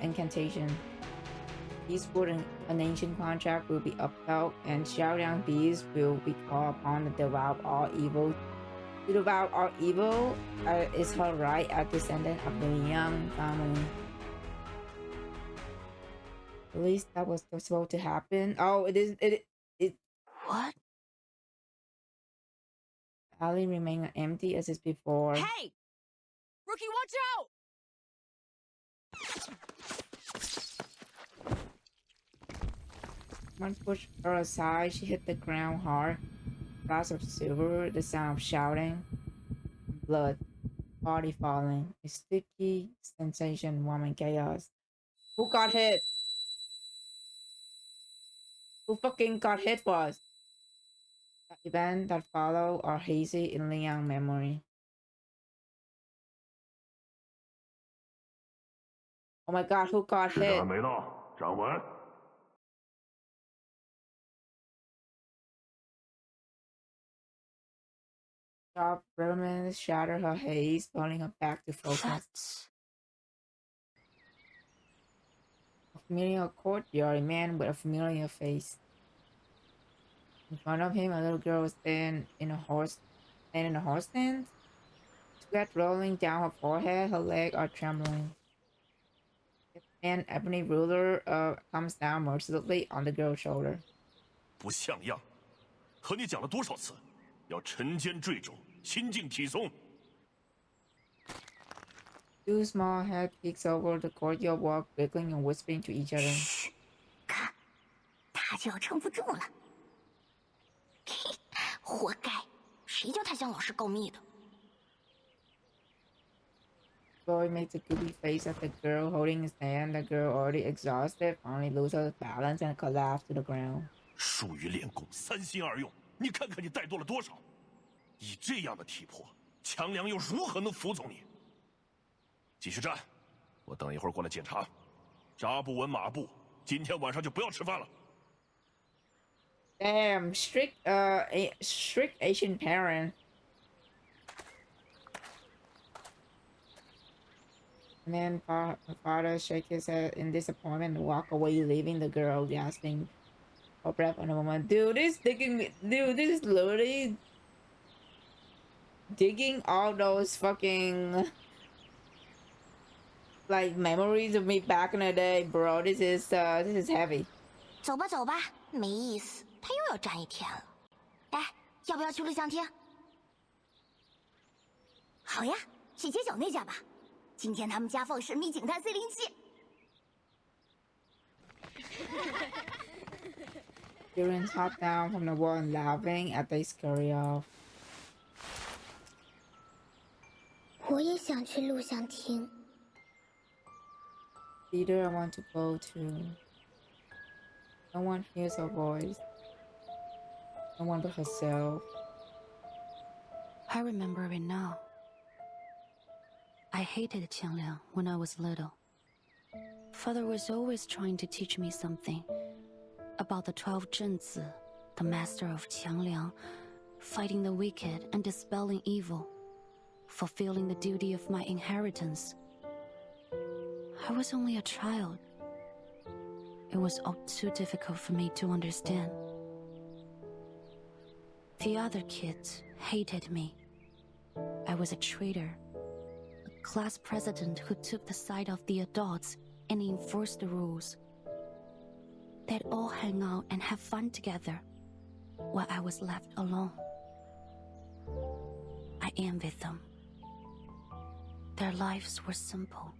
Speaker 1: incantation. These would an ancient contract will be upheld, and Showdown beasts will be called upon to devour all evil. To devour all evil is her right as descendant of the Liang family. At least that was supposed to happen. Oh, it is. It.
Speaker 6: What?
Speaker 1: Alley remained empty as is before.
Speaker 13: Hey! Rookie, watch out!
Speaker 1: Once pushed her aside, she hit the ground hard. Flash of silver, the sound of shouting, blood, body falling, a sticky sensation, warming chaos. Who got hit? Who fucking got hit was? The events that follow are hazy in Liang's memory. Oh my god, who got hit? Sharp remnants shatter her haze, pulling her back to focus. A familiar courtyard, a man with a familiar face. In front of him, a little girl was standing in a horse stand. Sweat rolling down her forehead, her legs are trembling. An ebony ruler comes down mercilessly on the girl's shoulder.
Speaker 18: 不像样，和你讲了多少次，要沉肩坠肘，心静体松。
Speaker 1: Two small heads peeks over the courtyard wall, giggling and whispering to each other.
Speaker 20: 看，他就要撑不住了。活该，谁叫他向老师告密的？
Speaker 1: Boy makes a goofy face at the girl holding his hand. The girl, already exhausted, finally loses her balance and collapses to the ground.
Speaker 18: 疏于练功，三心二用，你看看你带多了多少！以这样的体魄，强梁又如何能服从你？继续站，我等一会儿过来检查。扎不稳马步，今天晚上就不要吃饭了。
Speaker 1: Damn, strict Asian parent. And then father shakes his head in disappointment and walk away, leaving the girl gasping for breath on a moment. Dude, this is literally digging all those fucking like memories of me back in the day, bro. This is heavy.
Speaker 20: 走吧走吧，没意思，他又要站一天了。哎，要不要去录像厅？好呀，去街角那家吧。 今天他们家放神秘警探407。
Speaker 1: Students hop down from the wall and laughing as they scurry off.
Speaker 20: 我也想去录像厅。
Speaker 1: Theater I want to go to. No one hears her voice. No one but herself.
Speaker 6: I remember it now. I hated Qiangliang when I was little. Father was always trying to teach me something about the 12 Zhenzi, the master of Qiangliang, fighting the wicked and dispelling evil, fulfilling the duty of my inheritance. I was only a child. It was all too difficult for me to understand. The other kids hated me. I was a traitor. Class president who took the side of the adults and enforced the rules. They'd all hang out and have fun together, while I was left alone. I envied them. Their lives were simple.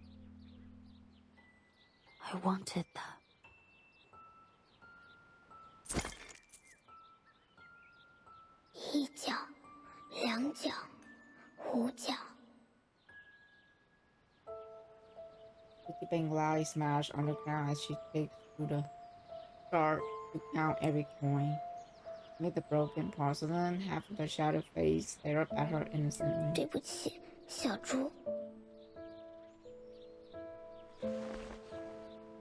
Speaker 6: I wanted that.
Speaker 20: 一脚，两脚，五脚。
Speaker 1: Keeping Lally smashed on the ground as she takes to the start to count every coin. With the broken porcelain, half of the shattered face stare up at her innocently.
Speaker 20: 对不起，小猪。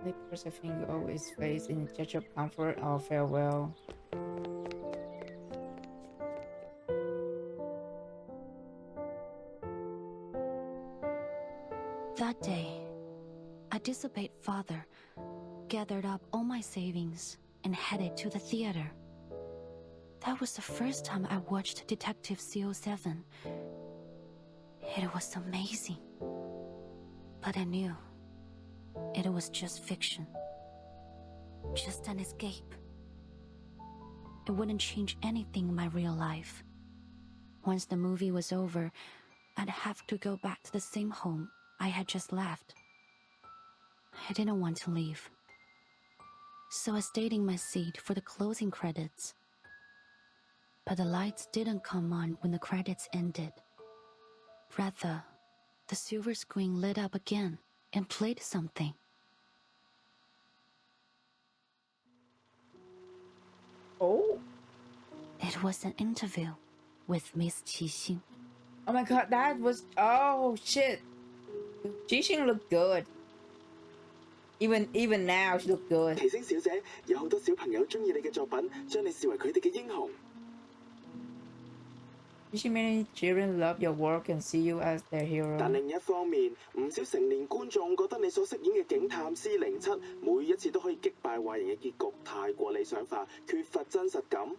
Speaker 1: They press a finger over his face in a gesture of comfort or farewell.
Speaker 6: That day, I disobeyed father, gathered up all my savings, and headed to the theater. That was the first time I watched Detective CO7. It was amazing. But I knew it was just fiction. Just an escape. It wouldn't change anything in my real life. Once the movie was over, I'd have to go back to the same home I had just left. I didn't want to leave. So I stayed in my seat for the closing credits. But the lights didn't come on when the credits ended. Rather, the silver screen lit up again and played something.
Speaker 1: Oh?
Speaker 6: It was an interview with Miss Qixing.
Speaker 1: Oh my god, that was... Oh, shit. Qixing looked good. Even now, she look good.
Speaker 12: 奇星小姐，有好多小朋友中意你嘅作品，將你視為佢哋嘅英雄。
Speaker 1: Many children love your work and see you as their hero.
Speaker 12: 但另一方面，唔少成年觀眾覺得你所飾演嘅警探 C07每一次都可以擊敗壞人嘅結局太過理想化，缺乏真實感。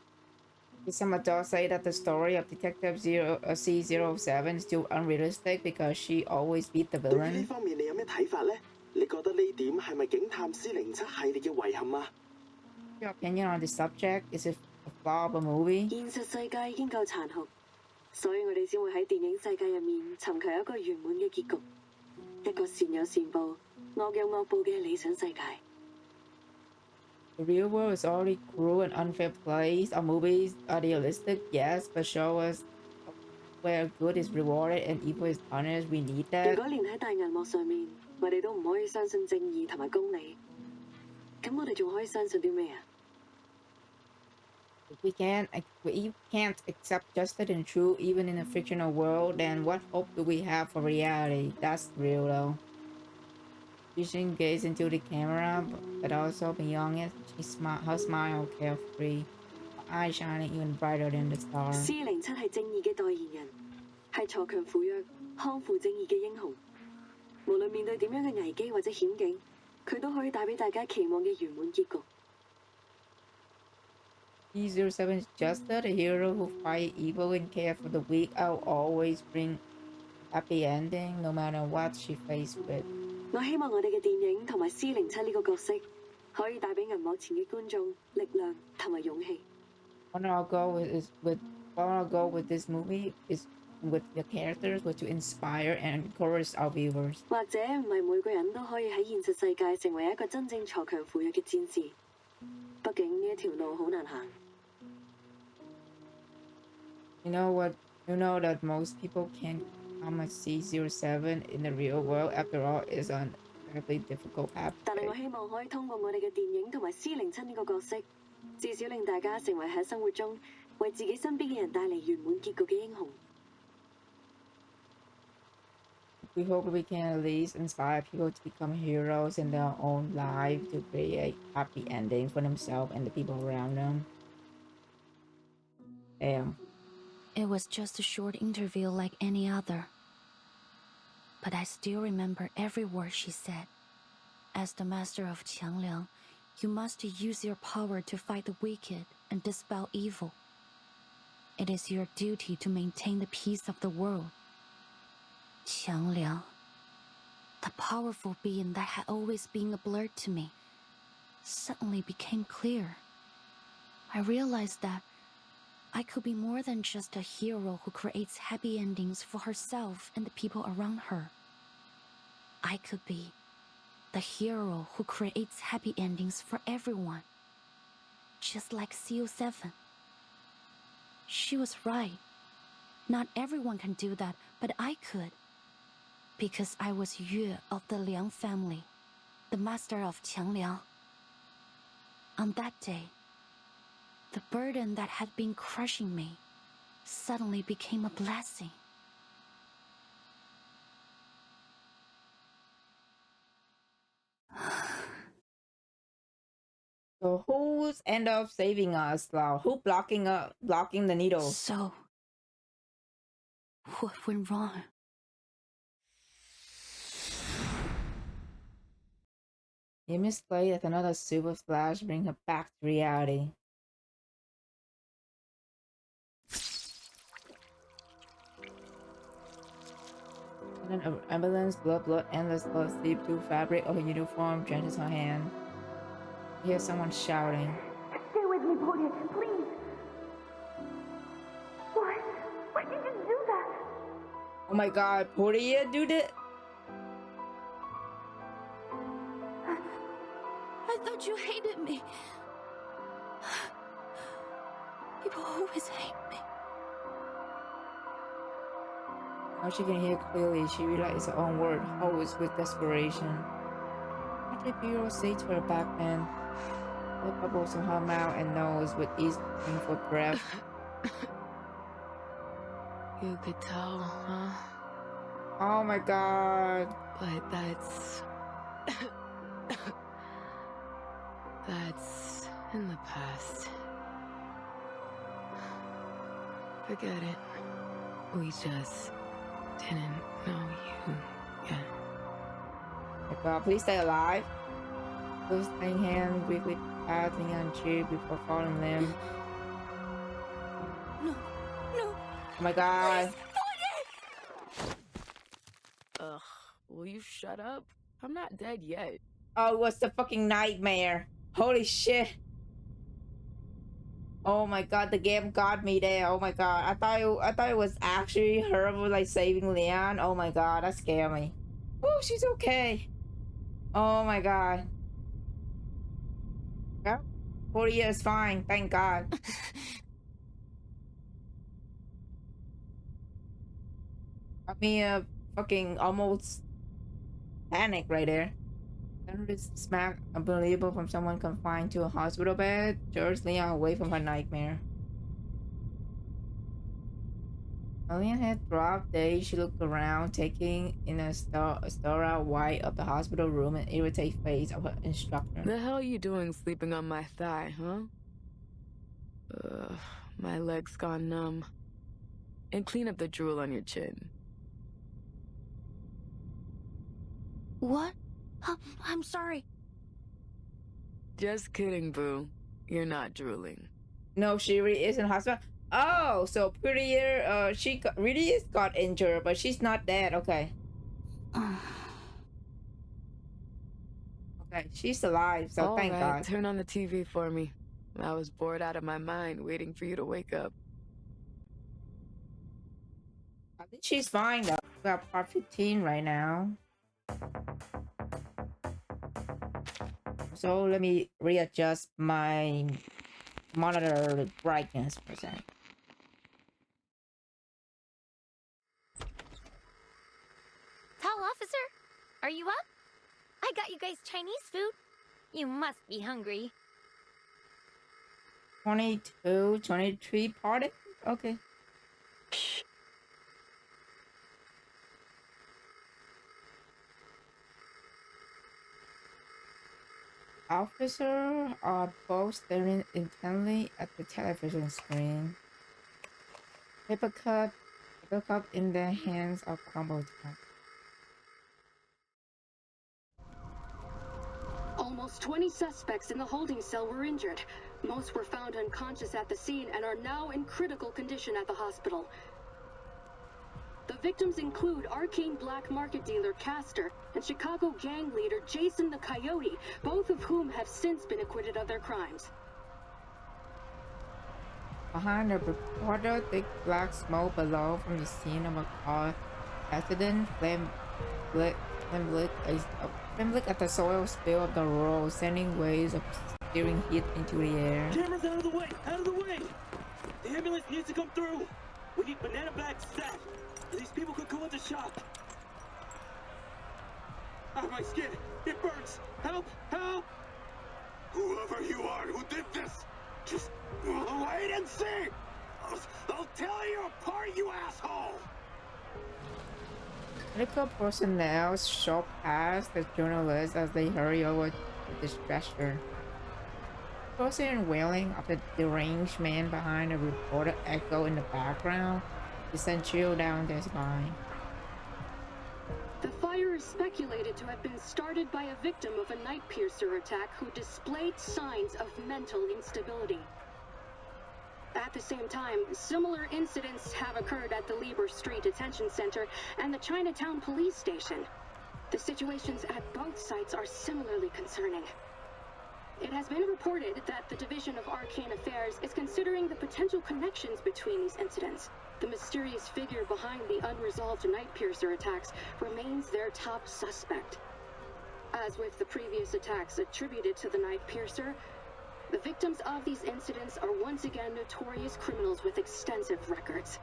Speaker 1: Some adults say that the story of Detective C07 is too unrealistic because she always beat the
Speaker 12: 對於
Speaker 1: villain.
Speaker 12: 呢方面你有咩睇法呢？你覺得呢點係咪警探 C07系列嘅遺憾啊？
Speaker 1: Your opinion on the subject? Is it a flaw of a movie?
Speaker 17: 現實世界已經夠殘酷，所以我哋先會喺電影世界入面尋求一個圓滿嘅結局，一個善有善報、惡有惡報嘅理想世界。
Speaker 1: The real world is already cruel and unfair place. Our movies are realistic, yes, but show us where good is rewarded and evil is punished. We need
Speaker 17: 如
Speaker 1: that.
Speaker 17: 果連喺大銀幕上面，我哋都唔可以相信正義同埋公理，咁我哋仲可以相信啲咩啊？
Speaker 1: If we can't accept justice and truth even in a fictional world, then what hope do we have for reality? That's real though. She gazed into the camera, but also beyond it, her smile carefree, her eyes shining even brighter than the stars.
Speaker 17: C07係正義嘅代言人，係鋤強扶弱、匡扶正義嘅英雄。無論面對點樣嘅危機或者險境，佢都可以帶俾大家期望嘅圓滿結局。
Speaker 1: C07 is just the hero who fight evil and care for the weak. I'll always bring happy ending, no matter what she faced with.
Speaker 17: 我希望我哋嘅電影同埋 C07呢個角色，可以帶俾銀幕前嘅觀眾力量同埋勇氣。
Speaker 1: What I'll go with this movie is with the characters, was to inspire and encourage our viewers.
Speaker 17: 或者唔係每個人都可以喺現實世界成為一個真正鋤強扶弱嘅戰士，畢竟呢一條路好難行。
Speaker 1: You know that most people can't become a C07 in the real world. After all, it's an incredibly difficult path.
Speaker 17: 但係我希望可以通過我哋嘅電影同埋 C07呢個角色，至少令大家成為喺生活中為自己身邊嘅人帶嚟圓滿結局嘅英雄。
Speaker 1: We hope we can at least inspire people to become heroes in their own life, to create happy endings for themselves and the people around them. Damn.
Speaker 6: It was just a short interview like any other. But I still remember every word she said. As the master of Qiangliang, you must use your power to fight the wicked and dispel evil. It is your duty to maintain the peace of the world. Qiangliang, the powerful being that had always been a blur to me, suddenly became clear. I realized that I could be more than just a hero who creates happy endings for herself and the people around her. I could be the hero who creates happy endings for everyone, just like CO7. She was right. Not everyone can do that, but I could. Because I was Yue of the Liang family, the master of Qiangliang. On that day, the burden that had been crushing me suddenly became a blessing.
Speaker 1: So who's end up saving us now? Who blocking the needle?
Speaker 6: So, what went wrong?
Speaker 1: You misplayed that another super flash bring her back to reality. And an ambulance, blood, endless blood seep through fabric of her uniform, drenches her hand. You hear someone shouting.
Speaker 4: Stay with me, Portia, please. Why? Why did you do that?
Speaker 1: Oh my god, Portia, do that?
Speaker 6: I thought you hated me. People always hate me.
Speaker 1: Now she can hear clearly. She realizes her own word, holds with desperation. What did Bureau say to her back then? Blood bubbles in her mouth and nose with each painful breath.
Speaker 10: You could tell, huh?
Speaker 1: Oh my god.
Speaker 10: But that's... That's in the past. Forget it. We just didn't know you yet.
Speaker 1: Oh my God, please stay alive. Loosening hand, briefly passing on cheek before falling limb.
Speaker 20: No.
Speaker 1: Oh my God.
Speaker 10: Ugh, will you shut up? I'm not dead yet.
Speaker 1: Oh, it was the fucking nightmare. Holy shit. Oh my God, the game got me there. Oh my God, I thought it was actually her like saving Leon. Oh my God, that scared me. Oh, she's okay. Oh my God. Yeah, 40 years fine, thank God. Got me a fucking almost panic right there. This smack unbelievable from someone confined to a hospital bed. Jerks Leon away from her nightmare. Leon had dropped day. She looked around, taking in a star white of the hospital room and irritated face of her instructor.
Speaker 10: The hell you doing sleeping on my thigh, huh? My leg's gone numb. And clean up the drool on your chin.
Speaker 20: What? I'm sorry.
Speaker 10: Just kidding, boo. You're not drooling.
Speaker 1: No, she really is in hospital. Oh, so Prettier, she really got injured, but she's not dead. Okay. Okay, she's alive, so thank God.
Speaker 10: Turn on the TV for me. I was bored out of my mind waiting for you to wake up.
Speaker 1: I think she's fine though. We got part 15 right now. So let me readjust my monitor brightness for a second.
Speaker 20: Tall officer, are you up? I got you guys Chinese food. You must be hungry.
Speaker 1: 22, 23 party? Okay. Officer are both staring intently at the television screen. Paper cup in their hands are crumbled.
Speaker 16: Almost 20 suspects in the holding cell were injured. Most were found unconscious at the scene and are now in critical condition at the hospital. The victims include arcane black market dealer Castor and Chicago gang leader Jason the Coyote, both of whom have since been acquitted of their crimes.
Speaker 1: Behind the reporter, thick black smoke below from the scene of a car accident. Flame lit at the soil spill of the road, sending waves of steering heat into the air.
Speaker 12: Cameras out of the way! Out of the way! The ambulance needs to come through! We need banana bags stat! These people could go into shock! Ah, my skin! It burns! Help! Help! Whoever you are who did this, just wait and see! I'll tear you apart, you asshole!
Speaker 1: Medical personnel shove past the journalists as they hurry over to the stretcher. Cursing and wailing of the deranged man behind the reporter echo in the background to send chill down their spine.
Speaker 16: The fire is speculated to have been started by a victim of a night piercer attack who displayed signs of mental instability. At the same time, similar incidents have occurred at the Lieber Street Detention Center and the Chinatown police station. The situations at both sites are similarly concerning. It has been reported that the Division of Arcane Affairs is considering the potential connections between these incidents. The mysterious figure behind the unresolved night piercer attacks remains their top suspect. As with the previous attacks attributed to the night piercer, the victims of these incidents are once again notorious criminals with extensive records.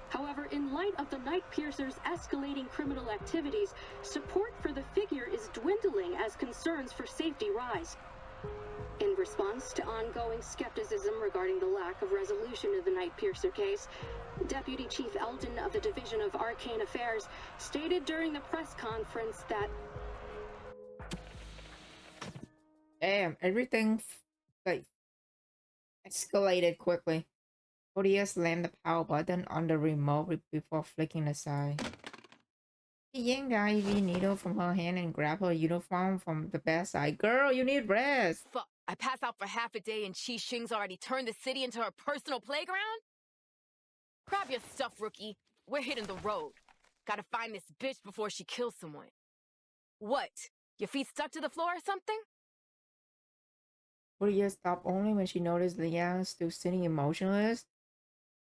Speaker 16: However, in light of the night piercer's escalating criminal activities, support for the figure is dwindling as concerns for safety rise. In response to ongoing skepticism regarding the lack of resolution of the night piercer case, Deputy Chief Eldon of the Division of Arcane Affairs stated during the press conference that
Speaker 1: Damn, everything like escalated quickly. VODs slammed the power button on the remote before flicking aside. She yanked the IV needle from her hand and grabbed her uniform from the bedside. Girl, you need rest.
Speaker 10: Fuck, I pass out for half a day and Qi Xing's already turned the city into her personal playground? Grab your stuff, rookie. We're hitting the road. Gotta find this bitch before she kills someone. What? Your feet stuck to the floor or something?
Speaker 1: VODs stopped only when she noticed Liang still sitting emotionless.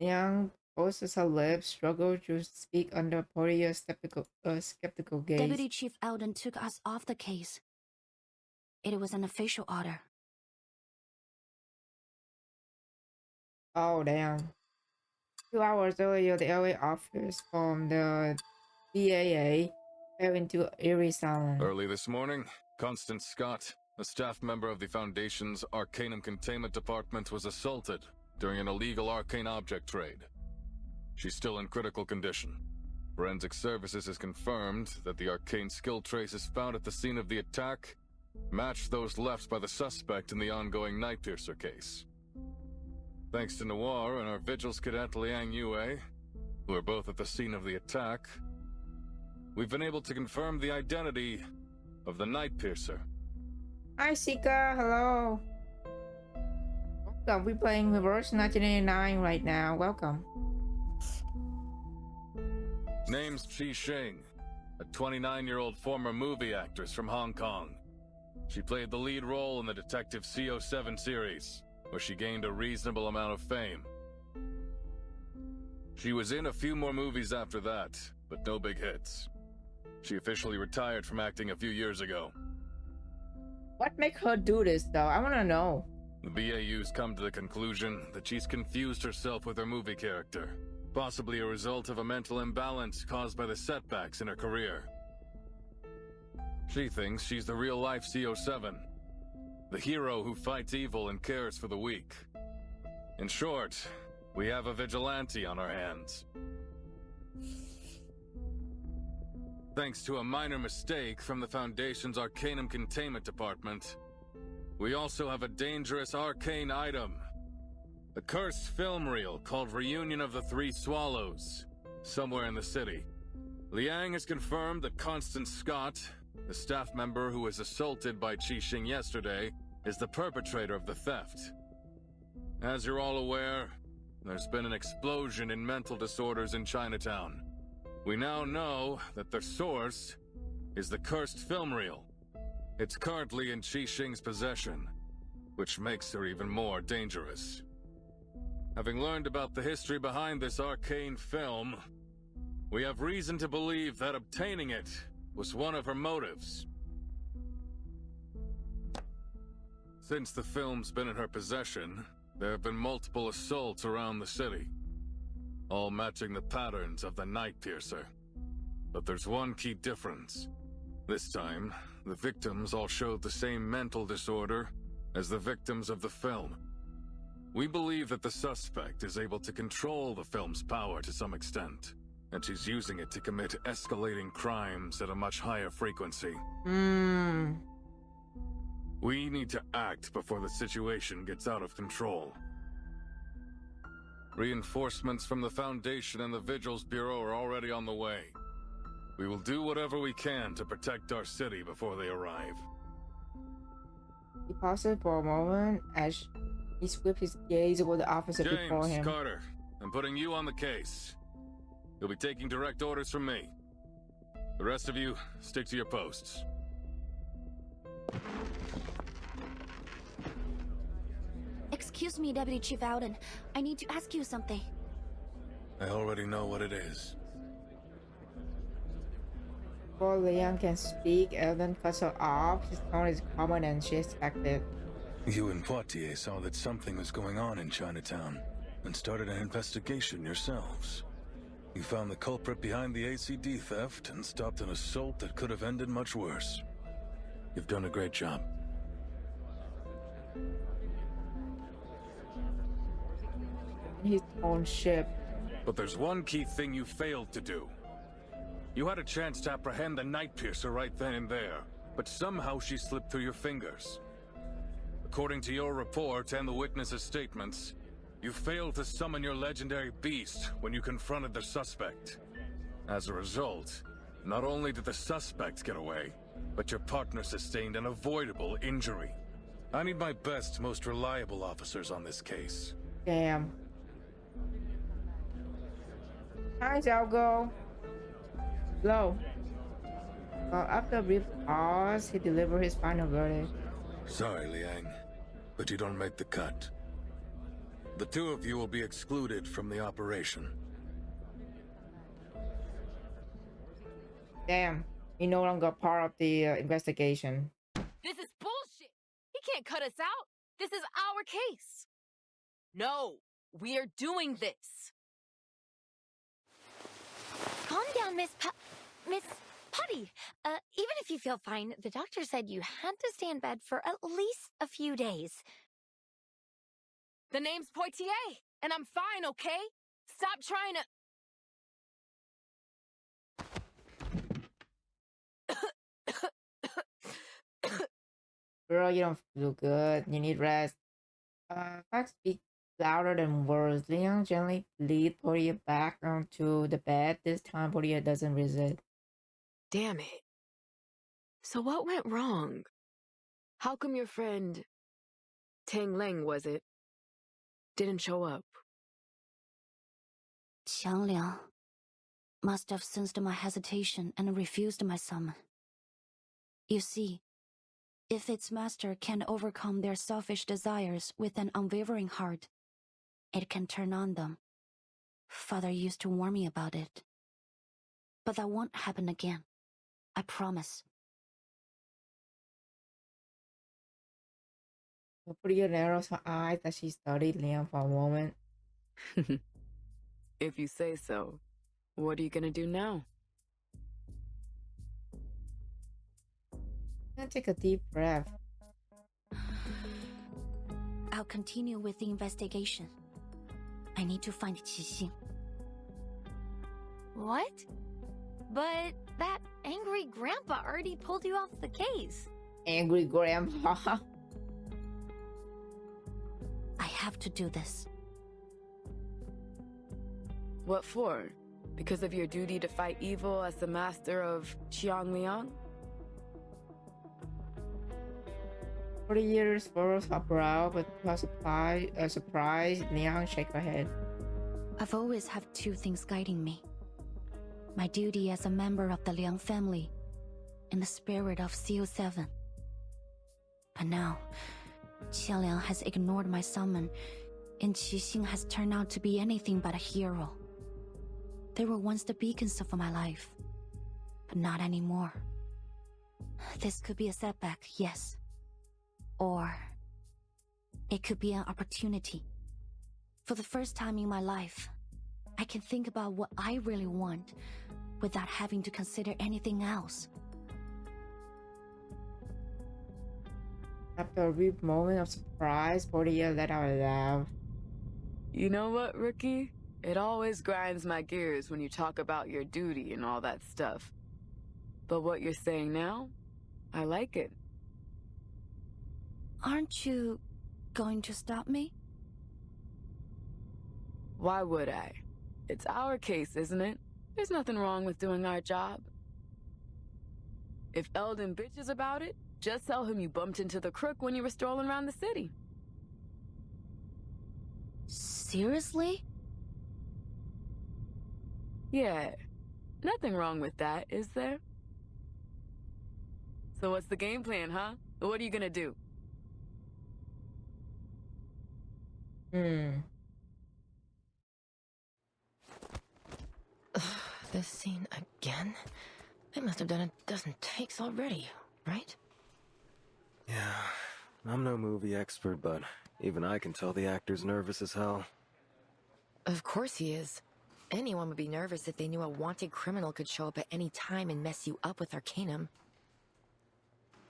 Speaker 1: Liang pulses her lips, struggled to speak under Portia's skeptical gaze.
Speaker 6: Deputy Chief Eldon took us off the case. It was an official order.
Speaker 1: Oh, damn. 2 hours earlier, the LA office from the DAA fell into eerie silence.
Speaker 15: Early this morning, Constance Scott, a staff member of the Foundation's Arcanum Containment Department, was assaulted during an illegal arcane object trade. She's still in critical condition. Forensic Services has confirmed that the arcane skill traces found at the scene of the attack matched those left by the suspect in the ongoing Nightpiercer case. Thanks to Noir and our Vigils cadet Liang Yue, who are both at the scene of the attack, we've been able to confirm the identity of the Nightpiercer.
Speaker 1: Hi, Sika. Hello. Welcome. We're playing Reverse 1989 right now. Welcome.
Speaker 15: Name's Qi Xing, a 29-year-old former movie actress from Hong Kong. She played the lead role in the Detective CO7 series, where she gained a reasonable amount of fame. She was in a few more movies after that, but no big hits. She officially retired from acting a few years ago.
Speaker 1: What makes her do this, though? I want to know.
Speaker 15: The BAU's come to the conclusion that she's confused herself with her movie character, possibly a result of a mental imbalance caused by the setbacks in her career. She thinks she's the real-life CO7, the hero who fights evil and cares for the weak. In short, we have a vigilante on our hands. Thanks to a minor mistake from the Foundation's Arcanum Containment Department, we also have a dangerous arcane item. A cursed film reel called Reunion of the Three Swallows, somewhere in the city. Liang has confirmed that Constance Scott, the staff member who was assaulted by Qi Xing yesterday, is the perpetrator of the theft. As you're all aware, there's been an explosion in mental disorders in Chinatown. We now know that the source is the cursed film reel. It's currently in Qi Xing's possession, which makes her even more dangerous. Having learned about the history behind this arcane film, we have reason to believe that obtaining it was one of her motives. Since the film's been in her possession, there have been multiple assaults around the city, all matching the patterns of the Nightpiercer. But there's one key difference. This time, the victims all showed the same mental disorder as the victims of the film. We believe that the suspect is able to control the film's power to some extent, and she's using it to commit escalating crimes at a much higher frequency. We need to act before the situation gets out of control. Reinforcements from the Foundation and the Vigils Bureau are already on the way. We will do whatever we can to protect our city before they arrive.
Speaker 1: He paused for a moment as he swept his gaze over the officer before him.
Speaker 15: James Carter, I'm putting you on the case. You'll be taking direct orders from me. The rest of you, stick to your posts.
Speaker 6: Excuse me, Deputy Chief Eldon. I need to ask you something.
Speaker 15: I already know what it is.
Speaker 1: Before Liang can speak, Eldon cuts her off. His tone is calmer than she expected.
Speaker 9: You and Poitier saw that something was going on in Chinatown and started an investigation yourselves. You found the culprit behind the ACD theft and stopped an assault that could have ended much worse. You've done a great job.
Speaker 1: His own ship.
Speaker 15: But there's one key thing you failed to do. You had a chance to apprehend the Nightpiercer right then and there, but somehow she slipped through your fingers. According to your report and the witnesses' statements, you failed to summon your legendary beast when you confronted the suspect. As a result, not only did the suspect get away, but your partner sustained an avoidable injury. I need my best, most reliable officers on this case.
Speaker 1: Damn. Hi, Zalgo. Hello. After a brief pause, he delivered his final verdict.
Speaker 15: Sorry, Liang, but you don't make the cut. The two of you will be excluded from the operation.
Speaker 1: Damn, you're no longer part of the investigation.
Speaker 10: This is bullshit! He can't cut us out! This is our case! No, we are doing this!
Speaker 13: Calm down, Miss Putty. Even if you feel fine, the doctor said you had to stay in bed for at least a few days.
Speaker 10: The name's Poitier, and I'm fine, okay? Stop trying to...
Speaker 1: Girl, you don't feel good. You need rest. Facts speak louder than words. Leon gently lead Poitier back onto the bed. This time, Poitier doesn't resist.
Speaker 10: Damn it. So what went wrong? How come your friend... Tang Leng, was it? Didn't show up?
Speaker 6: Qiang Liang must have sensed my hesitation and refused my summon. You see, if its master can overcome their selfish desires with an unwavering heart, it can turn on them. Father used to warn me about it. But that won't happen again. I promise.
Speaker 1: Poitier narrows her eyes as she studied Liang for a moment.
Speaker 10: If you say so. What are you gonna do now?
Speaker 1: I'm gonna take a deep breath.
Speaker 6: I'll continue with the investigation. I need to find Qixing.
Speaker 13: What? But that angry grandpa already pulled you off the case.
Speaker 1: Angry grandpa.
Speaker 6: I have to do this.
Speaker 10: What for? Because of your duty to fight evil as the master of Xiangliang?
Speaker 1: Poitier furrows her brow, but to her surprise, Liang shakes her head.
Speaker 6: I've always had two things guiding me. My duty as a member of the Liang family, and the spirit of CO7. But now, Qiang Liang has ignored my summon, and Qixing has turned out to be anything but a hero. They were once the beacons of my life, but not anymore. This could be a setback, yes. Or it could be an opportunity. For the first time in my life, I can think about what I really want without having to consider anything else.
Speaker 1: After a brief moment of surprise, Poitier let out a laugh.
Speaker 10: You know what, Rookie? It always grinds my gears when you talk about your duty and all that stuff. But what you're saying now, I like it.
Speaker 6: Aren't you going to stop me?
Speaker 10: Why would I? It's our case, isn't it? There's nothing wrong with doing our job. If Eldon bitches about it, just tell him you bumped into the crook when you were strolling around the city.
Speaker 6: Seriously?
Speaker 10: Yeah. Nothing wrong with that, is there? So what's the game plan, huh? What are you gonna do?
Speaker 13: This scene again? I must have done a dozen takes already, right?
Speaker 3: Yeah, I'm no movie expert, but even I can tell the actor's nervous as hell.
Speaker 13: Of course he is. Anyone would be nervous if they knew a wanted criminal could show up at any time and mess you up with Arcanum.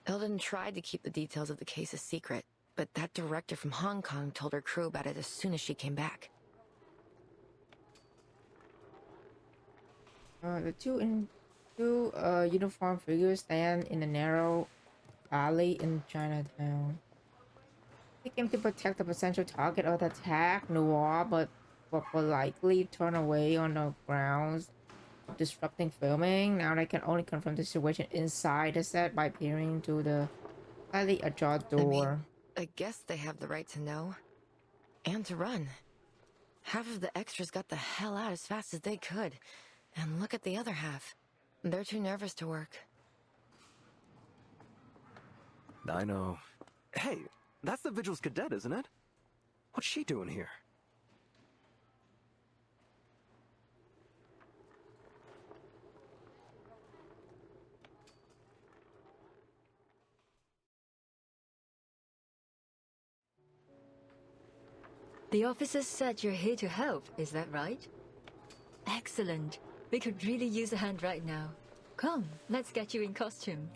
Speaker 13: Eldon tried to keep the details of the case a secret, but that director from Hong Kong told her crew about it as soon as she came back.
Speaker 1: The two uniformed figures stand in a narrow alley in Chinatown. He came to protect the potential target of the attack, Noir, but politely turn away on the grounds of disrupting filming. Now they can only confront the situation inside the set by peering through the slightly ajar door.
Speaker 10: I guess they have the right to know. And to run. Half of the extras got the hell out as fast as they could. And look at the other half. They're too nervous to work.
Speaker 3: I know. Hey, that's the Vigil's cadet, isn't it? What's she doing here?
Speaker 2: The officers said you're here to help, is that right? Excellent. We could really use a hand right now. Come, let's get you in costume.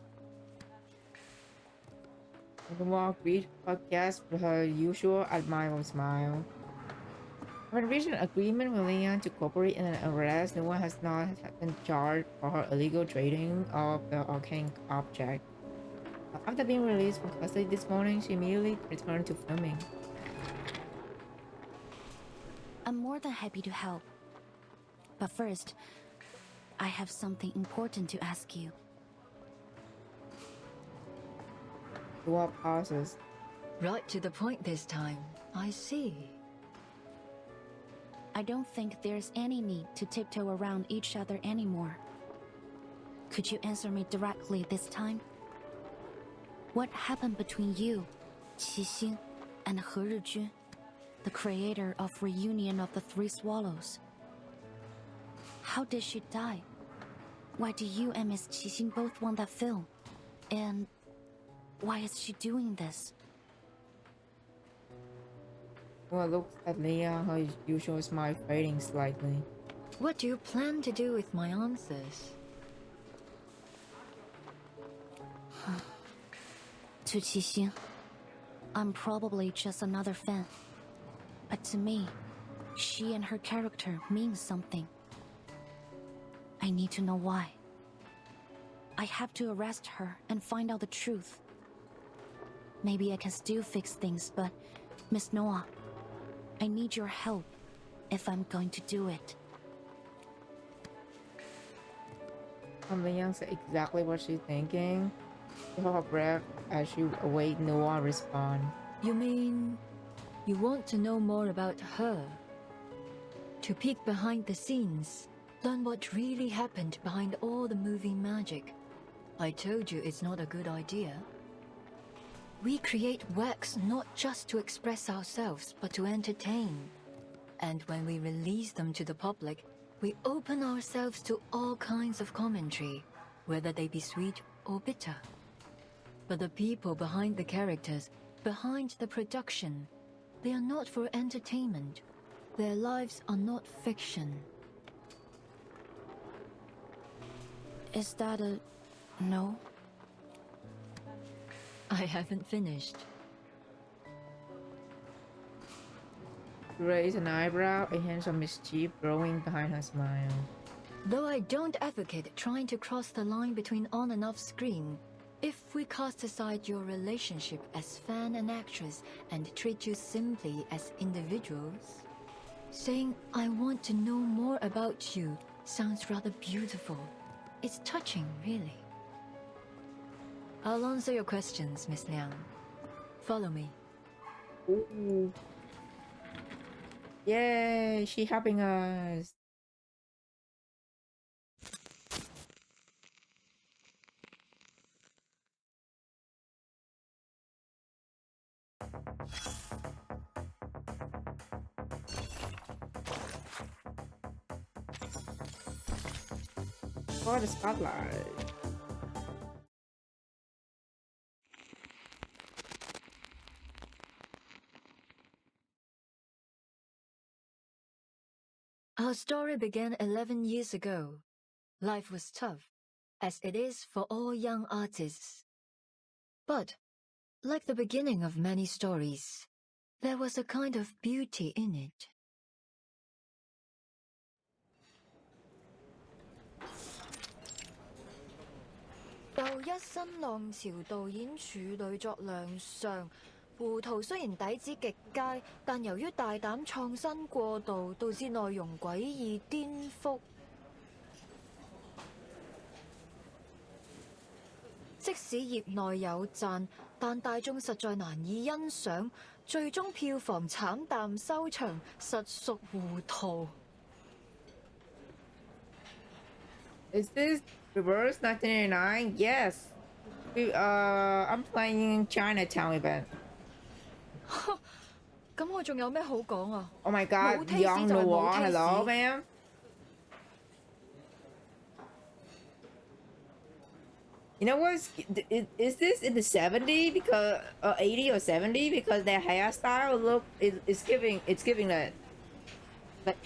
Speaker 1: Noir greets podcast with her usual admirable smile. When reached an agreement with Leon to cooperate in an arrest, Noir has not been charged for her illegal trading of the arcane object. After being released from custody this morning, she immediately returned to filming.
Speaker 6: I'm more than happy to help. But first, I have something important to ask you.
Speaker 1: Noir pauses.
Speaker 2: Right to the point this time. I see.
Speaker 6: I don't think there's any need to tiptoe around each other anymore. Could you answer me directly this time? What happened between you, Qixing, and He Rijun, the creator of Reunion of the Three Swallows? How did she die? Why do you and Miss Qixing both want that film? And why is she doing this?
Speaker 1: Noir looks at Leon, her usual smile fading slightly.
Speaker 2: What do you plan to do with my answers?
Speaker 6: To Qixing, I'm probably just another fan. But to me, she and her character means something. I need to know why. I have to arrest her and find out the truth. Maybe I can still fix things, but Miss Noah, I need your help if I'm going to do it.
Speaker 1: Leon said exactly what she's thinking. She held her breath as she await Noah respond.
Speaker 2: You mean you want to know more about her? To peek behind the scenes, learn what really happened behind all the movie magic. I told you it's not a good idea. We create works not just to express ourselves, but to entertain. And when we release them to the public, we open ourselves to all kinds of commentary, whether they be sweet or bitter. But the people behind the characters, behind the production, they are not for entertainment. Their lives are not fiction.
Speaker 6: Is that a no?
Speaker 2: I haven't finished.
Speaker 1: She raised an eyebrow, a hint of mischief growing behind her smile.
Speaker 2: Though I don't advocate trying to cross the line between on and off screen, if we cast aside your relationship as fan and actress and treat you simply as individuals, saying I want to know more about you sounds rather beautiful. It's touching, really. I'll answer your questions, Miss Liang. Follow me.
Speaker 1: Ooh. Yay, she's helping us. For the spotlight.
Speaker 2: Our story began 11 years ago. Life was tough, as it is for all young artists. But, like the beginning of many stories, there was a kind of beauty in it. 胡圖雖然底子極佳，但由於大膽創新過度，導致內容詭異顛覆。即使業內有讚，但大眾實在難以欣賞，最終票房慘淡收場，實屬糊塗。
Speaker 1: Is this Reverse 1989? Yes. I'm playing Chinatown event.
Speaker 2: 咁我仲有咩好講啊
Speaker 1: ？Oh my god, Young Noir, hello, man. You know what? Is this in the 70s because 80 or 70? Because their hairstyle look is giving that. Like,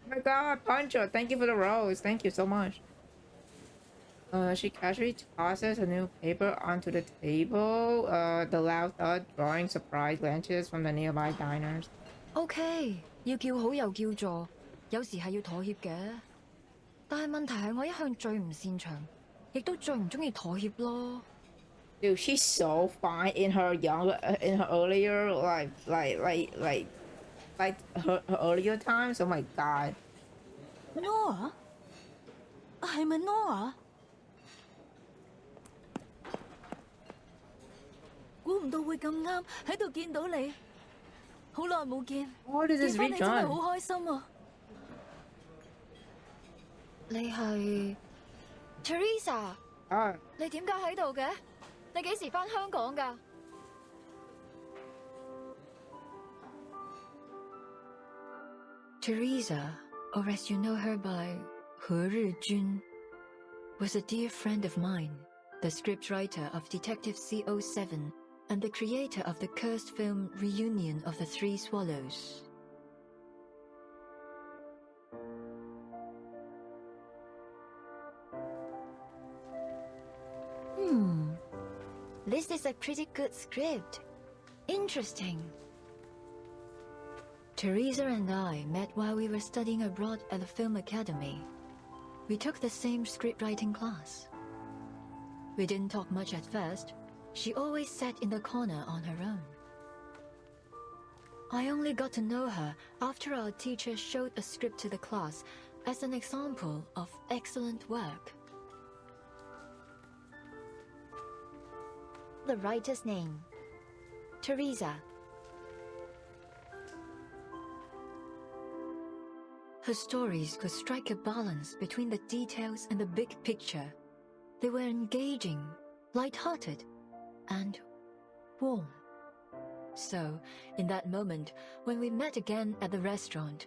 Speaker 1: oh my god, Pancho! Thank you for the rose. Thank you so much. She casually tosses a new paper onto the table. The loud thud drawing surprise glances from the nearby diners.
Speaker 2: OK， 要叫好又叫座，有時係要妥協嘅。但係問題係我一向最唔擅長，亦都最唔中意妥協咯。
Speaker 1: Dude, she's so fine in her earlier her earlier times. Oh my god.
Speaker 6: Noah? 係咪 Noah？ 估唔到會咁啱喺度見到你，好耐冇見，見返你真係好開心啊！
Speaker 2: 你係 Teresa？
Speaker 1: 啊！
Speaker 2: 你點解喺度嘅？你幾時返香港㗎？ Teresa, or as you know her by 何日君, was a dear friend of mine, the scriptwriter of Detective CO7 and the creator of the cursed film Reunion of the Three Swallows. This is a pretty good script. Interesting. Teresa and I met while we were studying abroad at the Film Academy. We took the same scriptwriting class. We didn't talk much at first. She always sat in the corner on her own. I only got to know her after our teacher showed a script to the class as an example of excellent work. The writer's name, Teresa. Her stories could strike a balance between the details and the big picture. They were engaging, light-hearted, and warm. So, in that moment, when we met again at the restaurant,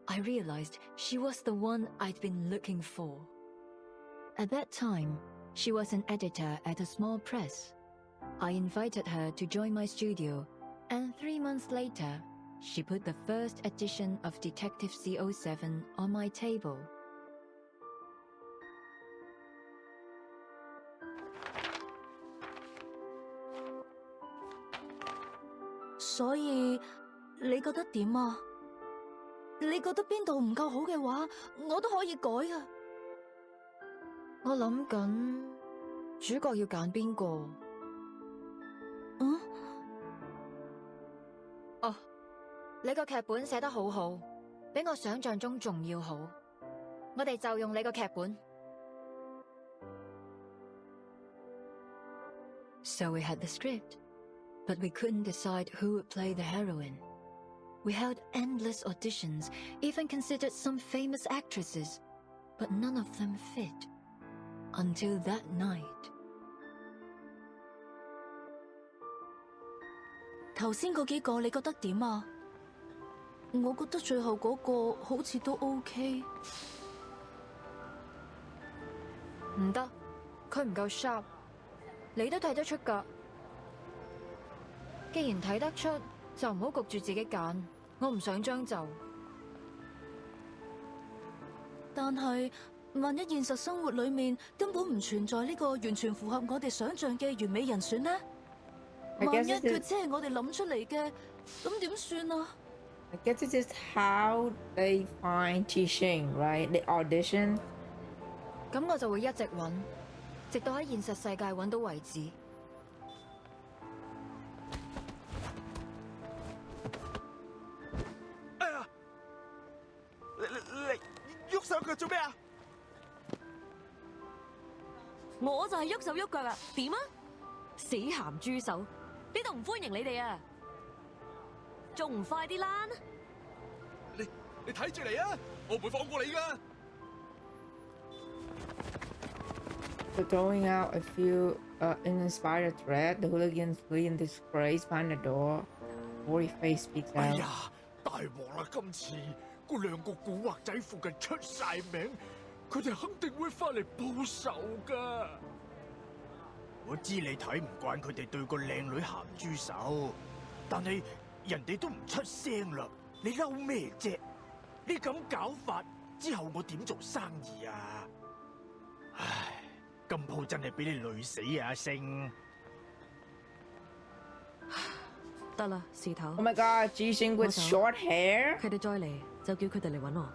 Speaker 2: I realized she was the one I'd been looking for. At that time, she was an editor at a small press. I invited her to join my studio, and 3 months later, she put the first edition of Detective CO7 on my table.
Speaker 6: So, 你覺得點啊？你覺得邊度唔夠好嘅話，我都可以改啊。
Speaker 2: 我諗緊主角要揀邊個？哦，你個劇本寫得好好，比我想象中仲要好。我哋就用你個劇本。So we had the script, but we couldn't decide who would play the heroine. We held endless auditions, even considered some famous actresses, but none of them fit. Until that night.
Speaker 6: 頭先嗰幾個你覺得點啊？我覺得最後嗰個好似都 OK。
Speaker 2: 唔得，佢唔夠 sharp。你都睇得出㗎。既然睇得出，就唔好焗住自己揀。我唔想將就。
Speaker 6: 但係，萬一現實生活裡面根本唔存在呢個完全符合我哋想像嘅完美人選呢？萬一佢只係我哋諗出嚟嘅，咁點算啊？
Speaker 1: I guess this is how they find Qixing, right? They audition.
Speaker 2: 咁我就會一直揾，直到喺現實世界揾到為止。
Speaker 14: 哎呀！你喐手腳做咩啊？
Speaker 17: 我就係喐手喐腳啊！點啊？死鹹豬手！呢度唔歡迎你哋啊！仲唔快啲躝？
Speaker 14: 你睇住嚟啊！我唔會放過你噶。
Speaker 1: So throwing out a few uninspired threat, the hooligans flee in disgrace behind the door. Worry face speaks out.
Speaker 14: 哎呀，大鑊啦！今次嗰兩個古惑仔附近出晒名，佢哋肯定會翻嚟報仇噶。我知你睇唔慣佢哋對個靚女鹹豬手，但係人哋都唔出聲啦，你嬲咩啫？你咁搞法之後，我點做生意啊？唉，今鋪真係俾你累死啊，阿星！
Speaker 17: 得啦，事頭。
Speaker 1: Oh my god, Jisung with short hair?
Speaker 17: 佢哋再嚟就叫佢哋嚟揾我。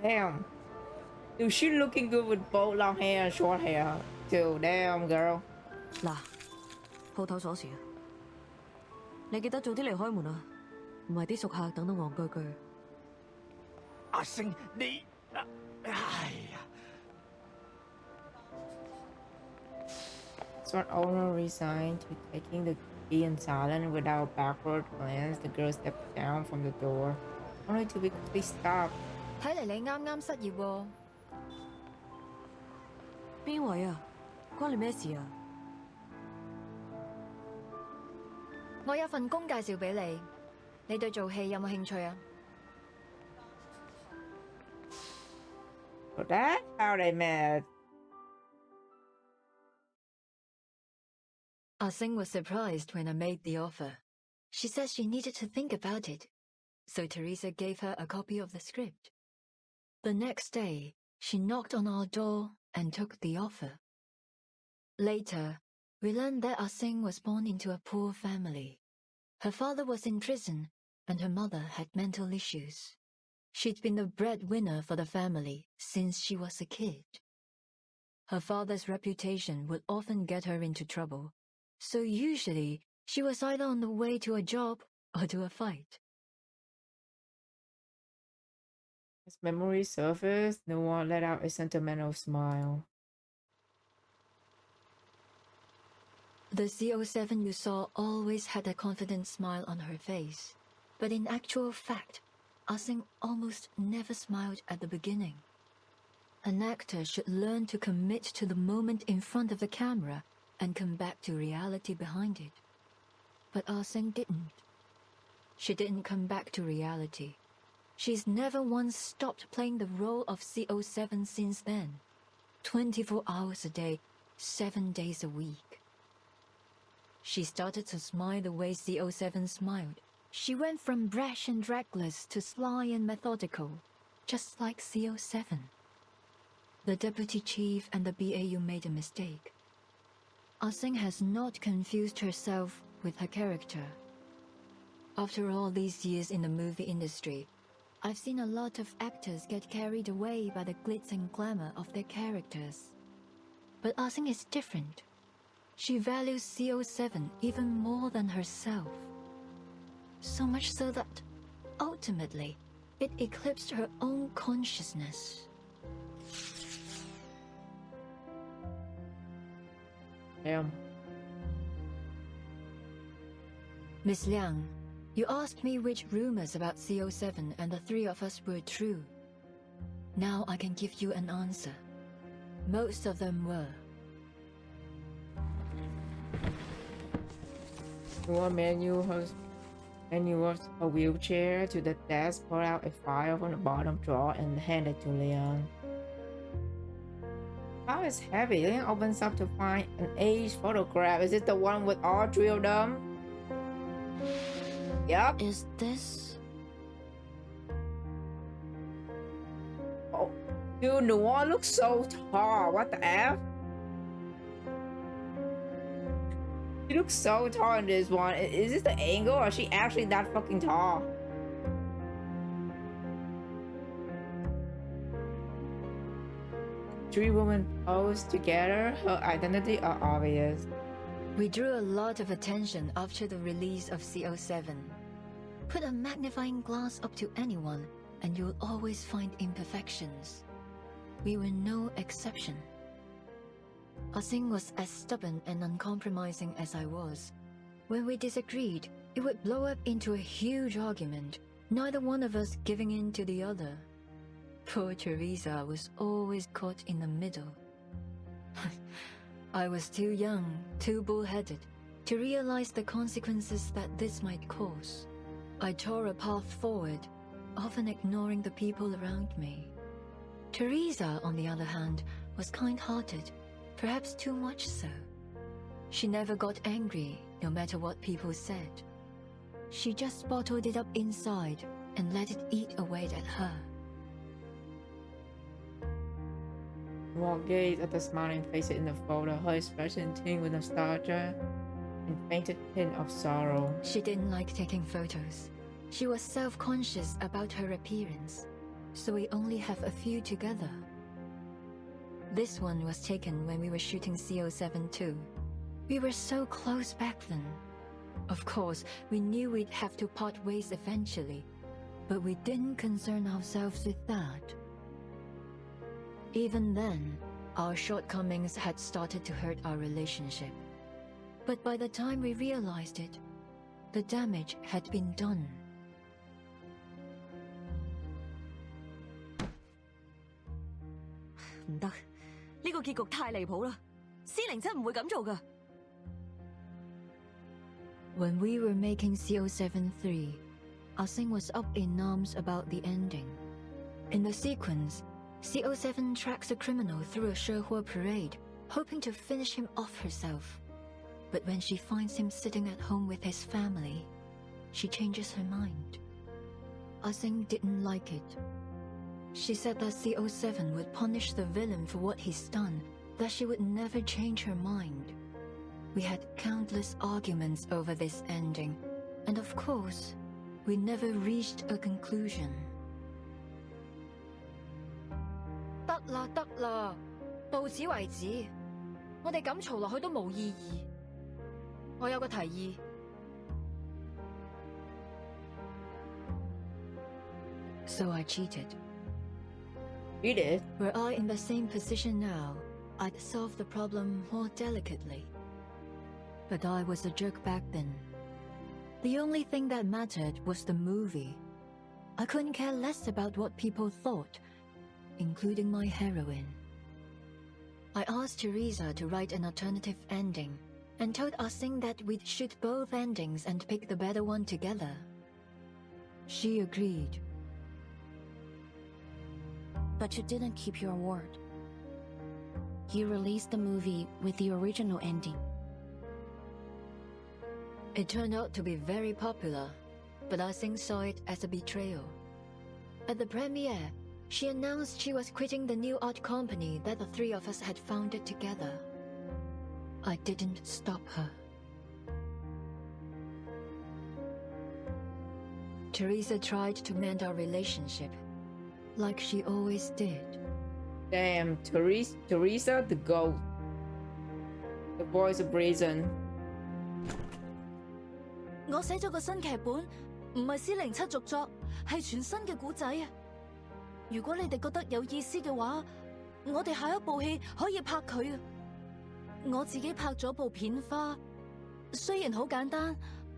Speaker 1: Damn. Dude, she looking good with both long hair and short hair. Too. Damn, girl.
Speaker 17: 嗱，鋪頭鎖匙啊！你記得早啲嚟開門啊，唔係啲熟客等到戇居居。
Speaker 14: 阿星，你哎呀！
Speaker 1: Store owner resigned to taking the key in silence without a backward glance. The girl stepped down from the door, only to be quickly stopped.
Speaker 2: 睇嚟你啱啱失業喎。
Speaker 17: 邊位啊？關你咩事啊？
Speaker 2: 我有份工介紹俾你，你對做戲有冇興趣啊？
Speaker 1: So that's how they met.
Speaker 2: Ah Sing was surprised when I made the offer. She said she needed to think about it, so Teresa gave her a copy of the script. The next day, she knocked on our door and took the offer. Later, we learned that Ah Sing was born into a poor family. Her father was in prison, and her mother had mental issues. She'd been the breadwinner for the family since she was a kid. Her father's reputation would often get her into trouble, so usually she was either on the way to a job or to a fight.
Speaker 1: As memory surfaced, Noah let out a sentimental smile.
Speaker 2: The CO7 you saw always had a confident smile on her face, but in actual fact, Ah Sing almost never smiled at the beginning. An actor should learn to commit to the moment in front of the camera and come back to reality behind it. But Ah Sing didn't. She didn't come back to reality. She's never once stopped playing the role of CO7 since then. 24 hours a day, 7 days a week. She started to smile the way CO7 smiled. She went from brash and reckless to sly and methodical, just like CO7. The deputy chief and the BAU made a mistake. Ah Sing has not confused herself with her character. After all these years in the movie industry, I've seen a lot of actors get carried away by the glitz and glamour of their characters. But Ah Sing is different. She values CO7 even more than herself. So much so that, ultimately, it eclipsed her own consciousness.
Speaker 1: Damn.
Speaker 2: Miss Liang, you asked me which rumors about CO7 and the three of us were true. Now I can give you an answer. Most of them were.
Speaker 1: Noah manuals a wheelchair to the desk, pulled out a file from the bottom drawer, and handed it to Leon. File is heavy. Leon opens up to find an aged photograph. Is it the one with all three of them? Yep.
Speaker 6: Is this?
Speaker 1: Oh, dude, Noah looks so tall. What the F? She looks so tall in this one. Is this the angle, or is she actually that fucking tall? three women posed together, her identity are obvious.
Speaker 2: We drew a lot of attention after the release of CO7. Put a magnifying glass up to anyone, and you'll always find imperfections. We were no exception. Ah-Sing was as stubborn and uncompromising as I was. When we disagreed, it would blow up into a huge argument, neither one of us giving in to the other. Poor Teresa was always caught in the middle. I was too young, too bullheaded, to realize the consequences that this might cause. I tore a path forward, often ignoring the people around me. Teresa, on the other hand, was kind-hearted, perhaps too much so. She never got angry, no matter what people said. She just bottled it up inside and let it eat away at her.
Speaker 1: Walt gazed at the smiling face in the photo, her expression tinged with nostalgia and fainted hint of sorrow.
Speaker 2: She didn't like taking photos. She was self-conscious about her appearance, so we only have a few together. This one was taken when we were shooting CO7 too. We were so close back then. Of course, we knew we'd have to part ways eventually, but we didn't concern ourselves with that. Even then, our shortcomings had started to hurt our relationship. But by the time we realized it, the damage had been done.
Speaker 17: 唔得，呢個結局太離譜啦！司靈真唔會咁做㗎。
Speaker 2: When we were making CO7-3, Ah-Sing was up in arms about the ending. In the sequence, CO7 tracks a criminal through a Shehua parade, hoping to finish him off herself. But when she finds him sitting at home with his family, she changes her mind. Ah-Sing didn't like it. She said that CO7 would punish the villain for what he's done, that she would never change her mind. We had countless arguments over this ending, and of course, we never reached a conclusion.
Speaker 21: 得啦得啦，到此為止。我哋咁嘈落去都冇意義。我有個提議。
Speaker 2: So I cheated.
Speaker 1: You did?
Speaker 2: Were I in the same position now, I'd solve the problem more delicately. But I was a jerk back then. The only thing that mattered was the movie. I couldn't care less about what people thought, including my heroine. I asked Teresa to write an alternative ending, and told Ah-Sing that we'd shoot both endings and pick the better one together. She agreed.
Speaker 6: But you didn't keep your word. You released the movie with the original ending.
Speaker 2: It turned out to be very popular, but Ah-Sing saw it as a betrayal. At the premiere, she announced she was quitting the new art company that the three of us had founded together. I didn't stop her. Teresa tried to mend our relationship, like she always did.
Speaker 1: Damn, Teresa the GOAT. The voice of reason.
Speaker 21: 我寫咗個新劇本，唔係407續作，係全新嘅故仔啊！如果你哋覺得有意思嘅話，我哋下一部戲可以拍佢啊！我自己拍咗部片花，雖然好簡單，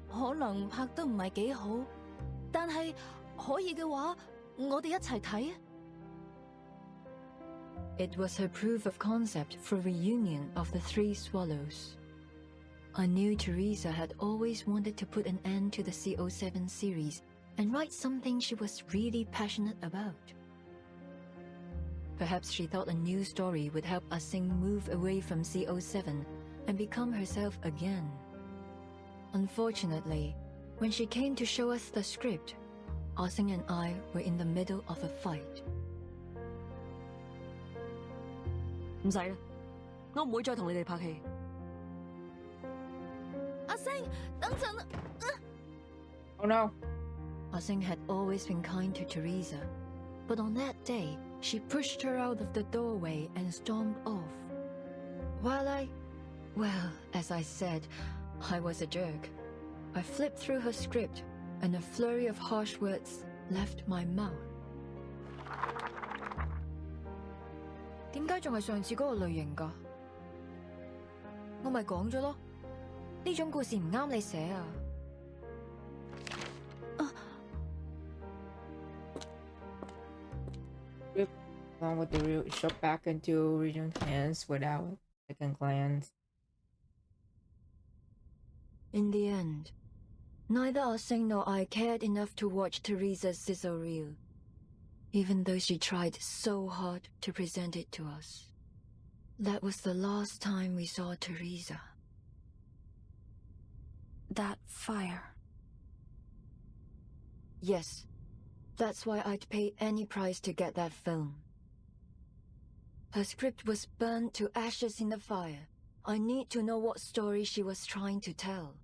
Speaker 21: 可能拍得唔係幾好，但係可以嘅話，我哋一齊睇啊！
Speaker 2: It was her proof of concept for reunion of the Three Swallows. I knew Teresa had always wanted to put an end to the CO7 series and write something she was really passionate about. Perhaps she thought a new story would help Ah-Sing move away from CO7 and become herself again. Unfortunately, when she came to show us the script, Ah-Sing and I were in the middle of a fight.
Speaker 17: 唔使啦，我唔會再同你哋拍戲。
Speaker 21: 阿星，等陣啊！
Speaker 1: Oh no.
Speaker 2: Ah-Sing had always been kind to Teresa, But on that day, she pushed her out of the doorway and stormed off. While well, as I said, I was a jerk. I flipped through her script, and a flurry of harsh words left my mouth. 點解仲係上次嗰個類型㗎？我咪講咗咯，呢種故事唔啱你寫啊！
Speaker 1: Along with the real shot back into original hands without second glance.
Speaker 2: In the end, neither Ah-Seng nor I cared enough to watch Teresa's sizzle reel, even though she tried so hard to present it to us. That was the last time we saw Teresa.
Speaker 6: That fire.
Speaker 2: Yes, that's why I'd pay any price to get that film. Her script was burned to ashes in the fire. I need to know what story she was trying to tell.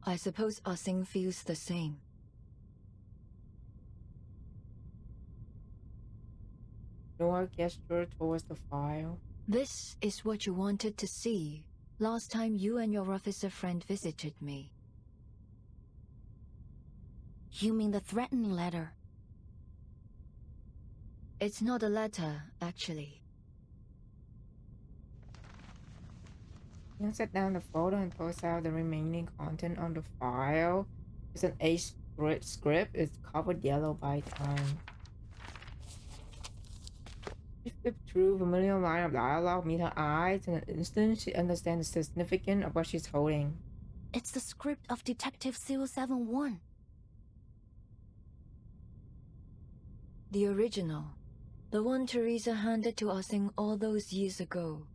Speaker 2: I suppose Ah-Seng feels the same.
Speaker 1: Noah gestured towards the file.
Speaker 2: This is what you wanted to see last time you and your officer friend visited me.
Speaker 6: You mean the threatening letter?
Speaker 2: It's not a letter, actually.
Speaker 1: You set down the photo and post out the remaining content on the file. It's an A script. It's covered yellow by time. She flipped through a familiar line of dialogue, meet her eyes. In an instant, she understands the significance of what she's holding.
Speaker 6: It's the script of Detective 071.
Speaker 2: The original. The one Teresa handed to Ah-Seng all those years ago.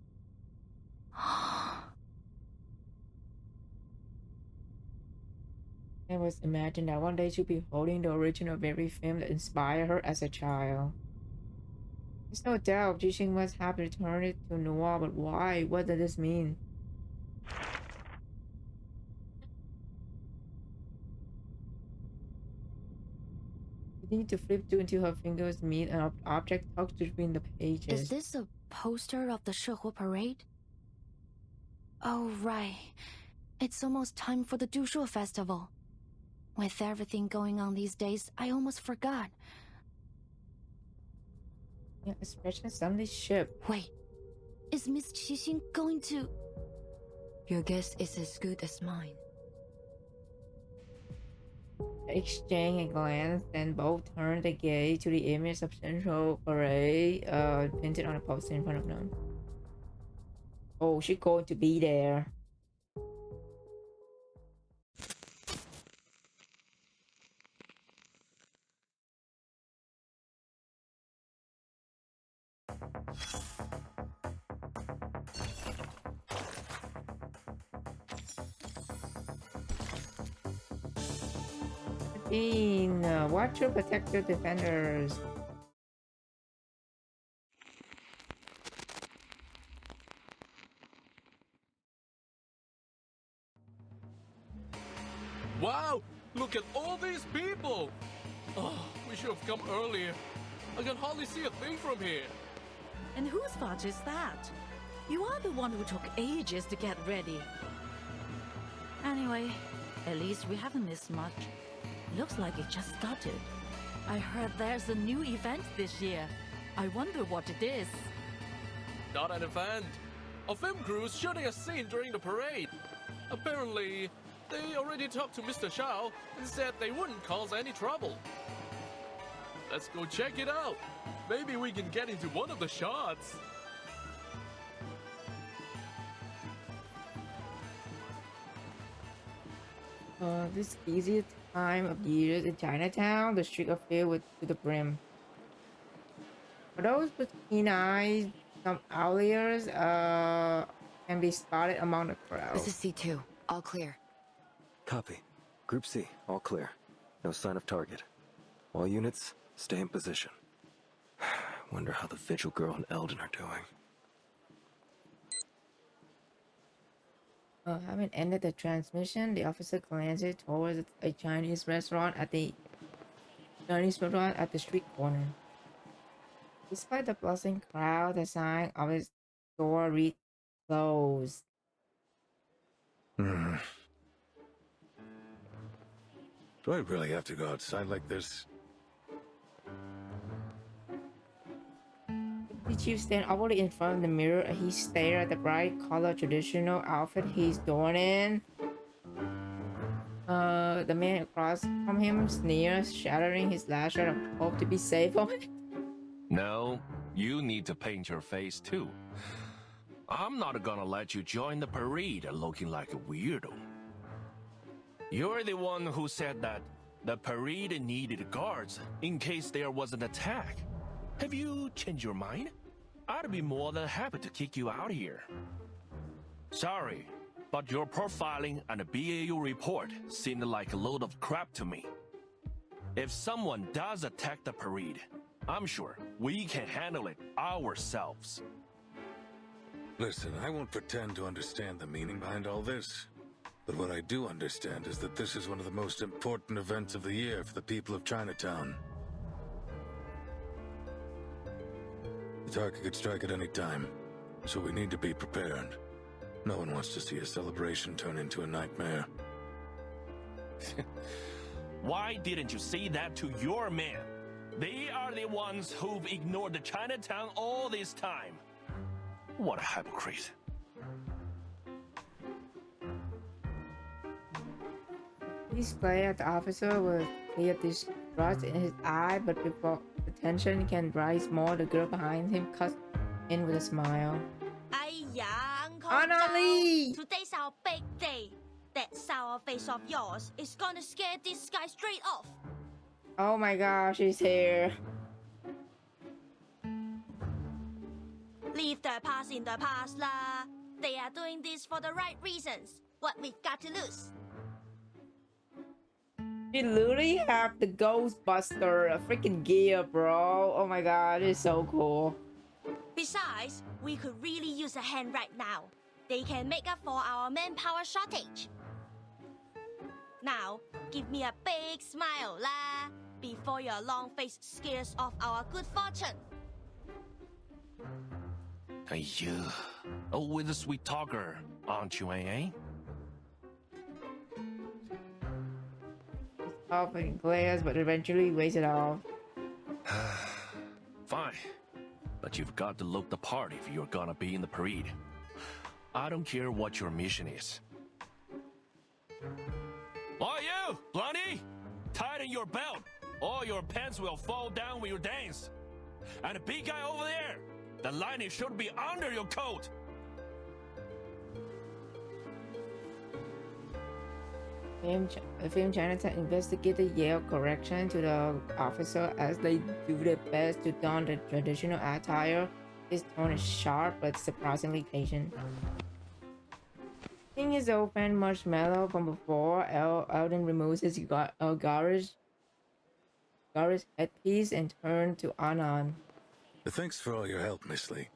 Speaker 1: I was imagining that one day she'll be holding the original very film that inspired her as a child. There's no doubt Jixing was happy to turn it to noir, but why? What does this mean? Continue to flip through until her fingers meet and an object tucks between the pages.
Speaker 6: Is this a poster of the Shehuo parade? Oh, right. It's almost time for the Dushuo festival. With everything going on these days, I almost forgot.
Speaker 1: Yeah, expression suddenly shift.
Speaker 6: Wait, is Miss Qixing going to...
Speaker 2: Your guess is as good as mine.
Speaker 1: Exchange a glance, then both turned their gaze to the image of Central Parade painted on a poster in front of them. Oh, she's going to be there. Watch your protect your defenders.
Speaker 14: Wow! Look at all these people! Oh, we should have come earlier. I can hardly see a thing from here.
Speaker 11: And whose fault is that? You are the one who took ages to get ready. Anyway, at least we haven't missed much. Looks like it just started. I heard there's a new event this year. I wonder what it is.
Speaker 14: Not an event. A film crew is shooting a scene during the parade. Apparently, they already talked to Mr. Shao and said they wouldn't cause any trouble. Let's go check it out. Maybe we can get into one of the shots.
Speaker 1: This easiest time of year in Chinatown, the streets are filled to the brim. For those with keen eyes, some outliers can be spotted among the crowd.
Speaker 2: This is C2. All clear.
Speaker 3: Copy. Group C, all clear. No sign of target. All units, stay in position. Wonder how the Vigil Girl and Eldon are doing.
Speaker 1: Having ended the transmission, the officer glances towards a Chinese restaurant at the Chinese restaurant at the street corner. Despite the bustling crowd, the sign of his store read closed.
Speaker 3: Do I really have to go outside like this?
Speaker 1: The chief stand awkwardly in front of the mirror and he stared at the bright colored traditional outfit he's donning. The man across from him sneers, shattering his lashes and hope to be safe from it.
Speaker 18: No, you need to paint your face too. I'm not gonna let you join the parade looking like a weirdo. You're the one who said that the parade needed guards in case there was an attack. Have you changed your mind? I'd be more than happy to kick you out here. Sorry, but your profiling and BAU report seemed like a load of crap to me. If someone does attack the parade, I'm sure we can handle it ourselves.
Speaker 15: Listen, I won't pretend to understand the meaning behind all this. But what I do understand is that this is one of the most important events of the year for the people of Chinatown. The target could strike at any time, so we need to be prepared. No one wants to see a celebration turn into a nightmare.
Speaker 18: Why didn't you say that to your men? They are the ones who've ignored the Chinatown all this time. What a hypocrite.
Speaker 1: He glared at the officer with clear distrust in his eye, but before the tension can rise more, the girl behind him cuts in with a smile.
Speaker 13: Uncle
Speaker 1: Annalie!
Speaker 13: Today's our big day. That sour face of yours is gonna scare this guy straight off.
Speaker 1: Oh my gosh, he's here.
Speaker 13: Leave the past in the past lah. They are doing this for the right reasons. What we've got to lose?
Speaker 1: You literally have the Ghostbuster, a freaking gear, bro. Oh my god, it's so cool.
Speaker 13: Besides, we could really use a hand right now. They can make up for our manpower shortage. Now, give me a big smile lah, before your long face scares off our good fortune.
Speaker 18: Always a sweet talker, aren't you, eh?
Speaker 1: Off and glares, but eventually weighs it off.
Speaker 18: Fine. But you've got to look the part if you're gonna be in the parade. I don't care what your mission is. Oh, you, Blondie! Tighten your belt, or your pants will fall down when you dance. And the big guy over there, the lining should be under your coat.
Speaker 1: The film Chinatown investigated yelled correction to the officer as they do their best to don the traditional attire. His tone is sharp but surprisingly patient. Seeing his old friend Marshmallow from before, Eldon removes his garish headpiece and turns to Anand.
Speaker 15: Thanks for all your help, Miss Lee.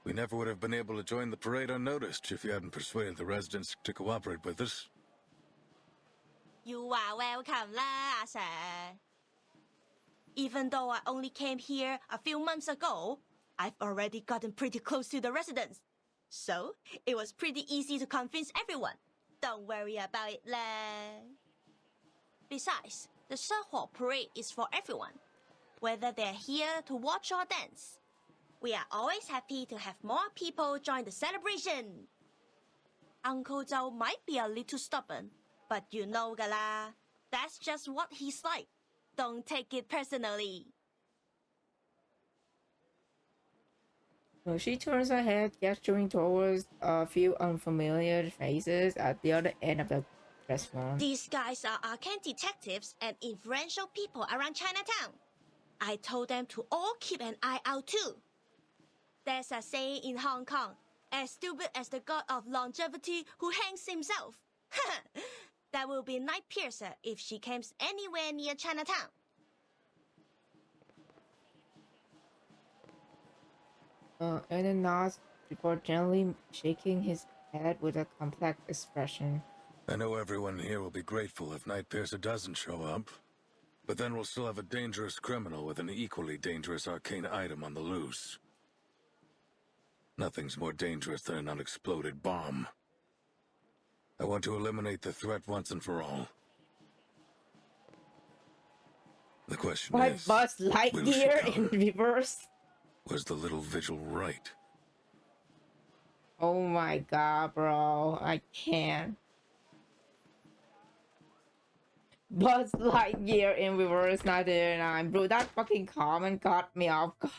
Speaker 15: We never would have been able to join the parade unnoticed if you hadn't persuaded the residents to cooperate with us.
Speaker 13: You are welcome lah, sir. Even though I only came here a few months ago, I've already gotten pretty close to the residents. So, it was pretty easy to convince everyone. Don't worry about it lah. Besides, the Sehua parade is for everyone, whether they're here to watch or dance. We are always happy to have more people join the celebration. Uncle Zhou might be a little stubborn, but you know gala, that's just what he's like. Don't take it personally.
Speaker 1: Well, she turns her head, gesturing towards a few unfamiliar faces at the other end of the restaurant.
Speaker 13: These guys are arcane detectives and influential people around Chinatown. I told them to all keep an eye out too. There's a saying in Hong Kong, as stupid as the god of longevity who hangs himself. That will be Night Piercer if she comes anywhere near Chinatown.
Speaker 1: Eden nods before gently shaking his head with a complex expression.
Speaker 15: I know everyone here will be grateful if Night Piercer doesn't show up, But then we'll still have a dangerous criminal with an equally dangerous arcane item on the loose. Nothing's more dangerous than an unexploded bomb. I want to eliminate the threat once and for all. The question is,
Speaker 1: Buzz Lightyear in reverse?
Speaker 15: Was the little vigil right?
Speaker 1: Oh my god, bro. I can't. Buzz Lightyear in reverse 1989. Bro, that fucking comment got me off guard.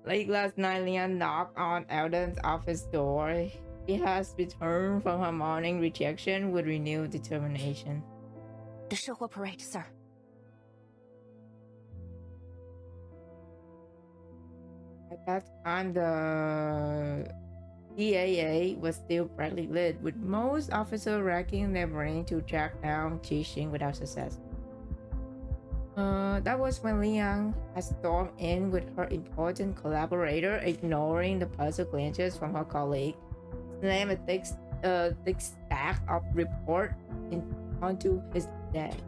Speaker 1: Late last night, Leon knocked on Eldon's office door. He has returned from her morning rejection with renewed determination.
Speaker 6: The 社火 parade, sir.
Speaker 1: At that time, the DAA was still brightly lit, with most officers racking their brain to track down Qixing without success. That was when Liang had stormed in with her important collaborator, ignoring the puzzled glances from her colleague, slammed a thick stack of report onto his desk.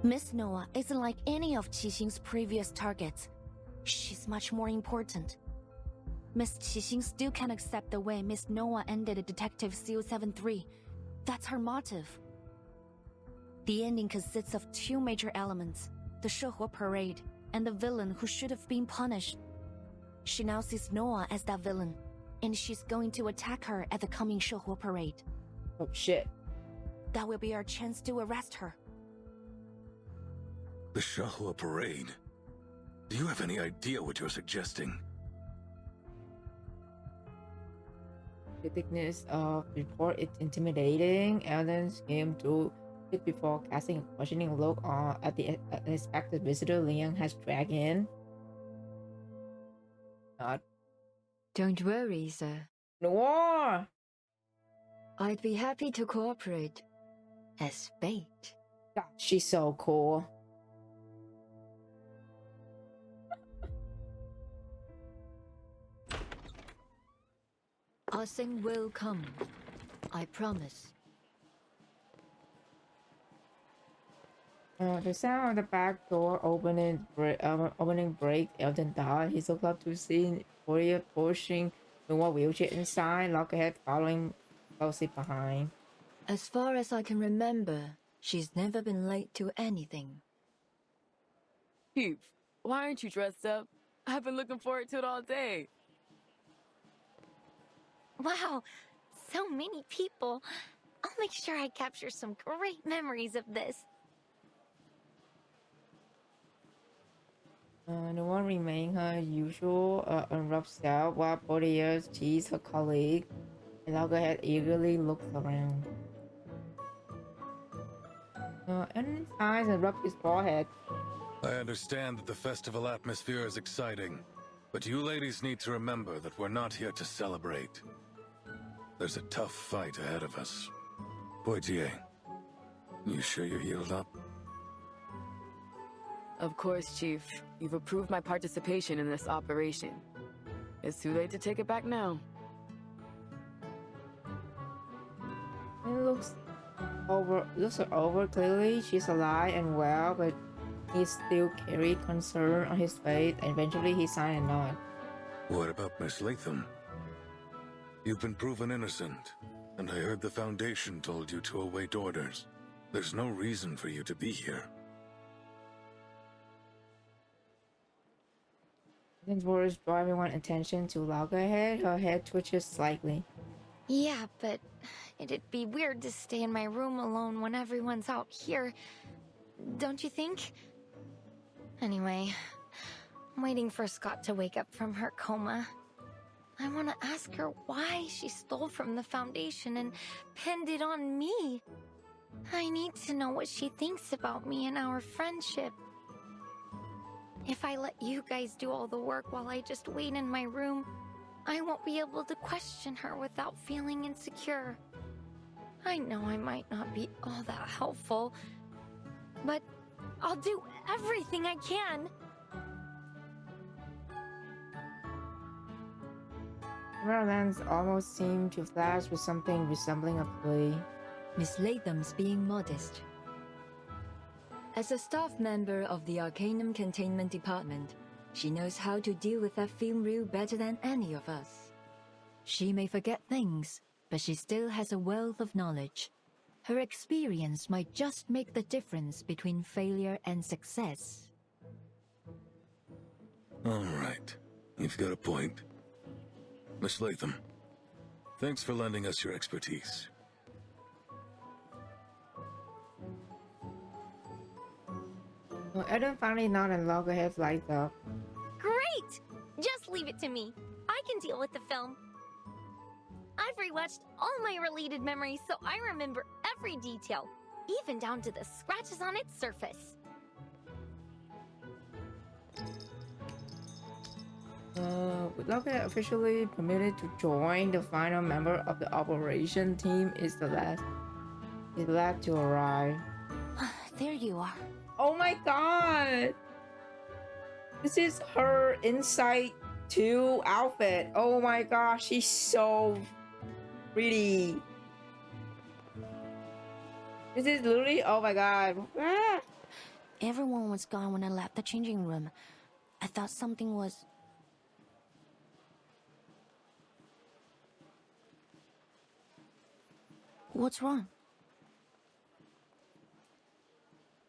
Speaker 6: Miss Noah isn't like any of Qixing's previous targets. She's much more important. Miss Qixing still can't accept the way Miss Noah ended Detective CO73. That's her motive. The ending consists of two major elements: the 社火 parade and the villain who should have been punished. She now sees Noah as that villain, and she's going to attack her at the coming 社火 parade.
Speaker 1: Oh shit.
Speaker 6: That will be our chance to arrest her.
Speaker 15: The 社火 parade? Do you have any idea what you're suggesting?
Speaker 1: The thickness of the report is intimidating. Eldon skimmed through it before casting a questioning look at the unexpected visitor Liang has dragged in. Not.
Speaker 2: Don't worry, sir.
Speaker 1: Noir!
Speaker 2: I'd be happy to cooperate. As bait.
Speaker 1: God, she's so cool.
Speaker 2: Our thing will come. I promise.
Speaker 1: The sound of the back door opening breaks Eldon thought. He looked up to see Portia pushing the wheelchair inside, Lockerhead following closely behind.
Speaker 2: As far as I can remember, she's never been late to anything.
Speaker 10: Chief, why aren't you dressed up? I've been looking forward to it all day.
Speaker 20: Wow, so many people. I'll make sure I capture some great memories of this.
Speaker 1: Noah remained her usual unruffled self while Portia teased her colleague, and Loggerhead eagerly looked around. Eldon's eyes and rubbed his forehead.
Speaker 15: I understand that the festival atmosphere is exciting, but you ladies need to remember that we're not here to celebrate. There's a tough fight ahead of us. Portia, you sure you're healed up?
Speaker 10: Of course, Chief. You've approved my participation in this operation. It's too late to take it back now.
Speaker 1: It looks over clearly. She's alive and well, but he still carried concern on his face, and eventually he signed a nod.
Speaker 15: What about Miss Latham? You've been proven innocent, and I heard the Foundation told you to await orders. There's no reason for you to be here.
Speaker 1: Eldon's words draw everyone's attention to Loggerhead. Her head twitches slightly.
Speaker 20: Yeah, but it'd be weird to stay in my room alone when everyone's out here. Don't you think? Anyway, I'm waiting for Scott to wake up from her coma. I want to ask her why she stole from the Foundation and pinned it on me. I need to know what she thinks about me and our friendship. If I let you guys do all the work while I just wait in my room, I won't be able to question her without feeling insecure. I know I might not be all that helpful, but I'll do everything I can.
Speaker 1: Her lens almost seemed to flash with something resembling a plea.
Speaker 2: Miss Latham's being modest. As a staff member of the Arcanum Containment Department, she knows how to deal with that film reel better than any of us. She may forget things, but she still has a wealth of knowledge. Her experience might just make the difference between failure and success.
Speaker 3: All right. You've got a point. Miss Latham, thanks for lending us your expertise.
Speaker 1: Well, Adam finally not in loggerheads like that.
Speaker 13: Great! Just leave it to me. I can deal with the film. I've rewatched all my related memories, so I remember every detail, even down to the scratches on its surface.
Speaker 1: With Loggerhead officially permitted to join, the final member of the operation team is the last to arrive.
Speaker 6: There you are.
Speaker 1: Oh my god! This is her Insight 2 outfit. Oh my gosh, she's so pretty. This is literally, oh my god. Ah.
Speaker 6: Everyone was gone when I left the changing room. I thought something was... What's wrong?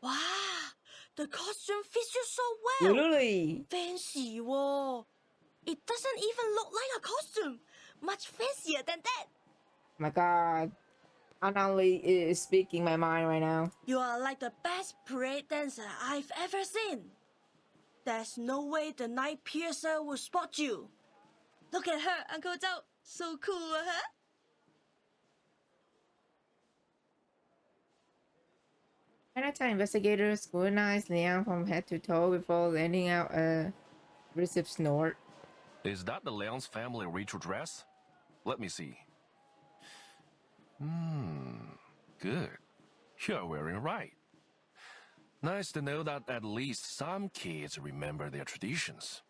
Speaker 19: Wow, the costume fits you so well.
Speaker 1: Literally.
Speaker 19: Fancy, whoa. It doesn't even look like a costume. Much fancier than that.
Speaker 1: Oh my god. Anali is speaking my mind right now.
Speaker 19: You are like the best parade dancer I've ever seen. There's no way the Night Piercer will spot you. Look at her, Uncle Zhao. So cool, huh?
Speaker 1: Chinatown investigators scrutinized Liang from head to toe before letting out a aggressive snort.
Speaker 18: Is that the Liang's family ritual dress? Let me see. Good. You're wearing right. Nice to know that at least some kids remember their traditions.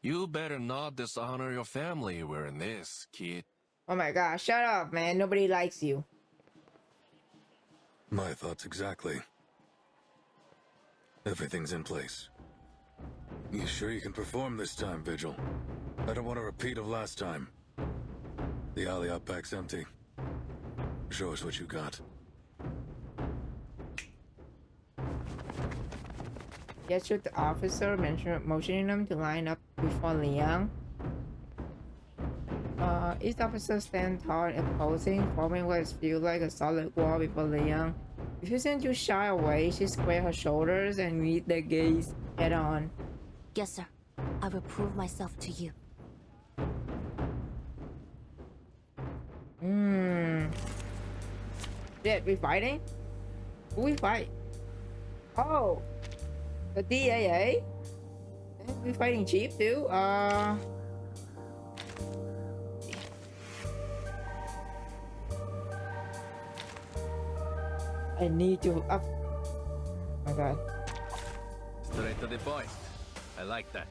Speaker 18: You better not dishonor your family wearing this, kid.
Speaker 1: Oh my gosh, shut up, man. Nobody likes you.
Speaker 3: My thoughts exactly. Everything's in place. You sure you can perform this time, Vigil? I don't want a repeat of last time. The alley out back's empty. Show us what you got.
Speaker 1: Gestured the officer, motioning them to line up before Liang. Each officer stands tall and imposing, forming what feels like a solid wall before Liang. Refusing to shy away, she squared her shoulders and meet their gaze head on.
Speaker 6: Yes, sir. I will prove myself to you.
Speaker 1: Shit, we fighting? Who we fight? Oh, the DAA? We fighting Chief too? I need to up. Oh my god.
Speaker 8: Straight to the point. I like that.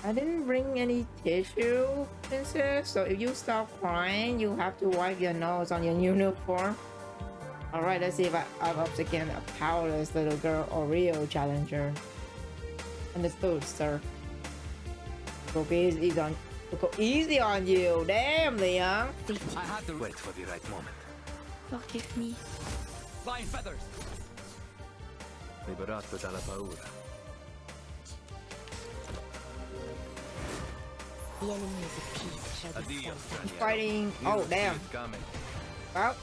Speaker 1: I didn't bring any tissue, princess, so if you stop crying, you have to wipe your nose on your uniform. Alright, let's see if I'm up against a powerless little girl or real challenger. Understood, sir. Go easy on you. Damn, Liang.
Speaker 8: I had to wait for the right moment.
Speaker 21: Forgive me.
Speaker 8: Flying feathers. Liberato dalla paura.
Speaker 13: The enemies of peace shall be
Speaker 1: He's fighting. Oh, damn. Well,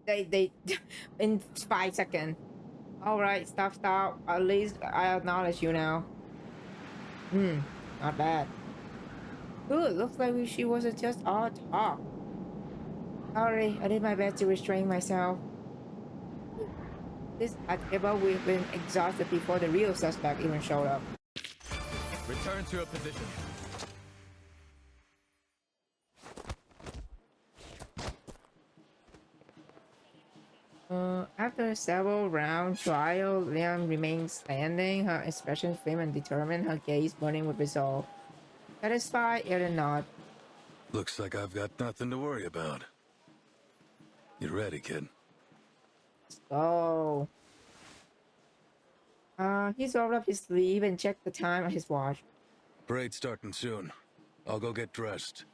Speaker 1: they in 5 seconds. Alright, stop. At least I acknowledge you now. Not bad. Good, looks like she wasn't just all talk. Sorry, I did my best to restrain myself. This table we've been exhausted before the real suspect even showed up.
Speaker 8: Return to a position.
Speaker 1: After several round trial, Liang remained standing, her expression firm and determined, her gaze burning with resolve. Satisfied, yet not.
Speaker 3: Looks like I've got nothing to worry about. You ready, kid?
Speaker 1: Let's go. He's rolled up his sleeve and checked the time on his watch.
Speaker 3: Parade's starting soon. I'll go get dressed.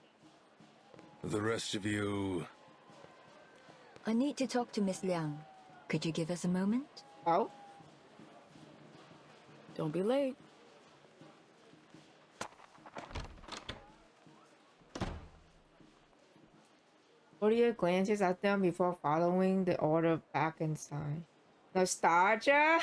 Speaker 3: The rest of you...
Speaker 2: I need to talk to Miss Liang. Could you give us a moment?
Speaker 1: Oh?
Speaker 7: Don't be late.
Speaker 1: Claudia glances at them before following the order back inside. Nostalgia?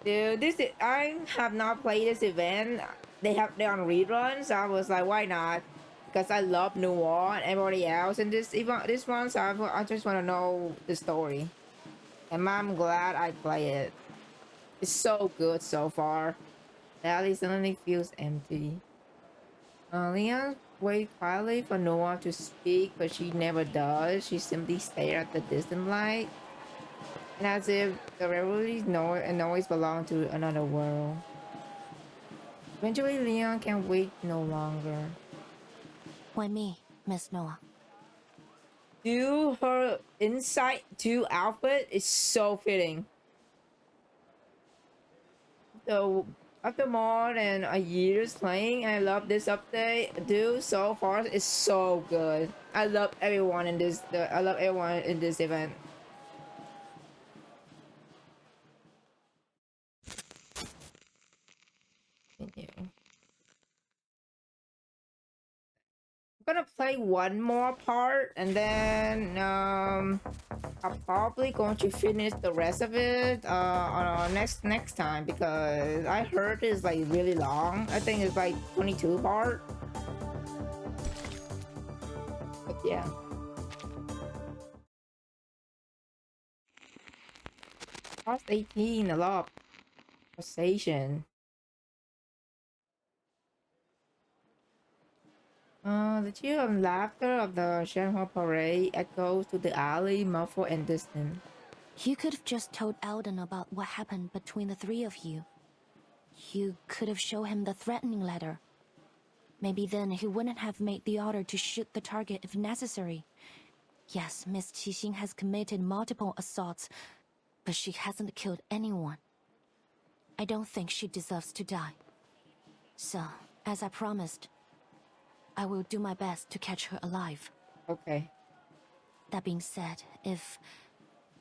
Speaker 1: Dude, I have not played this event. They're on reruns. So I was like, why not? Because I love Noir and everybody else in this one, so I just want to know the story. And I'm glad I play it. It's so good so far. The alley suddenly feels empty. Leon waits quietly for Noah to speak, but she never does. She simply stares at the distant light, and as if the revelries noise belong to another world. Eventually, Leon can wait no longer.
Speaker 6: Why me, Miss Noah?
Speaker 1: Dude, her Insight 2 outfit is so fitting. So, after more than a year's playing, I love this update. Dude, so far it's so good. I love everyone in this. I love everyone in this event. Continue. I'm gonna play one more part, and then I'm probably going to finish the rest of it on next time, because I heard it's like really long. I think it's like 22 part. But yeah. Past 18, a lot of conversation. The cheer and laughter of the Shanghai parade echoes to the alley, muffled and distant.
Speaker 6: You could have just told Eldon about what happened between the three of you. You could have shown him the threatening letter. Maybe then he wouldn't have made the order to shoot the target if necessary. Yes, Miss Qixing has committed multiple assaults, but she hasn't killed anyone. I don't think she deserves to die. So, as I promised, I will do my best to catch her alive.
Speaker 1: Okay.
Speaker 6: That being said, if...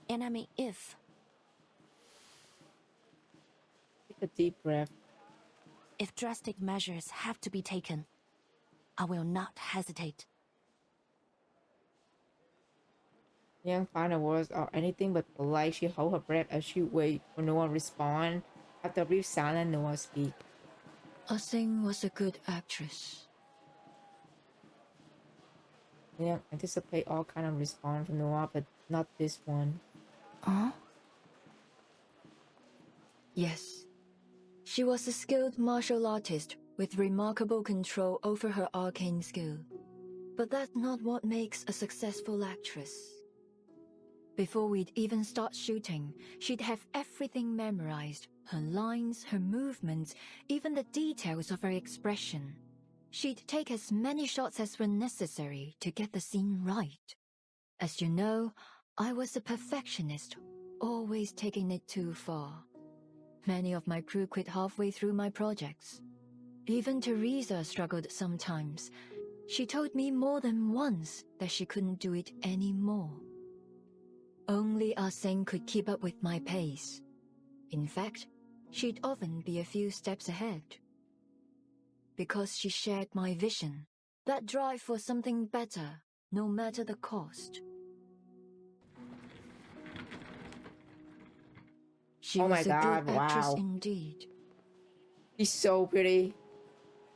Speaker 1: Take a deep breath.
Speaker 6: If drastic measures have to be taken, I will not hesitate.
Speaker 1: Young final words are anything but polite. She holds her breath as she waits for no one to respond. After a brief silence, no one speaks.
Speaker 2: Ah-Seng was a good actress.
Speaker 1: Yeah, anticipate all kind of response from Noah, but not this one.
Speaker 6: Huh?
Speaker 2: Yes. She was a skilled martial artist with remarkable control over her arcane skill. But that's not what makes a successful actress. Before we'd even start shooting, she'd have everything memorized. Her lines, her movements, even the details of her expression. She'd take as many shots as were necessary to get the scene right. As you know, I was a perfectionist, always taking it too far. Many of my crew quit halfway through my projects. Even Teresa struggled sometimes. She told me more than once that she couldn't do it anymore. Only Ah-Seng could keep up with my pace. In fact, she'd often be a few steps ahead. Because she shared my vision, that drive for something better, no matter the cost. She was a good actress indeed.
Speaker 1: She's so pretty.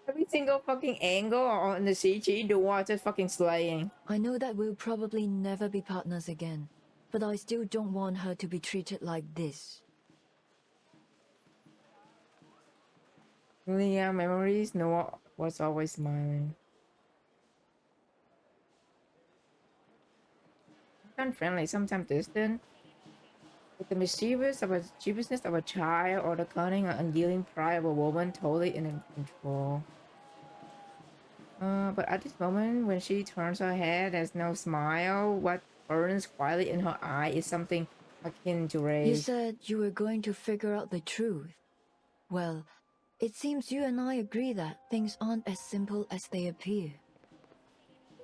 Speaker 1: Every single fucking angle on the CG, the water fucking slaying.
Speaker 2: I know that we'll probably never be partners again, but I still don't want her to be treated like this.
Speaker 1: Yeah, memories, Noah was always smiling. Sometimes friendly, sometimes distant. With the mischievousness of a child or the cunning and unyielding pride of a woman totally in control. But at this moment, when she turns her head, there's no smile. What burns quietly in her eye is something akin to rage.
Speaker 2: You said you were going to figure out the truth. Well, it seems you and I agree that things aren't as simple as they appear.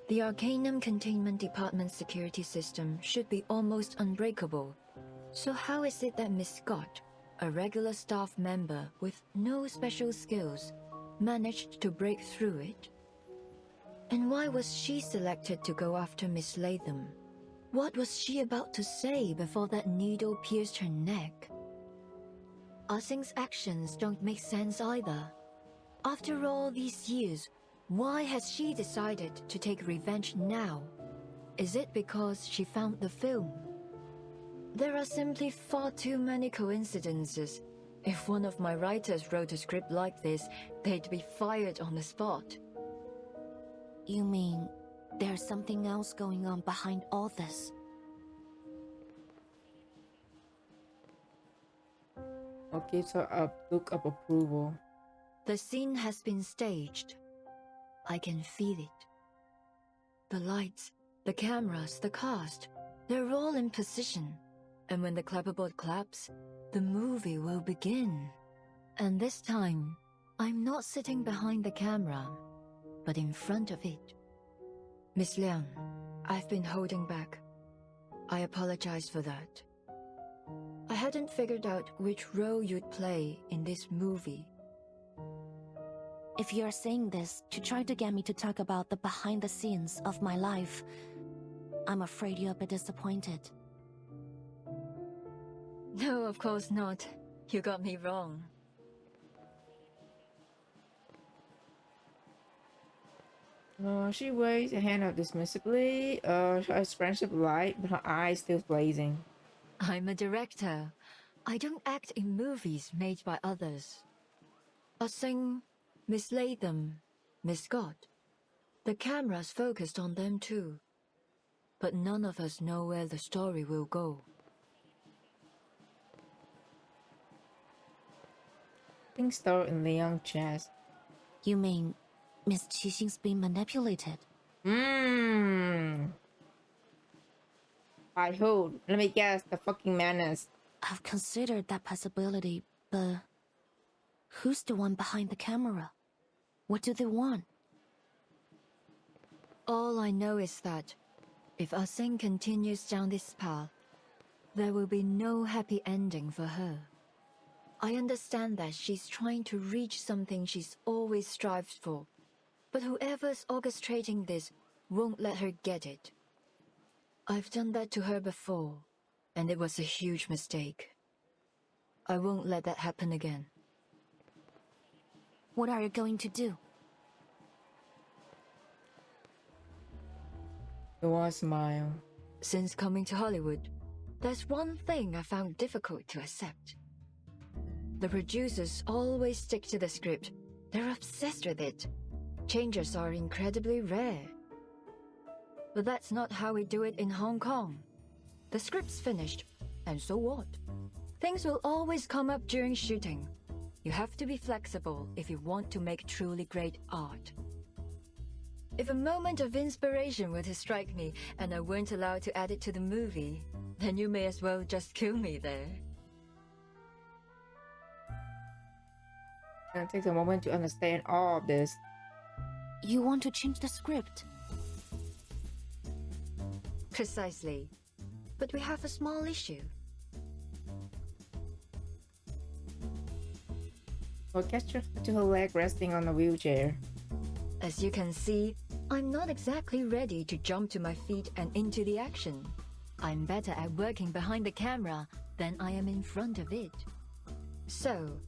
Speaker 2: The Arcanum Containment Department's security system should be almost unbreakable. So how is it that Miss Scott, a regular staff member with no special skills, managed to break through it? And why was she selected to go after Miss Latham? What was she about to say before that needle pierced her neck? Ah Sing's actions don't make sense either. After all these years, why has she decided to take revenge now? Is it because she found the film? There are simply far too many coincidences. If one of my writers wrote a script like this, they'd be fired on the spot.
Speaker 6: You mean there's something else going on behind all this?
Speaker 1: Or gives her a look of approval.
Speaker 2: The scene has been staged. I can feel it. The lights, the cameras, the cast, they're all in position. And when the clapperboard claps, the movie will begin. And this time, I'm not sitting behind the camera, but in front of it. Miss Liang, I've been holding back. I apologize for that. I hadn't figured out which role you'd play in this movie.
Speaker 6: If you're saying this to try to get me to talk about the behind the scenes of my life, I'm afraid you'll be disappointed.
Speaker 2: No, of course not. You got me wrong.
Speaker 1: She waves her hand up dismissively. Her expression light, but her eyes still blazing.
Speaker 2: I'm a director. I don't act in movies made by others. Ah Sing, Miss Latham, Miss Scott. The camera's focused on them too. But none of us know where the story will go.
Speaker 1: Things start in Liang's chest.
Speaker 6: You mean Miss Qixing's being manipulated?
Speaker 1: By who? Let me guess, the fucking menace.
Speaker 6: I've considered that possibility, but who's the one behind the camera? What do they want?
Speaker 2: All I know is that if Ah Sing continues down this path, there will be no happy ending for her. I understand that she's trying to reach something she's always strived for, but whoever's orchestrating this won't let her get it. I've done that to her before, and it was a huge mistake. I won't let that happen again.
Speaker 6: What are you going to do?
Speaker 1: Noah smile.
Speaker 2: Since coming to Hollywood, there's one thing I found difficult to accept. The producers always stick to the script. They're obsessed with it. Changes are incredibly rare. But that's not how we do it in Hong Kong. The script's finished, and so what? Things will always come up during shooting. You have to be flexible if you want to make truly great art. If a moment of inspiration were to strike me and I weren't allowed to add it to the movie, then you may as well just kill me there.
Speaker 1: It takes a moment to understand all of this.
Speaker 6: You want to change the script?
Speaker 2: Precisely. But we have a small issue.
Speaker 1: Or gesture to her leg resting on the wheelchair.
Speaker 2: As you can see, I'm not exactly ready to jump to my feet and into the action. I'm better at working behind the camera than I am in front of it. So,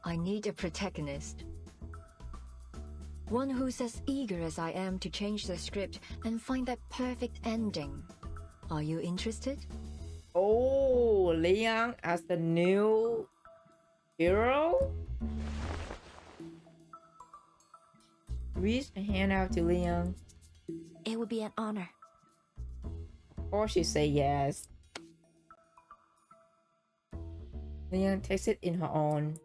Speaker 2: I need a protagonist. One who's as eager as I am to change the script and find that perfect ending. Are you interested?
Speaker 1: Oh, Liang as the new hero? Reach a hand out to Liang.
Speaker 6: It would be an honor.
Speaker 1: Or she say yes. Liang takes it in her own.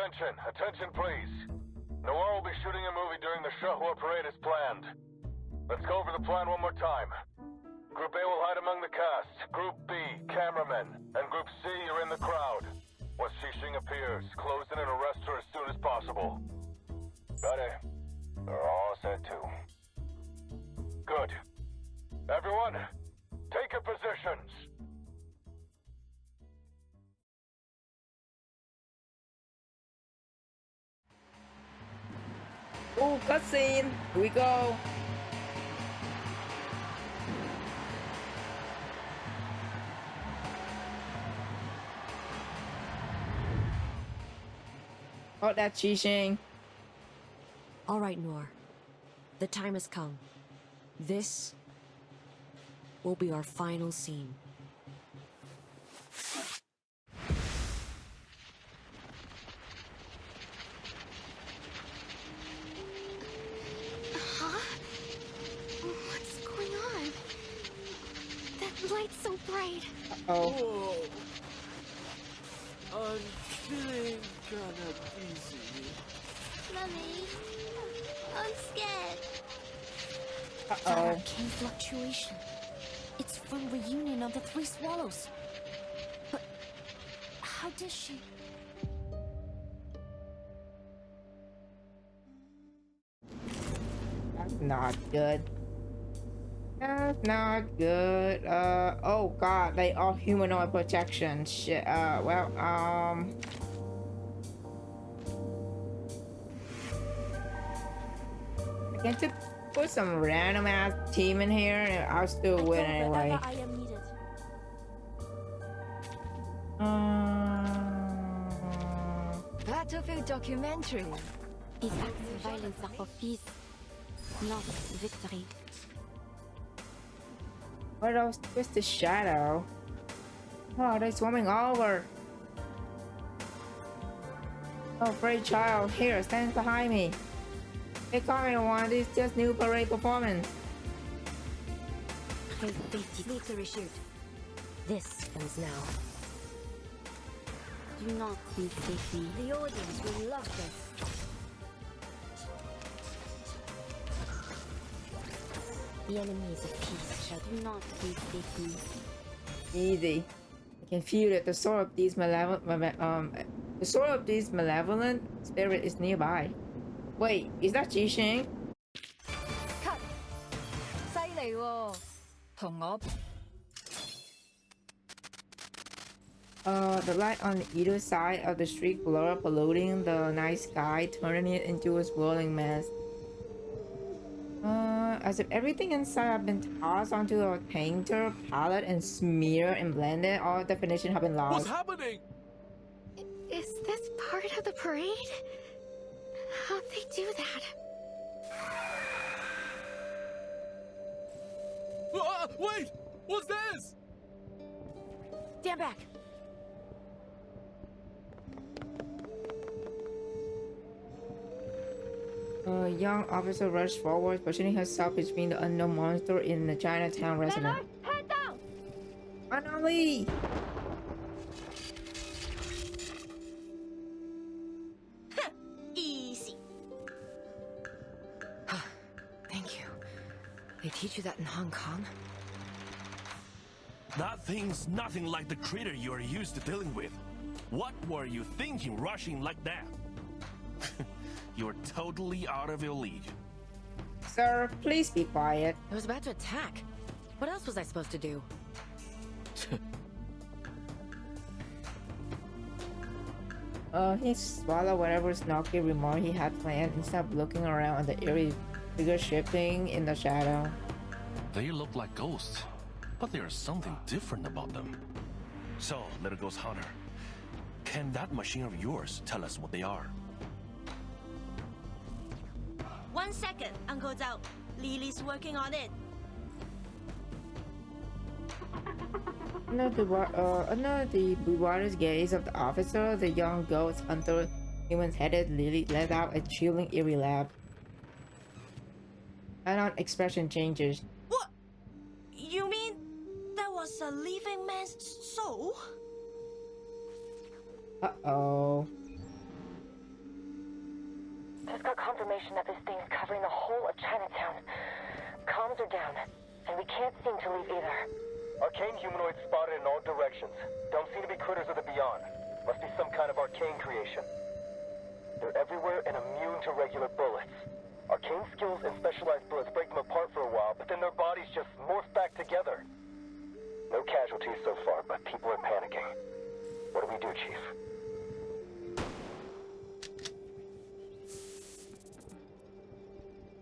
Speaker 15: Attention, attention please. Noir will be shooting a movie during the Showdown parade as planned. Let's go over the plan one more time. Group A will hide among the cast. Group B, cameramen. And Group C, you're in the crowd. Once Xixing appears, close in and arrest her as soon as possible. Got it. They're all set too. Good. Everyone, take your positions.
Speaker 1: Oh, cutscene! Here we go! Oh, that's Xixing.
Speaker 17: All right, Noir. The time has come. This will be our final scene.
Speaker 20: Huh? What's going on? That light's so bright.
Speaker 1: Uh-oh.
Speaker 14: I'm feeling kinda dizzy.
Speaker 20: Mummy, I'm scared.
Speaker 6: That arcane fluctuation. It's from reunion of the Three Swallows. But how did she?
Speaker 1: That's not good. That's not good. Oh god, they are humanoid protection. Shit. Well, I can just put some random ass team in here and I'll still win anyway.
Speaker 19: I am needed.
Speaker 2: Battlefield documentary.
Speaker 6: These acts of violence are for peace, not victory.
Speaker 1: What else? Where's the shadow? Oh, they're swarming over. Oh, brave child, here, stand behind me. Hey, come everyone, this is just new parade performance.
Speaker 17: Victory shoot. This ends now.
Speaker 6: Do not mistake me.
Speaker 2: The audience will love this.
Speaker 6: The enemies of peace shall do not mistake me.
Speaker 1: Easy. I can feel that the soul of these malevolent spirit is nearby. Wait, is that Xixing?
Speaker 2: Cut. 犀利喎，同我
Speaker 1: The light on either side of the street blur, polluting the night sky, turning it into a swirling mess. As if everything inside have been tossed onto a painter palette and smeared and blended, all definition have been lost.
Speaker 14: What's happening?
Speaker 20: Is this part of the parade? How'd they do that?
Speaker 14: Wait! What's this?
Speaker 13: Stand back.
Speaker 1: A young officer rushed forward, positioning herself between the unknown monster in the Chinatown resident.
Speaker 20: Head down!
Speaker 1: Anali!
Speaker 13: Easy.
Speaker 17: Thank you. They teach you that in Hong Kong?
Speaker 18: That thing's nothing like the critter you're used to dealing with. What were you thinking rushing like that? You're totally out of your league.
Speaker 1: Sir, please be quiet.
Speaker 17: I was about to attack. What else was I supposed to do?
Speaker 1: He swallowed whatever snarky remark he had planned and stopped looking around at the eerie figure shifting in the shadow.
Speaker 18: They look like ghosts, but there's something different about them. So, little ghost hunter, can that machine of yours tell us what they are?
Speaker 19: 1 second, Uncle Zhao. Lily's working on it.
Speaker 1: Under the bewildered gaze of the officer, the young ghost hunter, human-headed Lily, let out a chilling, eerie laugh. An expression changes.
Speaker 19: What? You mean that was a living man's soul?
Speaker 1: Uh-oh.
Speaker 5: Just got confirmation that this thing's covering the whole of Chinatown. Comms are down, and we can't seem to leave either.
Speaker 22: Arcane humanoids spotted in all directions. Don't seem to be critters of the beyond. Must be some kind of arcane creation. They're everywhere and immune to regular bullets. Arcane skills and specialized bullets break them apart for a while, but then their bodies just morph back together. No casualties so far, but people are panicking. What do we do, Chief?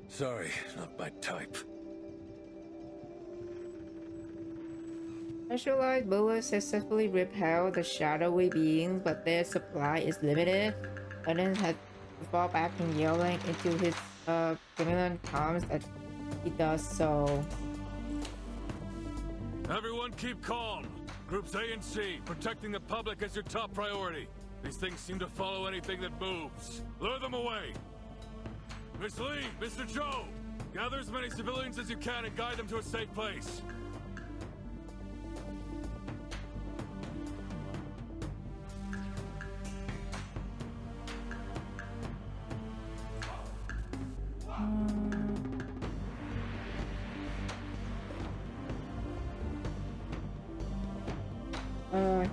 Speaker 3: Sorry, not my type.
Speaker 1: Specialized bullets successfully repel the shadowy beings, but their supply is limited. Lennon had to fall back and yelling into his criminal comms that he does so.
Speaker 15: Everyone keep calm. Groups A and C, protecting the public is your top priority. These things seem to follow anything that moves. Lure them away. Miss Lee, Mr. Joe, gather as many civilians as you can and guide them to a safe place.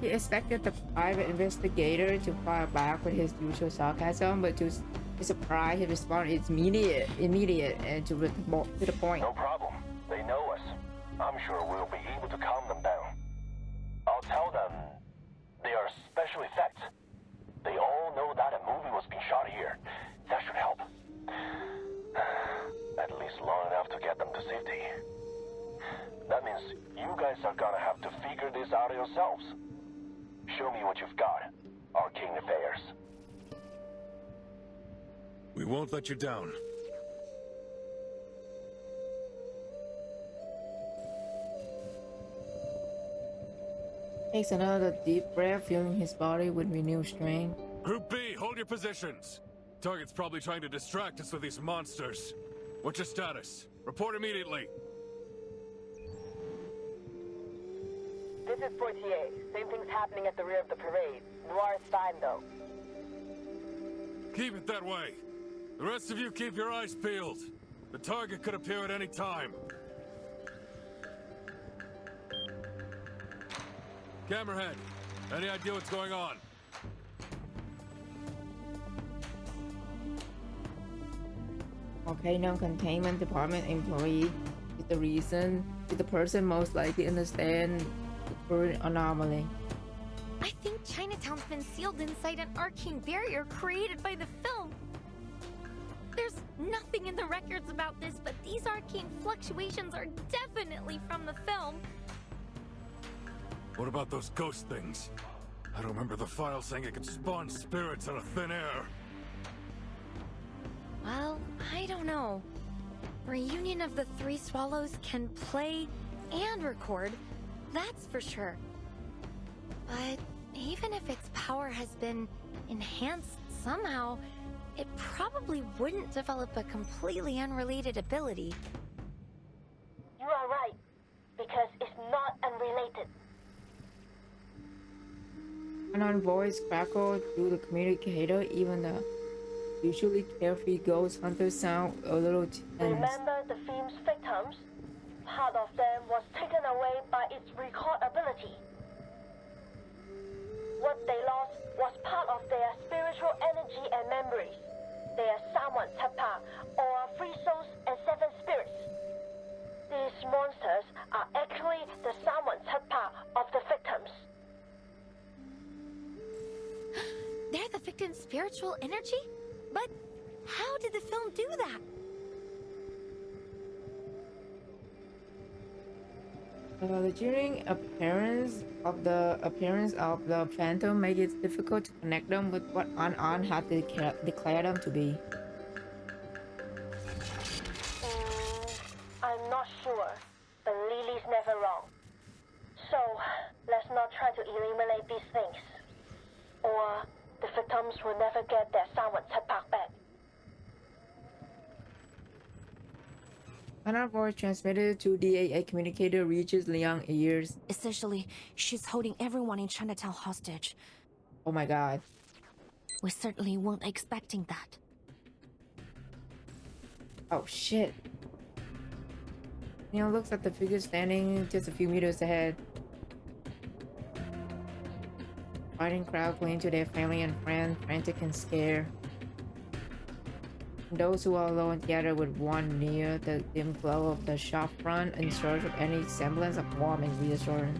Speaker 1: He expected the private investigator to fire back with his usual sarcasm, but to his surprise, his response is immediate and to the point.
Speaker 22: No problem. They know us. I'm sure we'll be able to calm them down. I'll tell them they are special effects. They all know that a movie was being shot here. That should help. At least long enough to get them to safety. That means you guys are gonna have to figure this out yourselves. Show me what you've got, Arcane Affairs.
Speaker 3: We won't let you down.
Speaker 1: Takes another deep breath, feeling his body with renewed strength.
Speaker 15: Group B, hold your positions. Target's probably trying to distract us with these monsters. What's your status? Report immediately.
Speaker 5: This is Poitier. Same thing's happening at the rear of the parade. Noir is fine, though.
Speaker 15: Keep it that way. The rest of you keep your eyes peeled. The target could appear at any time. Camerahead, any idea what's going on?
Speaker 1: Okay, non-containment department employee is the person most likely to understand the current anomaly.
Speaker 13: I think Chinatown's been sealed inside an arcane barrier created by the film. There's nothing in the records about this, but these arcane fluctuations are definitely from the film.
Speaker 15: What about those ghost things? I don't remember the file saying it could spawn spirits out of thin air.
Speaker 13: Well, I don't know. Reunion of the Three Swallows can play and record, that's for sure. But even if its power has been enhanced somehow, it probably wouldn't develop a completely unrelated ability.
Speaker 4: You are right, because it's not unrelated.
Speaker 1: Unknown voice crackled through the communicator. Even the usually carefree ghost hunters sound a little tense.
Speaker 4: Remember the film's victims? Part of them was taken away by its record ability. What they lost was part of their spiritual energy and memories. Their Sawan Tapa, or free souls and seven spirits. These monsters are actually the Sawan Tapa of the victims.
Speaker 13: They're the victim's spiritual energy? But how did the film do that?
Speaker 1: The during appearance of the Phantom made it difficult to connect them with what An had declared them to be.
Speaker 4: I'm not sure, but Lily's never wrong. So, let's not try to eliminate these things. Or the victims will never get their Sawan Tapak back.
Speaker 1: Another voice transmitted to the AA communicator reaches Liang's ears.
Speaker 6: Essentially, she's holding everyone in Chinatown hostage.
Speaker 1: Oh my god.
Speaker 6: We certainly weren't expecting that.
Speaker 1: Oh shit. Neil looks at the figure standing just a few meters ahead. Fighting crowd clinging to their family and friends, frantic and scared. Those who are alone together with one near the dim glow of the shop front in search of any semblance of warmth and reassurance.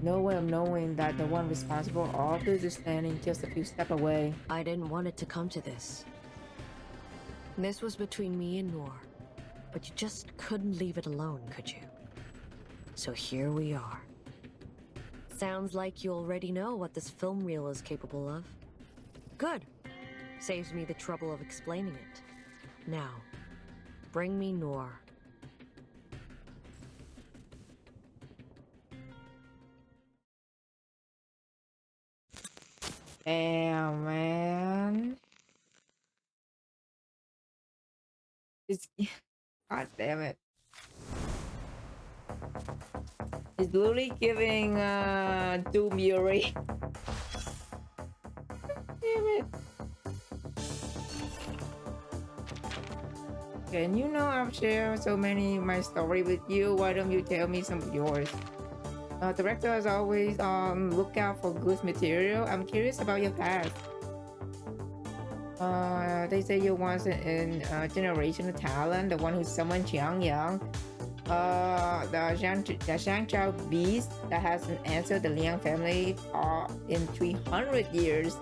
Speaker 1: No way of knowing that the one responsible of this is standing just a few steps away.
Speaker 17: I didn't want it to come to this. This was between me and Noor, but you just couldn't leave it alone, could you? So here we are. Sounds like you already know what this film reel is capable of. Good. Saves me the trouble of explaining it. Now, bring me Noor.
Speaker 1: Damn, man. It's... God damn it. It's literally giving Doom Fury. Damn it. Can you know I've shared so many of my story with you? Why don't you tell me some of yours? Director is always on lookout for good material. I'm curious about your past. They say you're once in generational talent, the one who summoned Jiang Yang. The Shangzhou beast that hasn't answered the Liang family in 300 years.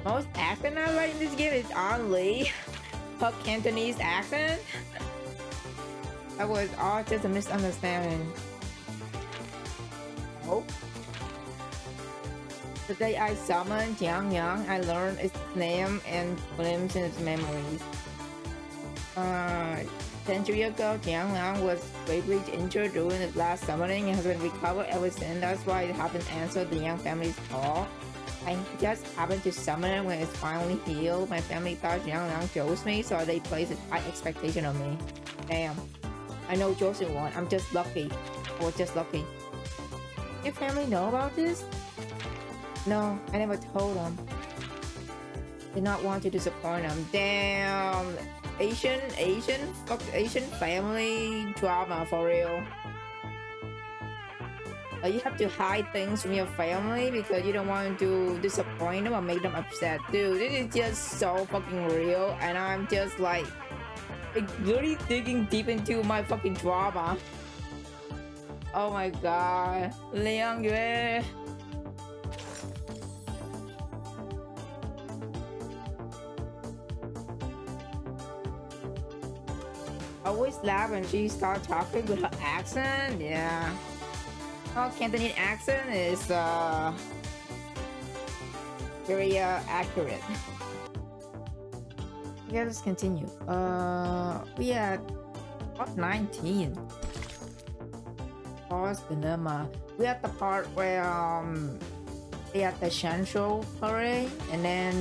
Speaker 1: Most accent I like in this game is An Li. Her Cantonese accent. That was all just a misunderstanding. Oh. The day I summoned Jiang Yang, I learned its name and glimpsed its memories. Century ago, Jiang Yang was gravely injured during its last summoning and has been recovered ever since. That's why it haven't answered the Yang family's call. I just happened to summon it when it's finally healed. My family thought Jiang Yang chose me, so they placed a high expectation on me. Damn. I know chosen one. I'm just lucky. Or just lucky. Your family know about this? No, I never told them. Did not want to disappoint them. Damn. Asian family drama for real. You have to hide things from your family because you don't want to disappoint them or make them upset. Dude, this is just so fucking real, and I'm just like really digging deep into my fucking drama. Oh my god. Liang Yue. Always laugh when she starts talking with her accent. Yeah. Her Cantonese accent is very accurate. Okay, let's continue. We at part 19. Pause dilemma. We at the part where they at the Shansho parade, and then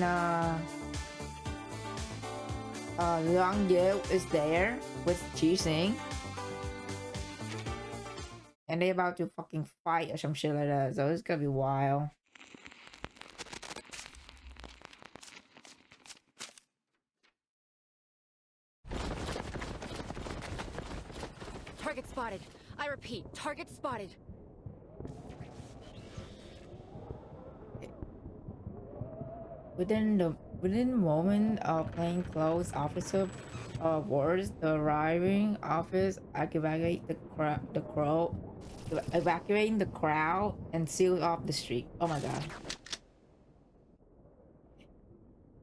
Speaker 1: Liang Yu is there with Qixing. And they about to fucking fight or some shit like that, so it's gonna be wild.
Speaker 17: Target spotted. I repeat, target spotted.
Speaker 1: Within the moment of plainclothes officer words, the arriving office evacuating the crowd and sealed off the street. Oh my god.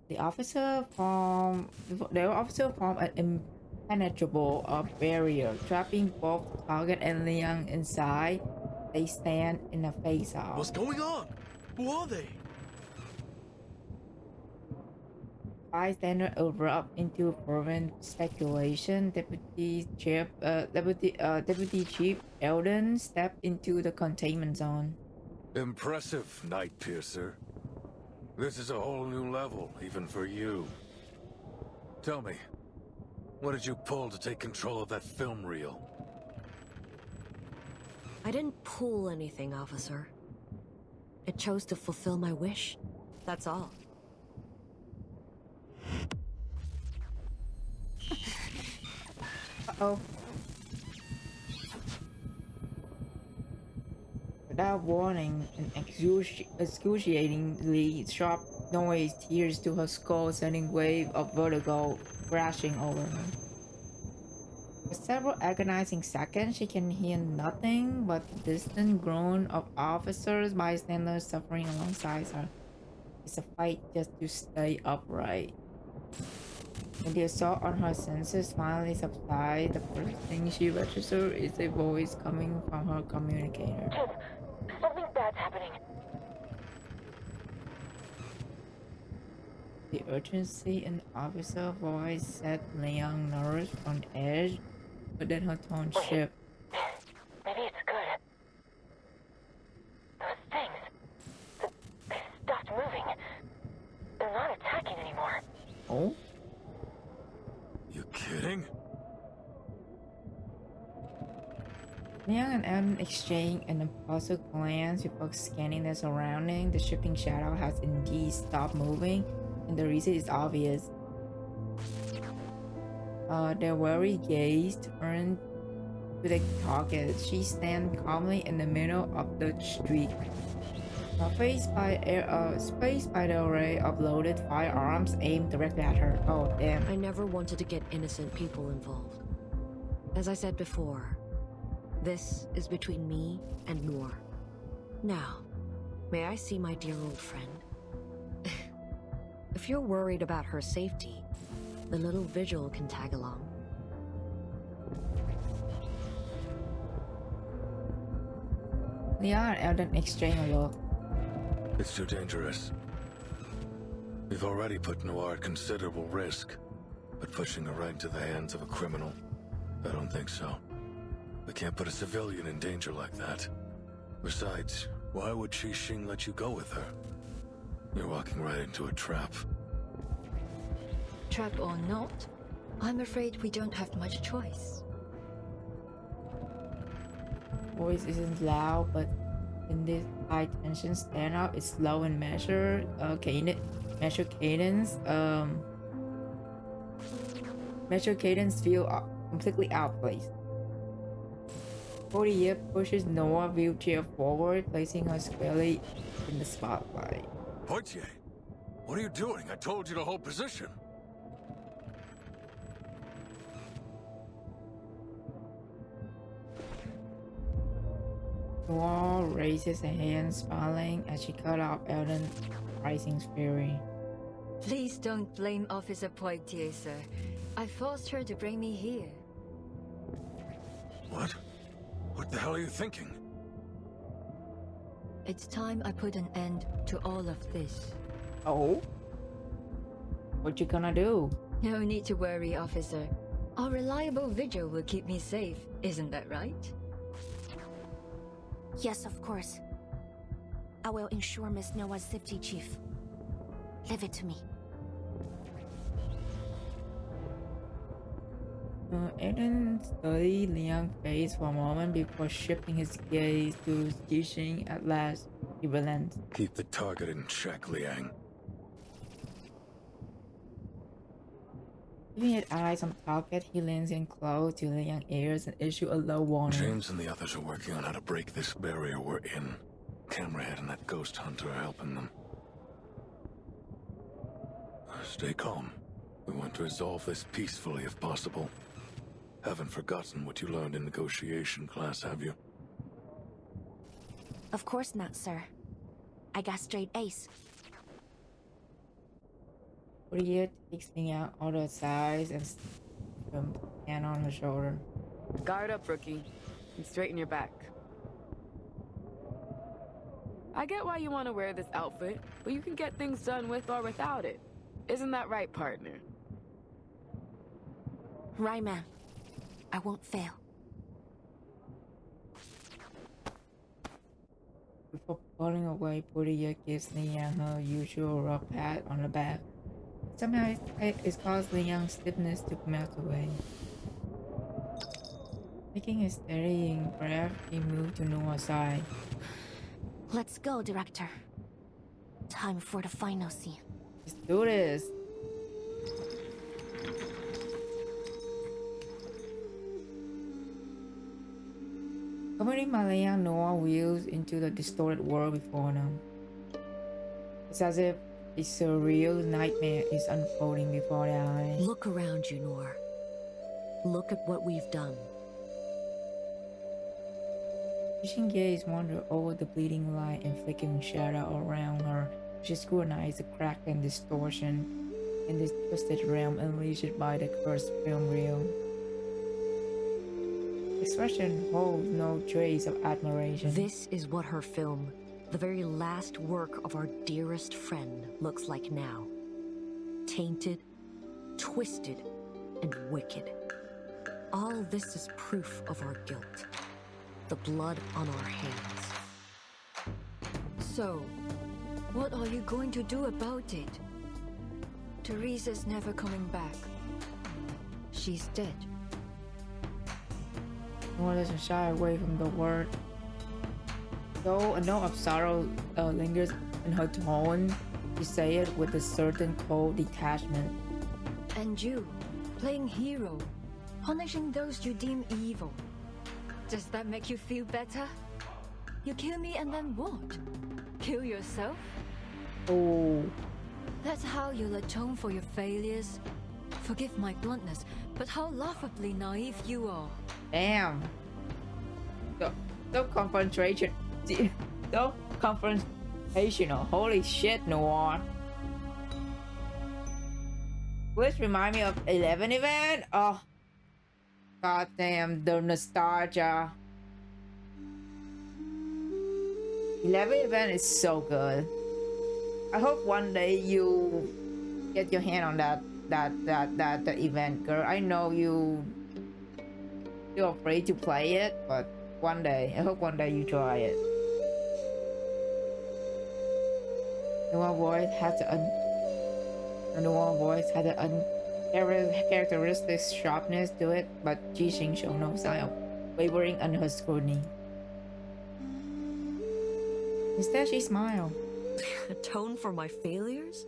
Speaker 1: The officer formed an impenetrable barrier, trapping both target and Liang inside. They stand in the face off.
Speaker 18: What's going on? Who are they?
Speaker 1: Bystander erupt into fervent speculation. Deputy Chief Eldon stepped into the containment zone.
Speaker 3: Impressive, Night Piercer. This is a whole new level, even for you. Tell me, what did you pull to take control of that film reel?
Speaker 17: I didn't pull anything, officer. It chose to fulfill my wish. That's all.
Speaker 1: Oh. Without warning, an excruciatingly sharp noise tears to her skull, sending wave of vertigo crashing over her. For several agonizing seconds, she can hear nothing but the distant groan of officers, bystanders suffering alongside her. It's a fight just to stay upright. When the assault on her senses finally subsides, the first thing she registers is a voice coming from her communicator.
Speaker 5: Something bad's happening.
Speaker 1: The urgency in the officer's voice set Leon's nerves on edge, but then her tone shifted.
Speaker 5: Maybe it's good. Those things, they stopped moving. They're not attacking anymore.
Speaker 1: Oh?
Speaker 3: You kidding?
Speaker 1: Leon and Eldon exchange an impulsive glance before scanning their surroundings. The shipping shadow has indeed stopped moving, and the reason is obvious. Their weary gaze turned to the target. She stands calmly in the middle of the street, faced by the array of loaded firearms aimed directly at her. Oh, damn.
Speaker 17: I never wanted to get innocent people involved. As I said before, this is between me and Noor. Now, may I see my dear old friend? If you're worried about her safety, the little vigil can tag along.
Speaker 1: Leon and Eldon exchange a look.
Speaker 3: It's too dangerous. We've already put Noir at considerable risk, but pushing her right into the hands of a criminal, I don't think so. We can't put a civilian in danger like that. Besides, why would Xing let you go with her? You're walking right into a trap.
Speaker 2: Trap or not, I'm afraid we don't have much choice.
Speaker 1: Voice isn't loud, but in this high tension standout, it's slow and measured. Measured cadence feel completely out of place. 40 pushes Noah's wheelchair forward, placing her squarely in the spotlight.
Speaker 3: Portier, what are you doing? I told you to hold position.
Speaker 1: Noir raises a hand, smiling as she cut off Eldon's rising fury.
Speaker 2: Please don't blame Officer Poitier, sir. I forced her to bring me here.
Speaker 3: What? What the hell are you thinking?
Speaker 2: It's time I put an end to all of this.
Speaker 1: Oh? What you gonna do?
Speaker 2: No need to worry, officer. Our reliable vigil will keep me safe, isn't that right?
Speaker 6: Yes, of course. I will ensure Miss Noah's safety, Chief. Leave it to me.
Speaker 1: Aiden studied Liang's face for a moment before shifting his gaze to Xing. At last, he relents.
Speaker 3: Keep the target in check, Liang.
Speaker 1: Keeping his eyes on the target, he leans in close to Liang's ears and issues a low warning.
Speaker 3: James and the others are working on how to break this barrier we're in. Camerahead and that ghost hunter are helping them. Stay calm. We want to resolve this peacefully if possible. Haven't forgotten what you learned in negotiation class, have you?
Speaker 6: Of course not, sir. I got straight A's.
Speaker 1: Liang takes Liang out of size and hand on her shoulder.
Speaker 10: Guard up, rookie, and straighten your back. I get why you want to wear this outfit, but you can get things done with or without it. Isn't that right, partner?
Speaker 6: Right, ma'am. I won't fail.
Speaker 1: Before pulling away, Liang gives Liang her usual rough pat on the back. Somehow it's caused Liang's stiffness to melt away. Taking a steadying breath, he moved to Noah's side.
Speaker 6: Let's go, Director. Time for the final scene.
Speaker 1: Let's do this. How many Malayan Noah wheels into the distorted world before them? It's as if a surreal nightmare is unfolding before their eyes.
Speaker 17: Look around you, Noor. Look at what we've done.
Speaker 1: Vision gaze wandered over the bleeding light and flickering shadow around her. She scrutinized the crack and distortion in this twisted realm unleashed by the cursed film reel. Expression holds no trace of admiration.
Speaker 17: This is what her film, the very last work of our dearest friend, looks like now. Tainted, twisted, and wicked. All this is proof of our guilt. The blood on our hands.
Speaker 2: So, what are you going to do about it? Teresa's never coming back. She's dead.
Speaker 1: Nor doesn't shy away from the word. Though a note of sorrow lingers in her tone, she say it with a certain cold detachment.
Speaker 2: And you, playing hero, punishing those you deem evil. Does that make you feel better? You kill me and then what? Kill yourself?
Speaker 1: Oh.
Speaker 2: That's how you'll atone for your failures? Forgive my bluntness, but how laughably naive you are.
Speaker 1: Damn. So confrontational. Holy shit, Noir. Which remind me of 11 event? Oh. God damn, the nostalgia. 11 event is so good. I hope one day you get your hand on that event, girl. I know you're afraid to play it, but one day, I hope one day you try it. Noah voice has an uncharacteristic sharpness to it, but Jixing showed no sign of wavering under her scrutiny. Instead, she smiled.
Speaker 17: Atone for my failures?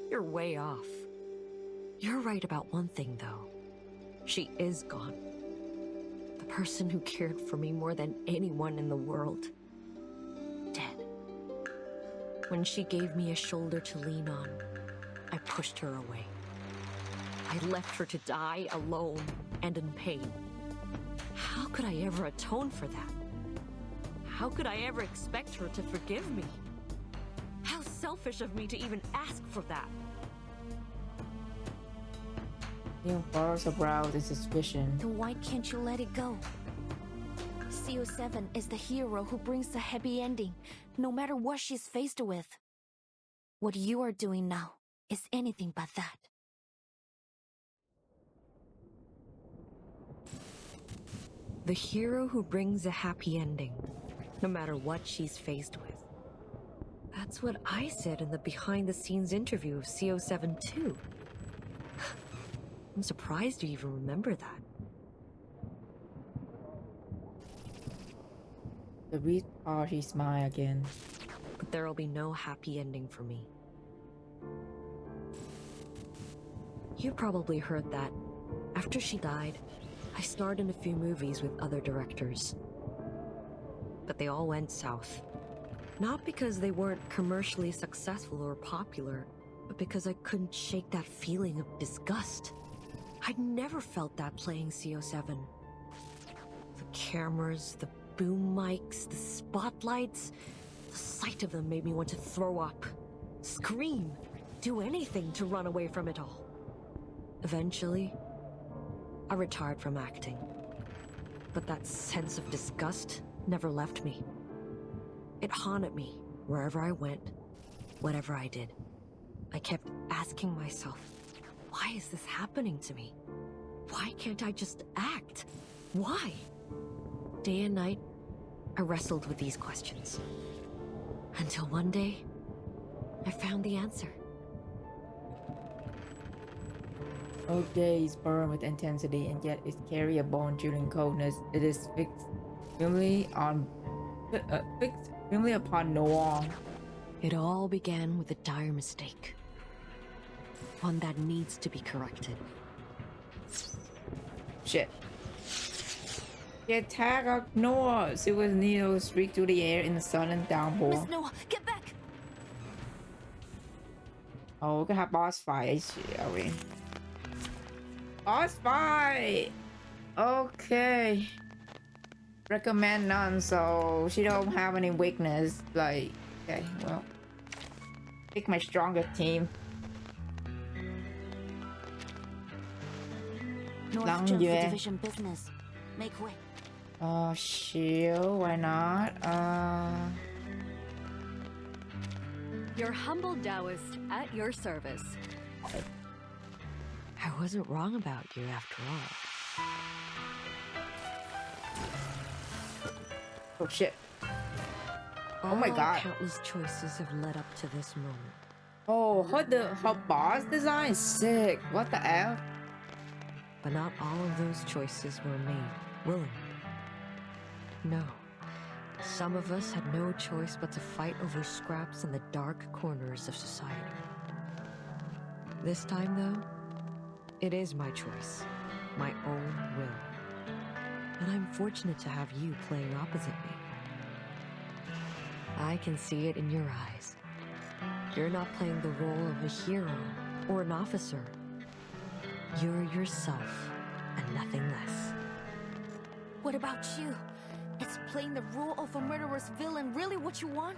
Speaker 17: You're way off. You're right about one thing, though. She is gone. The person who cared for me more than anyone in the world. Dead. When she gave me a shoulder to lean on, I pushed her away. I left her to die alone and in pain. How could I ever atone for that? How could I ever expect her to forgive me? How selfish of me to even ask for that.
Speaker 1: Leon furrows her brows in suspicion.
Speaker 6: Then why can't you let it go? CO7 is the hero who brings the happy ending, no matter what she's faced with. What you are doing now is anything but that.
Speaker 17: The hero who brings a happy ending, no matter what she's faced with. That's what I said in the behind-the-scenes interview of CO7 too. I'm surprised you even remember that.
Speaker 1: The wreath party smile again.
Speaker 17: But there'll be no happy ending for me. You probably heard that. After she died, I starred in a few movies with other directors. But they all went south. Not because they weren't commercially successful or popular, but because I couldn't shake that feeling of disgust. I'd never felt that playing CO7. The cameras, the boom mics, the spotlights, the sight of them made me want to throw up, scream, do anything to run away from it all. Eventually, I retired from acting. But that sense of disgust never left me. It haunted me wherever I went, whatever I did. I kept asking myself, why is this happening to me? Why can't I just act? Why? Day and night, I wrestled with these questions. Until one day, I found the answer.
Speaker 1: Both days burn with intensity, and yet it carry a bone-chilling coldness. It is fixed firmly upon Noir.
Speaker 17: It all began with a dire mistake. One that needs to be corrected.
Speaker 1: Shit. The attack of Noah. Silver needles streak through the air in the sudden downpour.
Speaker 13: Miss Noah, get back!
Speaker 1: Oh, we're gonna have boss fight, are we? Boss fight! Okay. Recommend none, so she don't have any weakness. Like, okay, well. Pick my stronger team.
Speaker 6: North division business. Make way.
Speaker 1: Shield, why not?
Speaker 12: Your humble Taoist at your service.
Speaker 17: I wasn't wrong about you after all.
Speaker 1: Oh shit. Oh my god.
Speaker 17: Countless choices have led up to this moment.
Speaker 1: Oh, her boss design is sick. What the F?
Speaker 17: But not all of those choices were made willingly. No. Some of us had no choice but to fight over scraps in the dark corners of society. This time, though, it is my choice, my own will. And I'm fortunate to have you playing opposite me. I can see it in your eyes. You're not playing the role of a hero or an officer. You're yourself, and nothing less.
Speaker 13: What about you? Is playing the role of a murderous villain really what you want?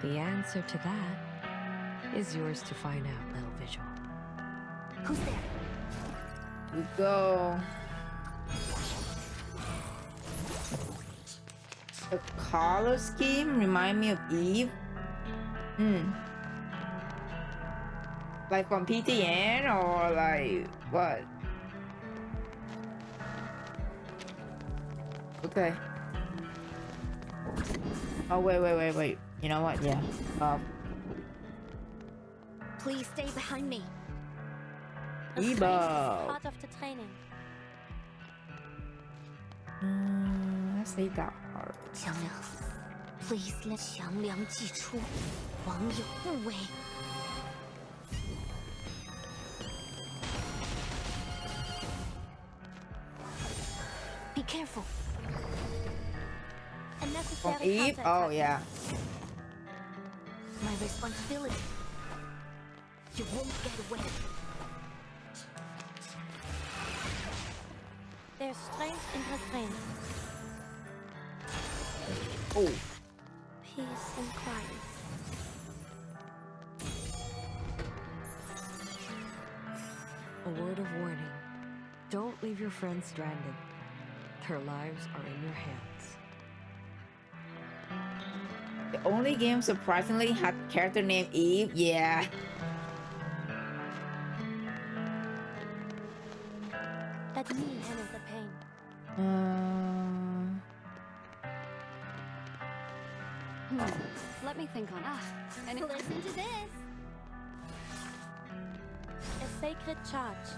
Speaker 17: The answer to that is yours to find out, little visual.
Speaker 13: Who's there?
Speaker 1: We go. The color scheme remind me of Eve. Like from PTN or like what? Okay. Oh wait. You know what? Yeah.
Speaker 13: Please stay behind me.
Speaker 1: Ebo.
Speaker 20: Part of the training.
Speaker 1: Let's leave that part.
Speaker 13: 强良 ，Please let 强良祭出，网友不为。Be careful.
Speaker 1: From Eve? Oh yeah.
Speaker 13: My responsibility. You won't get away.
Speaker 20: There's strength in restraint.
Speaker 1: Oh.
Speaker 20: Peace and quiet.
Speaker 17: A word of warning. Don't leave your friends stranded. Their lives are in your hands.
Speaker 1: The only game surprisingly had character named Eve. Yeah.
Speaker 20: Let me handle the pain.
Speaker 21: Let me think on it.
Speaker 20: And listen to this. A sacred charge.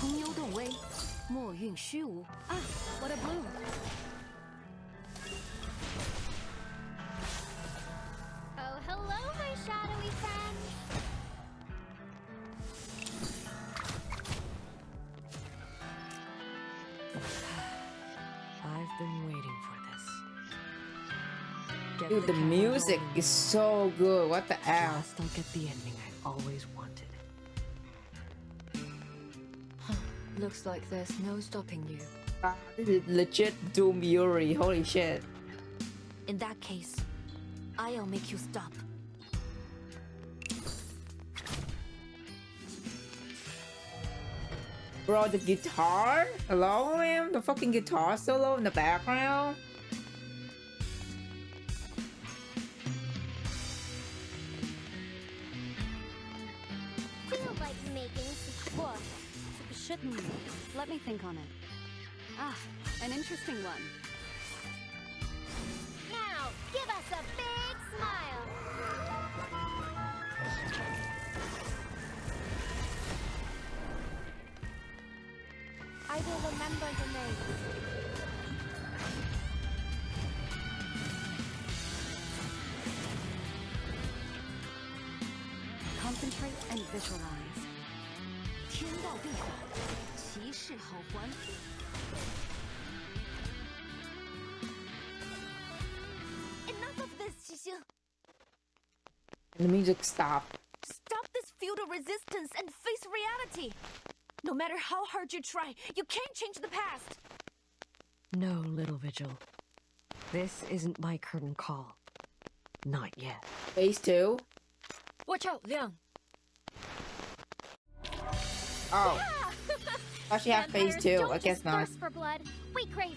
Speaker 21: 朋友的威，莫运虚无。Ah, what a bloom!
Speaker 20: Oh, hello, my shadowy friend.
Speaker 17: I've been waiting for this.
Speaker 1: Dude, the music is so good. What the F?
Speaker 17: Just don't get the ending I always wanted.
Speaker 2: Looks like there's no stopping you.
Speaker 1: This is legit Doom Yuri. Holy shit.
Speaker 13: In that case, I'll make you stop.
Speaker 1: Bro, the guitar? Hello, man? The fucking guitar solo in the background?
Speaker 20: Feel like making squash.
Speaker 21: Shouldn't. Let me think on it. Ah, an interesting one.
Speaker 20: Now, give us a big smile. I will remember your name.
Speaker 21: Concentrate and visualize.
Speaker 13: Enough of this, Xixi.
Speaker 1: And the music stopped.
Speaker 13: Stop this feudal resistance and face reality. No matter how hard you try, you can't change the past.
Speaker 17: No, Little Vigil. This isn't my curtain call. Not yet.
Speaker 1: Phase 2?
Speaker 2: Watch out, Liang.
Speaker 1: Oh. Oh, she had phase 2. I guess not.
Speaker 20: Thirst for blood. We crave.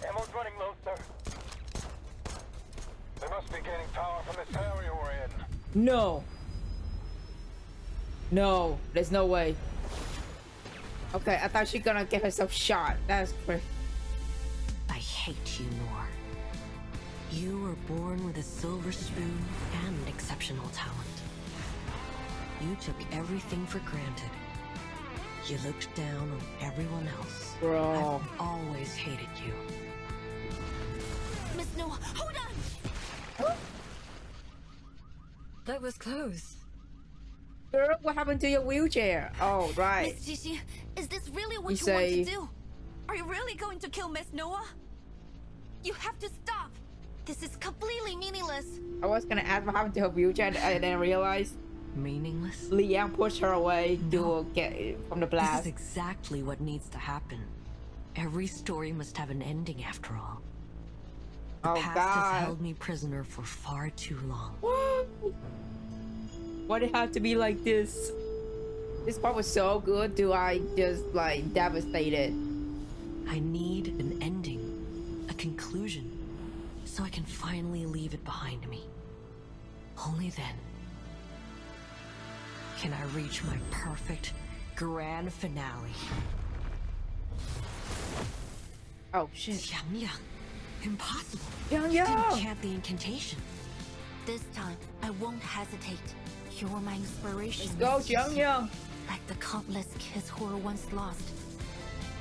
Speaker 22: Ammo's running low, sir. They must be gaining power from this area we're in.
Speaker 1: No. No, there's no way. Okay, I thought she's gonna get herself shot. That's crazy.
Speaker 17: I hate you, Nor. You were born with a silver spoon and exceptional talent. You took everything for granted. You looked down on everyone else.
Speaker 1: Bro.
Speaker 17: I've always hated you.
Speaker 13: Miss Noah, hold on!
Speaker 2: That was close.
Speaker 1: Girl, what happened to your wheelchair? Oh, right.
Speaker 13: Miss Xixi, is this really what
Speaker 1: You
Speaker 13: you
Speaker 1: say-
Speaker 13: want to do? Are you really going to kill Miss Noah? You have to stop. This is completely meaningless.
Speaker 1: I was gonna ask what happened to her wheelchair, and then I realized
Speaker 17: meaningless.
Speaker 1: Liang pushed her away to get from the blast.
Speaker 17: This is exactly what needs to happen. Every story must have an ending after all. The
Speaker 1: Oh,
Speaker 17: past
Speaker 1: God.
Speaker 17: has held me prisoner for far too long.
Speaker 1: Why did it have to be like this? This part was so good. Do I just like devastated?
Speaker 17: I need an ending, a conclusion, so I can finally leave it behind me. Only then can I reach my perfect grand finale.
Speaker 1: Oh shit.
Speaker 17: Yang, impossible.
Speaker 1: Yang.
Speaker 17: You didn't chant the incantation.
Speaker 13: This time, I won't hesitate. You're my inspiration.
Speaker 1: Let's go, Yang.
Speaker 13: Like the countless kids who were once lost.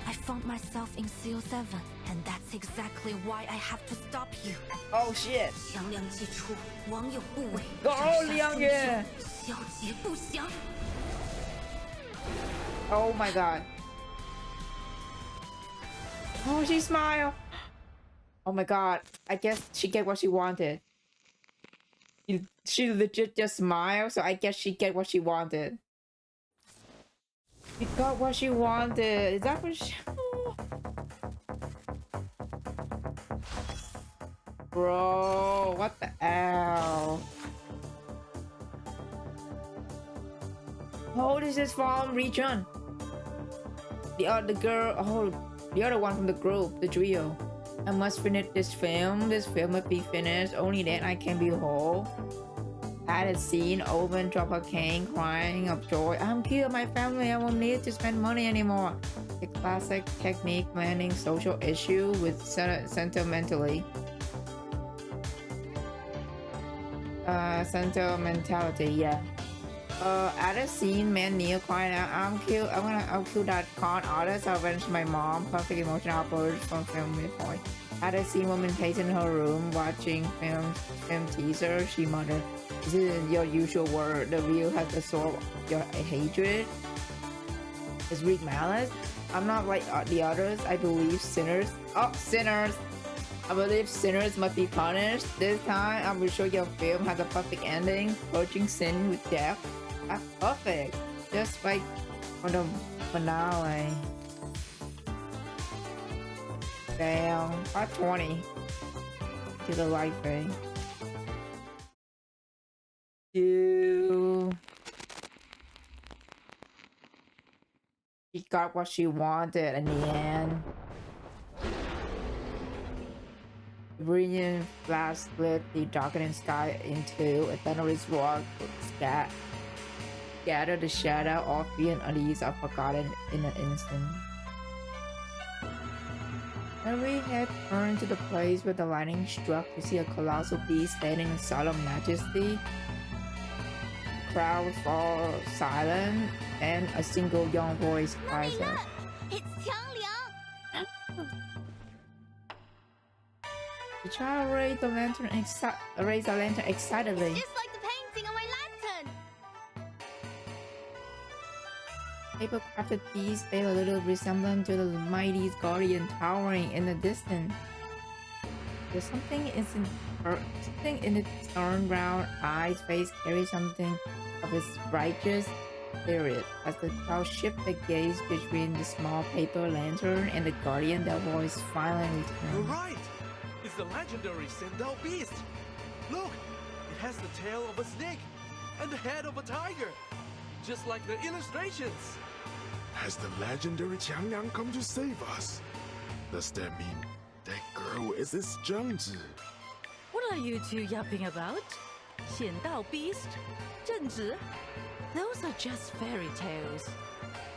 Speaker 13: I found myself in CO7, and that's exactly why I have to stop you.
Speaker 1: Oh shit.
Speaker 13: 强梁既出，王有不为。
Speaker 1: Go, Liang Yue.
Speaker 13: 小节不详。
Speaker 1: Oh my god. Oh, she smiled. Oh my god. I guess she get what she wanted. She legit just smiled, so I guess she get what she wanted. She got what she wanted. Is that what she... Bro, what the hell? Oh, this is from region. The other girl, oh, the other one from the group, the trio. I must finish this film. This film must be finished. Only then I can be whole. Added scene, Owen drop a cane, crying of joy. I'm killed, my family. I won't need to spend money anymore. The classic technique blending social issue with sentimentality. Sentimentality, yeah. Added scene, man Neil crying out, I'll kill that con artist. I'll avenge my mom. Perfect emotional outburst from film midpoint. Added scene, woman pacing in her room watching film teaser. She muttered, "This isn't your usual word. The view has absorbed your hatred." Is weak malice? I'm not like the others. I believe sinners. Oh, sinners! I believe sinners must be punished. This time, I will show your film has a perfect ending, purging sin with death. That's perfect. Just like for the finale. Damn, part 20. To the light thing. She got what she wanted in the end. Brilliant flash split the darkening sky into a thunderous roar, scattered the shadow of fear and unease are forgotten in an instant. Every head turned to the place where the lightning struck to see a colossal beast standing in solemn majesty. The crowd fall silent, and a single young voice cries out,
Speaker 13: It's Qiangliang!
Speaker 1: The child raised the lantern excitedly.
Speaker 13: Just like the painting
Speaker 1: paper-crafted beast bear a little resemblance to the mighty guardian towering in the distance. There's something in its stern round eyes face carries something of its righteous spirit. As the crowd shift the gaze between the small paper lantern and the guardian, their voice finally returns.
Speaker 9: You're right! It's the legendary Showdown beast! Look! It has the tail of a snake and the head of a tiger! Just like the illustrations!
Speaker 16: Has the legendary Qiangliang come to save us? Does that mean that girl is his Zhengzi?
Speaker 11: What are you two yapping about? Showdown beast? Zhengzi? Those are just fairy tales.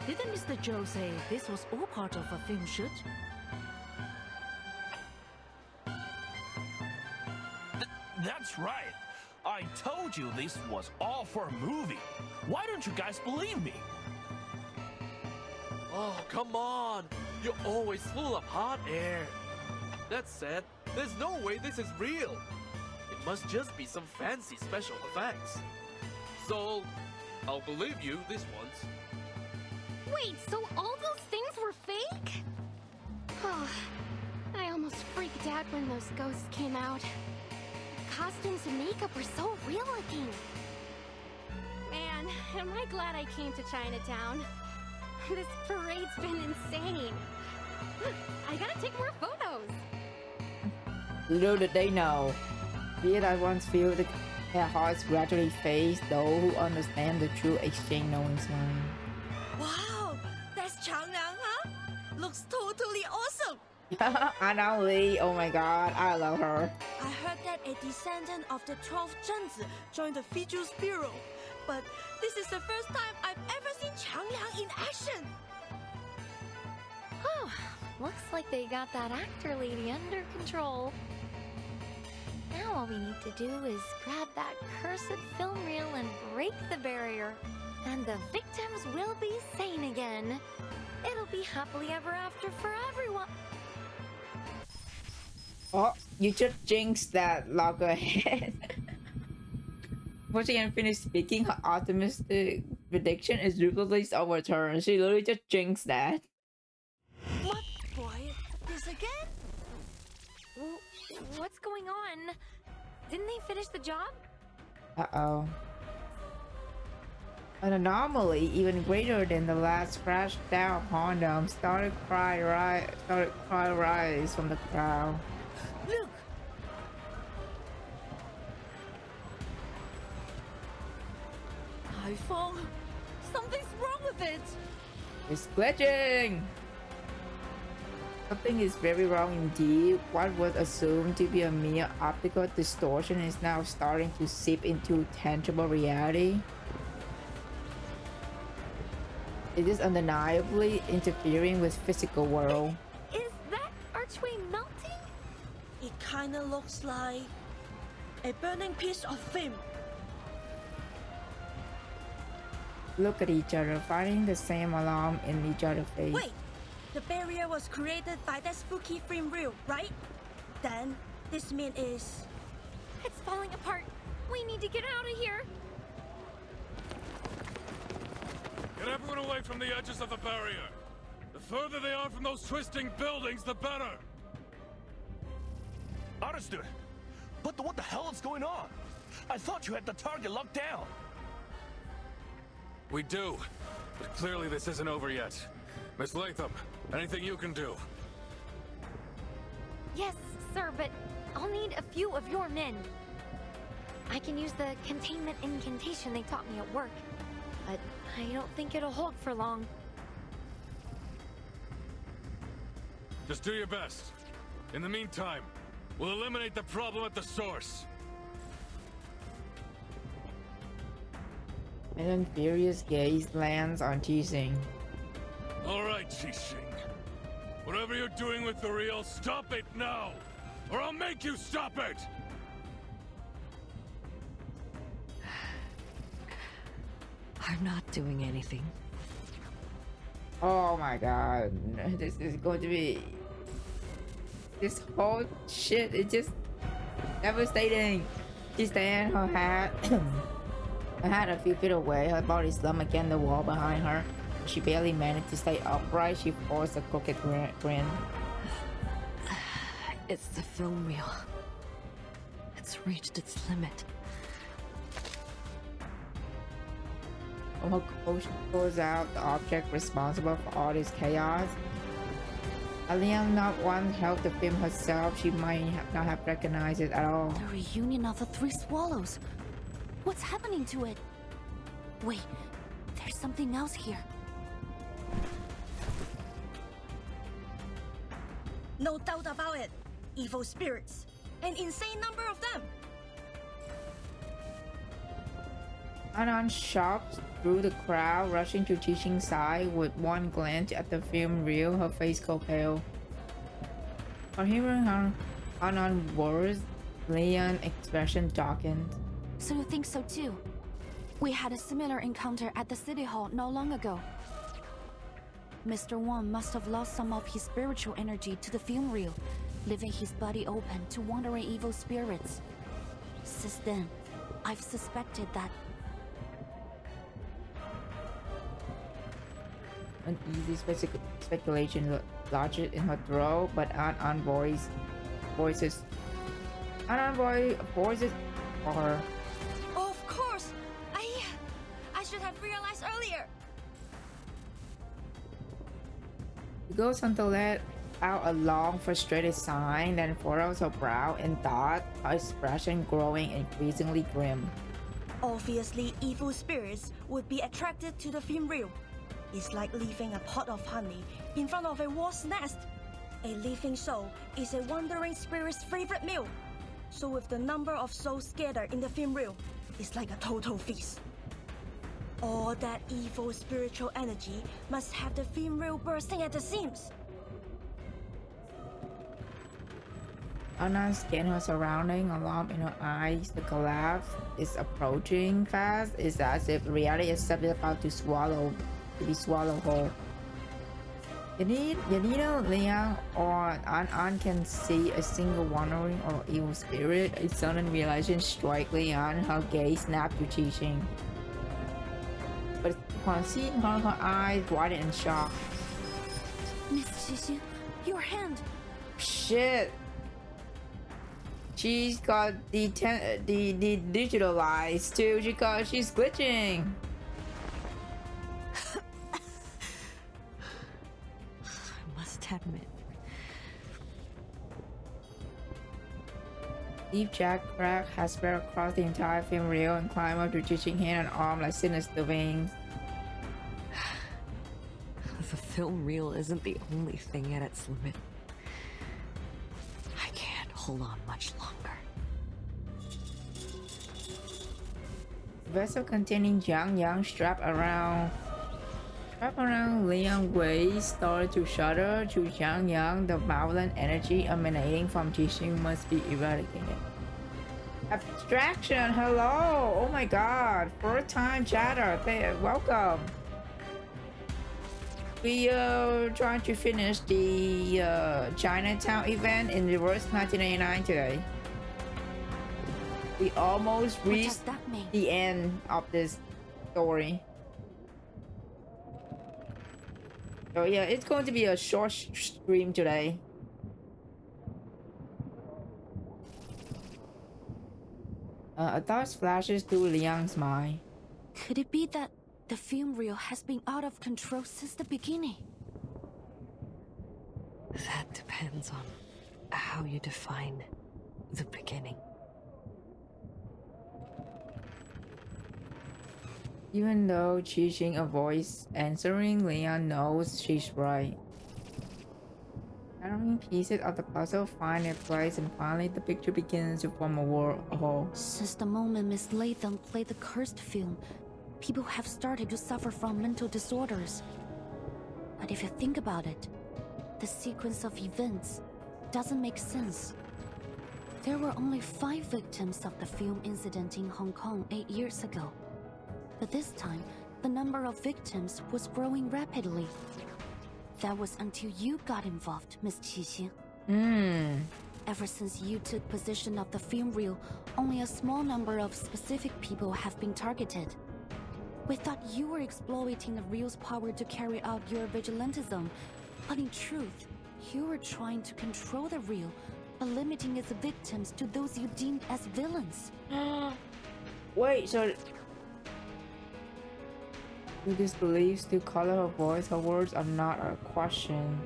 Speaker 11: Didn't Mr. Zhou say this was all part of a film shoot?
Speaker 18: That's right. I told you this was all for a movie. Why don't you guys believe me?
Speaker 9: Oh, come on! You're always full of hot air. That said, there's no way this is real. It must just be some fancy special effects. So, I'll believe you this once.
Speaker 20: Wait, so all those things were fake? Oh, I almost freaked out when those ghosts came out. Costumes and makeup were so real looking. Man, am I glad I came to Chinatown. This parade's been insane. I gotta take more photos.
Speaker 1: Little did they know. VODs once feel their hearts gradually fade, those who understand the true exchange knowing sign.
Speaker 19: Wow, that's Qiangliang, huh? Looks totally awesome.
Speaker 1: Anna Lee, oh my god, I love her.
Speaker 19: I heard that a descendant of the 12th Zhengzi joined the Features Bureau, but this is the first time I've ever seen Qiangliang in action.
Speaker 20: Oh, looks like they got that actor lady under control. Now all we need to do is grab that cursed film reel and break the barrier, and the victims will be sane again. It'll be happily ever after for everyone.
Speaker 1: Oh, you just jinxed that, loggerhead. Before she can finish speaking, her optimistic prediction is ruthlessly overturned. She literally just jinxed that.
Speaker 19: What boy? This again?
Speaker 20: What's going on? Didn't they finish the job?
Speaker 1: Uh-oh. An anomaly even greater than the last crashed down upon them started cry rise from the crowd.
Speaker 19: Look! iPhone? Something's wrong with it!
Speaker 1: It's glitching! Something is very wrong indeed. What was assumed to be a mere optical distortion is now starting to seep into tangible reality. It is undeniably interfering with physical world.
Speaker 20: Is that archway melting?
Speaker 19: It kinda looks like a burning piece of film.
Speaker 1: Look at each other, finding the same alarm in each other's face.
Speaker 19: Wait! The barrier was created by that spooky film reel, right? Then, this mean is...
Speaker 20: It's falling apart. We need to get out of here.
Speaker 15: Get everyone away from the edges of the barrier. The further they are from those twisting buildings, the better.
Speaker 18: Understood. But what the hell is going on? I thought you had the target locked down.
Speaker 15: We do, but clearly this isn't over yet. Miss Latham, anything you can do?
Speaker 20: Yes, sir, but I'll need a few of your men. I can use the containment incantation they taught me at work, but I don't think it'll hold for long.
Speaker 15: Just do your best. In the meantime, we'll eliminate the problem at the source.
Speaker 1: And then furious gaze lands on T-Sing.
Speaker 15: All right, Qixing. Whatever you're doing with the reel, stop it now! Or I'll make you stop it!
Speaker 17: I'm not doing anything.
Speaker 1: Oh my god. This is going to be... This whole shit is just devastating. She stands her hat... her hat a few feet away, her body slumped against the wall behind her. she barely managed to stay upright. She forced a crooked grin.
Speaker 17: It's the film reel. It's reached its limit.
Speaker 1: Her coach pulls out the object responsible for all this chaos. Liang not once held the film herself, she might not have recognized it at all.
Speaker 6: The reunion of the three swallows. What's happening to it? Wait, there's something else here.
Speaker 19: No doubt about it. Evil spirits. An insane number of them.
Speaker 1: Anan shocked through the crowd, rushing to Qixing's side. With one glance at the film reel, her face go pale. On hearing her Anan's words, Leon's expression darkened.
Speaker 6: So you think so too? We had a similar encounter at the city hall not long ago. Mr. Wang must have lost some of his spiritual energy to the film reel, leaving his body open to wandering evil spirits. Since then, I've suspected that.
Speaker 1: An easy speculation lodged in her throat, but Anan voices for her.
Speaker 19: Of course! I should have realized earlier!
Speaker 1: She goes on to let out a long, frustrated sigh, then furrows her brow in thought, her expression growing increasingly grim.
Speaker 19: Obviously, evil spirits would be attracted to the film reel. It's like leaving a pot of honey in front of a wasp's nest. A living soul is a wandering spirit's favorite meal. So with the number of souls scattered in the film reel, it's like a total feast. All that evil spiritual energy must have the film reel bursting at the seams.
Speaker 1: Anna scanned her surrounding, alarm in her eyes. The collapse is approaching fast. It's as if reality is about to be swallowed whole. Yanina, Liang, or An can see a single wandering or evil spirit. A sudden realization strikes Liang. Her gaze snapped to Qixing. But upon seeing her, her eyes widened in shock.
Speaker 6: Miss Qixing, your hand!
Speaker 1: Shit! She's got the digitalized too because she's glitching.
Speaker 17: Admit.
Speaker 1: Deep jack crack has spread across the entire film reel and climbed up to Qixing's hand and arm like sinister wings.
Speaker 17: The film reel isn't the only thing at its limit. I can't hold on much longer.
Speaker 1: The vessel containing Yang strapped around Leon's waist started to shudder. To Yang, the violent energy emanating from Qixing must be eradicated. Abstraction, hello! Oh my god, first time chatter, welcome! We are trying to finish the Chinatown event in reverse 1989 today. We almost reached the end of this story. So yeah, it's going to be a short stream today. A thought flashes through Liang's mind.
Speaker 6: Could it be that the film reel has been out of control since the beginning?
Speaker 17: That depends on how you define the beginning.
Speaker 1: Even though Qixing avoids answering, Leon knows she's right. Gathering pieces of the puzzle find their place, and finally the picture begins to form a whole.
Speaker 6: Since the moment Miss Latham played the cursed film, people have started to suffer from mental disorders. But if you think about it, the sequence of events doesn't make sense. There were only 5 victims of the film incident in Hong Kong 8 years ago. But this time, the number of victims was growing rapidly. That was until you got involved, Miss Qixing. Ever since you took possession of the film reel, only a small number of specific people have been targeted. We thought you were exploiting the real's power to carry out your vigilantism, but in truth, you were trying to control the real, by limiting its victims to those you deemed as villains.
Speaker 1: Wait, so do these beliefs still color her voice? Her words are not a question.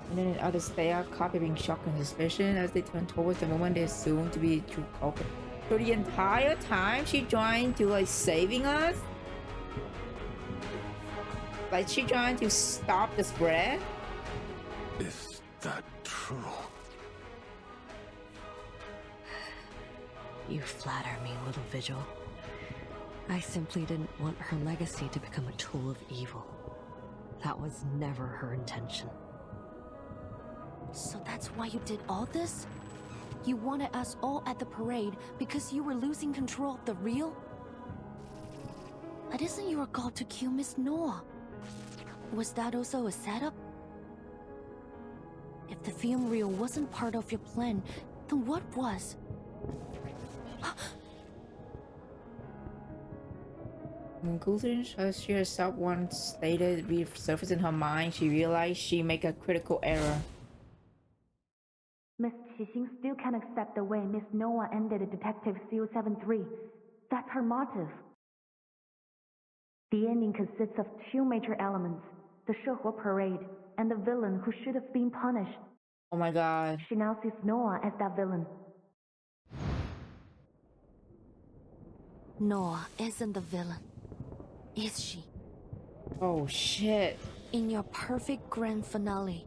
Speaker 1: And then others stay out, copy being shocked and suspicion as they turn towards the moment they assume to be true culprit. So the entire time she trying to like saving us? Like she trying to stop the spread?
Speaker 3: Is that true?
Speaker 17: You flatter me, little Vigil. I simply didn't want her legacy to become a tool of evil. That was never her intention.
Speaker 6: So that's why you did all this? You wanted us all at the parade because you were losing control of the real? It isn't your goal to kill Miss Noah. Was that also a setup? If the film reel wasn't part of your plan, then what was?
Speaker 1: Conclusion, as she herself once stated, resurfaced in her mind, she realized she made a critical error.
Speaker 7: Miss Qixing still can't accept the way Miss Noah ended Detective CO73. That's her motive. The ending consists of two major elements, the Shehe parade and the villain who should have been punished.
Speaker 1: Oh my god.
Speaker 7: She now sees Noah as that villain.
Speaker 6: Noah isn't the villain, is she?
Speaker 1: Oh shit.
Speaker 6: In your perfect grand finale,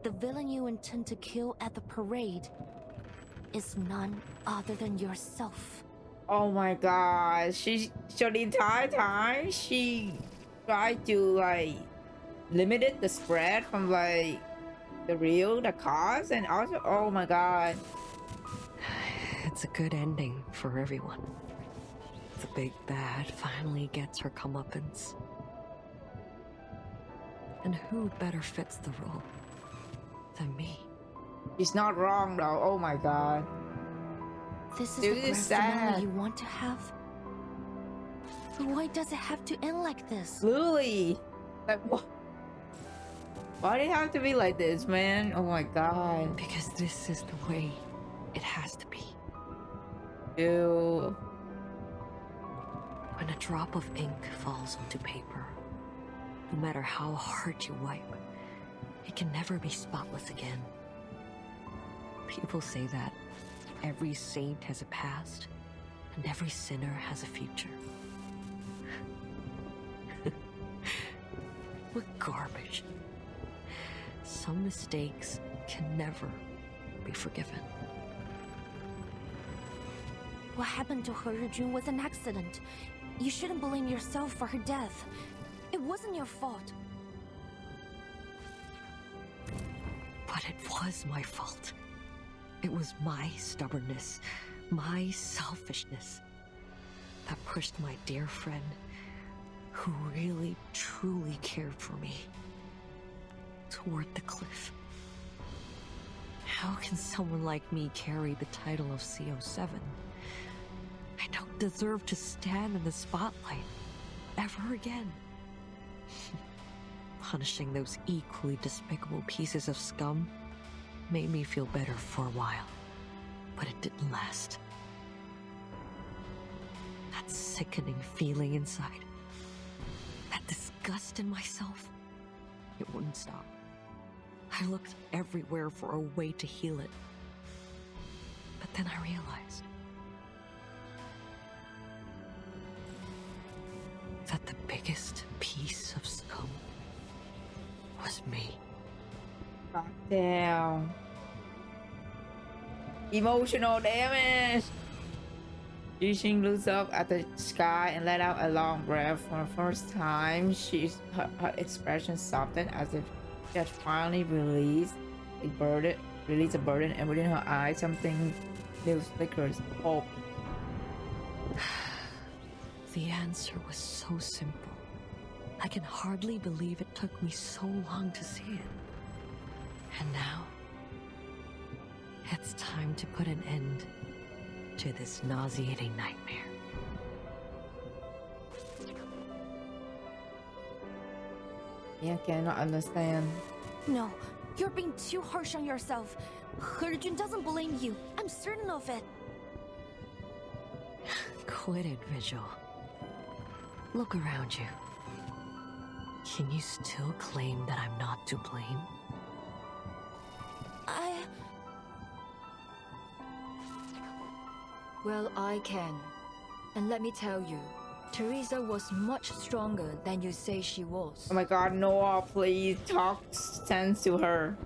Speaker 6: the villain you intend to kill at the parade is none other than yourself.
Speaker 1: Oh my god. So the entire time she tried to like limit the spread from like the cause, and also, oh my god.
Speaker 17: It's a good ending for everyone. The big bad finally gets her comeuppance. And who better fits the role than me?
Speaker 1: She's not wrong though, oh my god.
Speaker 6: This is the grand finale you want to have? But why does it have to end like this?
Speaker 1: Lily! Like, what? Why did it have to be like this, man? Oh my god.
Speaker 17: Because this is the way it has to be.
Speaker 1: Ew.
Speaker 17: When a drop of ink falls onto paper, no matter how hard you wipe, it can never be spotless again. People say that every saint has a past, and every sinner has a future. What garbage. Some mistakes can never be forgiven.
Speaker 6: What happened to He Rijun was an accident. You shouldn't blame yourself for her death. It wasn't your fault.
Speaker 17: But it was my fault. It was my stubbornness, my selfishness, that pushed my dear friend, who really, truly cared for me, toward the cliff. How can someone like me carry the title of CO7? I don't deserve to stand in the spotlight ever again. Punishing those equally despicable pieces of scum made me feel better for a while, but it didn't last. That sickening feeling inside, that disgust in myself, it wouldn't stop. I looked everywhere for a way to heal it. But then I realized that the biggest piece of scum was me.
Speaker 1: God damn. Emotional damage. Yixing looks up at the sky and let out a long breath. For the first time, her expression softened as if she had finally released a burden, and within her eyes something new flickers. Hope.
Speaker 17: The answer was so simple. I can hardly believe it took me so long to see it. And now, it's time to put an end to this nauseating nightmare.
Speaker 1: I cannot understand.
Speaker 6: No, you're being too harsh on yourself. Herjun doesn't blame you. I'm certain of it.
Speaker 17: Quit it, Vigil. Look around you. Can you still claim that I'm not to blame?
Speaker 2: Well, I can. And let me tell you, Teresa was much stronger than you say she was.
Speaker 1: Oh my god, Noah, please talk sense to her.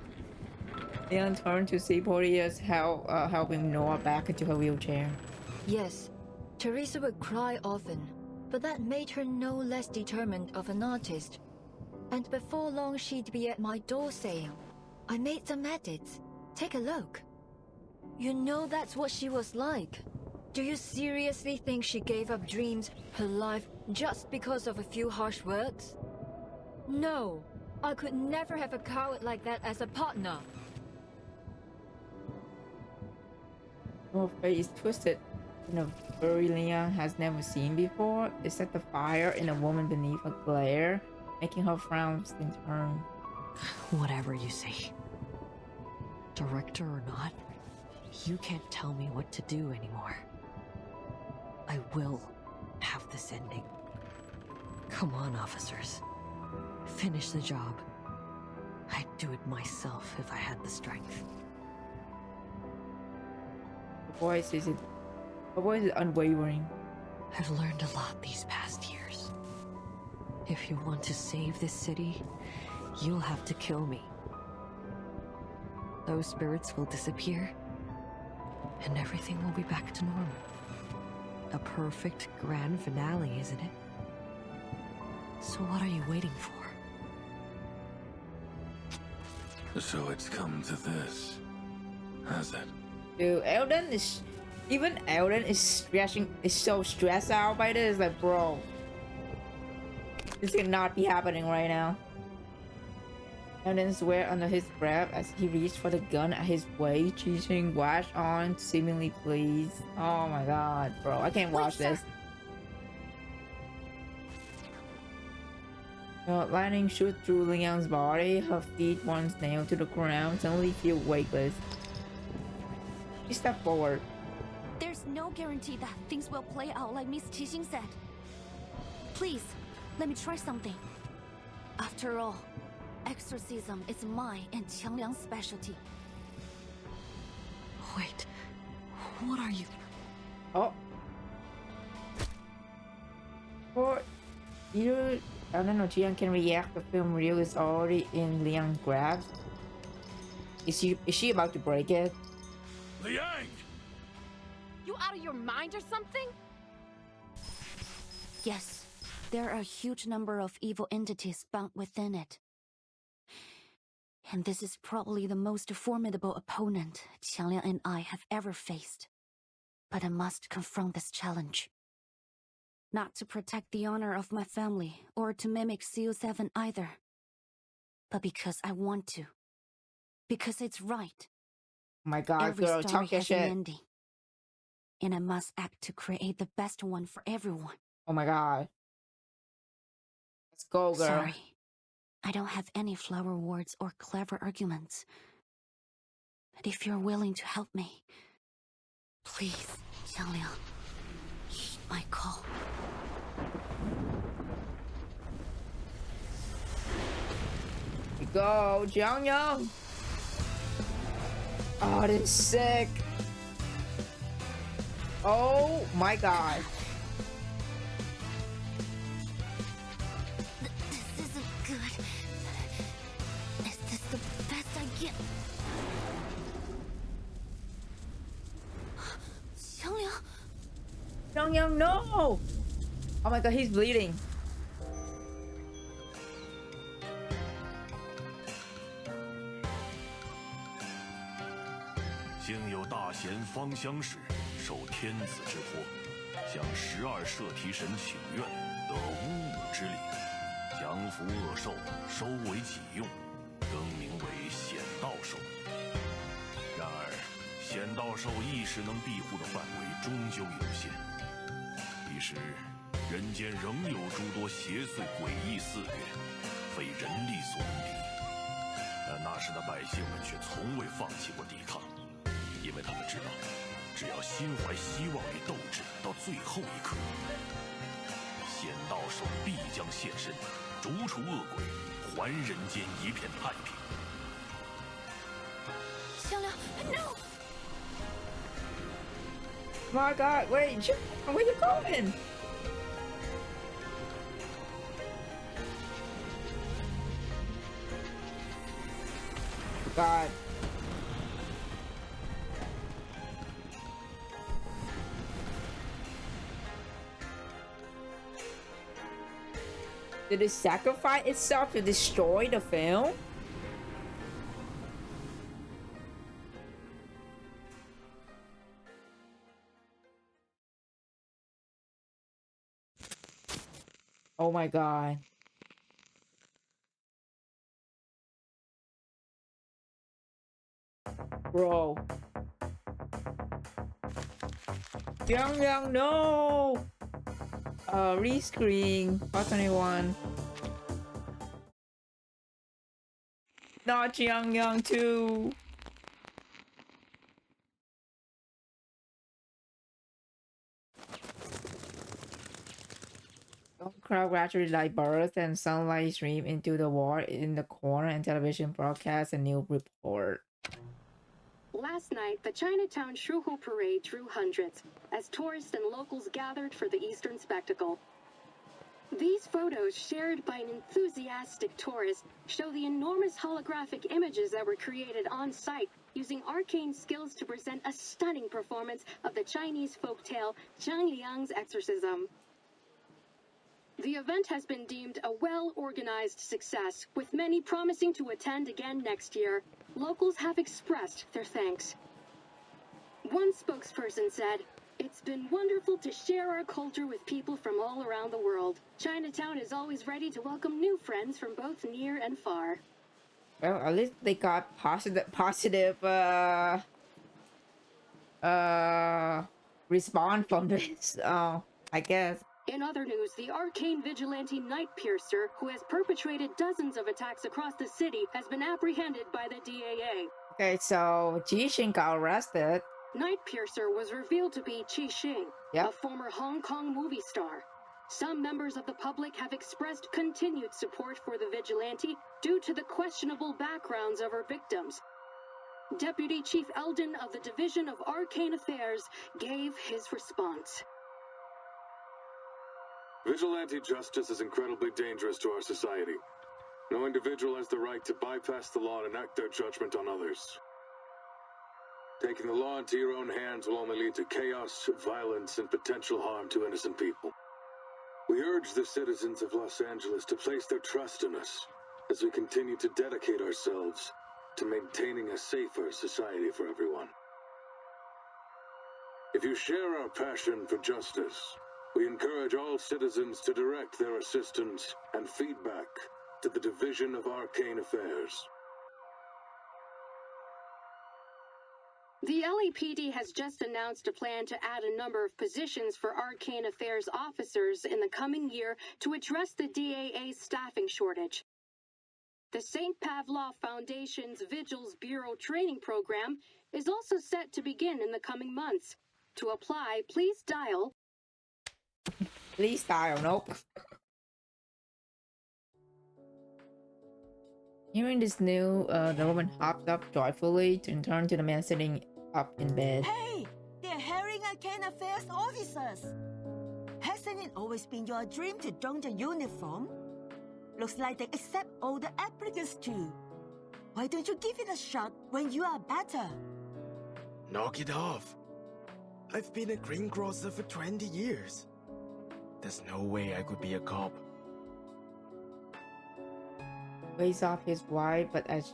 Speaker 1: Leon turned to see Portia's helping Noah back into her wheelchair.
Speaker 2: Yes, Teresa would cry often, but that made her no less determined of an artist. And before long she'd be at my door saying, I made some edits. Take a look. You know that's what she was like. Do you seriously think she gave up dreams, her life, just because of a few harsh words? No, I could never have a coward like that as a partner.
Speaker 1: Her face twisted in a very Leon has never seen before. It set the fire in a woman beneath a glare, making her frowns in turn.
Speaker 17: Whatever you say. Director or not, you can't tell me what to do anymore. I will have this ending. Come on, officers. Finish the job. I'd do it myself if I had the strength.
Speaker 1: Her voice is unwavering.
Speaker 17: I've learned a lot these past years. If you want to save this city, you'll have to kill me. Those spirits will disappear, and everything will be back to normal. A perfect grand finale, isn't it? So what are you waiting for?
Speaker 3: So it's come to this, has it?
Speaker 1: Dude, Eldon is so stressed out by this. Like, bro, this cannot be happening right now. Eldon swear under his breath as he reached for the gun at his waist, cheating wash on, seemingly pleased. Oh my god, bro, I can't watch this. Lightning shoots through Leon's body. Her feet, once nailed to the ground, suddenly feel weightless. She stepped forward.
Speaker 6: There's no guarantee that things will play out like Miss Qixing said. Please, let me try something. After all, exorcism is my and Qiangliang's specialty.
Speaker 17: Wait, what are you?
Speaker 1: Oh. Or either I don't know, Jian can react. The film reel is already in Liang's grasp. Is she about to break it?
Speaker 18: Liang!
Speaker 8: You out of your mind or something?
Speaker 6: Yes, there are a huge number of evil entities bound within it. And this is probably the most formidable opponent Qiangliang and I have ever faced. But I must confront this challenge. Not to protect the honor of my family, or to mimic CO7 either. But because I want to. Because it's right.
Speaker 1: Oh my god,
Speaker 6: Every
Speaker 1: girl,
Speaker 6: story
Speaker 1: talk your
Speaker 6: has
Speaker 1: shit.
Speaker 6: an ending. And I must act to create the best one for everyone.
Speaker 1: Oh my god. Let's go, girl.
Speaker 6: Sorry. I don't have any flower words or clever arguments. But if you're willing to help me, please, Qiangliang, heed my call.
Speaker 1: You go, Jiangyang. Oh, this is sick. Oh my god.
Speaker 6: This isn't good. Is this the best I get? Qiangliang?
Speaker 1: Jiangyang, no! Oh my god, he's bleeding.
Speaker 18: 经有大贤方相使，受天子之托，向12摄提神请愿，得巫武之礼，降服恶兽，收为己用，更名为显道兽。然而，显道兽一时能庇护的范围终究有限，一时人间仍有诸多邪祟诡异肆虐，非人力所能敌。但那时的百姓们却从未放弃过抵抗，因为他们知道，只要心怀希望与斗志到最后一刻，仙道手必将现身，逐除恶鬼，还人间一片太平。
Speaker 13: 香料 ，No！
Speaker 1: My God, wait, where you going? God. Did it sacrifice itself to destroy the film? Oh my God. Bro. Young, no! Rescreen. Part 21. Not Young too. Crowd gradually like birth and sunlight stream into the wall in the corner, and television broadcasts a new report.
Speaker 12: Last night, the Chinatown Shuhu Parade drew hundreds as tourists and locals gathered for the Eastern spectacle. These photos, shared by an enthusiastic tourist, show the enormous holographic images that were created on site using arcane skills to present a stunning performance of the Chinese folktale Zhang Liang's exorcism. The event has been deemed a well-organized success, with many promising to attend again next year. Locals have expressed their thanks. One spokesperson said, "It's been wonderful to share our culture with people from all around the world. Chinatown is always ready to welcome new friends from both near and far."
Speaker 1: Well, at least they got positive response from this, I guess.
Speaker 12: In other news, the arcane vigilante Night Piercer, who has perpetrated dozens of attacks across the city, has been apprehended by the DAA.
Speaker 1: Okay, so Jixing got arrested.
Speaker 12: Night Piercer was revealed to be Qi Xing, a former Hong Kong movie star. Some members of the public have expressed continued support for the vigilante due to the questionable backgrounds of her victims. Deputy Chief Eldon of the Division of Arcane Affairs gave his response.
Speaker 3: Vigilante justice is incredibly dangerous to our society. No individual has the right to bypass the law and enact their judgment on others. Taking the law into your own hands will only lead to chaos, violence, and potential harm to innocent people. We urge the citizens of Los Angeles to place their trust in us as we continue to dedicate ourselves to maintaining a safer society for everyone. If you share our passion for justice, we encourage all citizens to direct their assistance and feedback to the Division of Arcane Affairs.
Speaker 12: The LAPD has just announced a plan to add a number of positions for Arcane Affairs officers in the coming year to address the DAA's staffing shortage. The St. Pavlov Foundation's Vigils Bureau training program is also set to begin in the coming months. To apply, please dial...
Speaker 1: Nope. Hearing this news, the woman hopped up joyfully to turn to the man sitting up in bed.
Speaker 4: Hey! They're hiring Arcane Affairs officers! Hasn't it always been your dream to don the uniform? Looks like they accept all the applicants too. Why don't you give it a shot when you are better?
Speaker 16: Knock it off. I've been a green crosser for 20 years. There's no way I could be a cop.
Speaker 1: Waves off his wife, but as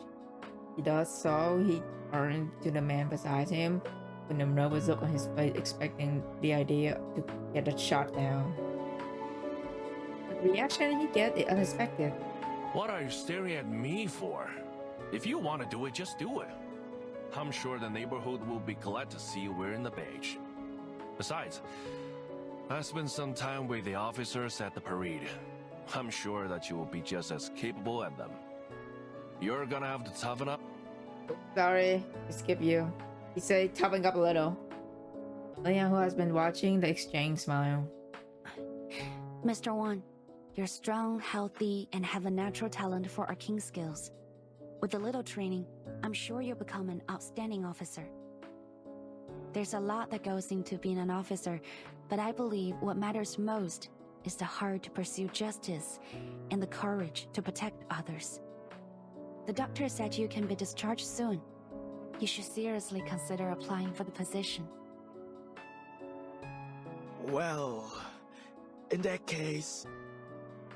Speaker 1: he does so, he turns to the man beside him with a nervous look on his face, expecting the idea to get the shot down. The reaction he gets is unexpected.
Speaker 18: What are you staring at me for? If you want to do it, just do it. I'm sure the neighborhood will be glad to see you wearing the badge. Besides, I spent some time with the officers at the parade. I'm sure that you will be just as capable as them. You're gonna have to toughen up.
Speaker 1: Sorry, I skip you. He said toughen up a little. Leon, who has been watching the exchange, smile.
Speaker 6: Mr. Wan, you're strong, healthy, and have a natural talent for arcane skills. With a little training, I'm sure you'll become an outstanding officer. There's a lot that goes into being an officer, but I believe what matters most is the heart to pursue justice and the courage to protect others. The doctor said you can be discharged soon. You should seriously consider applying for the position.
Speaker 16: Well, in that case,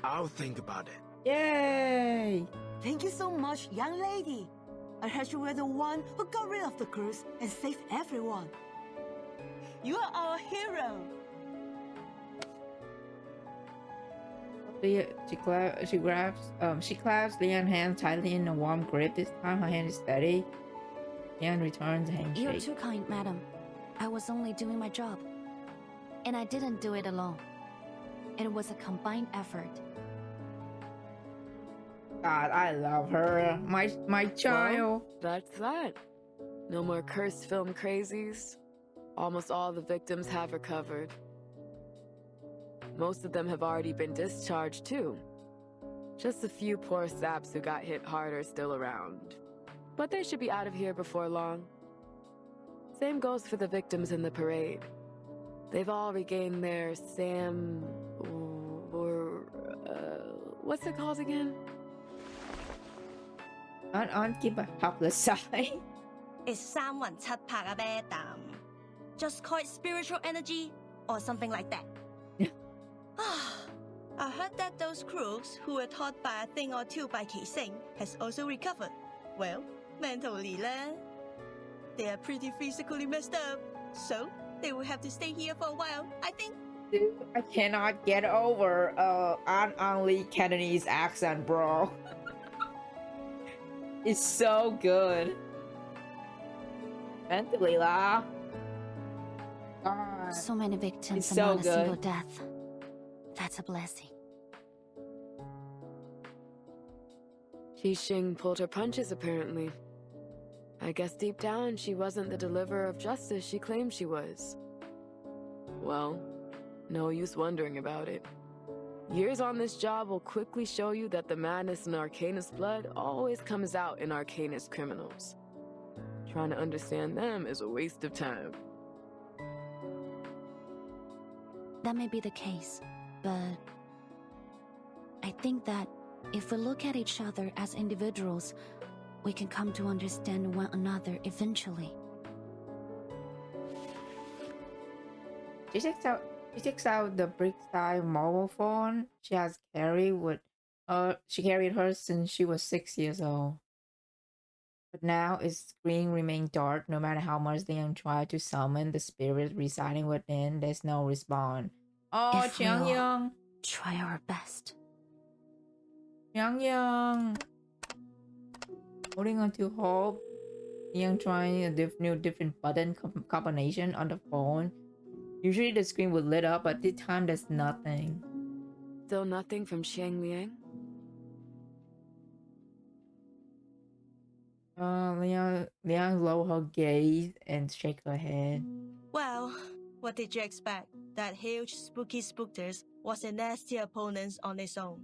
Speaker 16: I'll think about it.
Speaker 1: Yay!
Speaker 4: Thank you so much, young lady. I heard you were the one who got rid of the curse and saved everyone. You are our hero.
Speaker 1: She claps Leon's hand tightly in a warm grip. This time her hand is steady. Leon returns a handshake.
Speaker 6: You're too kind, madam. I was only doing my job. And I didn't do it alone. It was a combined effort.
Speaker 1: God, I love her. My child.
Speaker 10: Well, that's that. No more cursed film crazies. Almost all the victims have recovered. Most of them have already been discharged too. Just a few poor saps who got hit hard are still around. But they should be out of here before long. Same goes for the victims in the parade. They've all regained their what's it called again?
Speaker 1: Keep a helpless side.
Speaker 19: It's 三魂七魄啊, madam. Just call it spiritual energy or something like that. I heard that those crooks who were taught by a thing or two by Qixing has also recovered. Well, mentally, they are pretty physically messed up, so they will have to stay here for a while, I think.
Speaker 1: Dude, I cannot get over Aunt Lee Kennedy's accent, bro. It's so good. Mentally, lah. God.
Speaker 6: So many victims
Speaker 1: It's
Speaker 6: and
Speaker 1: so
Speaker 6: not a single
Speaker 1: good.
Speaker 6: death. That's a blessing.
Speaker 10: Qixing pulled her punches, apparently. I guess deep down she wasn't the deliverer of justice she claimed she was. Well, no use wondering about it. Years on this job will quickly show you that the madness in Arcanist blood always comes out in Arcanist criminals. Trying to understand them is a waste of time.
Speaker 6: That may be the case, but I think that if we look at each other as individuals, we can come to understand one another eventually.
Speaker 1: She takes out the brick-style mobile phone she has carried with she carried her since she was 6 years old. But now its screen remained dark. No matter how much Leon tried to summon the spirit residing within, there's no response. Oh,
Speaker 6: If we all
Speaker 1: Chiang-Young.
Speaker 6: try our best.
Speaker 1: Chiang-Young. Holding on to hope. Leon trying a different button combination on the phone. Usually the screen would lit up, but this time there's nothing.
Speaker 10: Still nothing from Xiang Liang?
Speaker 1: Liang lower her gaze and shake her head.
Speaker 19: Well, what did you expect? That huge spooky spookters was a nasty opponent on its own.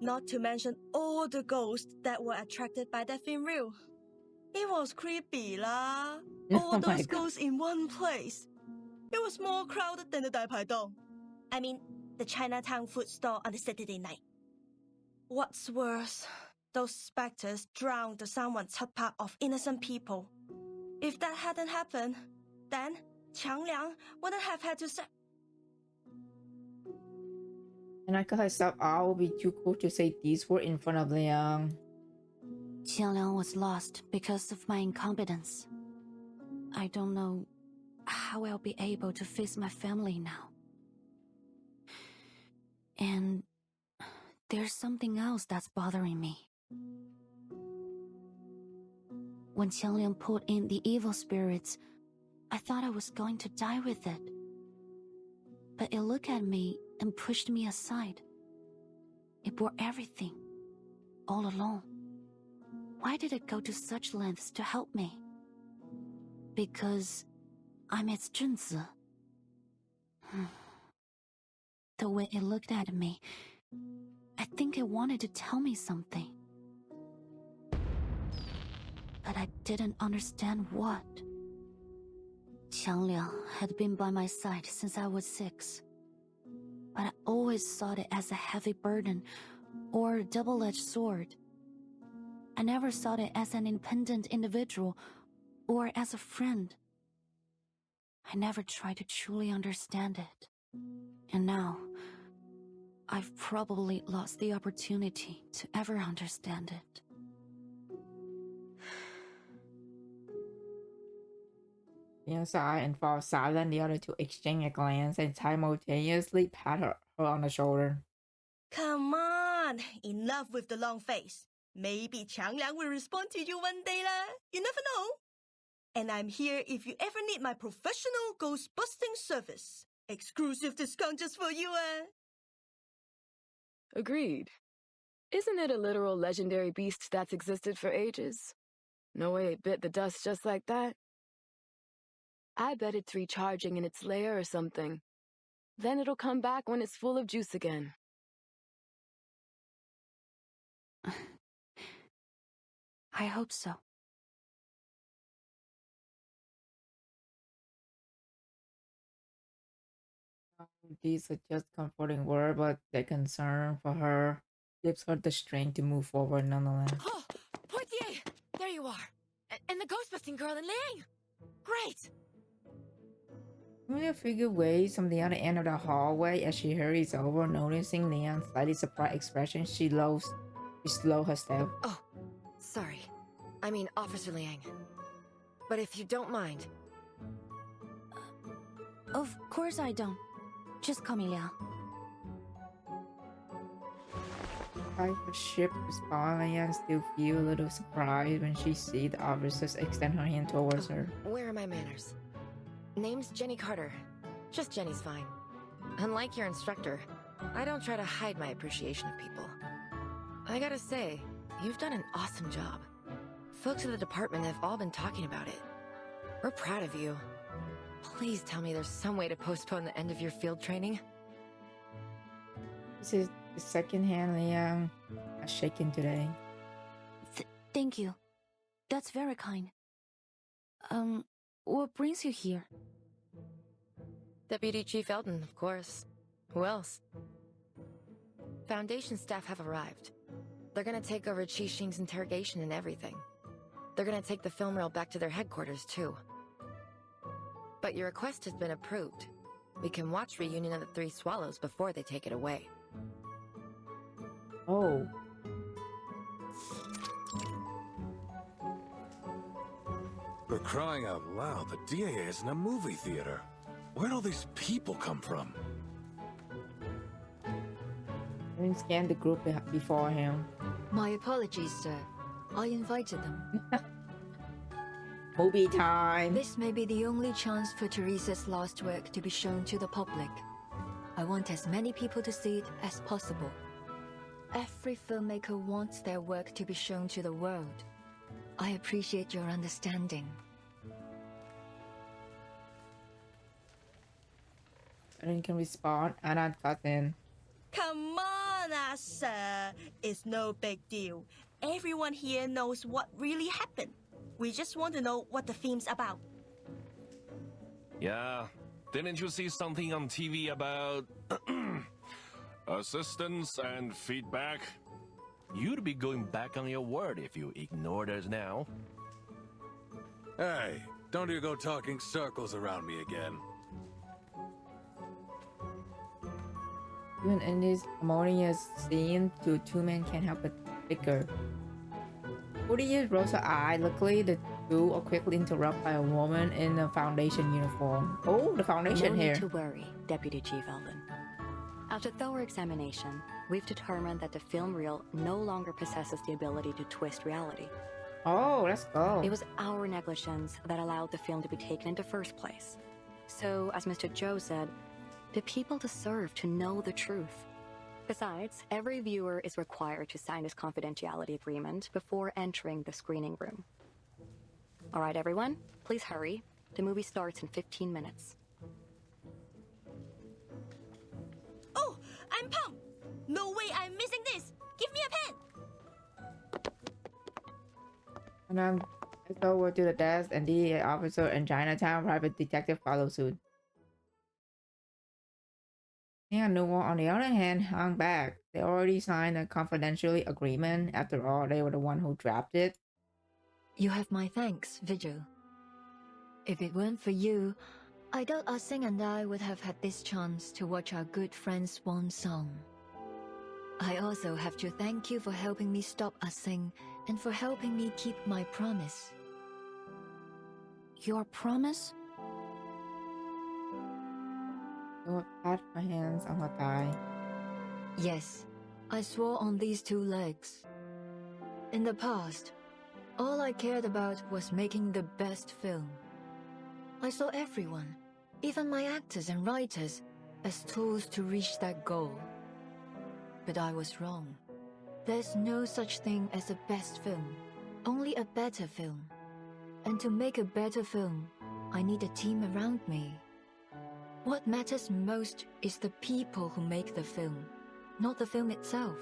Speaker 19: Not to mention all the ghosts that were attracted by that film reel. It was creepy lah. All
Speaker 1: Oh my
Speaker 19: those
Speaker 1: God.
Speaker 19: ghosts in one place. It was more crowded than the 大排檔. I mean, the Chinatown food store on a Saturday night. What's worse, those specters drowned the 三魂七魄 of innocent people. If that hadn't happened, then Qiang Liang wouldn't have had to say.
Speaker 1: And I cut herself out. Would be too cool to say these words in front of Liang.
Speaker 6: Qiang Liang was lost because of my incompetence. I don't know how I'll be able to face my family now. And there's something else that's bothering me. When Qiang Liang pulled in the evil spirits, I thought I was going to die with it. But it looked at me and pushed me aside. It bore everything, all alone. Why did it go to such lengths to help me? Because I'm its Junzi. The way it looked at me, I think it wanted to tell me something. But I didn't understand what. Qiangliang had been by my side since I was 6. But I always saw it as a heavy burden or a double-edged sword. I never saw it as an independent individual or as a friend. I never tried to truly understand it. And now, I've probably lost the opportunity to ever understand it.
Speaker 1: Inside and fall silent, the other two exchange a glance and simultaneously pat her on the shoulder.
Speaker 19: Come on, enough with the long face. Maybe Qiangliang will respond to you one day lah. You never know. And I'm here if you ever need my professional ghost-busting service. Exclusive discount just for you,
Speaker 10: Agreed. Isn't it a literal legendary beast that's existed for ages? No way it bit the dust just like that. I bet it's recharging in its lair or something. Then it'll come back when it's full of juice again.
Speaker 6: I hope so.
Speaker 1: These are just comforting words, but their concern for her gives her the strength to move forward nonetheless.
Speaker 13: Oh, Portier! There you are. And the ghost-busting girl in Liang. Great!
Speaker 1: Familiar figure waves from the other end of the hallway as she hurries over, noticing Liang's slightly surprised expression. She slows her step.
Speaker 13: Oh, sorry. I mean Officer Liang. But if you don't mind...
Speaker 6: Of course I don't. Just call me Liang.
Speaker 1: Despite her ship responding, Liang still feels a little surprised when she sees the officers extend her hand towards her.
Speaker 13: Where are my manners? Name's Jenny Carter. Just Jenny's fine. Unlike your instructor, I don't try to hide my appreciation of people. I gotta say, you've done an awesome job. Folks at the department have all been talking about it. We're proud of you. Please tell me there's some way to postpone the end of your field training.
Speaker 1: This is the second hand Liang has shaken today.
Speaker 6: Thank you. That's very kind. What brings you here?
Speaker 13: Deputy Chief Eldon, of course. Who else? Foundation staff have arrived. They're gonna take over Qi Xing's interrogation and everything. They're gonna take the film reel back to their headquarters, too. But your request has been approved. We can watch Reunion of the Three Swallows before they take it away.
Speaker 1: Oh.
Speaker 3: For crying out loud, the DAA is in a movie theater. Where'd all these people come from?
Speaker 1: I didn't scan the group before him.
Speaker 2: My apologies, sir. I invited them.
Speaker 1: Movie time!
Speaker 2: This may be the only chance for Teresa's last work to be shown to the public. I want as many people to see it as possible. Every filmmaker wants their work to be shown to the world. I appreciate your understanding.
Speaker 1: And can respond, Anna got in.
Speaker 19: Come on, sir. It's no big deal. Everyone here knows what really happened. We just want to know what the film's about.
Speaker 18: Yeah, didn't you see something on TV about assistance and feedback? You'd be going back on your word if you ignored us now.
Speaker 3: Hey, don't you go talking circles around me again.
Speaker 1: Even in this harmonious scene, the two men can't help but bicker. 40 rolls her eye. Luckily, the two are quickly interrupted by a woman in a Foundation uniform. Oh, the Foundation
Speaker 5: No
Speaker 1: here.
Speaker 5: need to worry, Deputy Chief Eldon. After thorough examination, we've determined that the film reel no longer possesses the ability to twist reality.
Speaker 1: Oh, let's go.
Speaker 5: It was our negligence that allowed the film to be taken in the first place. So, as Mr. Zhou said, the people deserve to know the truth. Besides, every viewer is required to sign this confidentiality agreement before entering the screening room. All right, everyone, please hurry. The movie starts in 15 minutes.
Speaker 19: Oh, I'm pumped! No way I'm missing this! Give me a pen!
Speaker 1: And I'm over to the desk, and the officer in Chinatown, private detective, follow suit. And Noah, on the other hand, hung back. They already signed a confidentiality agreement. After all, they were the one who drafted it.
Speaker 2: You have my thanks, Vigil. If it weren't for you, I doubt Ah-Sing and I would have had this chance to watch our good friend's swan song. I also have to thank you for helping me stop Ah-Sing and for helping me keep my promise.
Speaker 6: Your promise?
Speaker 1: Noah pat my hands on her thigh.
Speaker 2: Yes, I swore on these two legs. In the past, all I cared about was making the best film. I saw everyone, even my actors and writers, as tools to reach that goal. But I was wrong. There's no such thing as a best film, only a better film. And to make a better film, I need a team around me. What matters most is the people who make the film, not the film itself.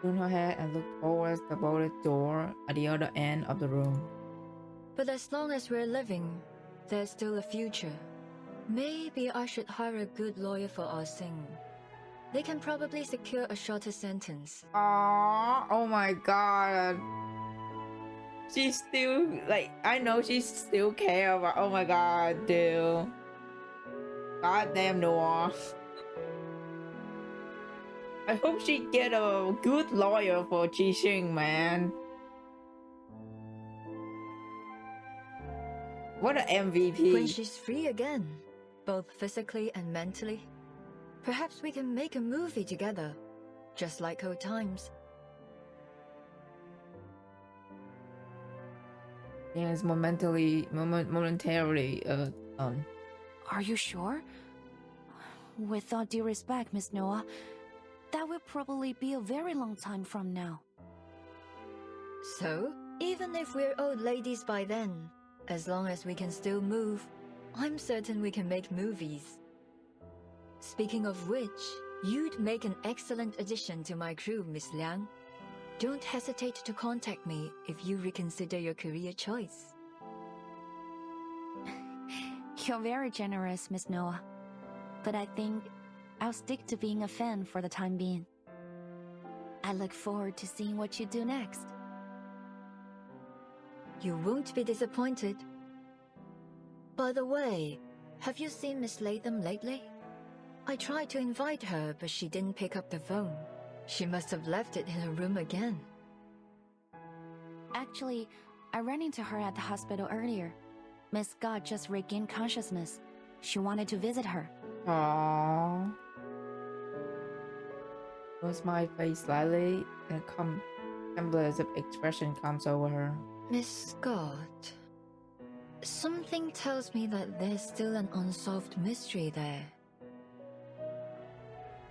Speaker 1: Turned her head and looked towards the bolted door at the other end of the room.
Speaker 2: But as long as we're living, there's still a future. Maybe I should hire a good lawyer for Ah-Sing. They can probably secure a shorter sentence.
Speaker 1: Aww, oh my god. She's still, like, I know she still care about, oh my god, dude. Goddamn Noah. I hope she get a good lawyer for Ji-Xing, man. What an MVP.
Speaker 2: When she's free again, both physically and mentally, perhaps we can make a movie together, just like old times.
Speaker 1: Yes, momentarily done.
Speaker 6: Are you sure? With all due respect, Miss Noah, that will probably be a very long time from now.
Speaker 2: So, even if we're old ladies by then, as long as we can still move, I'm certain we can make movies. Speaking of which, you'd make an excellent addition to my crew, Miss Liang. Don't hesitate to contact me if you reconsider your career choice.
Speaker 6: You're very generous, Miss Noah. But I think I'll stick to being a fan for the time being. I look forward to seeing what you do next.
Speaker 2: You won't be disappointed. By the way, have you seen Miss Latham lately? I tried to invite her, but she didn't pick up the phone. She must have left it in her room again.
Speaker 6: Actually, I ran into her at the hospital earlier. Miss Scott just regained consciousness. She wanted to visit her.
Speaker 1: Aww. Moves my face slightly, and a semblance of expression comes over her.
Speaker 2: Miss Scott, something tells me that there's still an unsolved mystery there.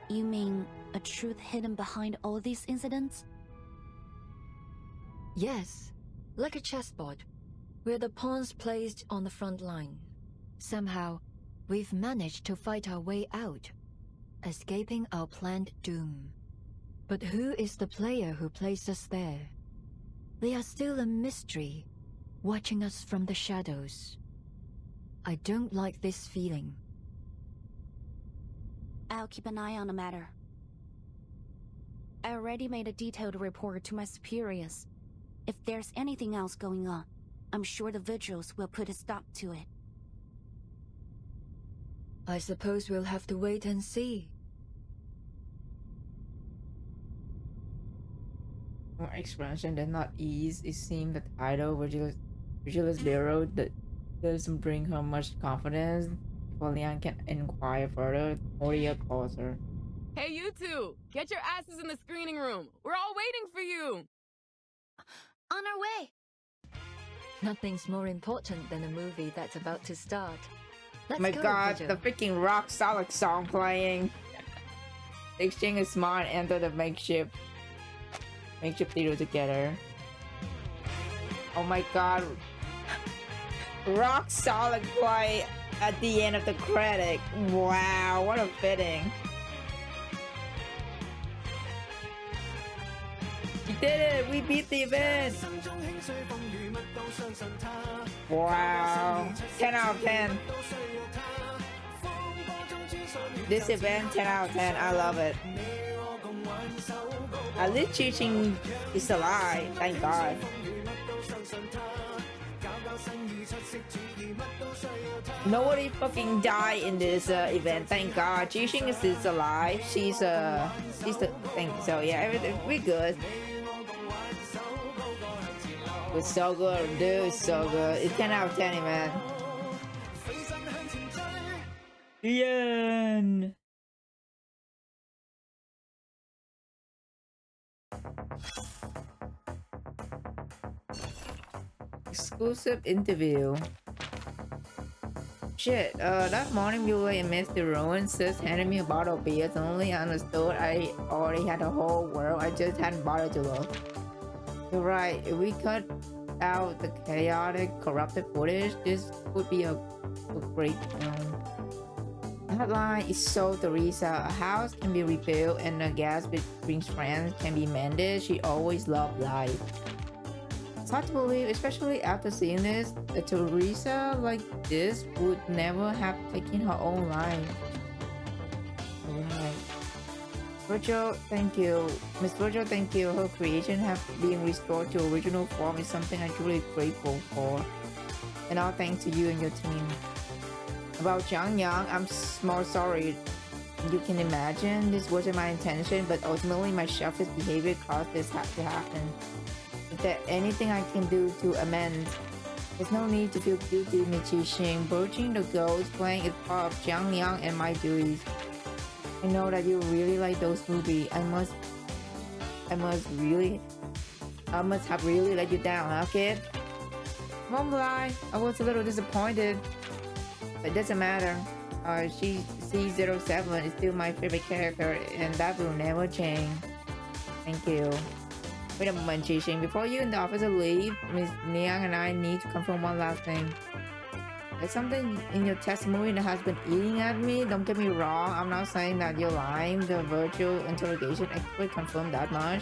Speaker 6: You mean a truth hidden behind all these incidents?
Speaker 2: Yes, like a chessboard, with the pawns placed on the front line. Somehow, we've managed to fight our way out, escaping our planned doom. But who is the player who placed us there? They are still a mystery, watching us from the shadows. I don't like this feeling.
Speaker 6: I'll keep an eye on the matter. I already made a detailed report to my superiors. If there's anything else going on, I'm sure the vigils will put a stop to it.
Speaker 2: I suppose we'll have to wait and see.
Speaker 1: More expansion did not ease. It seemed the title Vigilance Bureau that doesn't bring her much confidence. Before Liang can inquire further, Moria calls her.
Speaker 10: Hey, you two! Get your asses in the screening room! We're all waiting for you!
Speaker 20: On our way!
Speaker 2: Nothing's more important than a movie that's about to start.
Speaker 1: Oh my god, the freaking rock solid song playing. The exchange is smart and enter the makeshift theater together. Oh my god. Rock solid play at the end of the credit. Wow, what a fitting. We did it! We beat the event! Wow. 10 out of 10. This event, 10 out of 10. I love it. At least Chi-Ching is alive. Thank God. Nobody fucking died in this event. Thank God. Chi-Ching is alive. She's the thing. So yeah, everything we good. It's so good, dude. It's so good. It's 10 out of 10, man. Ian. Exclusive interview. Shit, that morning we were in Mr. Rowan, sis handed me a bottle of beer. Suddenly I understood I already had the whole world. I just hadn't bothered to look. You're right, if we cut out the chaotic, corrupted footage, this would be a great film. That line is so Teresa. A house can be rebuilt and the gas between friends can be mended. She always loved life. It's hard to believe, especially after seeing this, that Teresa like this would never have taken her own life. Right. Virgil, thank you. Miss Virgil, thank you. Her creation have been restored to original form is something I'm truly grateful for. And all thanks to you and your team. About Jiang Yang, I'm more sorry. You can imagine this wasn't my intention, but ultimately my selfish behavior caused this to happen. Is there anything I can do to amend? There's no need to feel guilty, Michi-Shing. Broaching the ghost playing is part of Jiang Yang and my duties. I know that you really like those movies. I must have really let you down, huh, kid? Won't lie, I was a little disappointed. But it doesn't matter. C07 is still my favorite character, and that will never change. Thank you. Wait a moment, Chi-Ching. Before you and the officer leave, Miss Niang and I need to confirm one last thing. There's something in your testimony that has been eating at me. Don't get me wrong, I'm not saying that you're lying. The virtual interrogation expert confirmed that much.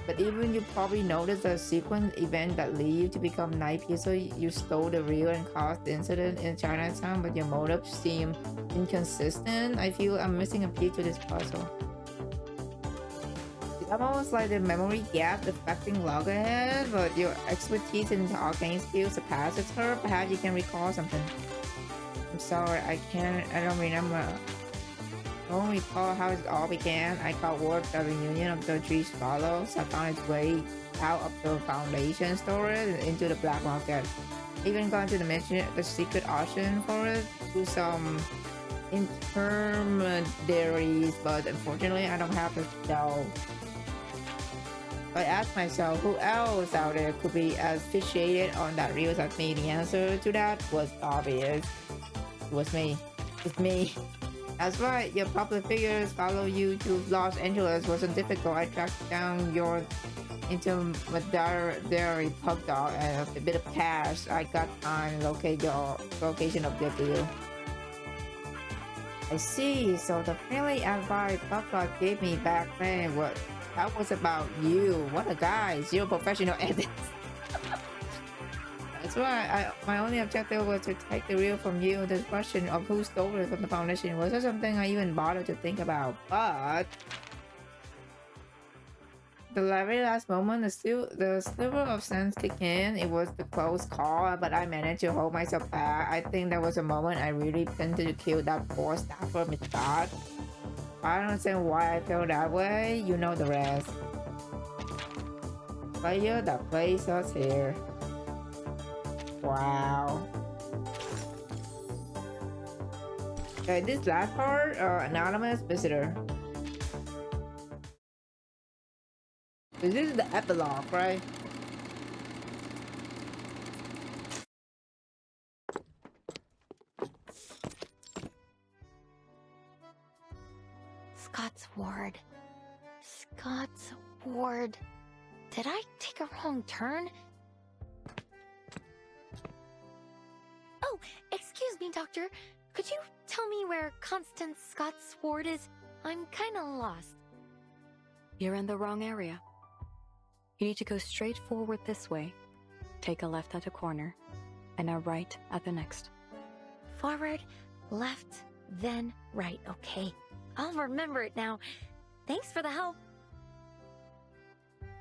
Speaker 1: But even you probably noticed a sequence event that led you to become Night Piercer. You stole the real and caused the incident in Chinatown, but your motives seem inconsistent. I feel I'm missing a piece to this puzzle. It's almost like the memory gap affecting Loggerhead, but your expertise in arcane skills surpasses her. Perhaps you can recall something. I'm sorry, I don't remember. I don't recall how it all began. I got word that the reunion of the three swallows had found its way out of the Foundation storage and into the black market. Even gone to the secret auction for it to some intermediaries, but unfortunately I don't have the dough. I asked myself who else out there could be as fixated on that reel as me. The answer to that was obvious. It was me. It's me. That's right, your public figures follow you to Los Angeles wasn't difficult. I tracked down your intermediary pug dog and a bit of cash. I got time to locate your location of your deal. I see, so the friendly advice pug dog gave me back then, that was about you. What a guy, zero professional ethics. That's right, my only objective was to take the reel from you. The question of who stole it from the Foundation wasn't something I even bothered to think about, but the very last moment, the sliver of sense kicked in. It was the close call, but I managed to hold myself back. I think there was a moment I really intended to kill that poor staffer, Miss Scott. I don't understand why I felt that way. You know the rest. Player that plays us here. Wow. Okay, this last part, anonymous visitor. This is the epilogue, right?
Speaker 20: Scott's ward. Scott's ward. Did I take a wrong turn? Oh, excuse me, Doctor. Could you tell me where Constance Scott's ward is? I'm kinda lost.
Speaker 5: You're in the wrong area. You need to go straight forward this way, take a left at a corner, and a right at the next.
Speaker 20: Forward, left, then right. Okay. I'll remember it now. Thanks for the help.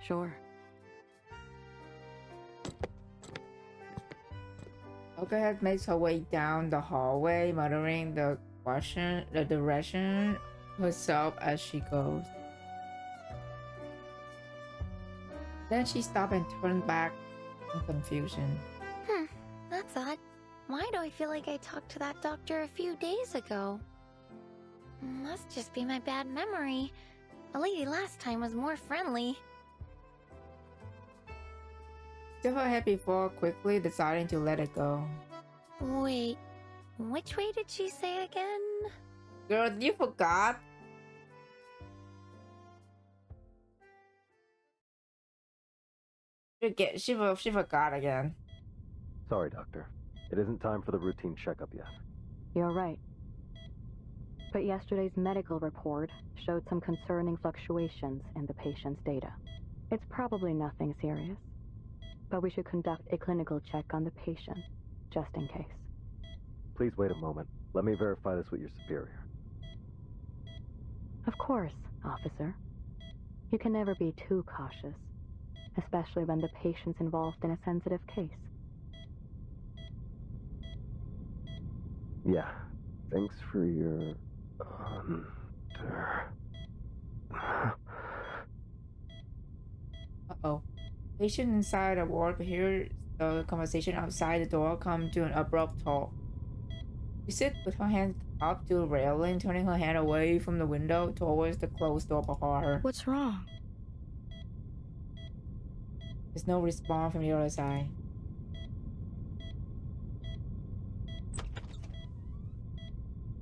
Speaker 5: Sure.
Speaker 1: Okay, makes her way down the hallway, muttering the direction herself as she goes. Then she stopped and turned back in confusion.
Speaker 20: That's odd. Why do I feel like I talked to that doctor a few days ago? Must just be my bad memory. The lady last time was more friendly.
Speaker 1: Shook her head before quickly deciding to let it go.
Speaker 20: Wait, which way did she say again?
Speaker 1: Girl, you forgot? She forgot again.
Speaker 14: Sorry, Doctor. It isn't time for the routine checkup yet.
Speaker 5: You're right. But yesterday's medical report showed some concerning fluctuations in the patient's data. It's probably nothing serious, but we should conduct a clinical check on the patient, just in case.
Speaker 14: Please wait a moment. Let me verify this with your superior.
Speaker 5: Of course, officer. You can never be too cautious, especially when the patient's involved in a sensitive case.
Speaker 14: Yeah. Thanks for your...
Speaker 1: Uh-oh. Patient inside the ward hears the conversation outside the door come to an abrupt halt. She sits with her hand up to the railing, turning her hand away from the window towards the closed door behind her.
Speaker 6: What's wrong?
Speaker 1: There's no response from the other side.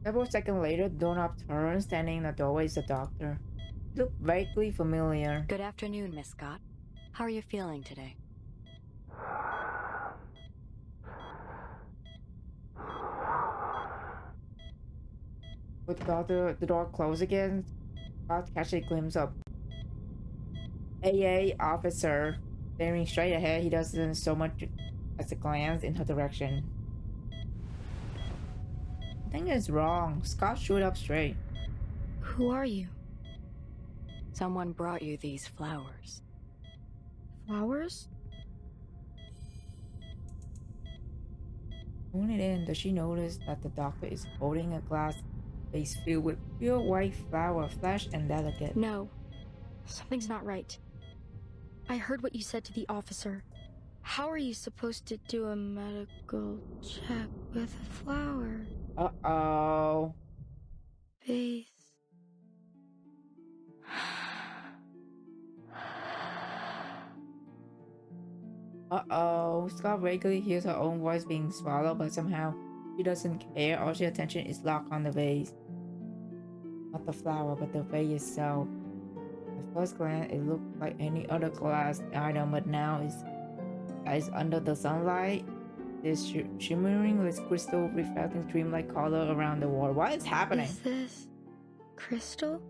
Speaker 1: Several seconds later, the doorknob turns. Standing in the doorway is the doctor. He looked vaguely familiar.
Speaker 5: Good afternoon, Miss Scott. How are you feeling today?
Speaker 1: With the door closed again, Scott catches a glimpse of AA officer staring straight ahead. He doesn't so much as a glance in her direction. Something is wrong. Scott stood up straight.
Speaker 6: Who are you?
Speaker 5: Someone brought you these flowers.
Speaker 6: Flowers?
Speaker 1: Only then does she notice that the doctor is holding a glass vase filled with pure white flower, fresh and delicate.
Speaker 6: No. Something's not right. I heard what you said to the officer. How are you supposed to do a medical check with a flower?
Speaker 1: Uh-oh.
Speaker 6: Vase.
Speaker 1: Uh-oh. Scott vaguely hears her own voice being swallowed, but somehow she doesn't care. All her attention is locked on the vase. Not the flower, but the vase itself. At first glance, it looked like any other glass item, but now it's under the sunlight. This shimmering with crystal reflecting dreamlike color around the wall. What is happening?
Speaker 6: Is this crystal?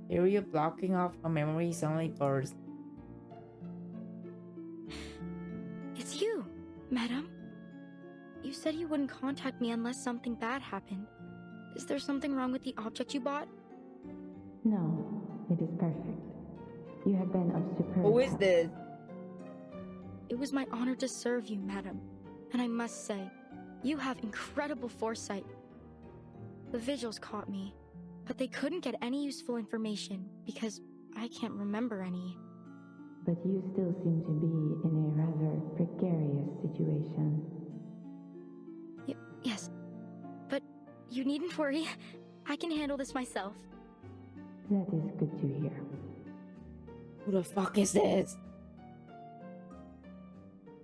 Speaker 1: Area blocking off her memory suddenly burst.
Speaker 6: It's you, madam. You said you wouldn't contact me unless something bad happened. Is there something wrong with the object you bought?
Speaker 21: No, it is perfect. You have been of superb
Speaker 1: Who is
Speaker 21: help.
Speaker 1: this?
Speaker 6: It was my honor to serve you, madam. And I must say, you have incredible foresight. The vigils caught me, but they couldn't get any useful information because I can't remember any.
Speaker 21: But you still seem to be in a rather precarious situation.
Speaker 6: Yes, but you needn't worry. I can handle this myself.
Speaker 21: That is good to hear.
Speaker 1: Who the fuck is this?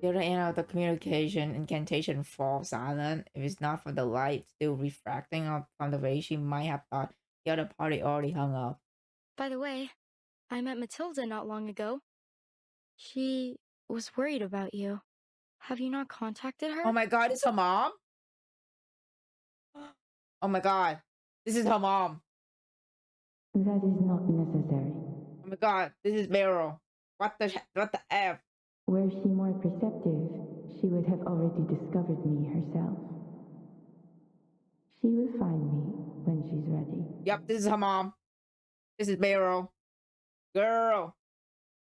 Speaker 1: The other end of the communication incantation falls silent. If it's not for the light still refracting off from the way, she might have thought the other party already hung up.
Speaker 11: By the way, I met Matilda not long ago. She was worried about you. Have you not contacted her?
Speaker 1: Oh my god, it's her mom? Oh my god, this is her mom.
Speaker 21: That is not necessary.
Speaker 1: Oh my god, this is Meryl. What the F?
Speaker 21: Were she more perceptive, she would have already discovered me herself. She will find me when she's ready.
Speaker 1: Yep, this is her mom. This is Meryl. Girl.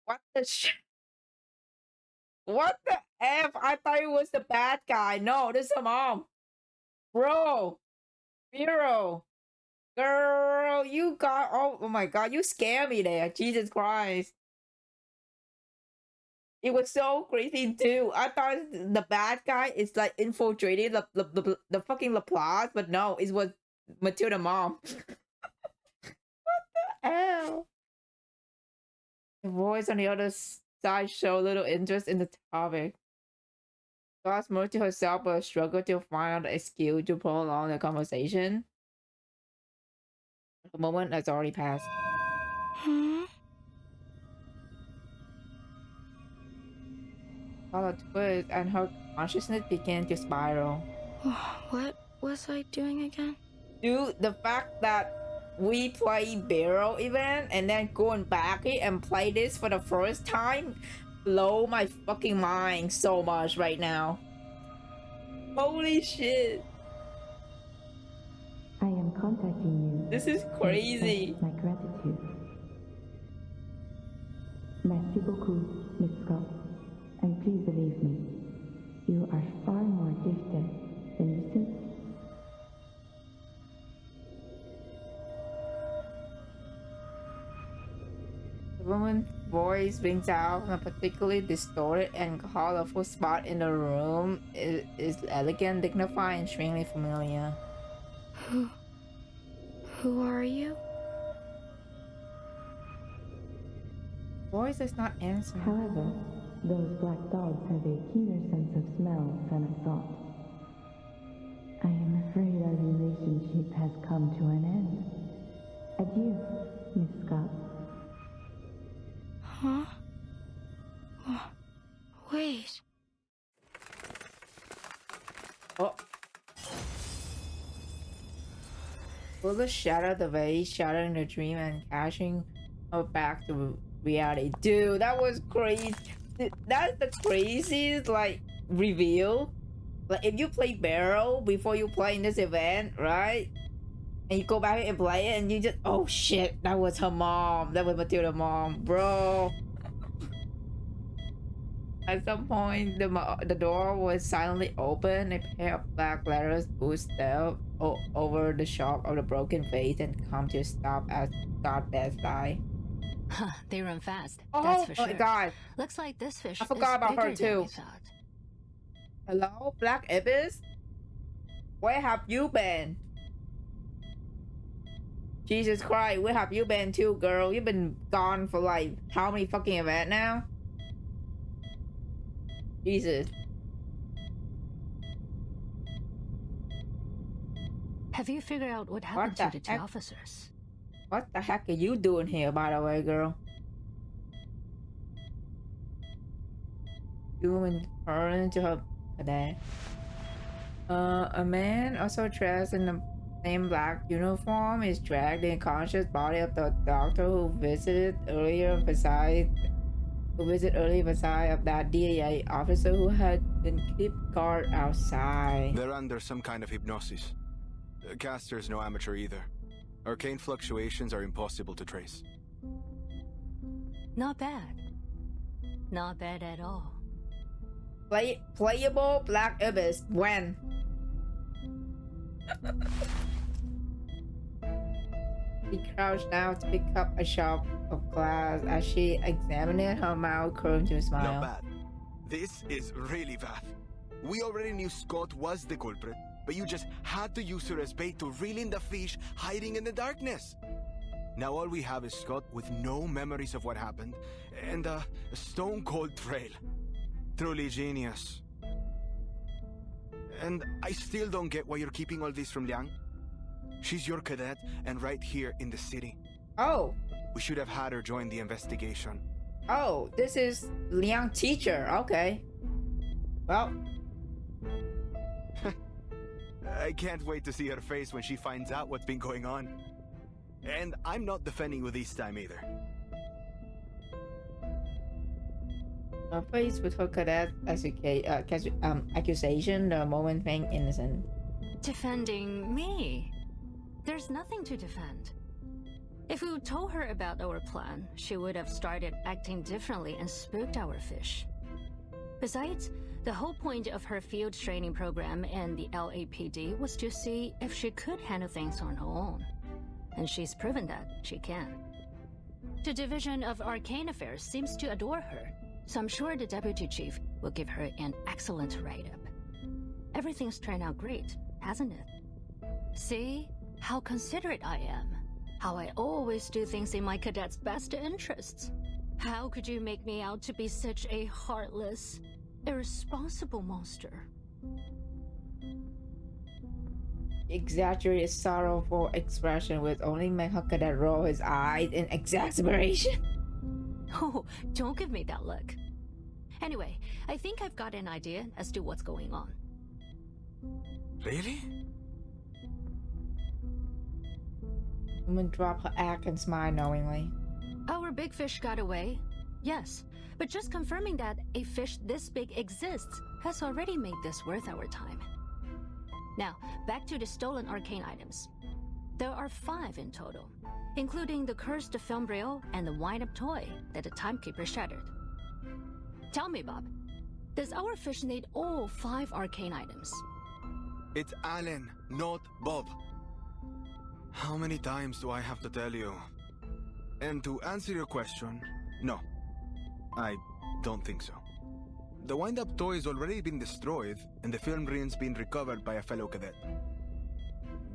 Speaker 1: What the shit? What the F? I thought it was the bad guy. No, this is her mom. Bro. Meryl. Girl, you got... Oh my god, you scared me there. Jesus Christ. It was so crazy too. I thought the bad guy is like infiltrating the fucking Laplace, but no, it was Matilda mom. What the hell? The voice on the other side showed little interest in the topic. Scott's moved to herself but struggled to find out a skill to prolong the conversation. The moment has already passed. Followed twist and her consciousness began to spiral.
Speaker 11: What was I doing again?
Speaker 1: Dude, the fact that we play barrel event and then going back and play this for the first time blow my fucking mind so much right now. Holy shit.
Speaker 21: I am contacting you.
Speaker 1: This is crazy.
Speaker 21: My gratitude. Merci beaucoup, Miss Scott. And please believe me, you are far more gifted than you think.
Speaker 1: The woman's voice rings out from a particularly distorted and colorful spot in the room. It is elegant, dignified, and strangely familiar.
Speaker 11: Who are you?
Speaker 1: Voice does not answer.
Speaker 21: However, those black dogs have a keener sense of smell than I thought. I am afraid our relationship has come to an end. Adieu, Miss Scott.
Speaker 11: Huh? Wait.
Speaker 1: Oh. Will the shadow the vase, shattering the dream and cashing her back to reality? Dude, that was crazy. That's the craziest like reveal. Like if you play barrel before you play in this event, right? And you go back and play it and you just, oh shit, that was her mom. That was Matilda's mom, bro. At some point, the door was silently open. A pair of black letters boosted over the shock of the broken vase and come to a stop at Scott's bedside.
Speaker 22: Huh, they run fast.
Speaker 1: Oh,
Speaker 22: that's for sure.
Speaker 1: Oh my god.
Speaker 22: Looks like this fish
Speaker 1: I forgot about her
Speaker 22: bigger than
Speaker 1: too.
Speaker 22: we thought.
Speaker 1: Hello, Black Ibis? Where have you been? Jesus Christ, where have you been too, girl? You've been gone for like how many fucking events now? Jesus.
Speaker 22: Have you figured out what happened to the two officers?
Speaker 1: What the heck are you doing here, by the way, girl? You woman turned to her cadet. A man also dressed in the same black uniform is dragged the unconscious body of the doctor who visited earlier beside of that DEA officer who had been kept guard outside.
Speaker 23: They're under some kind of hypnosis. Caster's no amateur either. Arcane fluctuations are impossible to trace.
Speaker 22: Not bad. Not bad at all.
Speaker 1: Playable Black Ibis. When? She crouched down to pick up a shot of glass as she examined it. Her mouth curved to a smile.
Speaker 23: Not bad. This is really bad. We already knew Scott was the culprit, but you just had to use her as bait to reel in the fish hiding in the darkness. Now all we have is Scott with no memories of what happened, and a stone-cold trail. Truly genius. And I still don't get why you're keeping all this from Liang. She's your cadet and right here in the city.
Speaker 1: Oh.
Speaker 23: We should have had her join the investigation.
Speaker 1: Oh, this is Liang teacher. Okay. Well.
Speaker 23: I can't wait to see her face when she finds out what's been going on. And I'm not defending you this time either.
Speaker 1: Faced with her cadet accusation, the moment being innocent.
Speaker 2: Defending me? There's nothing to defend. If we told her about our plan, she would have started acting differently and spooked our fish. Besides, the whole point of her field training program and the LAPD was to see if she could handle things on her own. And she's proven that she can. The Division of Arcane Affairs seems to adore her, so I'm sure the Deputy Chief will give her an excellent write-up. Everything's turned out great, hasn't it? See how considerate I am. How I always do things in my cadets' best interests. How could you make me out to be such a heartless, irresponsible monster?
Speaker 1: Exaggerated sorrowful expression would only make her cadet roll his eyes in exasperation.
Speaker 2: Oh, don't give me that look. Anyway, I think I've got an idea as to what's going on.
Speaker 23: Really?
Speaker 1: Woman drop her act and smile knowingly.
Speaker 2: Our big fish got away, yes, but just confirming that a fish this big exists has already made this worth our time. Now, back to the stolen arcane items. There are 5 in total, including the cursed film reel and the wind-up toy that the timekeeper shattered. Tell me, Bob, does our fish need all 5 arcane items?
Speaker 23: It's Alan, not Bob. How many times do I have to tell you? And to answer your question, no. I don't think so. The wind-up toy has already been destroyed, and the film reel's been recovered by a fellow cadet.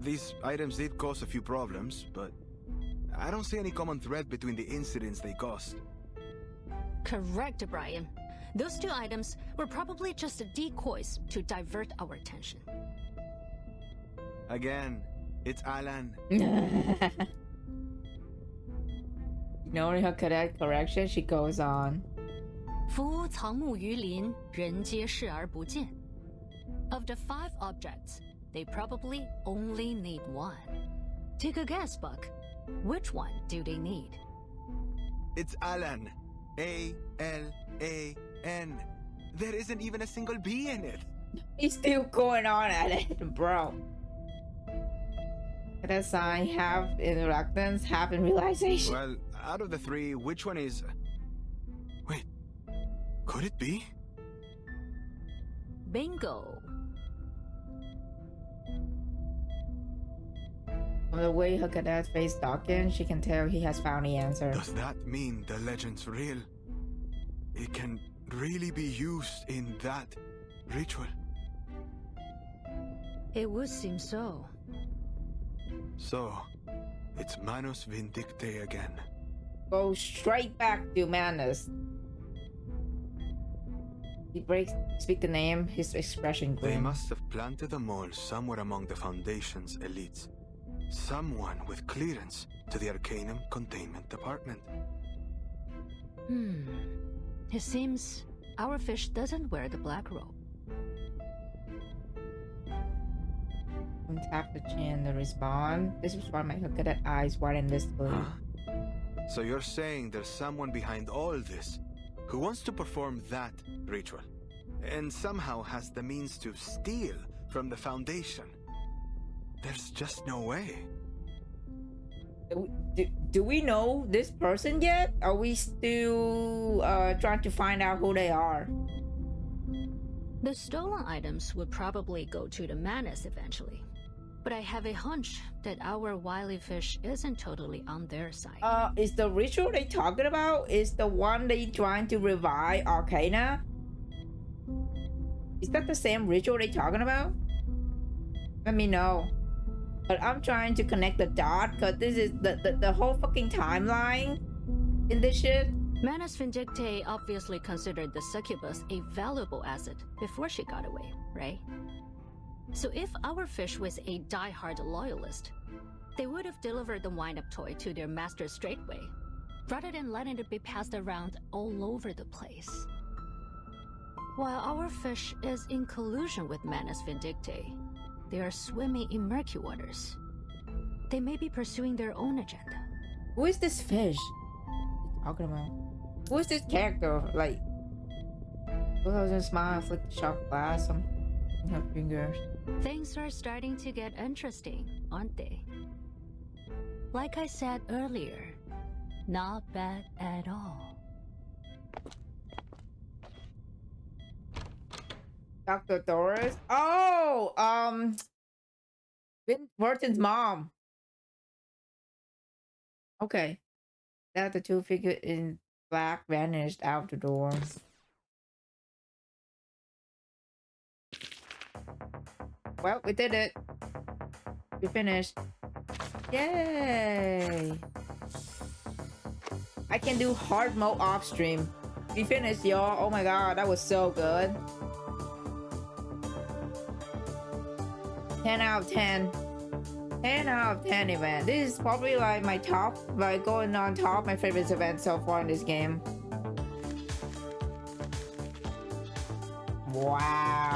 Speaker 23: These items did cause a few problems, but I don't see any common thread between the incidents they caused.
Speaker 2: Correct, Brian. Those 2 items were probably just decoys to divert our attention.
Speaker 23: Again, it's Alan.
Speaker 1: Ignoring her cadet correction, she goes on.
Speaker 2: 夫藏木于林，人皆视而不见. Of the 5 objects, they probably only need 1. Take a guess, Buck. Which one do they need?
Speaker 23: It's Alan. A-L-A-N. There isn't even a single B in it.
Speaker 1: He's still going on at it, bro. Cadet sign, half in reluctance, half in realization.
Speaker 23: Well, out of the 3, which one is... Wait, could it be?
Speaker 2: Bingo.
Speaker 1: From the way her cadet's face darkens, she can tell he has found the answer.
Speaker 23: Does that mean the legend's real? It can really be used in that ritual?
Speaker 2: It would seem so.
Speaker 23: So, it's Manus Vindicte again.
Speaker 1: Go straight back to Manus. He speak the name, his expression grim.
Speaker 23: They must have planted a mole somewhere among the Foundation's elites. Someone with clearance to the Arcanum Containment Department.
Speaker 2: It seems our fish doesn't wear the black robe.
Speaker 1: Tap the chin to respond. This is why my cadet eyes widen visibly.
Speaker 23: Huh? So you're saying there's someone behind all this who wants to perform that ritual, and somehow has the means to steal from the Foundation? There's just no way.
Speaker 1: Do we know this person yet? Are we still trying to find out who they are?
Speaker 2: The stolen items would probably go to the Manus eventually. But I have a hunch that our wily fish isn't totally on their side.
Speaker 1: Is the ritual they talking about? Is the one they trying to revive Arcana? Is that the same ritual they talking about? Let me know. But I'm trying to connect the dot, because this is the whole fucking timeline in this shit
Speaker 22: Manus Vindictae obviously considered the succubus a valuable asset before she got away, right? So if our fish was a die-hard loyalist, they would have delivered the wind-up toy to their master straightway, rather than letting it be passed around all over the place. While our fish is in collusion with Manus Vindictae, they are swimming in murky waters. They may be pursuing their own agenda.
Speaker 1: Who is this fish? Talking about? Who is this character? Like, 2000 smile, flick the sharp glass in her fingers.
Speaker 22: Things are starting to get interesting, aren't they? Like I said earlier, not bad at all.
Speaker 1: Dr. Doris? Oh, Vin Burton's mom. Okay. That the two figure in black vanished out the door. Well, we did it. We finished. Yay! I can do hard mode off stream. We finished, y'all. Oh my god, that was so good. 10 out of 10. 10 out of 10 event. This is probably like my top, like going on top, my favorite event so far in this game. Wow.